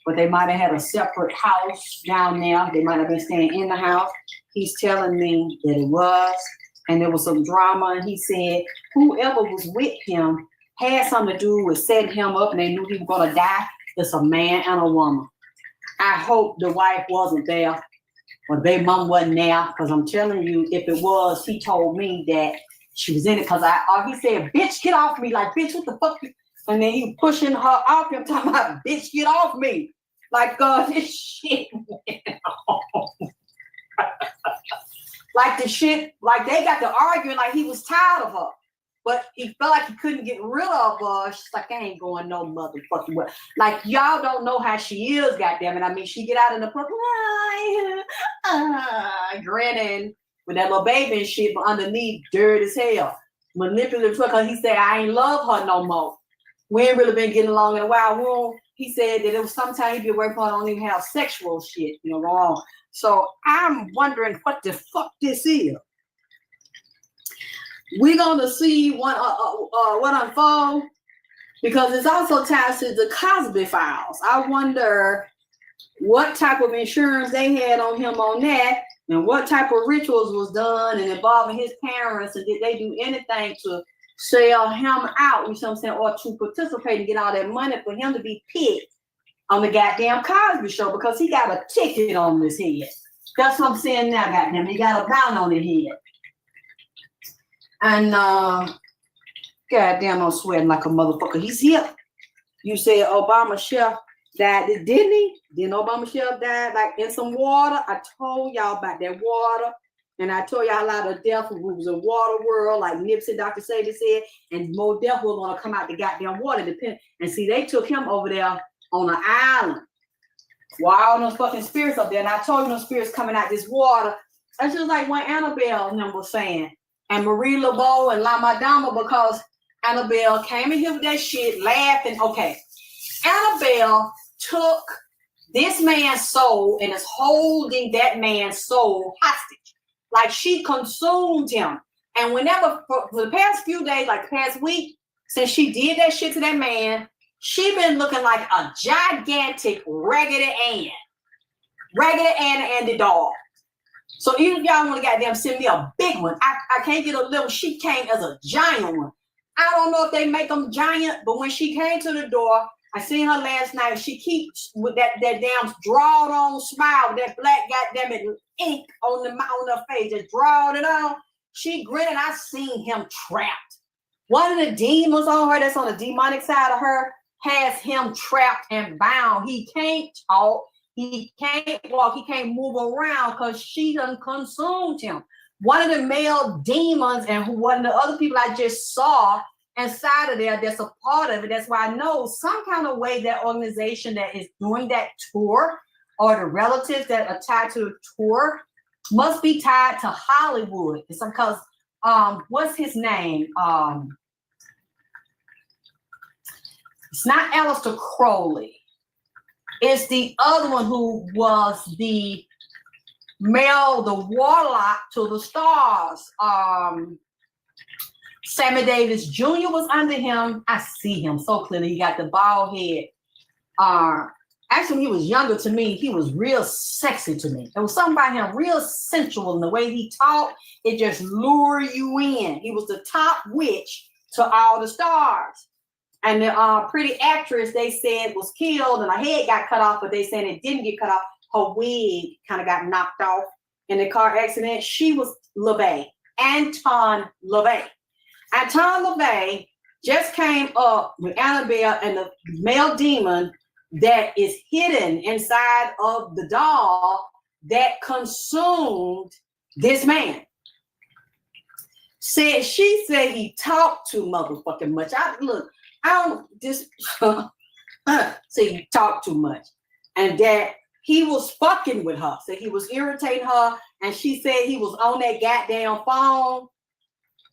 B: but they might have had a separate house down there. They might have been staying in the house. He's telling me that it was, and there was some drama. And he said whoever was with him had something to do with setting him up, and they knew he was gonna die. It's a man and a woman. I hope the wife wasn't there, or the baby mom wasn't there, because I'm telling you, if it was, he told me that she was in it. Because he said, "Bitch, get off me!" Like, bitch, what the fuck? And then he pushing her off him, talking about, "Bitch, get off me!" Like, this shit went on. Like the shit, like they got to arguing, like he was tired of her. But he felt like he couldn't get rid of her. She's like, I ain't going no motherfucking way. Like, y'all don't know how she is, goddammit. I mean, she get out in the public, grinning with that little baby and shit, but underneath, dirty as hell. Manipulative, because he said, I ain't love her no more. We ain't really been getting along in a while. Well, he said that it was sometimes he'd be away from her, don't even have sexual shit, wrong. So I'm wondering what the fuck this is. We're gonna see what unfold, because it's also tied to the Cosby files. I wonder what type of insurance they had on him on that, and what type of rituals was done and involving his parents, and did they do anything to sell him out, you know what I'm saying, or to participate and get all that money for him to be picked on the goddamn Cosby show, because he got a ticket on his head. That's what I'm saying now, goddamn. He got a pound on his head. And goddamn, I'm sweating like a motherfucker. He's here. You said Obama chef died, didn't he? Didn't Obama chef die like in some water? I told y'all about that water. And I told y'all a lot of death was a water world, like Nipsey, Dr. Sadie said, and more death was gonna come out the goddamn water. And see, they took him over there on an island. Wow, those fucking spirits up there. And I told you those spirits coming out this water. That's just like what Annabelle and them was saying. And Marie LeBeau and La Madama, because Annabelle came in here with that shit, laughing. Okay, Annabelle took this man's soul and is holding that man's soul hostage. Like she consumed him. And whenever, for the past few days, like past week, since she did that shit to that man, she been looking like a gigantic Raggedy Ann. Raggedy Ann and the dog. So even if y'all want to goddamn send me a big one, I can't get a little. She came as a giant one. I don't know if they make them giant, but when she came to the door, I seen her last night. She keeps with that damn drawed on smile, with that black goddamn it ink on her face, just drawed it on. She grinning. I seen him trapped. One of the demons on her, that's on the demonic side of her, has him trapped and bound. He can't talk. He can't walk, he can't move around because she done consumed him. One of the male demons and one of the other people I just saw inside of there that's a part of it. That's why I know some kind of way that organization that is doing that tour or the relatives that are tied to the tour must be tied to Hollywood. It's because, what's his name? It's not Aleister Crowley. It's the other one who was the male, the warlock to the stars. Sammy Davis Jr. was under him. I see him so clearly. He got the bald head. Actually, when he was younger to me, he was real sexy to me. There was something about him real sensual in the way he talked. It just lured you in. He was the top witch to all the stars. And the pretty actress, they said, was killed and her head got cut off, but they said it didn't get cut off. Her wig kind of got knocked off in the car accident. She was LaVey, Anton LaVey. Anton LaVey just came up with Annabelle and the male demon that is hidden inside of the doll that consumed this man. She said he talked too motherfucking much. I don't just say he talked too much, and that he was fucking with her. So he was irritating her, and she said he was on that goddamn phone.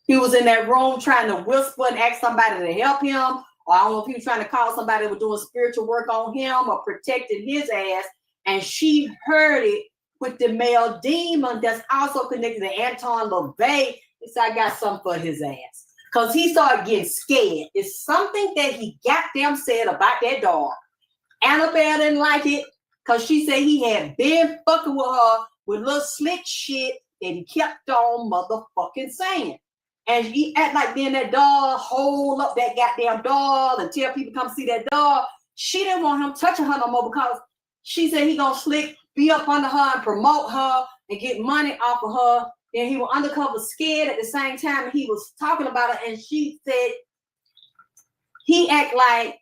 B: He was in that room trying to whisper and ask somebody to help him, or I don't know if he was trying to call somebody that was doing spiritual work on him or protecting his ass. And she heard it with the male demon that's also connected to Anton LaVey. He said, I got something for his ass. Because he started getting scared. It's something that he goddamn said about that dog. Annabelle didn't like it because she said he had been fucking with her with little slick shit that he kept on motherfucking saying. And he act like then that dog hold up that goddamn dog and tell people come see that dog. She didn't want him touching her no more because she said he gonna slick, be up under her and promote her and get money off of her. And he was undercover scared at the same time. And he was talking about her. And she said he act like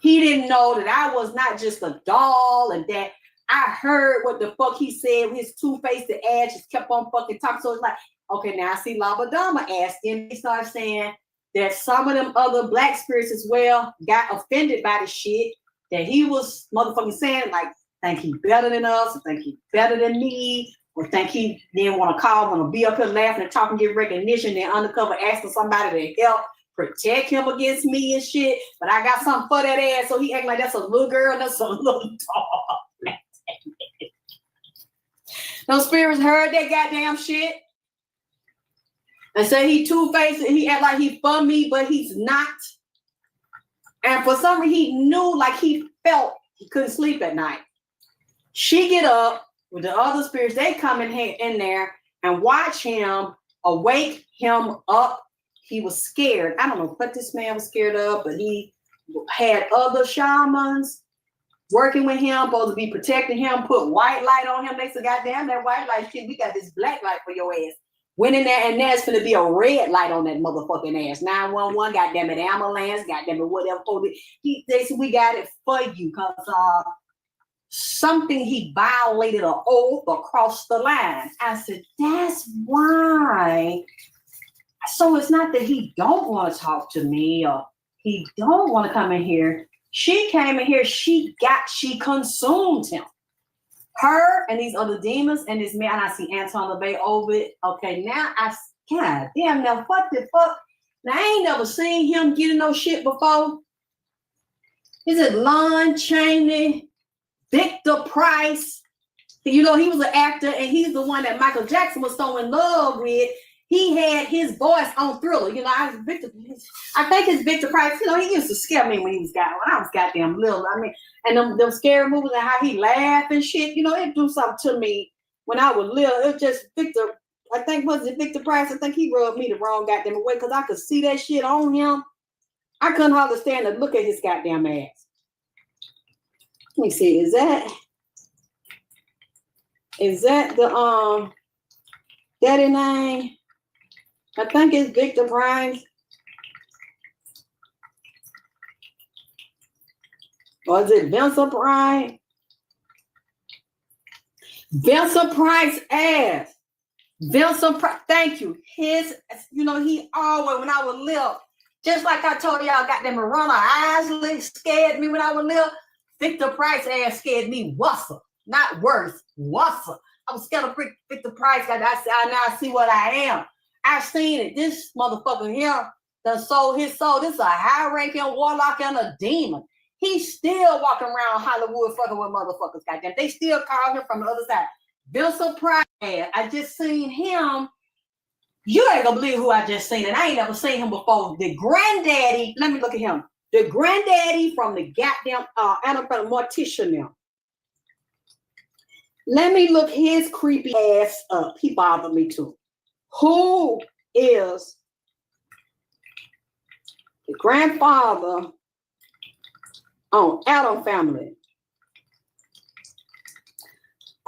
B: he didn't know that I was not just a doll and that I heard what the fuck he said. His two-faced ass just kept on fucking talking. So it's like, okay, now I see Labadama asking. He started saying that some of them other black spirits as well got offended by the shit that he was motherfucking saying, like, think he better than us, or think he better than me, or think he didn't want to call, want to be up here laughing and talking, get recognition, then undercover asking somebody to help protect him against me and shit. But I got something for that ass, so he acting like that's a little girl, that's a little dog. Those spirits heard that goddamn shit. And say he two-faced, he act like he for me, but he's not. And for some reason, he knew, like he felt he couldn't sleep at night. She get up with the other spirits, they come in there and watch him, awake him up. He was scared. I don't know what this man was scared of, but he had other shamans working with him, supposed to be protecting him, put white light on him. They said, goddamn, that white light shit, we got this black light for your ass. Went in there, and there's going to be a red light on that motherfucking ass. 911, goddamn it, ambulance, goddamn it, whatever. They said, we got it for you because something he violated an oath across the line. I said, that's why. So it's not that he don't want to talk to me or he don't want to come in here. She came in here, she consumed him. Her and these other demons and this man, I see Anton LaVey over it. Okay, now God damn, now what the fuck? Now I ain't never seen him getting no shit before. Is it Lon Chaney, Victor Price? You know, he was an actor and he's the one that Michael Jackson was so in love with. He had his voice on Thriller. You know, I think it's Victor Price. You know, he used to scare me when I was goddamn little. I mean, and them scary movies and how he laughed and shit, you know, it do something to me when I was little. It was just Victor, I think, was it Victor Price? I think he rubbed me the wrong goddamn way because I could see that shit on him. I couldn't hardly stand to look at his goddamn ass. Let me see, is that the daddy name? I think it's Victor Price. Or is it Vincent Price? Vincent Price ass. Vincent Price, thank you. His, you know, he always, when I was little, just like I told y'all, got them Marana Isley scared me when I was little. Victor Price ass scared me wusser, not worse, wusser. I was scared of Victor Price. Now I see what I am. I've seen it. This motherfucker here done sold his soul. This is a high-ranking warlock and a demon. He's still walking around Hollywood fucking with motherfuckers, goddamn. They still call him from the other side. Vincent Price. I just seen him. You ain't gonna believe who I just seen, and I ain't never seen him before. The granddaddy, let me look at him. The granddaddy from the goddamn Annabelle Morticia now. Let me look his creepy ass up. He bothered me too. Who is the grandfather on Adam Family?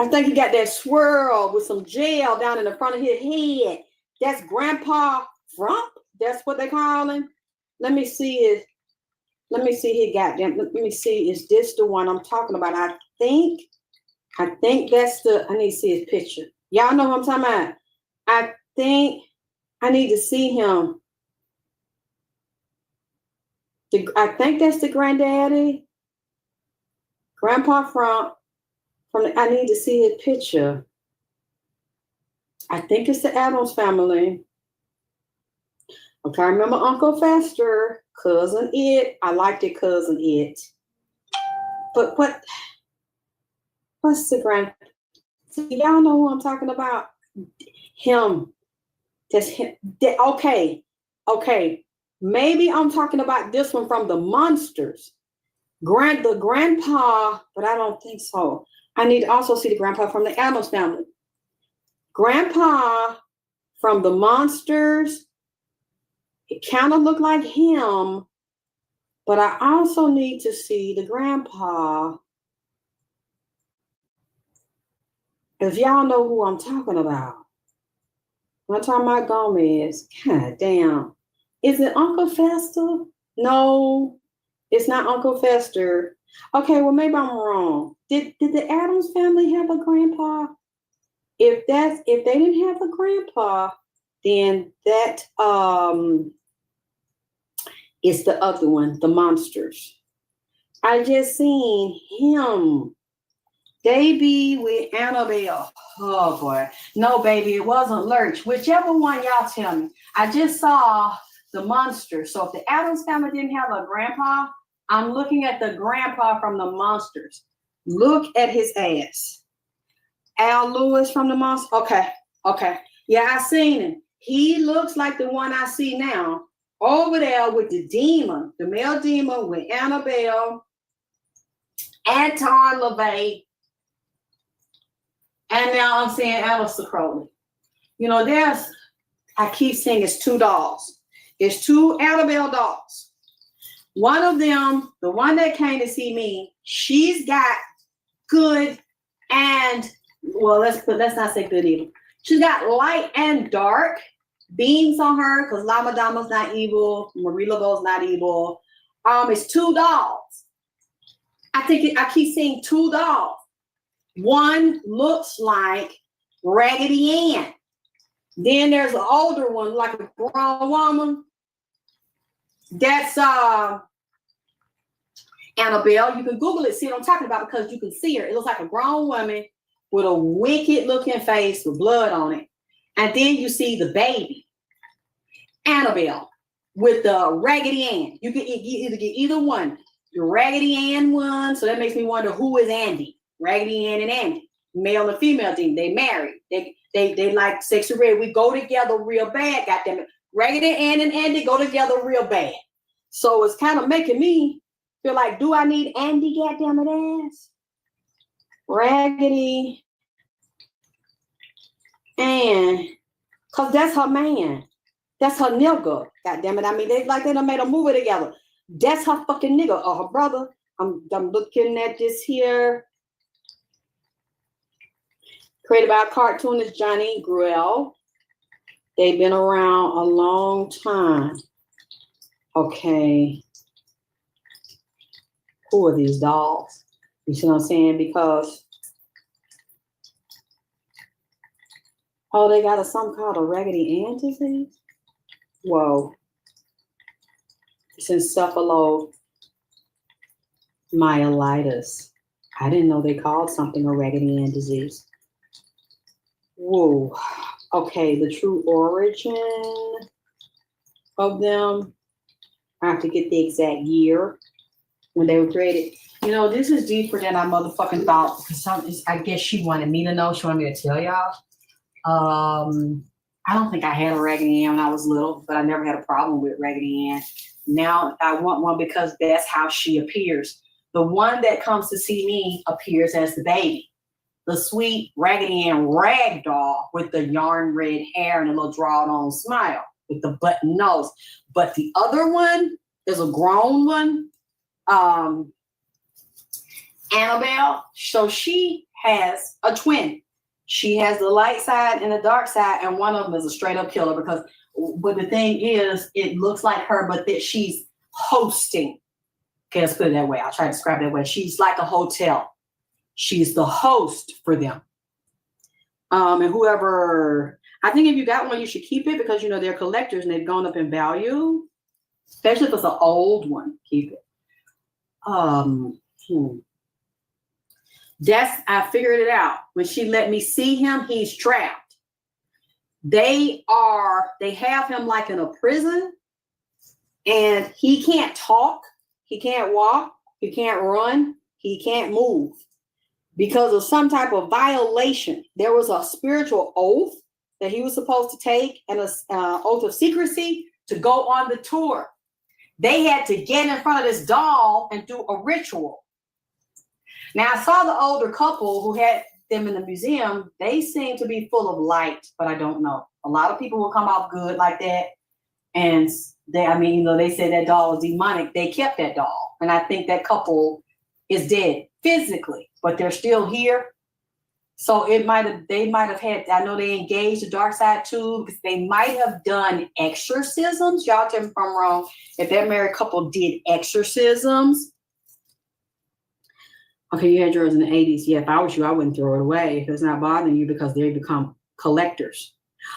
B: I think he got that swirl with some gel down in the front of his head. That's Grandpa Frump. That's what they call him. Let me see it. Let me see he got them. Let me see. Is this the one I'm talking about? I think that's the. I need to see his picture. Y'all know what I'm talking about. I think I need to see him. I think that's the granddaddy, Grandpa Frump. I need to see his picture. I think it's the Addams Family. Okay, I remember Uncle Fester, Cousin It. I liked it, Cousin It. But what's the See, y'all know who I'm talking about? Him. That's him. Okay. Maybe I'm talking about this one from the Monsters. The grandpa, but I don't think so. I need to also see the grandpa from the Addams Family. Grandpa from the Monsters, it kind of looked like him, but I also need to see the grandpa. If y'all know who I'm talking about. I'm talking about Gomez. God damn. Is it Uncle Fester? No, it's not Uncle Fester. Okay, well, maybe I'm wrong. Did the Addams Family have a grandpa? If they didn't have a grandpa, then that is the other one, the Monsters. I just seen him. Baby with Annabelle. Oh boy. No, baby, it wasn't Lurch. Whichever one y'all tell me. I just saw the Monsters. So if the Addams Family didn't have a grandpa, I'm looking at the grandpa from the Monsters. Look at his ass. Al Lewis from the Monsters. Okay. Yeah, I seen him. He looks like the one I see now. Over there with the demon, the male demon with Annabelle, Anton LaVey, and now I'm seeing Alistair Crowley. You know, I keep saying it's two dolls. It's two Annabelle dolls. One of them, the one that came to see me, she's got good and, well, let's not say good either. She's got light and dark beams on her because Lama Dama's not evil, Marie Laveau's not evil. It's two dolls. I keep seeing two dolls. One looks like Raggedy Ann. Then there's an older one, like a grown woman. That's Annabelle. You can Google it, see what I'm talking about, because you can see her. It looks like a grown woman with a wicked looking face with blood on it. And then you see the baby, Annabelle, with the Raggedy Ann. You can either get either one. The Raggedy Ann one, so that makes me wonder who is Andy. Raggedy Ann and Andy, male and female team. They married. They like sexy red. We go together real bad. Goddamn it. Raggedy Ann and Andy go together real bad. So it's kind of making me feel like, do I need Andy? Goddamn it ass. Raggedy Ann, cause that's her man. That's her nigga. Goddamn it. I mean, they done made a movie together. That's her fucking nigga or her brother. I'm looking at this here. Created by a cartoonist, Johnny Gruelle. They've been around a long time. Okay. Who are these dolls? You see what I'm saying? Because, oh, they got something called a Raggedy Ann disease? Whoa. It's encephalomyelitis. I didn't know they called something a Raggedy Ann disease. Whoa. Okay, the true origin of them. I have to get the exact year when they were created. You know, this is deeper than I motherfucking thought, because I guess she wanted me to know. She wanted me to tell y'all. I don't think I had a Raggedy Ann when I was little, but I never had a problem with Raggedy Ann. Now I want one because that's how she appears. The one that comes to see me appears as the baby. The sweet Raggedy Ann rag doll with the yarn red hair and a little drawn on smile with the button nose. But the other one is a grown one, Annabelle. So she has a twin. She has the light side and the dark side, and one of them is a straight up killer but the thing is, it looks like her, but that she's hosting. Okay, let's put it that way. I'll try to describe it that way. She's like a hotel. She's the host for them. And whoever, I think if you got one, you should keep it because, you know, they're collectors and they've gone up in value, especially if it's an old one. Keep it. I figured it out. When she let me see him, he's trapped. They have him like in a prison, and he can't talk, he can't walk, he can't run, he can't move. because of some type of violation. There was a spiritual oath that he was supposed to take, and an oath of secrecy to go on the tour. They had to get in front of this doll and do a ritual. Now, I saw the older couple who had them in the museum. They seem to be full of light, but I don't know. A lot of people will come off good like that. And they said that doll was demonic. They kept that doll. And I think that couple is dead physically, but they're still here. So they might have had, I know they engaged the dark side too, because they might have done exorcisms. Y'all tell me if I'm wrong. If that married couple did exorcisms. Okay, you had yours in the 80s. Yeah, if I was you, I wouldn't throw it away if it's not bothering you, because they become collectors.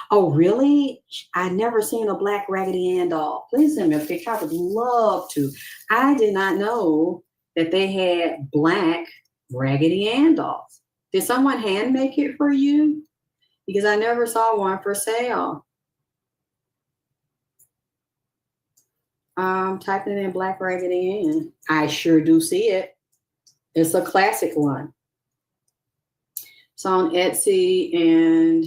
B: Oh, really? I never seen a black Raggedy Ann doll. Please send me a picture. I would love to. I did not know that they had black Raggedy Ann dolls. Did someone hand make it for you? Because I never saw one for sale. Typing in black Raggedy Ann. I sure do see it. It's a classic one. It's on Etsy and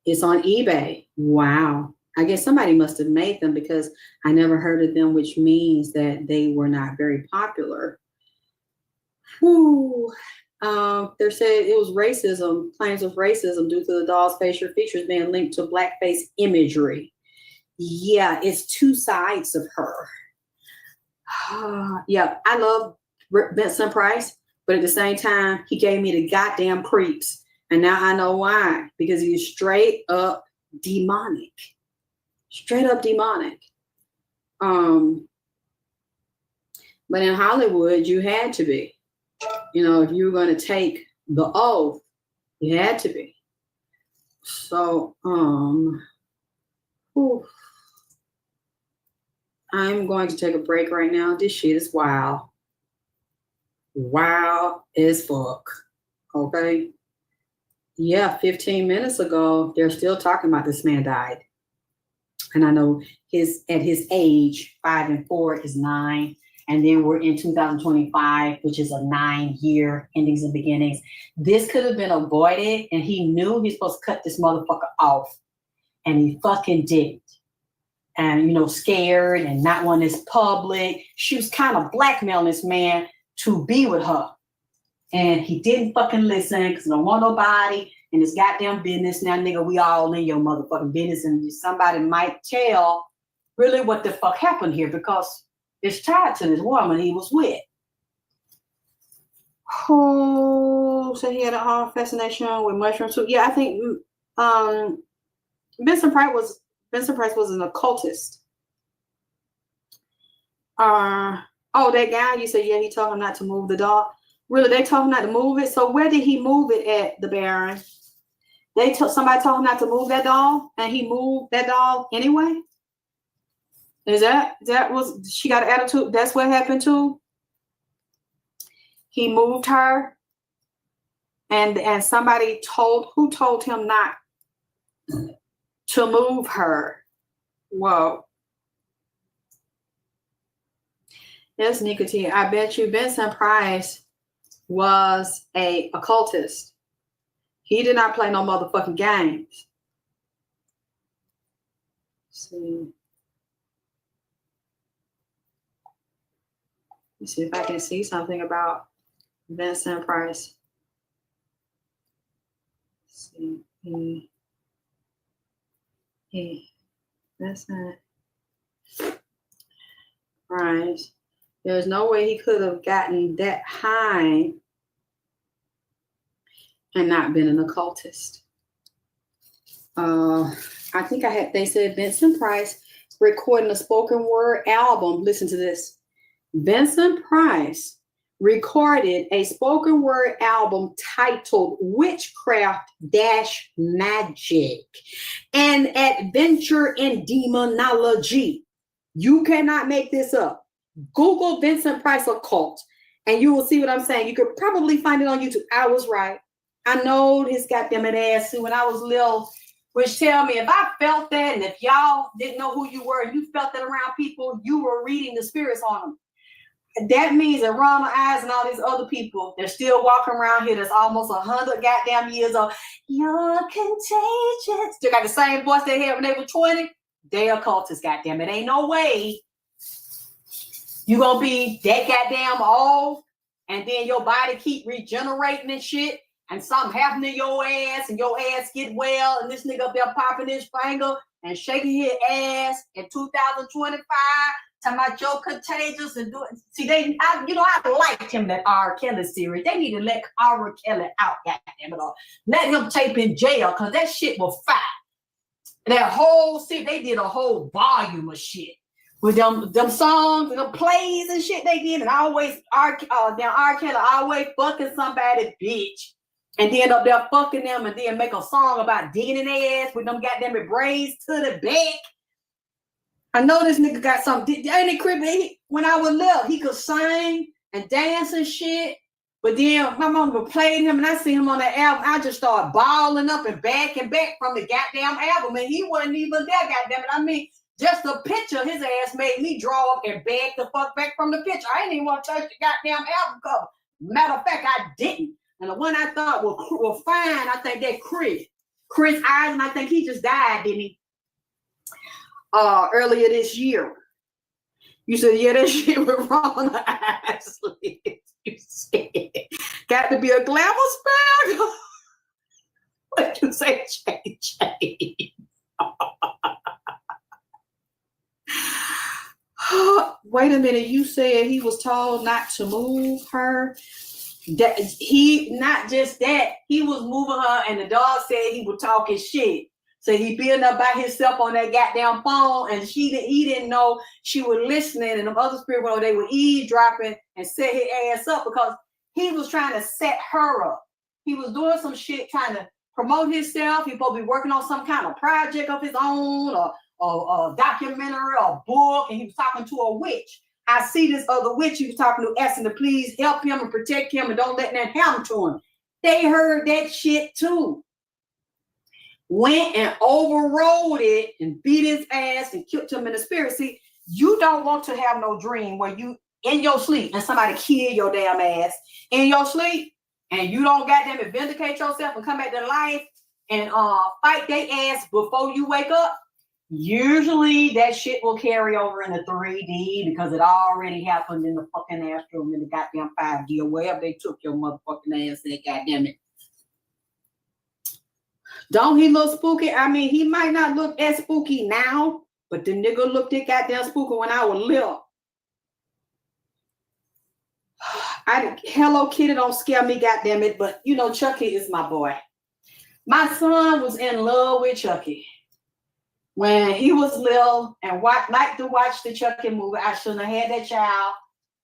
B: it's on eBay. Wow. I guess somebody must have made them, because I never heard of them, which means that they were not very popular. Whew. They said it was racism, claims of racism due to the doll's facial features being linked to blackface imagery. Yeah, it's two sides of her. Yeah, I love Vincent Price, but at the same time, he gave me the goddamn creeps. And now I know why, because he's straight up demonic. Straight up demonic. But in Hollywood, you had to be. You know, if you were going to take the oath, you had to be. So, I'm going to take a break right now. This shit is wild. Wild as fuck. Okay? Yeah, 15 minutes ago, they're still talking about this man died. And I know at his age, 5 and 4 is 9. And then we're in 2025, which is a 9-year endings and beginnings. This could have been avoided, and he knew he's supposed to cut this motherfucker off. And he fucking didn't. And, scared and not wanting this public. She was kind of blackmailing this man to be with her. And he didn't fucking listen, because I don't want nobody in this goddamn business. Now, nigga, we all in your motherfucking business, and somebody might tell really what the fuck happened here, because it's tied to this woman he was with. Oh, so he had a hard fascination with mushrooms. So yeah, I think Vincent Price was an occultist. That guy, you said, yeah, he told him not to move the doll. Really, they told him not to move it. So where did he move it at, the Baron? Somebody told him not to move that doll, and he moved that doll anyway. Is that was she got an attitude? That's what happened to. He moved her, and somebody told him not to move her. Whoa. Yes, nicotine. I bet you Vincent Price was a occultist. He did not play no motherfucking games. Let's see if I can see something about Vincent Price. Vincent Price. There's no way he could have gotten that high and not been an occultist. I think they said Vincent Price recording a spoken word album. Listen to this. Vincent Price recorded a spoken word album titled Witchcraft Magic and Adventure in Demonology. You cannot make this up. Google Vincent Price occult and you will see what I'm saying. You could probably find it on YouTube. I was right. I know his goddamn ass when I was little, which tell me if I felt that, and if y'all didn't know who you were and you felt that around people, you were reading the spirits on them. that means that Ronald Eyes and all these other people, they're still walking around here that's almost 100 goddamn years old. You're contagious. Still got the same voice they had when they were 20. They occultists, goddamn it. Ain't no way you gonna be that goddamn old and then your body keep regenerating and shit and something happen to your ass and your ass get well and this nigga up there popping his finger and shaking his ass in 2025. Talking about you're contagious and doing. See, I liked him that R. Kelly series. They need to let R. Kelly out, goddamn it all. Let him tape in jail because that shit was fire. That whole shit, they did a whole volume of shit with them songs and them plays and shit they did, and always R. Kelly always fucking somebody bitch, and then up there fucking them, and then make a song about digging in their ass with them goddamn braids to the back. I know this nigga got something. Ain't it creepy? When I was little, he could sing and dance and shit. But then my mama played him and I see him on the album. I just started balling up and back from the goddamn album. And he wasn't even there, goddamn it. I mean, just the picture his ass made me draw up and back the fuck back from the picture. I didn't even want to touch the goddamn album cover. Matter of fact, I didn't. And the one I thought was fine, I think that Chris Eisen, I think he just died, didn't he? Earlier this year. You said, yeah, that shit was wrong on the eyes. You said, got to be a glamour spell. What you say, Jay? Wait a minute, you said he was told not to move her. That he not just that, he was moving her, and the dog said he was talking shit. So he been up by himself on that goddamn phone, and he didn't know she was listening, and the other spirit world, they were eavesdropping and set his ass up because he was trying to set her up. He was doing some shit trying to promote himself. He supposed to be working on some kind of project of his own or a documentary or book, and he was talking to a witch. I see this other witch he was talking to, asking to please help him and protect him and don't let that happen to him. They heard that shit too. Went and overrode it and beat his ass and killed him in the spirit. See, you don't want to have no dream where you in your sleep and somebody kill your damn ass in your sleep and you don't goddamn vindicate yourself and come back to life and fight their ass before you wake up. Usually that shit will carry over into 3D because it already happened in the fucking astral in the goddamn 5D or wherever they took your motherfucking ass at, goddamn it. Don't he look spooky? I mean, he might not look as spooky now, but the nigga looked at goddamn spooky when I was little. Hello Kitty don't scare me, goddamn it, but you know Chucky is my boy. My son was in love with Chucky when he was little and liked to watch the Chucky movie. I shouldn't have had that child.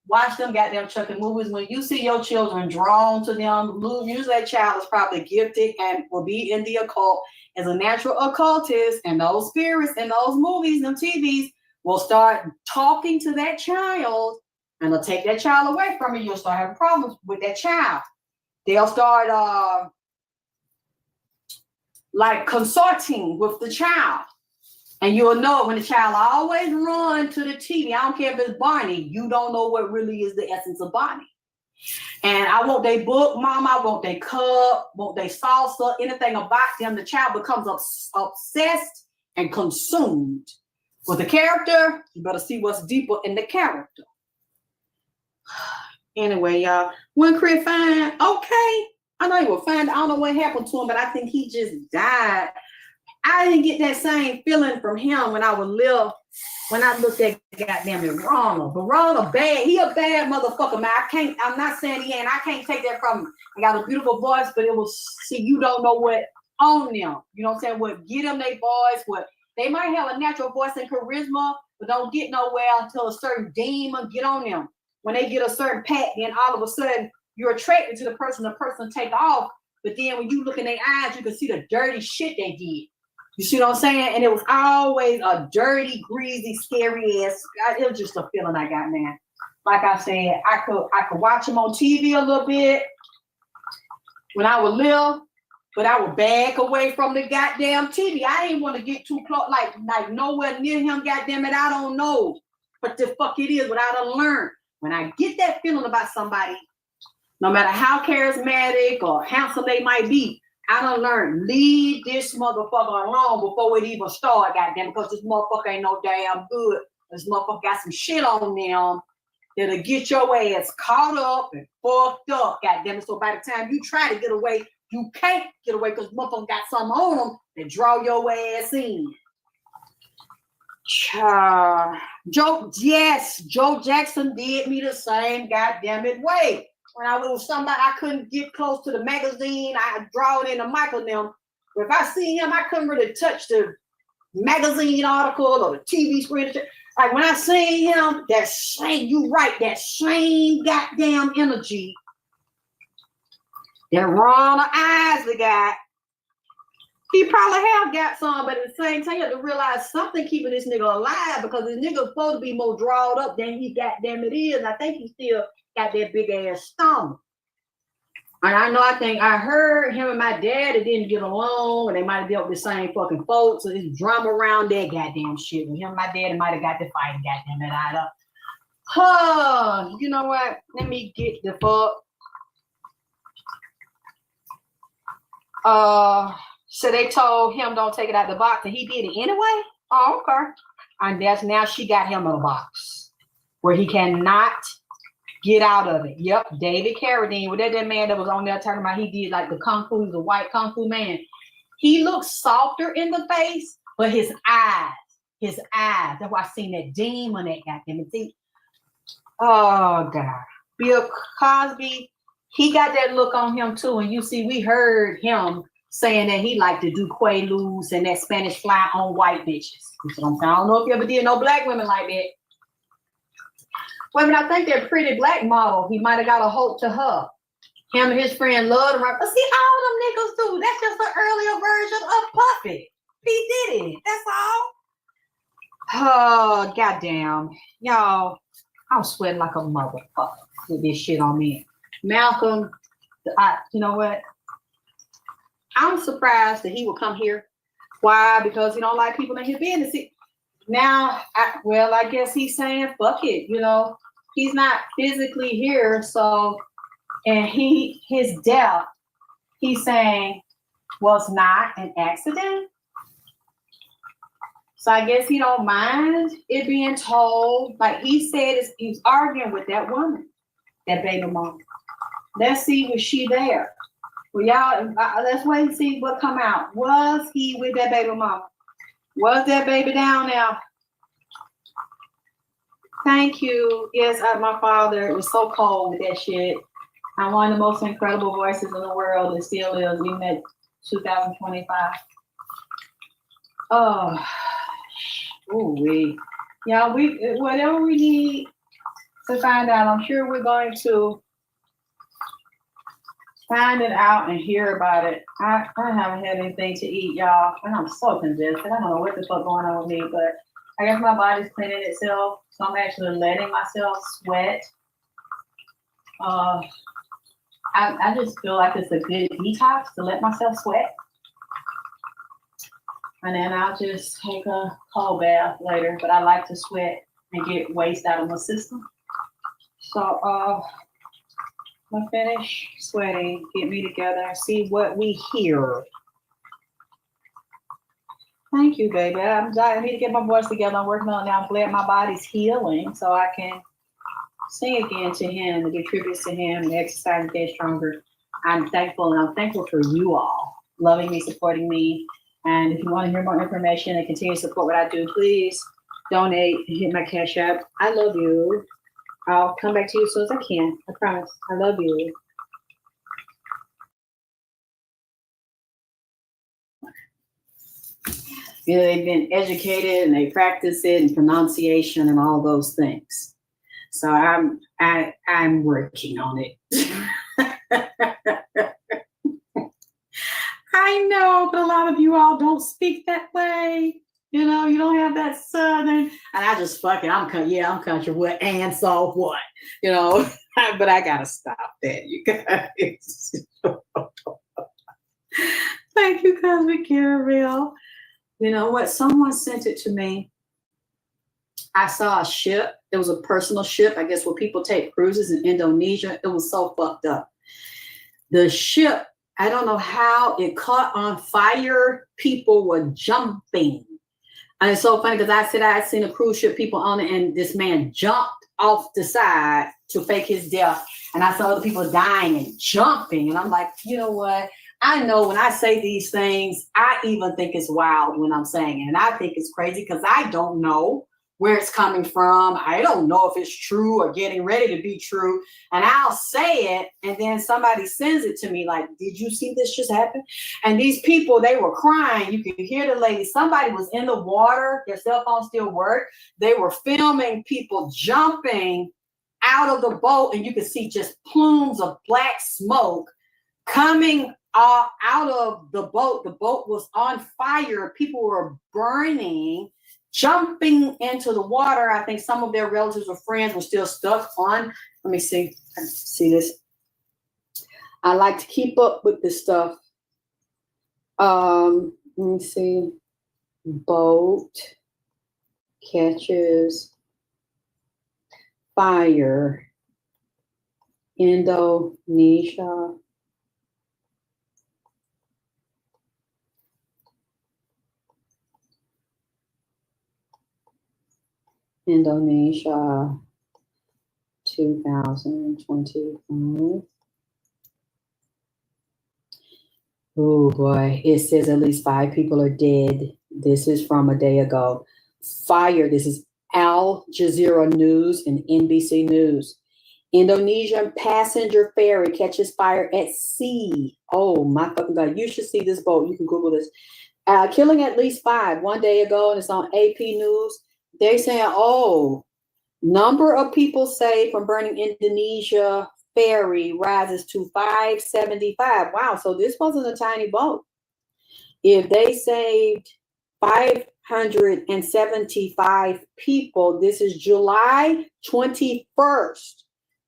B: Watch them goddamn Chucky movies. When you see your children drawn to them, usually that child is probably gifted and will be in the occult as a natural occultist, and those spirits in those movies and TVs will start talking to that child and they'll take that child away from you. You'll start having problems with that child. They'll start like consorting with the child. And you'll know it when the child always run to the TV. I don't care if it's Barney. You don't know what really is the essence of Barney. And I want their book, Mama. I want their cup, want their salsa, anything about them. The child becomes obsessed and consumed with the character. You better see what's deeper in the character. Anyway, y'all, when Chris fine, okay. I know he was fine. I don't know what happened to him, but I think he just died. I didn't get that same feeling from him when I was little, when I looked at goddamn Ronald. But Ronald bad. He a bad motherfucker, man. I'm not saying he ain't. I can't take that from him. I got a beautiful voice, but it was, see, you don't know what on them. You know what I'm saying? What get them their voice, what they might have a natural voice and charisma, but don't get nowhere until a certain demon get on them. When they get a certain pat, then all of a sudden you're attracted to the person take off. But then when you look in their eyes, you can see the dirty shit they did. You see what I'm saying? And it was always a dirty, greasy, scary ass. It was just a feeling I got, man. Like I said, I could watch him on TV a little bit when I was little, but I would back away from the goddamn TV. I didn't want to get too close, like nowhere near him, goddamn it. I don't know what the fuck it is, but I done learned. When I get that feeling about somebody, no matter how charismatic or handsome they might be, I done learned, leave this motherfucker alone before it even start, goddamn, because this motherfucker ain't no damn good. This motherfucker got some shit on them that'll get your ass caught up and fucked up, goddamn it. So by the time you try to get away, you can't get away because motherfucker got something on them that draw your ass in. Joe Jackson did me the same goddamn it way. When I was somebody, I couldn't get close to the magazine. I draw it in the mic of them. But if I see him, I couldn't really touch the magazine article or the TV screen. Like when I see him, that same, you right, that same goddamn energy that Ronna Isley got. He probably have got some, but at the same time, you have to realize something keeping this nigga alive because this nigga supposed to be more drawed up than he goddamn it is. I think he still got that big ass stomach. And I heard him and my daddy didn't get along, and they might have dealt with the same fucking folks. So there's drama around that goddamn shit. And him and my daddy might have got the fighting, goddamn it, out of. Huh, you know what? Let me get the fuck. So they told him don't take it out the box, and he did it anyway? Oh, okay. And that's now she got him in a box where he cannot get out of it. Yep, David Carradine, well, that man that was on there talking about he did like the kung fu, he's a white kung fu man. He looks softer in the face, but his eyes, that's why I seen that demon that got him. See, oh God. Bill Cosby, he got that look on him too. And you see, we heard him saying that he liked to do quaaludes and that Spanish fly on white bitches. I don't know if you ever did no black women like that. Well, I think that pretty black model, he might have got a hold to her. Him and his friend loved him. But see, all them niggas do. That's just an earlier version of Puffy. He did it. That's all. Oh, goddamn. Y'all, I'm sweating like a motherfucker with this shit on me. Malcolm, you know what? I'm surprised that he would come here. Why? Because he don't like people in his business. Now, I guess he's saying, fuck it, you know. He's not physically here, so, and his death, he's saying, was not an accident. So I guess he don't mind it being told. Like he said, he's arguing with that woman, that baby mama. Let's see, was she there? Well, y'all, let's wait and see what come out. Was he with that baby mama? Was that baby down there? Thank you. Yes, my father was so cold with that shit. I'm one of the most incredible voices in the world and still is, even at 2025. Oh, y'all, whatever we need to find out, I'm sure we're going to find it out and hear about it. I haven't had anything to eat, y'all, and I'm so congested. I don't know what the fuck going on with me, but I guess my body's cleaning itself, so I'm actually letting myself sweat. I just feel like it's a good detox to let myself sweat. And then I'll just take a cold bath later, but I like to sweat and get waste out of my system. So I'm gonna finish sweating, get me together, and see what we hear. Thank you, baby. I need to get my voice together. I'm working on it now. I'm glad my body's healing so I can sing again to him and give tributes to him and exercise and get stronger. I'm thankful, and I'm thankful for you all loving me, supporting me. And if you want to hear more information and continue to support what I do, please donate and hit my Cash App. I love you. I'll come back to you as soon as I can. I promise. I love you. You know, they've been educated and they practice it and pronunciation and all those things. So I'm working on it. I know, but a lot of you all don't speak that way. You know, you don't have that southern. And I just I'm country. What and so what? You know, but I gotta stop that, you guys. Thank you, Cosmic Caramel. You know what? Someone sent it to me. I saw a ship. It was a personal ship, I guess, where people take cruises in Indonesia. It was so fucked up. The ship, I don't know how it caught on fire. People were jumping. And it's so funny because I said I had seen a cruise ship, people on it, and this man jumped off the side to fake his death. And I saw other people dying and jumping. And I'm like, you know what? I know when I say these things, I even think it's wild when I'm saying it. And I think it's crazy because I don't know where it's coming from. I don't know if it's true or getting ready to be true. And I'll say it, and then somebody sends it to me like, did you see this just happen? And these people, they were crying. You could hear the lady. Somebody was in the water. Their cell phone still worked. They were filming people jumping out of the boat, and you could see just plumes of black smoke coming out of the boat. The boat was on fire. People were burning, jumping into the water. I think some of their relatives or friends were still stuck on. Let me see. See this. I like to keep up with this stuff. Let me see. Boat catches fire. Indonesia. Indonesia 2025. Oh boy, it says at least 5 people are dead. This is from a day ago. Fire. This is Al Jazeera News and NBC News. Indonesian passenger ferry catches fire at sea. Oh my fucking God. You should see this boat. You can Google this. Killing at least 5 one day ago, and it's on AP News. They're saying, oh, number of people saved from burning Indonesia ferry rises to 575. Wow, so this wasn't a tiny boat. If they saved 575 people, this is July 21st,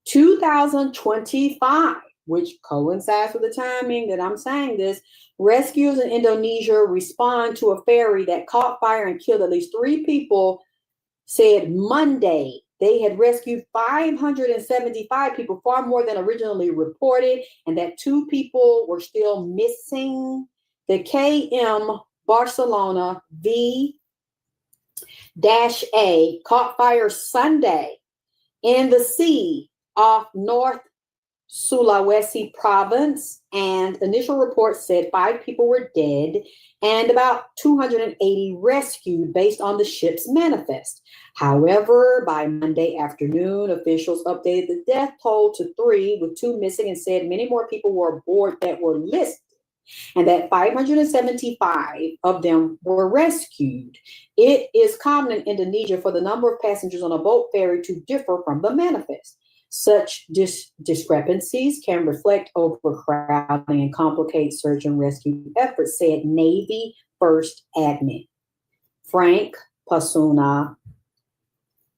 B: 2025, which coincides with the timing that I'm saying this. Rescuers in Indonesia respond to a ferry that caught fire and killed at least 3 people. Said Monday they had rescued 575 people, far more than originally reported, and that 2 people were still missing. The KM Barcelona V-A caught fire Sunday in the sea off North Sulawesi province, and initial reports said 5 people were dead and about 280 rescued based on the ship's manifest. However, by Monday afternoon, officials updated the death toll to 3, with 2 missing, and said many more people were aboard that were listed, and that 575 of them were rescued. It is common in Indonesia for the number of passengers on a boat ferry to differ from the manifest. Such discrepancies can reflect overcrowding and complicate search and rescue efforts, said Navy First Admin Frank Pasuna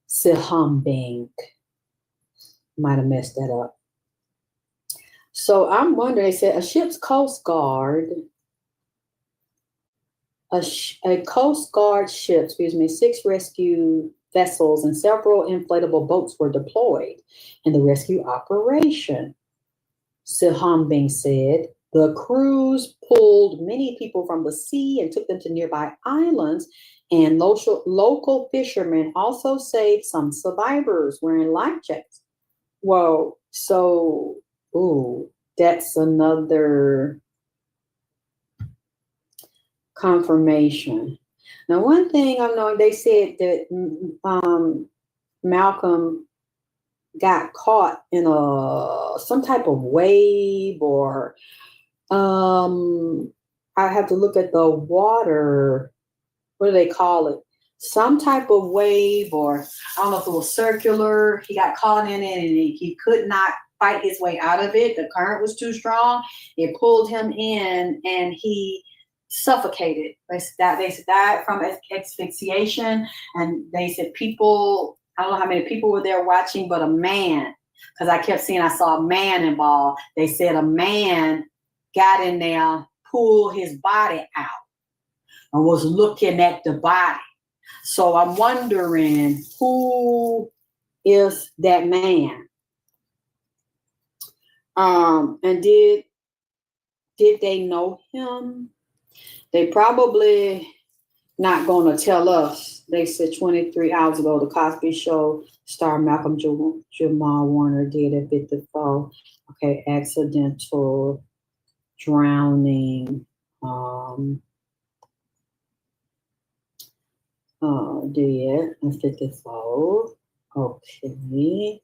B: Sihambing. Might have messed that up. So I'm wondering, they said a ship's Coast Guard, a Coast Guard ship, 6 rescue vessels and several inflatable boats were deployed in the rescue operation. Sihambing said the crews pulled many people from the sea and took them to nearby islands, and local fishermen also saved some survivors wearing life jackets. Whoa, so, that's another confirmation. Now, one thing I'm knowing, they said that Malcolm got caught in some type of wave, or I have to look at the water. What do they call it? Some type of wave, or I don't know if it was circular. He got caught in it, and he could not fight his way out of it. The current was too strong. It pulled him in, and he suffocated. They died from asphyxiation, and they said people, I don't know how many people were there watching, but a man, because I kept seeing, I saw a man involved. They said a man got in there, pulled his body out, and was looking at the body. So I'm wondering, who is that man? And did they know him? They probably not going to tell us. They said 23 hours ago, the Cosby Show star Malcolm Jamal Warner did at 54. Okay, accidental drowning. Did at 54. Okay.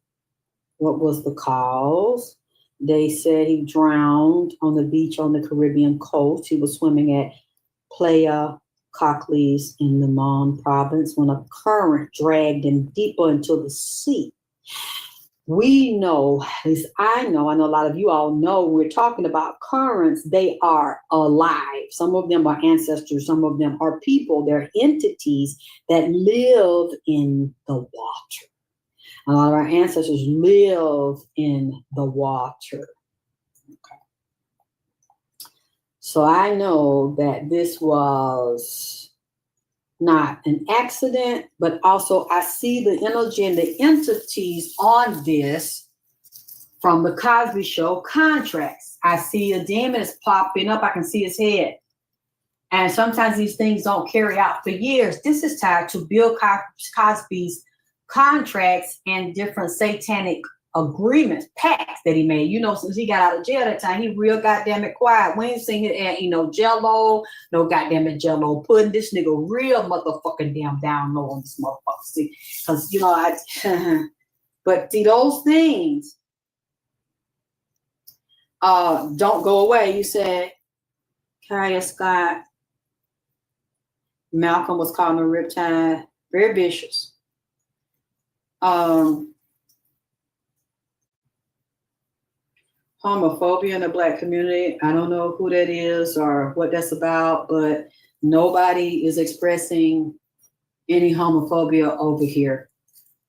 B: What was the cause? They said he drowned on the beach on the Caribbean coast. He was swimming at Playa Cocleys in the Limon province when a current dragged him deeper into the sea. We know, at least I know a lot of you all know, we're talking about currents. They are alive. Some of them are ancestors. Some of them are people. They're entities that live in the water. A lot of our ancestors live in the water. Okay. So I know that this was not an accident, but also I see the energy and the entities on this from the Cosby Show contracts. I see a demon is popping up. I can see his head. And sometimes these things don't carry out for years. This is tied to Bill Cosby's contracts and different satanic agreements, pacts that he made. You know, since he got out of jail that time, he real goddamn it quiet. We ain't seen it, you know, Jello, no goddamn it Jello pudding. This nigga real motherfucking damn down low on this motherfucker. See, because you know, but see those things don't go away. You said Kaya Scott, Malcolm was calling a riptide, very vicious. Homophobia in the Black community. I don't know who that is or what that's about, but nobody is expressing any homophobia over here.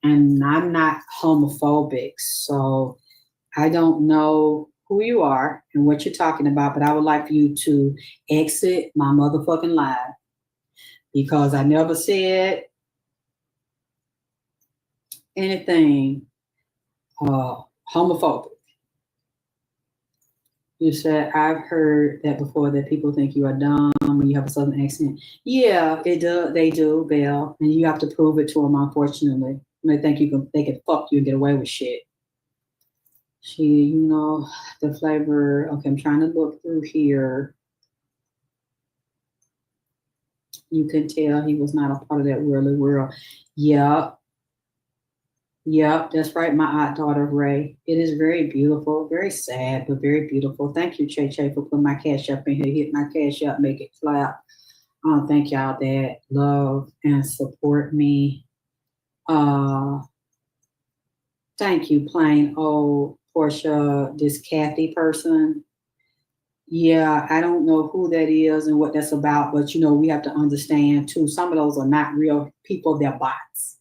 B: And I'm not homophobic, so I don't know who you are and what you're talking about, but I would like for you to exit my motherfucking live because I never said anything homophobic. You said, I've heard that before, that people think you are dumb when you have a Southern accent. Yeah, it do. They do, Belle. And you have to prove it to them, unfortunately. They think they can fuck you and get away with shit. You know, the flavor. Okay, I'm trying to look through here. You can tell he was not a part of that worldly world. Yep, that's right, my aunt daughter Ray. It is very beautiful, very sad, but very beautiful. Thank you, Che, for putting my cash up in here. Hit my cash up, make it clap. Thank y'all that love and support me. Thank you, plain old Portia, this Kathy person. Yeah, I don't know who that is and what that's about, but you know, we have to understand too, some of those are not real people, they're bots.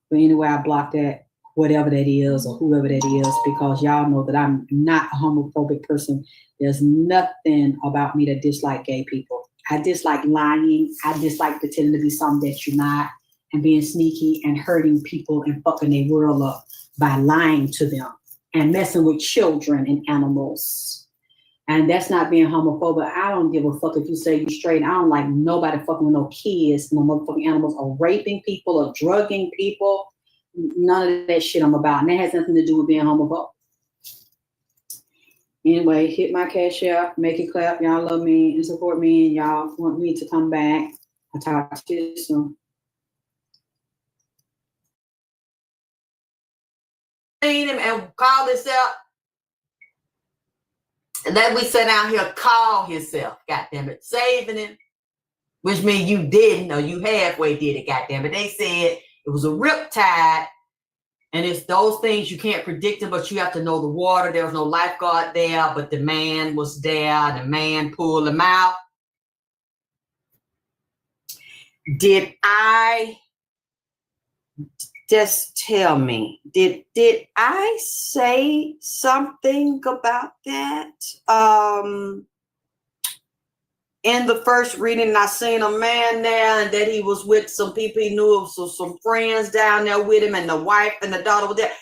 B: But anyway, I blocked that, whatever that is or whoever that is, because y'all know that I'm not a homophobic person. There's nothing about me that dislike gay people. I dislike lying. I dislike pretending to be something that you're not and being sneaky and hurting people and fucking their world up by lying to them and messing with children and animals. And that's not being homophobic. I don't give a fuck if you say you straight. I don't like nobody fucking with no kids, no motherfucking animals, or raping people, or drugging people. None of that shit I'm about. And that has nothing to do with being homophobic. Anyway, hit my cash out, make it clap. Y'all love me and support me, and y'all want me to come back. I'll talk to you soon. Seen him and call this out. And then we sit down here, call himself, goddamn it, saving him, which means you didn't, or you halfway did it, goddamn it. They said it was a riptide, and it's those things you can't predict it, but you have to know the water. There was no lifeguard there, but the man was there. The man pulled him out. Did I just tell me? Did I say something about that?
A: in the first reading, I seen a man there and that he was with some people he knew, so some friends down there with him, and the wife and the daughter were there.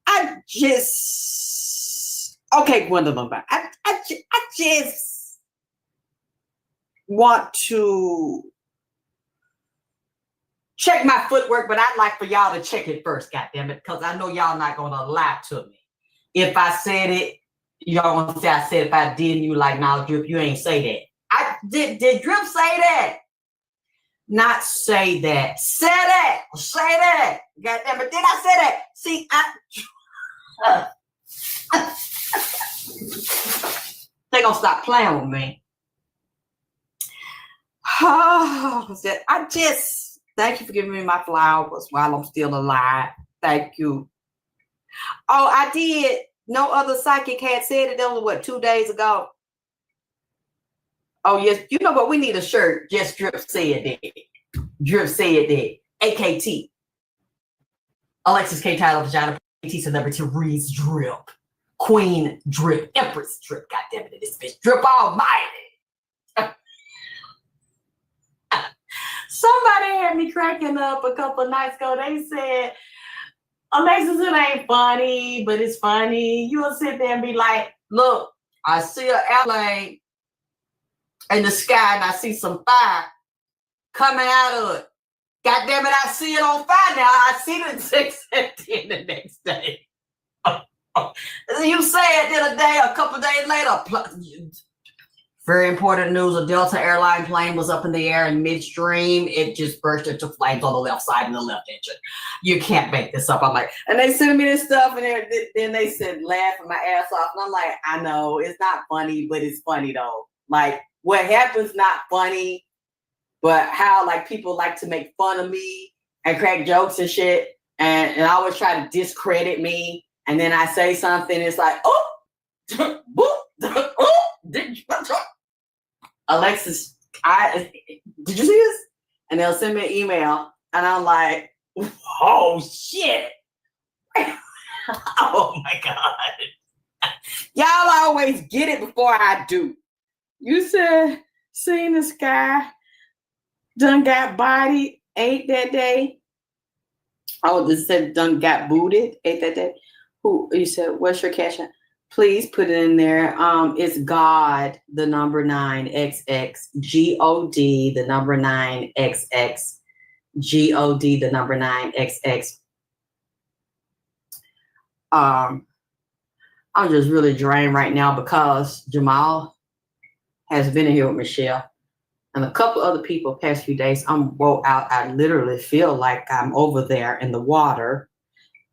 A: I just, okay, Gwendolyn, I just want to check my footwork, but I'd like for y'all to check it first, goddammit, because I know y'all not going to lie to me. If I said it, y'all want to say I said it. If I didn't, you like, nah, Drip, you ain't say that. I did Drip say that? Not say that. Say that. Say that. Goddammit, did I say that? See, they gonna stop playing with me. I just thank you for giving me my flowers while I'm still alive. Thank you. Oh, I did. No other psychic had said it. That was what, 2 days ago. Oh yes, you know what? We need a shirt. Just Drip said that. Drip said that. AKT. Alexis K. Tyler Vagina. AKT celebrity reads Drip. Queen Drip. Empress Drip. God damn it, this bitch Drip almighty. Somebody had me cracking up a couple of nights ago. They said, Alexis, it ain't funny, but it's funny. You'll sit there and be like, look, I see an airplane in the sky and I see some fire coming out of it. God damn it, I see it on fire now. I see it at 6:10 the next day. You say it the other day, a couple of days later. Very important news, a Delta airline plane was up in the air in midstream. It just burst into flames on the left side and the left engine. You can't make this up. I'm like, and they sent me this stuff, and then they said, laughing my ass off. And I'm like, I know, it's not funny, but it's funny though. Like, what happens not funny, but how like people like to make fun of me and crack jokes and shit. And I always try to discredit me. And then I say something, it's like, oh, Alexis, did you see this? And they'll send me an email, and I'm like, oh shit. Oh my God. Y'all always get it before I do. You said, seen this guy done got bodied, ate that day. Oh, this said done got booted, ate that day. Who, you said, what's your cash app? Please put it in there. It's God, the number 9XX, GOD, the number 9XX, GOD, the number 9XX. I'm just really drained right now because Jamal has been in here with Michelle and a couple other people past few days. I'm woke out. I literally feel like I'm over there in the water.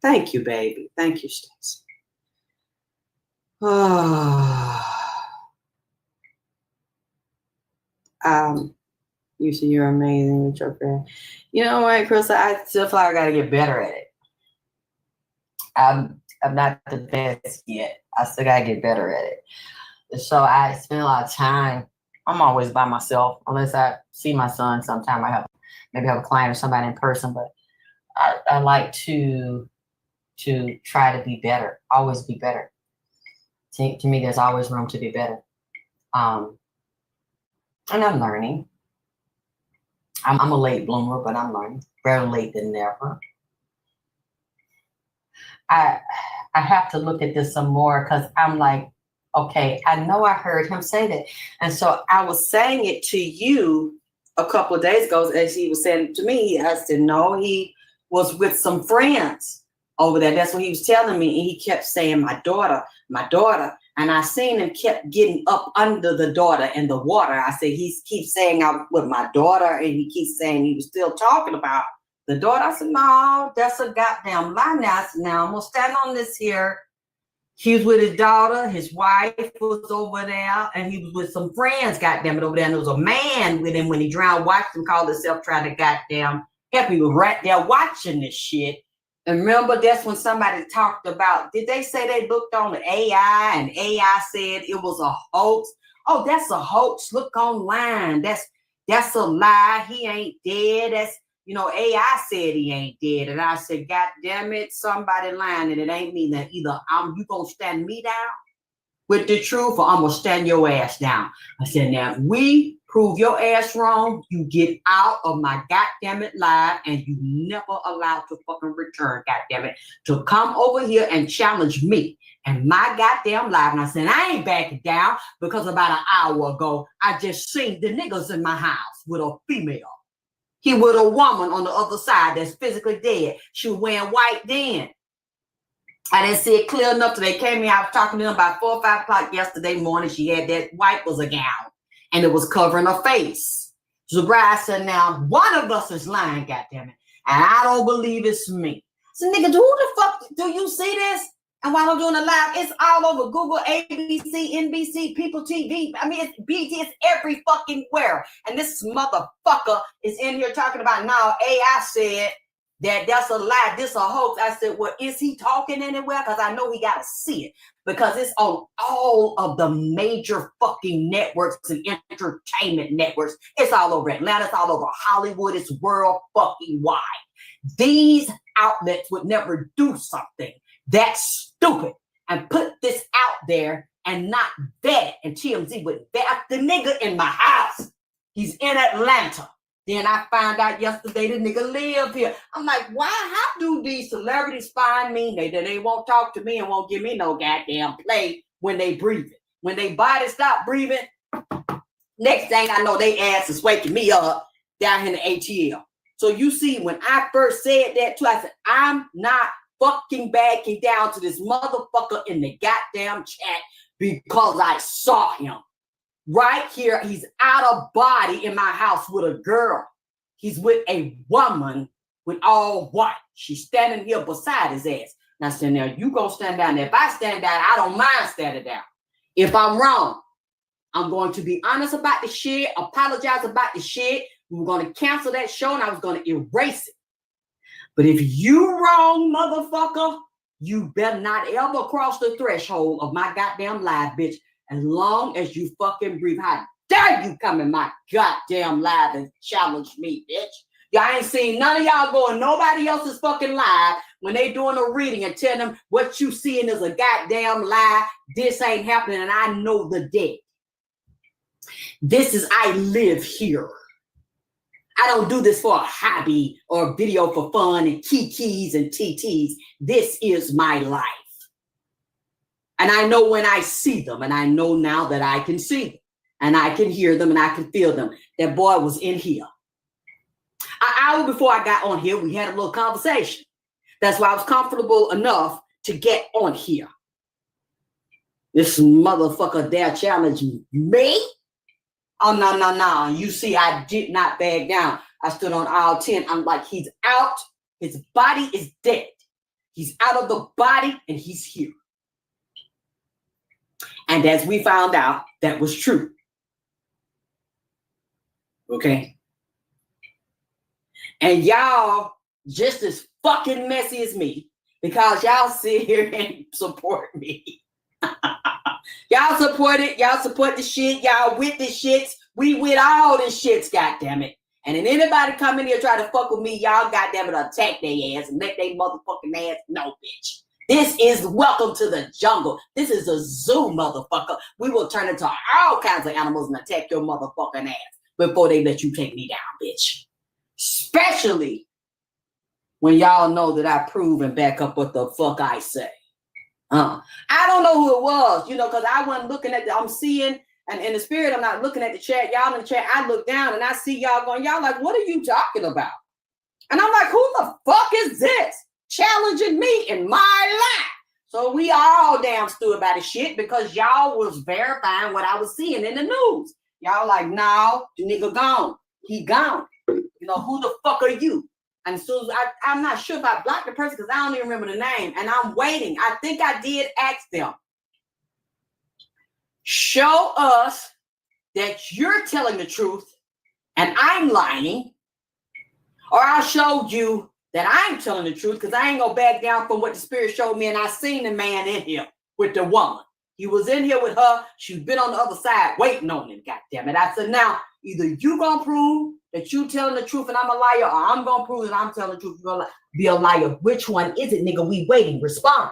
A: Thank you, baby. Thank you, Stacey. You see, you're amazing with your friend. You know what, Chris? I still feel like I gotta get better at it. I'm not the best yet. I still gotta get better at it. So I spend a lot of time. I'm always by myself unless I see my son sometime. I maybe have a client or somebody in person, but I like to try to be better. Always be better. To me, there's always room to be better. And I'm learning. I'm a late bloomer, but I'm learning. Better late than never. I have to look at this some more because I'm like, okay, I know I heard him say that. And so I was saying it to you a couple of days ago as he was saying it to me. I said, no, he was with some friends over there. That's what he was telling me. And he kept saying, my daughter. And I seen him kept getting up under the daughter in the water. I said, he keeps saying I was with my daughter, and he keeps saying he was still talking about the daughter. I said, no, that's a goddamn lie now. I said, now I'm going to stand on this here. He was with his daughter. His wife was over there, and he was with some friends, goddamn it, over there. And there was a man with him when he drowned, watched him, called himself, trying to goddamn help. He was right there watching this shit. And remember, that's when somebody talked about, did they say they looked on the AI and AI said it was a hoax? Oh, that's a hoax. Look online. That's a lie. He ain't dead. That's, AI said he ain't dead. And I said, God damn it, somebody lying, and it ain't me. That either you gonna stand me down with the truth, or I'm gonna stand your ass down. I said, now if we prove your ass wrong, you get out of my goddamn it live, and you never allowed to fucking return, goddamn it, to come over here and challenge me and my goddamn live. And I said, I ain't backing down, because about an hour ago, I just seen the niggas in my house with a female. He with a woman on the other side that's physically dead. She was wearing white then. I didn't see it clear enough till they came in. I was talking to them about 4 or 5 o'clock yesterday morning. She had that white was a gown, and it was covering her face. So Bride said, now, one of us is lying, goddammit, and I don't believe it's me. So, nigga, who the fuck do you see this? And while I'm doing a live, it's all over Google, ABC, NBC, People TV. I mean, it's BT, it's every fucking where. And this motherfucker is in here talking about, now AI said that's a lie, this a hoax. I said, well, is he talking anywhere? Because I know he got to see it. Because it's on all of the major fucking networks and entertainment networks. It's all over Atlanta, it's all over Hollywood, it's world fucking wide. These outlets would never do something that's stupid and put this out there and not vet it. And TMZ would vet the nigga in my house. He's in Atlanta. Then I found out yesterday the nigga live here. I'm like, why? How do these celebrities find me? They won't talk to me and won't give me no goddamn play when they breathing. When they body stop breathing, next thing I know, they ass is waking me up down in the ATL. So you see, when I first said that too, I said, I'm not fucking backing down to this motherfucker in the goddamn chat because I saw him. Right here, he's out of body in my house with a girl. He's with a woman with all white. She's standing here beside his ass. Now, I said, now you gonna stand down there. If I stand down, I don't mind standing down. If I'm wrong, I'm going to be honest about the shit, apologize about the shit. We were going to cancel that show and I was going to erase it. But if you wrong, motherfucker, you better not ever cross the threshold of my goddamn live, bitch. As long as you fucking breathe. How dare you come in my goddamn live and challenge me, bitch? Y'all ain't seen none of y'all going nobody else's fucking live when they doing a reading and tell them what you seeing is a goddamn lie. This ain't happening and I know the dead. This is, I live here. I don't do this for a hobby or a video for fun and kikis and TTs. This is my life. And I know when I see them, and I know now that I can see them, and I can hear them, and I can feel them. That boy was in here. An hour before I got on here, we had a little conversation. That's why I was comfortable enough to get on here. This motherfucker dare challenge me? Oh, no. You see, I did not back down. I stood on all 10. I'm like, he's out. His body is dead. He's out of the body, and he's here. And as we found out, that was true. Okay? And y'all just as fucking messy as me because y'all sit here and support me. Y'all support it. Y'all support the shit. Y'all with the shits. We with all the shits, goddammit. And if anybody come in here try to fuck with me, y'all goddammit attack their ass and let they motherfucking ass know, bitch. This is welcome to the jungle. This is a zoo, motherfucker. We will turn into all kinds of animals and attack your motherfucking ass before they let you take me down, bitch. Especially when y'all know that I prove and back up what the fuck I say. I don't know who it was, because I wasn't looking at I'm seeing, and in the spirit, I'm not looking at the chat. Y'all in the chat, I look down and I see y'all going, y'all like, what are you talking about? And I'm like, who the fuck is this? Challenging me in my life. So we all damn stood by the shit because y'all was verifying what I was seeing in the news. Y'all like, no, the nigga gone. He gone. Who the fuck are you? And so I'm not sure if I blocked the person because I don't even remember the name. And I'm waiting. I think I did ask them. Show us that you're telling the truth and I'm lying. Or I'll show you that I'm telling the truth because I ain't gonna back down from what the spirit showed me. And I seen the man in here with the woman. He was in here with her. She's been on the other side waiting on him. God damn it. I said, now, either you gonna prove that you telling the truth and I'm a liar, or I'm gonna prove that I'm telling the truth. You're gonna be a liar. Which one is it, nigga? We waiting. Respond.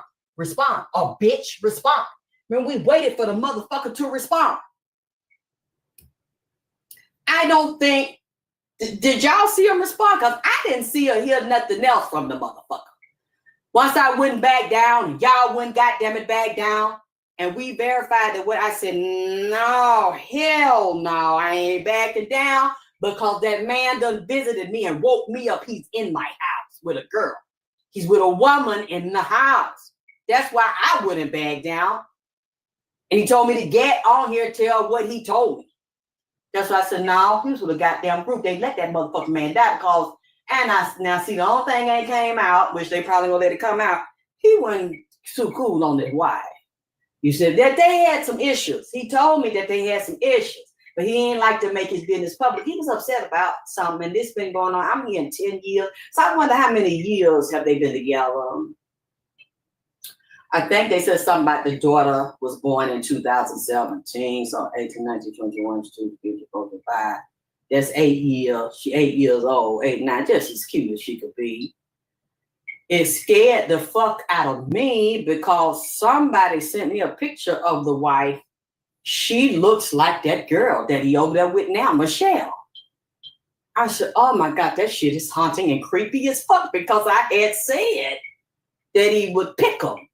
A: Or bitch, respond.
B: when we waited for the motherfucker to respond. I don't think, did y'all see him respond? Because I didn't see or hear nothing else from the motherfucker. Once I went back down, y'all went goddamn it back down, and we verified that what I said, no, hell no, I ain't backing down because that man done visited me and woke me up. He's in my house with a girl. He's with a woman in the house. That's why I wouldn't back down. And he told me to get on here and tell what he told me. That's why I said, no, he was with a goddamn group. They let that motherfucking man die because, and I now see the only thing ain't came out, which they probably gonna let it come out. He wasn't too cool on his wife. You said that they had some issues. He told me that they had some issues, but he ain't like to make his business public. He was upset about something, and this been going on. I'm here in 10 years. So I wonder how many years have they been together? I think they said something about the daughter was born in 2017, so 18, 19, 21, 22, 23, 24, 25. That's 8 years. She 8 years old, 8, 9, just as cute as she could be. It scared the fuck out of me because somebody sent me a picture of the wife. She looks like that girl that he over there with now, Michelle. I said, oh my God, that shit is haunting and creepy as fuck because I had said that he would pick them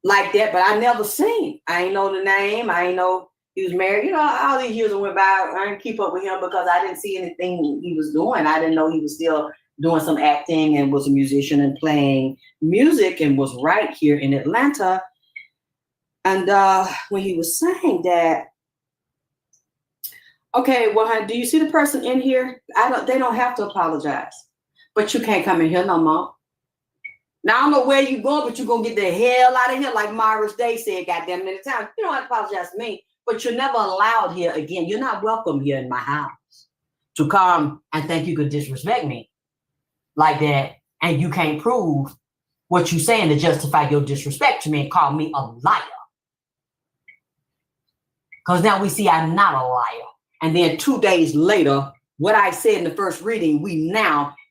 B: like that, but I never seen. I ain't know the name. I ain't know he was married. You know, all these years went by. I didn't keep up with him because I didn't see anything he was doing. I didn't know he was still doing some acting and was a musician and playing music and was right here in Atlanta. And when he was saying that, okay, well, honey, do you see the person in here? They don't have to apologize, but you can't come in here no more. Now, I don't know where you going, but you're going to get the hell out of here, like Myra's Day said, goddamn many times. You don't have to apologize to me, but you're never allowed here again. You're not welcome here in my house to come and think you could disrespect me like that, and you can't prove what you're saying to justify your disrespect to me and call me a liar. Because now we see I'm not a liar. And then 2 days later, what I said in the first reading,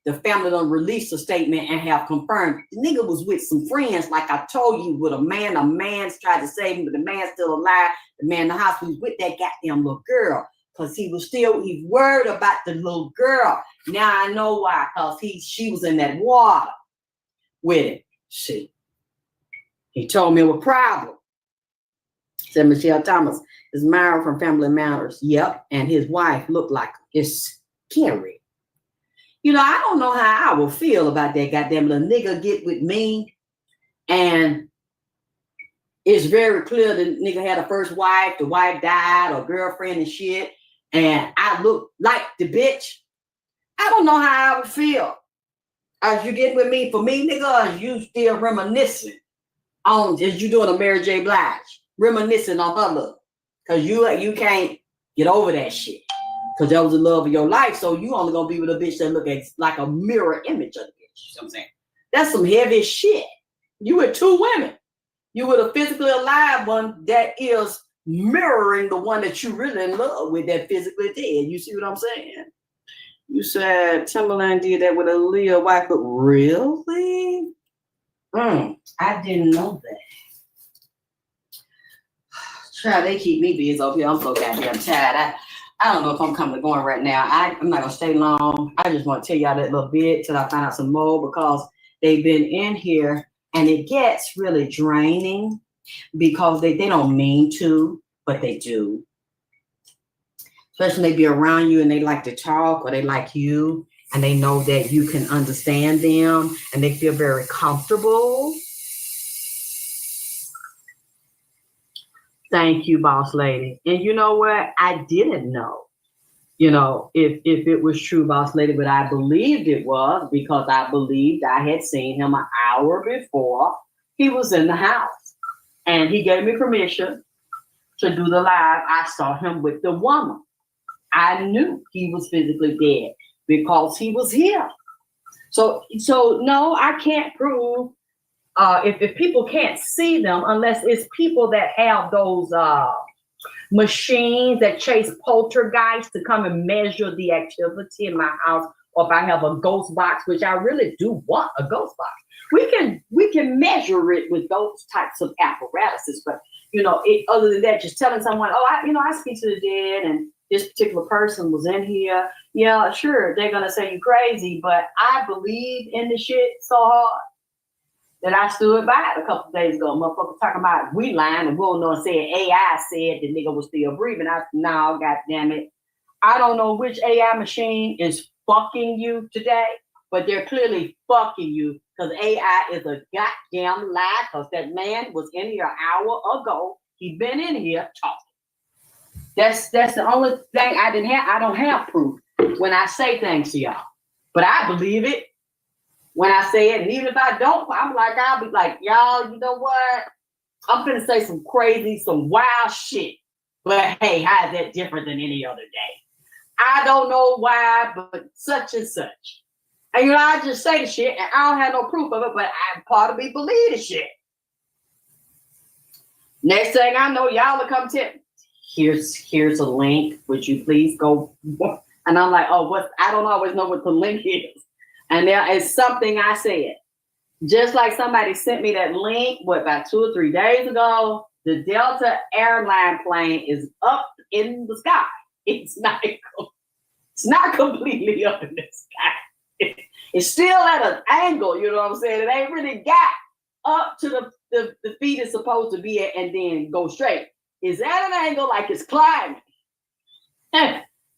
B: the family done released a statement and have confirmed the nigga was with some friends, like I told you, with a man's tried to save him, but the man's still alive. The man in the hospital was with that goddamn little girl because he's worried about the little girl. Now I know why, because she was in that water with him. See, he told me it was a problem. Said Michelle Thomas is married from Family Matters. Yep, and his wife looked like her. It's scary. You know, I don't know how I will feel about that goddamn little nigga get with me. And it's very clear the nigga had a first wife, the wife died, or girlfriend and shit. And I look like the bitch. I don't know how I would feel. As you get with me, for me, nigga, as you still reminiscing on, as you doing a Mary J. Blige, reminiscing on her look. Because you can't get over that shit. Because that was the love of your life. So you only going to be with a bitch that look like a mirror image of the bitch. You know what I'm saying? That's some heavy shit. You with two women. You with a physically alive one that is mirroring the one that you really in love with that physically dead. You see what I'm saying? You said Timberland did that with a Leah wife, but really? I didn't know that. Child, they keep me busy over here. I'm so goddamn tired. I don't know if I'm coming or going right now. I'm not going to stay long. I just want to tell y'all that little bit till I find out some more because they've been in here and it gets really draining because they don't mean to, but they do. Especially when they be around you and they like to talk or they like you and they know that you can understand them and they feel very comfortable. Thank you, boss lady. And you know what? I didn't know, if it was true, boss lady, but I believed it was because I believed I had seen him an hour before he was in the house. And he gave me permission to do the live. I saw him with the woman. I knew he was physically dead because he was here. So no, I can't prove if people can't see them unless it's people that have those machines that chase poltergeists to come and measure the activity in my house, or if I have a ghost box, which I really do want a ghost box. We can measure it with those types of apparatuses, but other than that, just telling someone, oh, I speak to the dead and this particular person was in here. Yeah, sure, they're going to say you crazy, but I believe in the shit so hard that I stood by it a couple of days ago. Motherfucker talking about we lying and we don't know and saying AI said the nigga was still breathing. No, God damn it. I don't know which AI machine is fucking you today, but they're clearly fucking you because AI is a goddamn lie because that man was in here an hour ago. He been in here talking. That's the only thing I didn't have. I don't have proof when I say things to y'all, but I believe it when I say it. And even if I don't, I'll be like, y'all, you know what? I'm gonna say some crazy, some wild shit. But hey, how is that different than any other day? I don't know why, but such and such. And I just say the shit, and I don't have no proof of it, but I'm part of me believe the shit. Next thing I know, y'all will come tell. Here's a link. Would you please go? And I'm like, oh, I don't always know what the link is. And there is something I said. Just like somebody sent me that link, about 2 or 3 days ago, the Delta airline plane is up in the sky. It's not completely up in the sky. It's still at an angle, you know what I'm saying? It ain't really got up to the feet it's supposed to be at and then go straight. It's at an angle like it's climbing.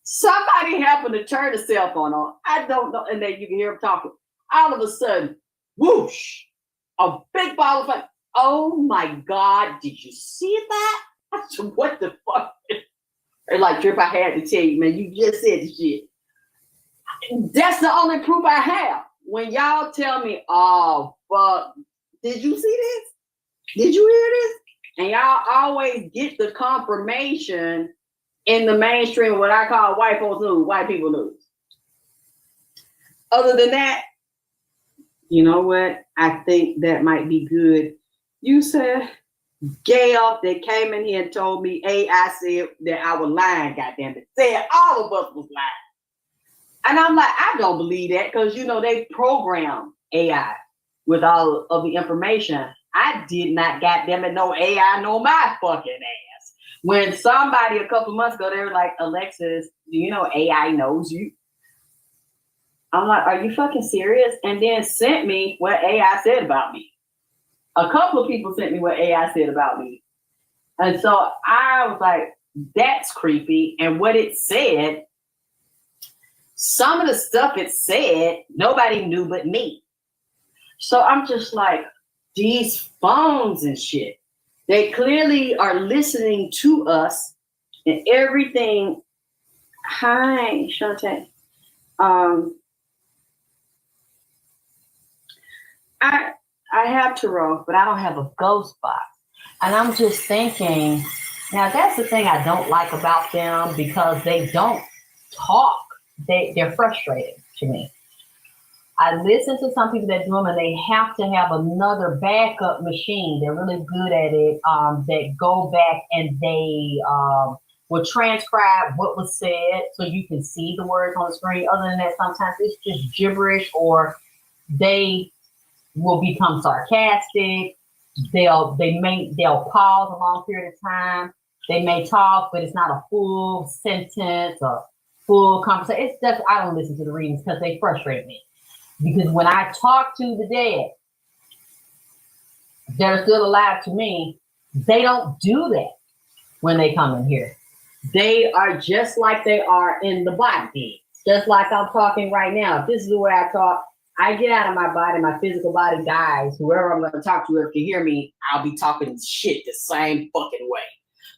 B: Somebody happened to turn the cell phone on. I don't know. And then you can hear them talking. All of a sudden, whoosh, a big ball of fire. Oh my God, did you see that? I said, what the fuck? They're like, Drip, I had to tell you, man, you just said the shit. That's the only proof I have. When y'all tell me, oh, fuck, did you see this? Did you hear this? And y'all always get the confirmation in the mainstream, what I call white folks news, white people news. Other than that, you know what? I think that might be good. You said, Gail, that came in here and told me, I said that I was lying, goddamn it. Said all of us was lying. And I'm like, I don't believe that because, they program AI with all of the information. I did not, goddamn it, know AI know my fucking ass. When somebody a couple months ago, they were like, Alexis, do you know AI knows you? I'm like, are you fucking serious? And then sent me what AI said about me. A couple of people sent me what AI said about me. And so I was like, that's creepy. And what it said, some of the stuff it said, nobody knew but me. So I'm just like, these phones and shit, they clearly are listening to us and everything. Hi, Shante. I have Tarot, but I don't have a ghost box. And I'm just thinking, now that's the thing I don't like about them because they don't talk. They're frustrated to me. I listen to some people that do them and they have to have another backup machine. They're really good at it. That go back and they will transcribe what was said so you can see the words on the screen. Other than that, sometimes it's just gibberish or they will become sarcastic. They'll pause a long period of time. They may talk, but it's not a full sentence or full conversation. It's just I don't listen to the readings because they frustrate me. Because when I talk to the dead that are still alive to me, they don't do that when they come in here. They are just like they are in the body. Just like I'm talking right now. If this is the way I talk, I get out of my body, my physical body dies. Whoever I'm going to talk to, if you hear me, I'll be talking shit the same fucking way.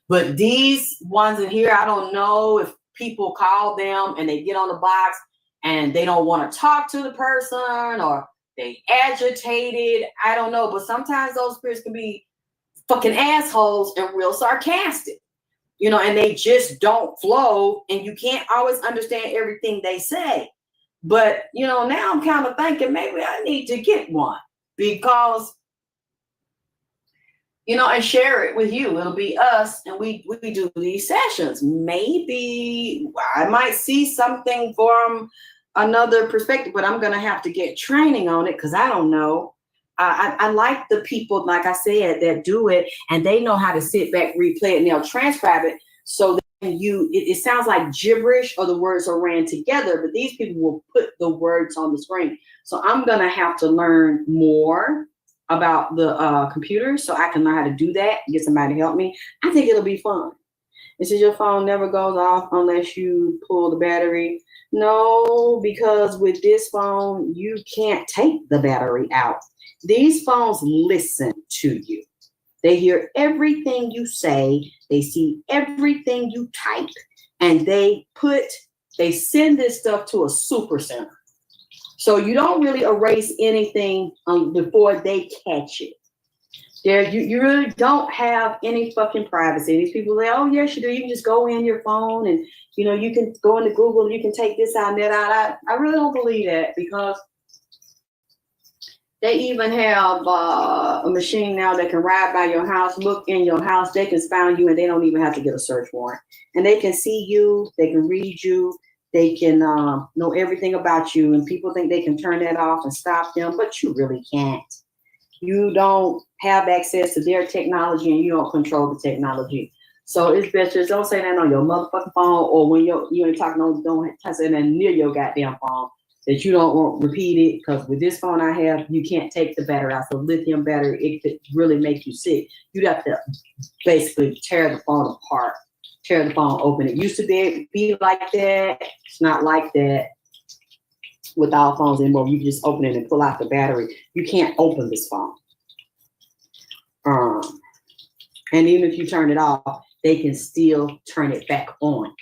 B: But these ones in here, I don't know if people call them and they get on the box and they don't want to talk to the person or they agitated. I don't know. But sometimes those spirits can be fucking assholes and real sarcastic, and they just don't flow and you can't always understand everything they say. But, now I'm kind of thinking maybe I need to get one because, and share it with you. It'll be us and we do these sessions. Maybe I might see something from another perspective, but I'm going to have to get training on it because I don't know. I like the people, like I said, that do it, and they know how to sit back, replay it, and they'll transcribe it. So that it sounds like gibberish or the words are ran together, but these people will put the words on the screen. So I'm going to have to learn more about the computer so I can learn how to do that and get somebody to help me. I think it'll be fun. It says your phone never goes off unless you pull the battery. No, because with this phone, you can't take the battery out. These phones listen to you. They hear everything you say. They see everything you type, and they send this stuff to a super center. So you don't really erase anything before they catch it. You really don't have any fucking privacy. These people say, oh, yes, you do. You can just go in your phone and, you know, you can go into Google and you can take this out and that out. I really don't believe that, because they even have a machine now that can ride by your house, look in your house. They can spy you, and they don't even have to get a search warrant. And they can see you. They can read you. They can know everything about you. And people think they can turn that off and stop them, but you really can't. You don't have access to their technology, and you don't control the technology. So it's best just don't say that on your motherfucking phone, or when you ain't talking on, don't say that near your goddamn phone, that you don't want repeat it. Because with this phone I have, you can't take the battery out. So lithium battery, it could really make you sick. You'd have to basically tear the phone apart, tear the phone open. It used to be like that. It's not like that with all phones anymore. You can just open it and pull out the battery. You can't open this phone. And even if you turn it off, they can still turn it back on,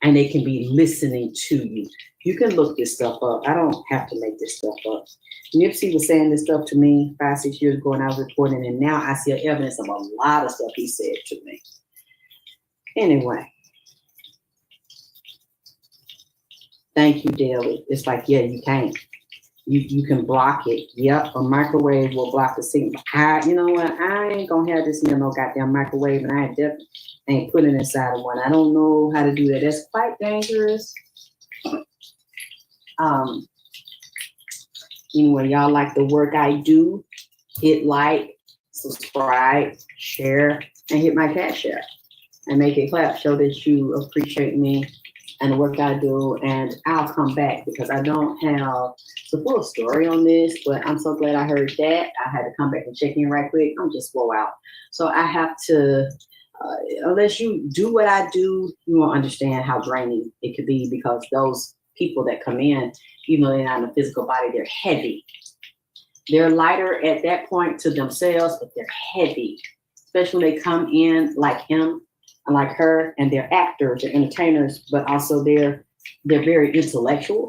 B: and they can be listening to you. You can look this stuff up. I don't have to make this stuff up. Nipsey was saying this stuff to me 5-6 years ago, and I was reporting, and now I see evidence of a lot of stuff he said to me. Anyway. Thank you, Daily. It's like, yeah, you can. You can block it. Yep, a microwave will block the signal. You know what? I ain't gonna have this near no goddamn microwave, and I definitely ain't putting it inside of one. I don't know how to do that. That's quite dangerous. Anyway, y'all like the work I do, hit like, subscribe, share, and hit my Cash App, and make it clap. Show that you appreciate me and the work I do, and I'll come back, because I don't have the full story on this, but I'm so glad I heard that. I had to come back and check in right quick. I'm just blow out. So I have to, unless you do what I do, you won't understand how draining it could be, because those people that come in, even though they're not in a physical body, they're heavy. They're lighter at that point to themselves, but they're heavy, especially when they come in like him and like her, and they're actors, they're entertainers, but also they're very intellectual.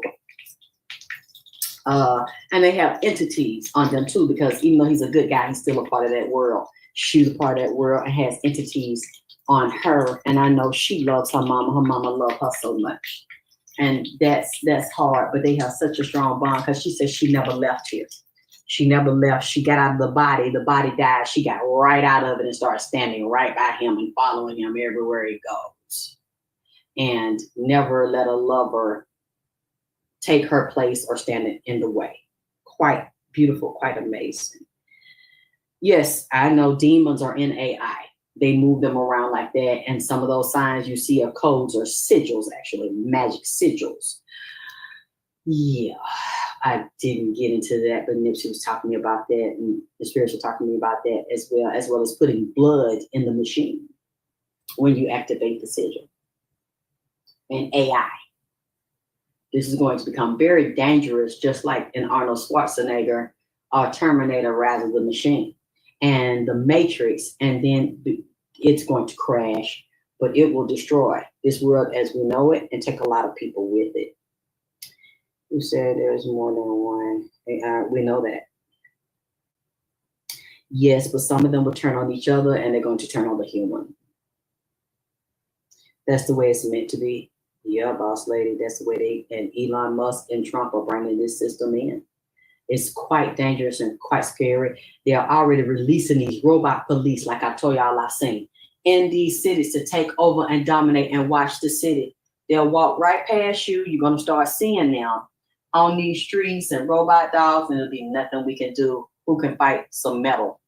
B: And they have entities on them too, because even though he's a good guy, he's still a part of that world. She's a part of that world and has entities on her. And I know she loves her mama. Her mama loves her so much. And that's hard, but they have such a strong bond, because she says she never left here. She never left. She got out of the body died. She got right out of it and started standing right by him and following him everywhere he goes. And never let a lover take her place or stand in the way. Quite beautiful, quite amazing. Yes, I know demons are in AI. They move them around like that. And some of those signs you see of codes or sigils, actually, magic sigils. Yeah, I didn't get into that, but Nipsey was talking to me about that, and the spirits were talking to me about that, as well as putting blood in the machine when you activate the sigil. And AI. This is going to become very dangerous, just like in Arnold Schwarzenegger or Terminator, rather, the machine and the Matrix, and then it's going to crash, but it will destroy this world as we know it and take a lot of people with it. Who said there's more than one? We know that. Yes, but some of them will turn on each other, and they're going to turn on the human. That's the way it's meant to be. Yeah, boss lady, that's the way and Elon Musk and Trump are bringing this system in. It's quite dangerous and quite scary. They are already releasing these robot police, like I told y'all I've seen, in these cities to take over and dominate and watch the city. They'll walk right past you. You're going to start seeing them on these streets and robot dogs, and it'll be nothing we can do who can fight some metal.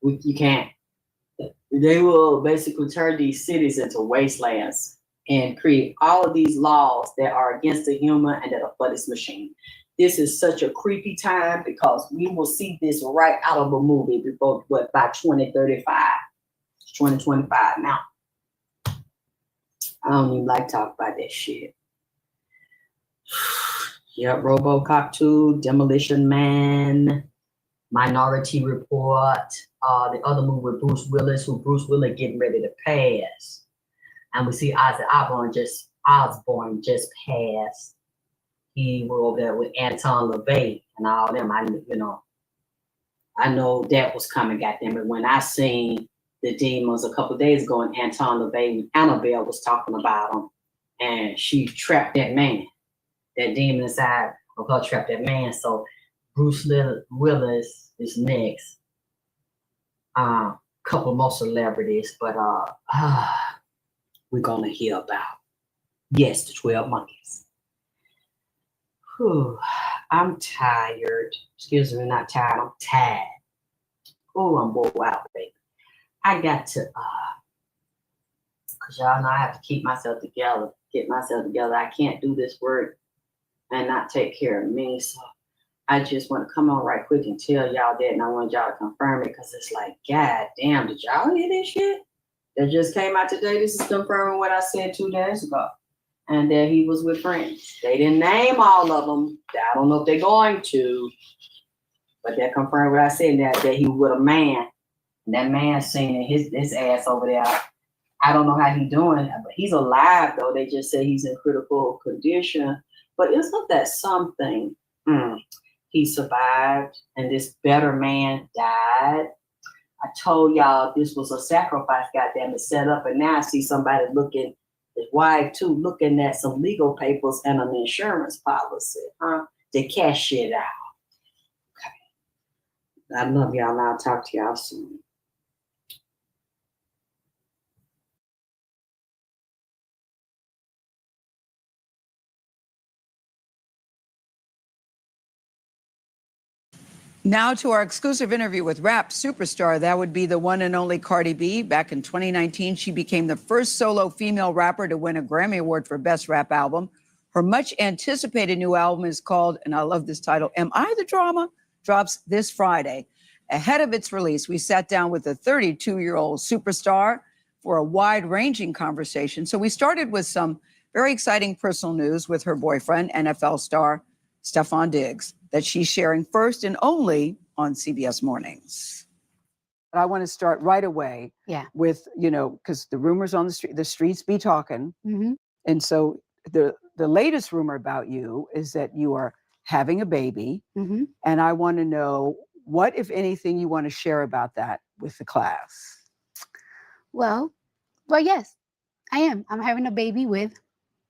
B: You can't. They will basically turn these cities into wastelands and create all of these laws that are against the human and that are for this machine. This is such a creepy time because we will see this right out of a movie before by 2035, 2025 now. I don't even like to talk about that shit. Yep, RoboCop 2, Demolition Man, Minority Report, the other movie with Bruce Willis, who Bruce Willis getting ready to pass. And we see Ozzy Osbourne just passed. He was over there with Anton LaVey and all them. I know that was coming, goddamn it. When I seen the Demons a couple of days ago, and Anton LaVey, Annabelle was talking about him, and she trapped that man. That demon inside of her trapped that man. So Bruce Willis is next. Couple more celebrities, but we're gonna hear about the 12 Monkeys. Whew, I'm tired. Excuse me, not tired. I'm tired. Oh, I'm bored out, baby. I got to cause y'all know I have to keep myself together, get myself together. I can't do this work and not take care of me. So I just want to come on right quick and tell y'all that, and I want y'all to confirm it because it's like, God damn, did y'all hear this shit? That just came out today. This is confirming what I said 2 days ago. And that he was with friends. They didn't name all of them. I don't know if they're going to, but that confirmed what I said, that he was with a man. And that man seen his ass over there. I don't know how he's doing, but he's alive though. They just say he's in critical condition. But isn't that something? He survived, and this better man died. I told y'all this was a sacrifice, goddamn it, set up, and now I see somebody looking, his wife too, looking at some legal papers and an insurance policy, to cash it out. Okay. I love y'all, and I'll talk to y'all soon.
C: Now to our exclusive interview with rap superstar. That would be the one and only Cardi B. Back in 2019, she became the first solo female rapper to win a Grammy Award for Best Rap Album. Her much anticipated new album is called, and I love this title, Am I the Drama? Drops this Friday. Ahead of its release, we sat down with the 32-year-old superstar for a wide-ranging conversation. So we started with some very exciting personal news with her boyfriend, NFL star Stefon Diggs, that she's sharing first and only on CBS Mornings. I want to start right away with, because the rumors on the streets be talking. Mm-hmm. And so the latest rumor about you is that you are having a baby. Mm-hmm. And I want to know what, if anything, you want to share about that with the class.
D: Well, yes, I am. I'm having a baby with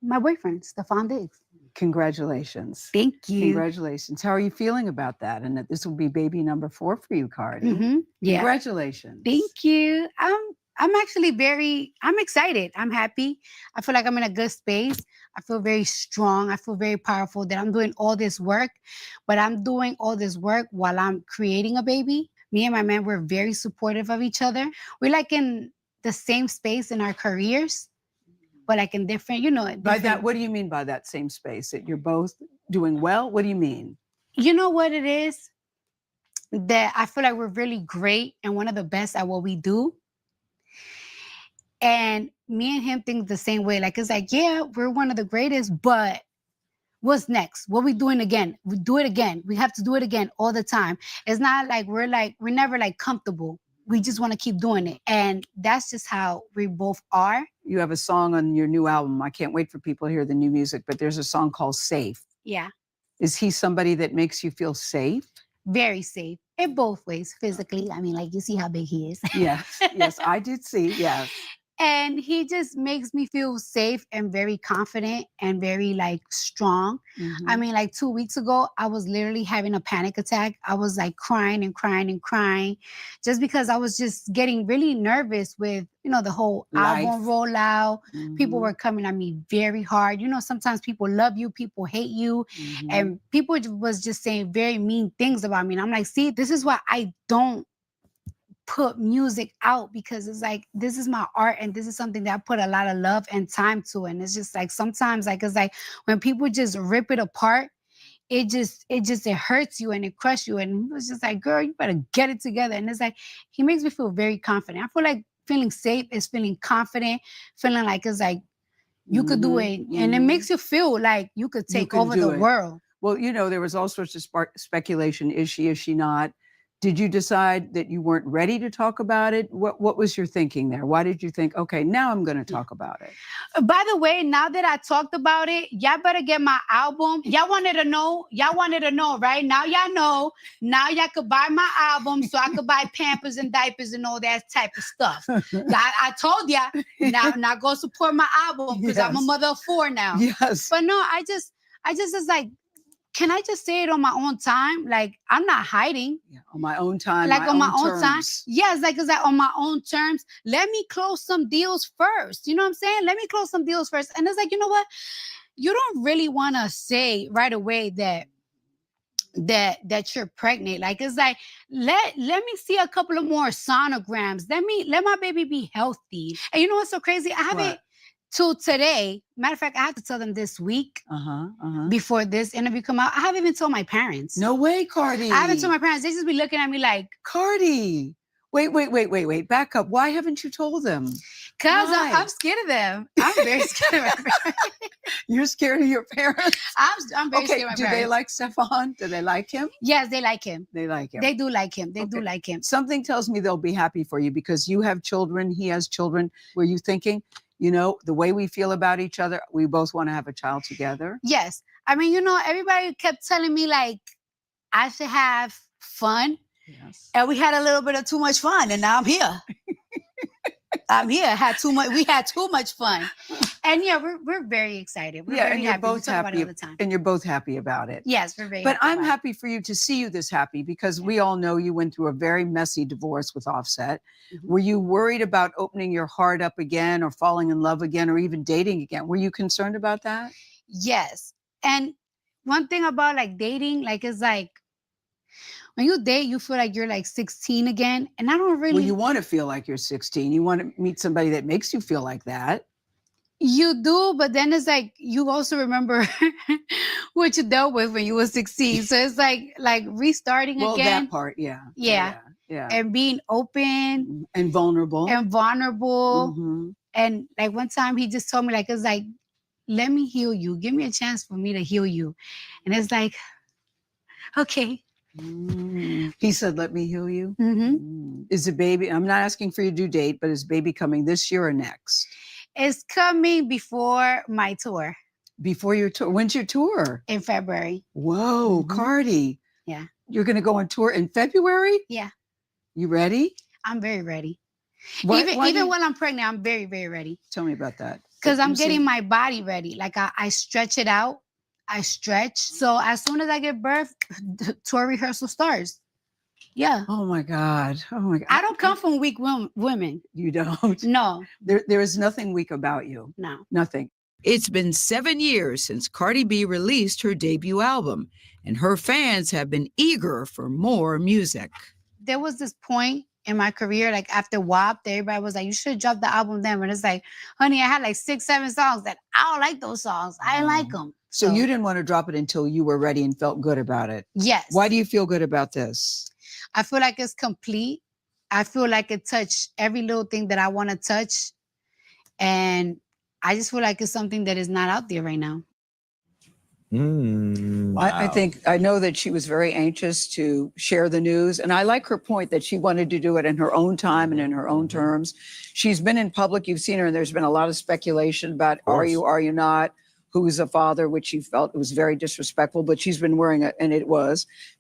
D: my boyfriend, Stefon Diggs.
C: Congratulations.
D: Thank you.
C: Congratulations. How are you feeling about that? And that this will be baby number 4 for you, Cardi.
D: Mm-hmm. Yeah.
C: Congratulations.
D: Thank you. I'm actually I'm excited. I'm happy. I feel like I'm in a good space. I feel very strong. I feel very powerful that I'm doing all this work, but I'm doing all this work while I'm creating a baby. Me and my man, we're very supportive of each other. We're like in the same space in our careers, but like in different,
C: By that, what do you mean by that same space? That you're both doing well? What do you mean?
D: You know what it is? That I feel like we're really great and one of the best at what we do. And me and him think the same way. Like, it's like, yeah, we're one of the greatest, but what's next? What we doing again? We do it again. We have to do it again all the time. It's not like we're never like comfortable. We just want to keep doing it. And that's just how we both are.
C: You have a song on your new album. I can't wait for people to hear the new music, but there's a song called Safe.
D: Yeah.
C: Is he somebody that makes you feel safe?
D: Very safe in both ways. Physically, I mean, like, you see how big he is.
C: Yes, I did see, yes.
D: And he just makes me feel safe and very confident and very like strong. I mean, like 2 weeks ago, I was literally having a panic attack. I was like crying and crying and crying just because I was just getting really nervous with, you know, the whole album rollout. People were coming at me very hard. You know, sometimes people love you, people hate you, and people was just saying very mean things about me. And I'm like, see, this is why I don't put music out, because it's like, this is my art and this is something that I put a lot of love and time to. And it's just like, sometimes like, it's like when people just rip it apart, it hurts you and it crushes you. And it was just like, girl, you better get it together. And it's like, he makes me feel very confident. I feel like feeling safe is feeling confident, feeling like it's like you could do it. And it makes you feel like you could take over the world.
C: Well, you know, there was all sorts of speculation. Is she not? Did you decide that you weren't ready to talk about it? What was your thinking there? Why did you think, okay, now I'm going to talk about it?
D: By the way, now that I talked about it, y'all better get my album. Y'all wanted to know, right? Now y'all know. Now y'all could buy my album so I could buy Pampers and diapers and all that type of stuff. I told ya, now go support my album because I'm a mother of 4 now.
C: Yes.
D: But no, I just was like, can I just say it on my own time? Like, I'm not hiding.
C: Yeah, on my own time.
D: Like on my own time.
C: terms.
D: Yes, like it's like on my own terms. Let me close some deals first. You know what I'm saying? Let me close some deals first. And it's like, you know what? You don't really want to say right away that you're pregnant. Like, it's like, let me see a couple of more sonograms. Let my baby be healthy. And you know what's so crazy? I haven't till today. Matter of fact, I have to tell them this week before this interview come out. I haven't even told my parents.
C: No way, Cardi.
D: I haven't told my parents. They just be looking at me like,
C: Cardi. Wait. Back up. Why haven't you told them?
D: Because I'm scared of them. I'm very scared of my parents.
C: You're scared of your parents?
D: I'm very scared of my parents.
C: Do they like Stefan? Do they like him?
D: Yes, they like him.
C: They like him.
D: They do like him. They do like him.
C: Something tells me they'll be happy for you because you have children. He has children. Were you thinking, you know, the way we feel about each other, we both want to have a child together?
D: Yes. I mean, you know, everybody kept telling me like I should have fun.
C: Yes.
D: And we had a little bit of too much fun. And now I'm here. We had too much fun. And yeah, we're very excited. We're very
C: and you're
D: happy.
C: both happy.
D: All the time.
C: And you're both happy about it.
D: Yes, we're very
C: But
D: happy.
C: I'm happy for you to see you this happy because we all know you went through a very messy divorce with Offset. Were you worried about opening your heart up again or falling in love again or even dating again? Were you concerned about that?
D: Yes. And one thing about like dating, like it's like when you date, you feel like you're like 16 again. And I don't really.
C: Well, you want to feel like you're 16. You want to meet somebody that makes you feel like that.
D: You do, but then it's like you also remember what you dealt with when you were 16. So it's like restarting again.
C: Well, that part, yeah.
D: And being open
C: and vulnerable.
D: And like one time he just told me, like, it's like, let me heal you. Give me a chance for me to heal you. And it's like, okay.
C: He said, let me heal you. Is the baby, I'm not asking for your due date, but is baby coming this year or next?
D: It's coming before my tour.
C: Before your tour? When's your tour?
D: In February.
C: Whoa, Cardi.
D: Yeah.
C: You're going to go on tour in February?
D: Yeah.
C: You ready?
D: I'm very ready.
C: Why
D: Even when I'm pregnant, I'm very, very ready.
C: Tell me about that.
D: Because I'm getting my body ready. Like I stretch it out. I stretch. So as soon as I give birth, tour rehearsal starts. Yeah.
C: Oh my God.
D: I don't come from weak women.
C: You don't?
D: No.
C: There is nothing weak about you.
D: No.
C: Nothing.
E: It's been 7 years since Cardi B released her debut album, and her fans have been eager for more music.
D: There was this point in my career, like after WAP, everybody was like, you should drop the album then. But it's like, honey, I had like 6, 7 songs that I don't like those songs. I didn't like them.
C: So you didn't want to drop it until you were ready and felt good about it.
D: Yes.
C: Why do you feel good about this?
D: I feel like it's complete. I feel like it touched every little thing that I want to touch. And I just feel like it's something that is not out there right now.
C: I know that she was very anxious to share the news. And I like her point that she wanted to do it in her own time and in her own terms. She's been in public. You've seen her, and there's been a lot of speculation about are you not? Who's a father, which she felt was very disrespectful, but she's been wearing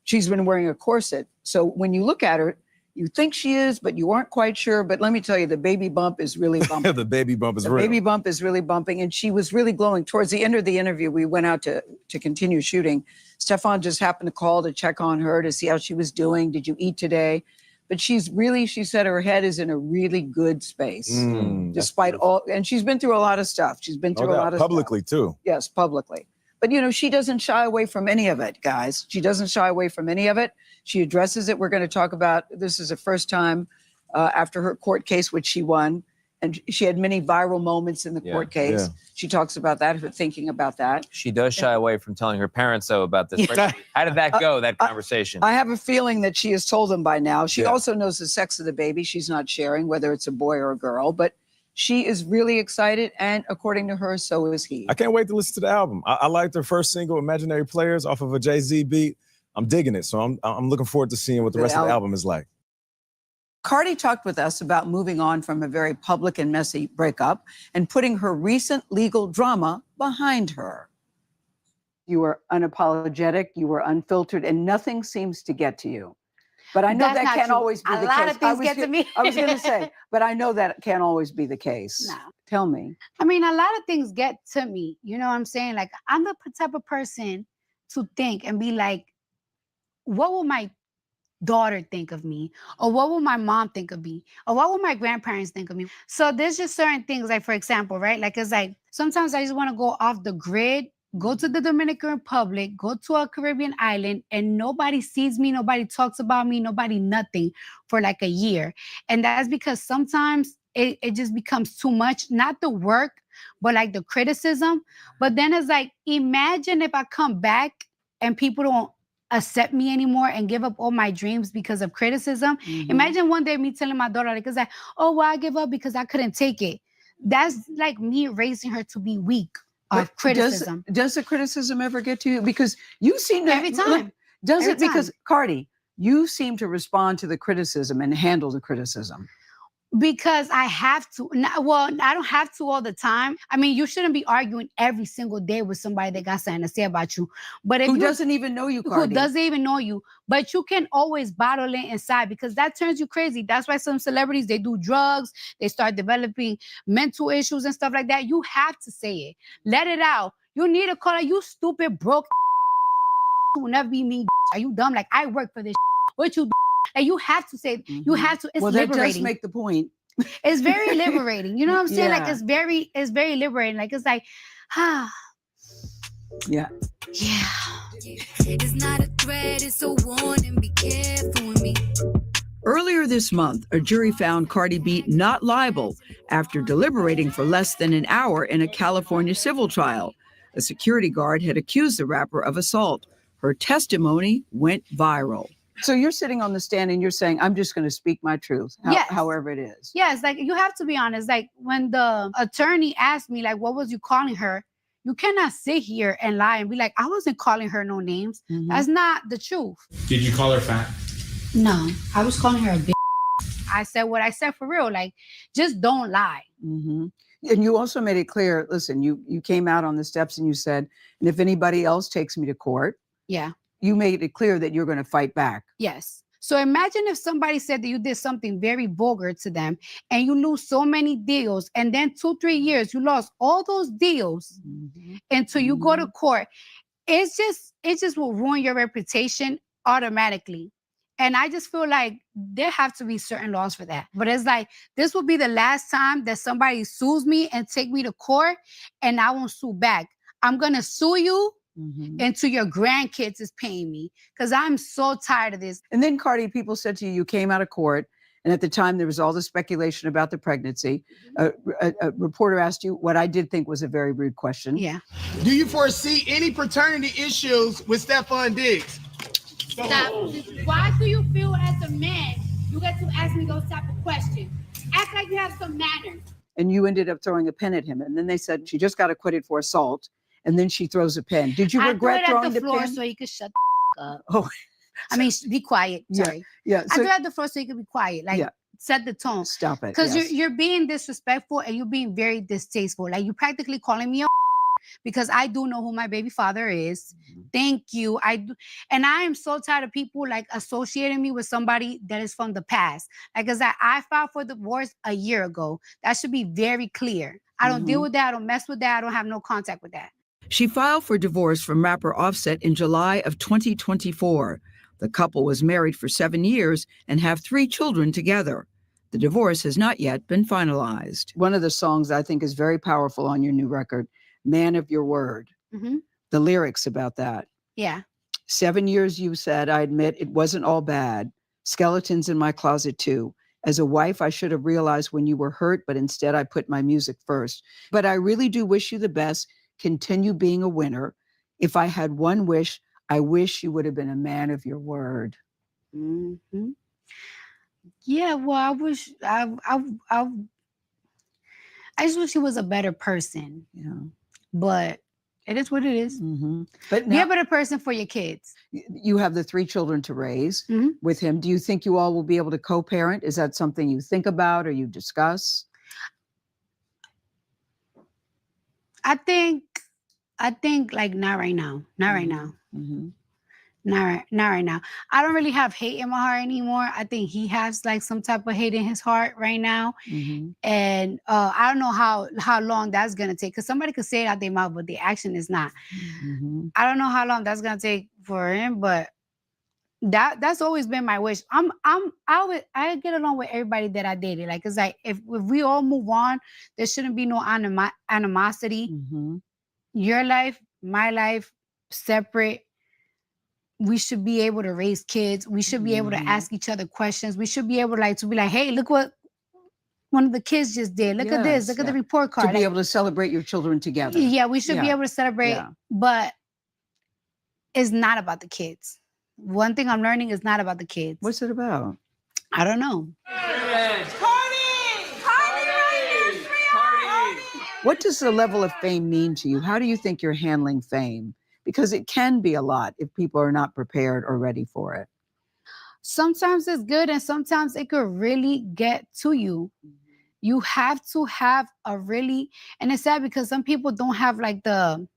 C: she's been wearing a corset. So when you look at her, You think she is, but you aren't quite sure. But let me tell you, the baby bump is really bumping.
F: The baby bump is
C: The
F: real.
C: baby bump is really bumping, and she was really glowing. Towards the end of the interview, we went out to continue shooting. Stefan just happened to call to check on her to see how she was doing. Did you eat today? But she said her head is in a really good space, despite all, and she's been through a lot of stuff. She's been through a lot of
F: publicly
C: stuff.
F: too.
C: Yes, publicly. But, you know, she doesn't shy away from any of it, guys. She doesn't shy away from any of it. She addresses it. We're going to talk about, this is the first time after her court case, which she won. And she had many viral moments in the court case.
F: Yeah.
C: She talks about that, her thinking about that.
G: She does shy away from telling her parents, though, about this. How did that go, that conversation?
C: I have a feeling that she has told them by now. She
F: Yeah.
C: also knows the sex of the baby. She's not sharing whether it's a boy or a girl. But she is really excited. And according to her, so is he.
F: I can't wait to listen to the album. I liked her first single, Imaginary Players, off of a Jay-Z beat. I'm digging it. So I'm looking forward to seeing what the rest of the album is like.
C: Cardi talked with us about moving on from a very public and messy breakup and putting her recent legal drama behind her. You were unapologetic, you were unfiltered, and nothing seems to get to you. But I know
D: That's
C: that
D: not
C: can't
D: true.
C: always be the case.
D: A lot of things get to me.
C: I was going to say, but I know that can't always be the case.
D: No.
C: Tell me.
D: I mean, a lot of things get to me. You know what I'm saying? Like, I'm the type of person to think and be like, what will my daughter think of me? Or what will my mom think of me? Or what will my grandparents think of me? So there's just certain things, like, for example, right? Like, it's like, sometimes I just want to go off the grid, go to the Dominican Republic, go to a Caribbean island, and nobody sees me, nobody talks about me, nobody nothing for like a year. And that's because sometimes it just becomes too much, not the work, but like the criticism. But then it's like, imagine if I come back and people don't accept me anymore and give up all my dreams because of criticism. Imagine one day me telling my daughter, like, it's like, oh, well, I give up because I couldn't take it. That's like me raising her to be weak of criticism.
C: Does the criticism ever get to you? Because you seem to
D: Every time.
C: Does
D: Every
C: it? Because Cardi, you seem to respond to the criticism and handle the criticism.
D: Because I have to. Well, I don't have to all the time. I mean, you shouldn't be arguing every single day with somebody that got something to say about you. But if
C: Who doesn't even know you, Cardi?
D: Who doesn't even know you. But you can always bottle it inside because that turns you crazy. That's why some celebrities, they do drugs. They start developing mental issues and stuff like that. You have to say it. Let it out. You need to call it, you stupid, broke will never be me. Are you dumb? Like, I work for this. What you do? Like, you have to say, you have to, it's
C: well,
D: liberating.
C: That does make the point.
D: It's very liberating. You know what I'm saying?
C: Yeah.
D: Like, it's very liberating. Like, it's like,
C: Yeah.
D: yeah.
H: It's not a threat, it's a warning. Be careful with me.
E: Earlier this month, a jury found Cardi B not liable after deliberating for less than an hour in a California civil trial. A security guard had accused the rapper of assault. Her testimony went viral. So you're sitting on the stand and you're saying, I'm just going to speak my truth,
D: Yes.
E: however it is.
D: Yeah, it's like, you have to be honest. Like, when the attorney asked me, like, what was you calling her? You cannot sit here and lie and be like, I wasn't calling her no names. That's not the truth.
I: Did you call her fat?
D: No, I was calling her a bitch. I said what I said for real. Like, just don't lie.
C: And you also made it clear, listen, you came out on the steps and you said, and if anybody else takes me to court,
D: Yeah.
C: you made it clear that you're going to fight back.
D: Yes. So imagine if somebody said that you did something very vulgar to them and you lose so many deals, and then 2-3 years you lost all those deals until you go to court. It just will ruin your reputation automatically. And I just feel like there have to be certain laws for that. But it's like, this will be the last time that somebody sues me and take me to court, and I won't sue back. I'm going to sue you until your grandkids is paying me, because I'm so tired of this.
C: And then, Cardi, people said to you, you came out of court, and at the time there was all the speculation about the pregnancy. A reporter asked you what I did think was a very rude question.
D: Yeah.
I: Do you foresee any paternity issues with Stefan Diggs?
D: Why do you feel as a man you get to ask me those type of questions? Act like you have some manners.
C: And you ended up throwing a pen at him. And then they said she just got acquitted for assault. And then she throws a pen. Did you regret
D: I threw it
C: throwing
D: at the floor
C: pen?
D: so you could shut the up.
C: Oh,
D: I mean, be quiet.
C: Yeah,
D: Sorry.
C: yeah.
D: I
C: So
D: threw it at the floor so you could be quiet. Like,
C: Yeah.
D: set the tone.
C: stop it.
D: Because
C: yes.
D: you're being disrespectful and you're being very distasteful. Like, you practically calling me a because I do know who my baby father is. Thank you. And I am so tired of people like associating me with somebody that is from the past. Like, cause I filed for divorce a year ago. That should be very clear. I don't deal with that. I don't mess with that. I don't have no contact with that.
E: She filed for divorce from rapper Offset in July of 2024. The couple was married for 7 years and have 3 children together. The divorce has not yet been finalized. One of the songs I think is very powerful on your new record, Man of Your Word. The lyrics about that.
D: Yeah.
E: 7 years, you said, I admit it wasn't all bad. Skeletons in my closet too. As a wife, I should have realized when you were hurt, but instead I put my music first. But I really do wish you the best. Continue being a winner. If I had one wish, I wish you would have been a man of your word.
D: Yeah, well, I just wish he was a better person.
E: Yeah.
D: But it is what it is.
E: But
D: Be
E: now
D: a better person for your kids.
E: you have the 3 children to raise with him. Do you think you all will be able to co-parent? Is that something you think about or you discuss?
D: I think like not right now. Not right now. Not right now. I don't really have hate in my heart anymore. I think he has like some type of hate in his heart right now. And I don't know how long that's gonna take. Cause somebody could say it out their mouth, but the action is not. I don't know how long that's gonna take for him, but that's always been my wish. I get along with everybody that I dated. Like, it's like if we all move on, there shouldn't be no animosity. Your life, my life, separate. We should be able to raise kids. We should be able to ask each other questions. We should be able to be like, hey, look what one of the kids just did. Look at this. Look at the report card.
E: To be able to celebrate your children together.
D: Yeah, we should be able to celebrate, but it's not about the kids. One thing I'm learning is not about the kids.
E: What's it about?
D: I don't know.
E: What does the level of fame mean to you? How do you think you're handling fame? Because it can be a lot if people are not prepared or ready for it.
D: Sometimes it's good and sometimes it could really get to you. You have to have and it's sad because some people don't have like the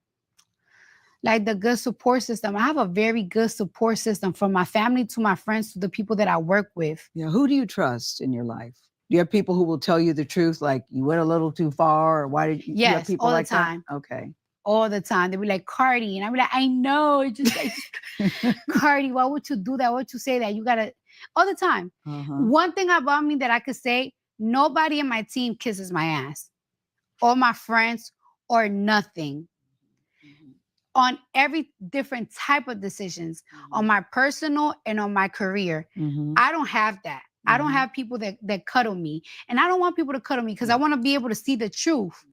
D: good support system. I have a very good support system from my family to my friends to the people that I work with.
E: Yeah, who do you trust in your life? Do you have people who will tell you the truth, like you went a little too far, or why did you?
D: Yes,
E: you have people
D: all
E: like
D: the time.
E: That? Okay.
D: All the time. They'll be like, Cardi. And I'll be like, I know. It's just like, Cardi, why would you do that? Why would you say that? You got to, all the time. One thing about me that I could say, nobody in my team kisses my ass or my friends or nothing. On every different type of decisions, on my personal and on my career. I don't have that. I don't have people that cuddle me. And I don't want people to cuddle me because I want to be able to see the truth.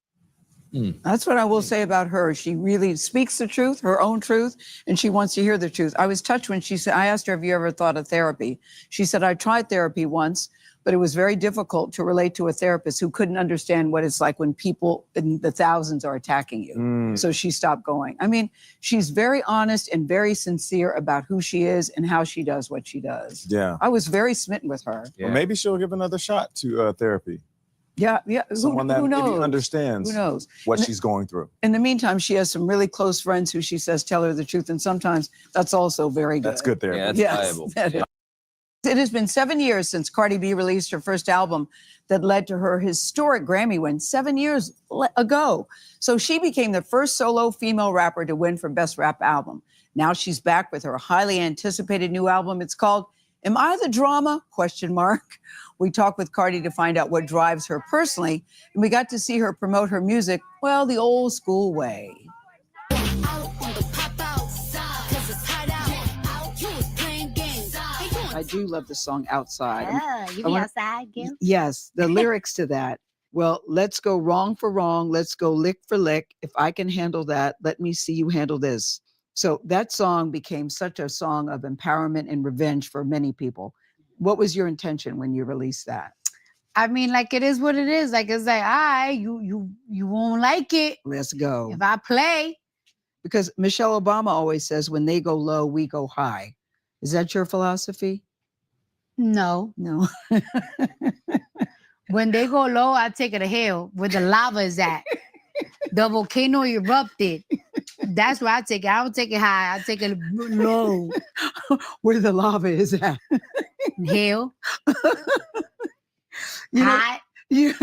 E: That's what I will say about her. She really speaks the truth, her own truth, and she wants to hear the truth. I was touched when she said, I asked her, have you ever thought of therapy? She said, I tried therapy once, but it was very difficult to relate to a therapist who couldn't understand what it's like when people in the thousands are attacking you. So she stopped going. I mean, she's very honest and very sincere about who she is and how she does what she does.
F: Yeah.
E: I was very smitten with her.
F: Well, maybe she'll give another shot to therapy.
E: Yeah.
F: Someone that
E: who knows?
F: maybe understands
E: Who knows?
F: what she's going through.
E: In the meantime, she has some really close friends who she says tell her the truth, and sometimes that's also very good.
F: That's good therapy.
G: Yeah, that's valuable.
E: Yeah. It has been 7 years since Cardi B released her first album that led to her historic Grammy win 7 years ago. So she became the first solo female rapper to win for Best Rap Album. Now she's back with her highly anticipated new album. It's called Am I the Drama? ? We talked with Cardi to find out what drives her personally, and we got to see her promote her music, well, the old school way. I do love the song Outside.
D: You be outside, Gil?
E: Yes, the lyrics to that. Well, let's go wrong for wrong. Let's go lick for lick. If I can handle that, let me see you handle this. So that song became such a song of empowerment and revenge for many people. What was your intention when you released that?
D: I mean, like, it is what it is. Like, it's like, you won't like it.
E: Let's go.
D: If I play.
E: Because Michelle Obama always says, when they go low, we go high. Is that your philosophy?
D: No.
E: No.
D: When they go low, I take it to hell where the lava is at. The volcano erupted. That's where I take it. I don't take it high. I take it low.
E: Where the lava is at.
D: Hell.
E: You know,
D: Hot.
E: you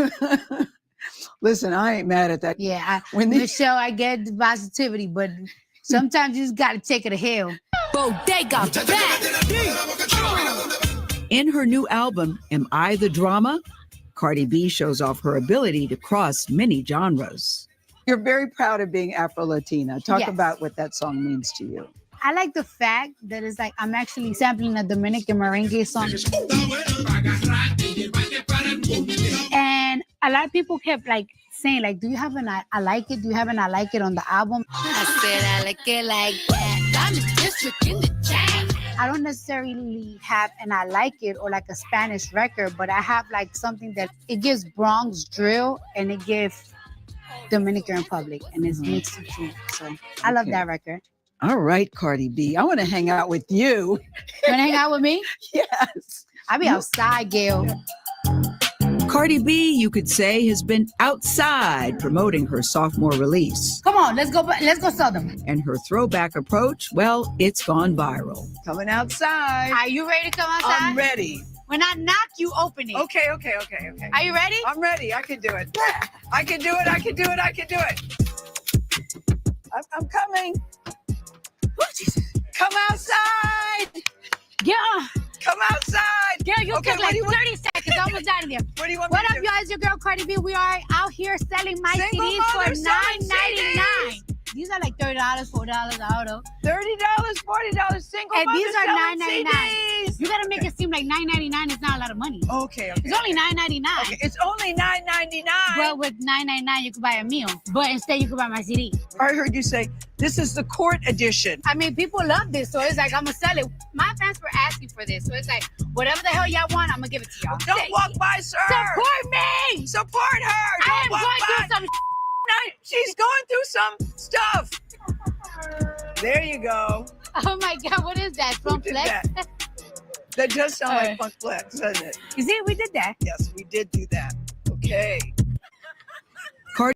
E: listen, I ain't mad at that.
D: Yeah.
E: When the-
D: Michelle, I get the positivity, but sometimes you just got to take it to hell.
H: Bodega back.
E: In her new album, Am I the Drama? Cardi B shows off her ability to cross many genres. You're very proud of being Afro-Latina. Talk
D: Yes.
E: about what that song means to you.
D: I like the fact that it's like I'm actually sampling a Dominican merengue song. And a lot of people kept like saying, like, do you have an I like it? Do you have an I like it on the album?
H: I said I like it like that. I'm a district in the chat.
D: I don't necessarily have an I like it or like a Spanish record, but I have like something that it gives Bronx drill and it gives Dominican Republic and it's mixed with two. So I love that record.
E: All right, Cardi B. I want to hang out with you.
D: You wanna hang out with me?
E: Yes.
D: I be outside, Gail.
E: Cardi B, you could say, has been outside promoting her sophomore release.
D: Come on, let's go Southern.
E: And her throwback approach, well, it's gone viral. Coming outside.
D: Are you ready to come outside?
E: I'm ready.
D: When I knock, you open it.
E: Okay.
D: Are you ready?
E: I'm ready. I can do it. I can do it. I'm coming.
D: Oh, Jesus.
E: Come outside.
D: Yeah.
E: Come outside.
D: Girl, you
E: Okay,
D: took
E: what
D: like
E: do you want-
D: 30 seconds. I almost died in there.
E: What do you want me
D: What
E: to
D: up,
E: do?
D: y'all? It's your girl, Cardi B. We are out here selling my
E: Single
D: CDs for
E: mother selling
D: $9.99. These are like $30, $4 out of.
E: $30, $40 single
D: And
E: mother
D: these are
E: selling
D: $9.99.
E: CDs.
D: You gotta make it seem like $9.99 is not a lot of money.
E: Okay.
D: It's only $9.99.
E: Okay, it's only $9.99.
D: Well, with $9.99, you could buy a meal, but instead you could buy my CD.
E: I heard you say this is the court edition.
D: I mean, people love this, so it's like I'm gonna sell it. My fans were asking for this, so it's like whatever the hell y'all want, I'm gonna give it to y'all.
E: Don't walk by, sir.
D: Support me.
E: Support her.
D: I
E: Don't
D: am
E: walk
D: going
E: by.
D: through some.
E: She's going through some stuff. There you go.
D: Oh my God, what is that?
E: Who
D: From
E: did
D: Flex?
E: that? That does sound like Funk Flex, doesn't it?
D: You see, we did that.
E: Yes, we did do that. Okay. Cardi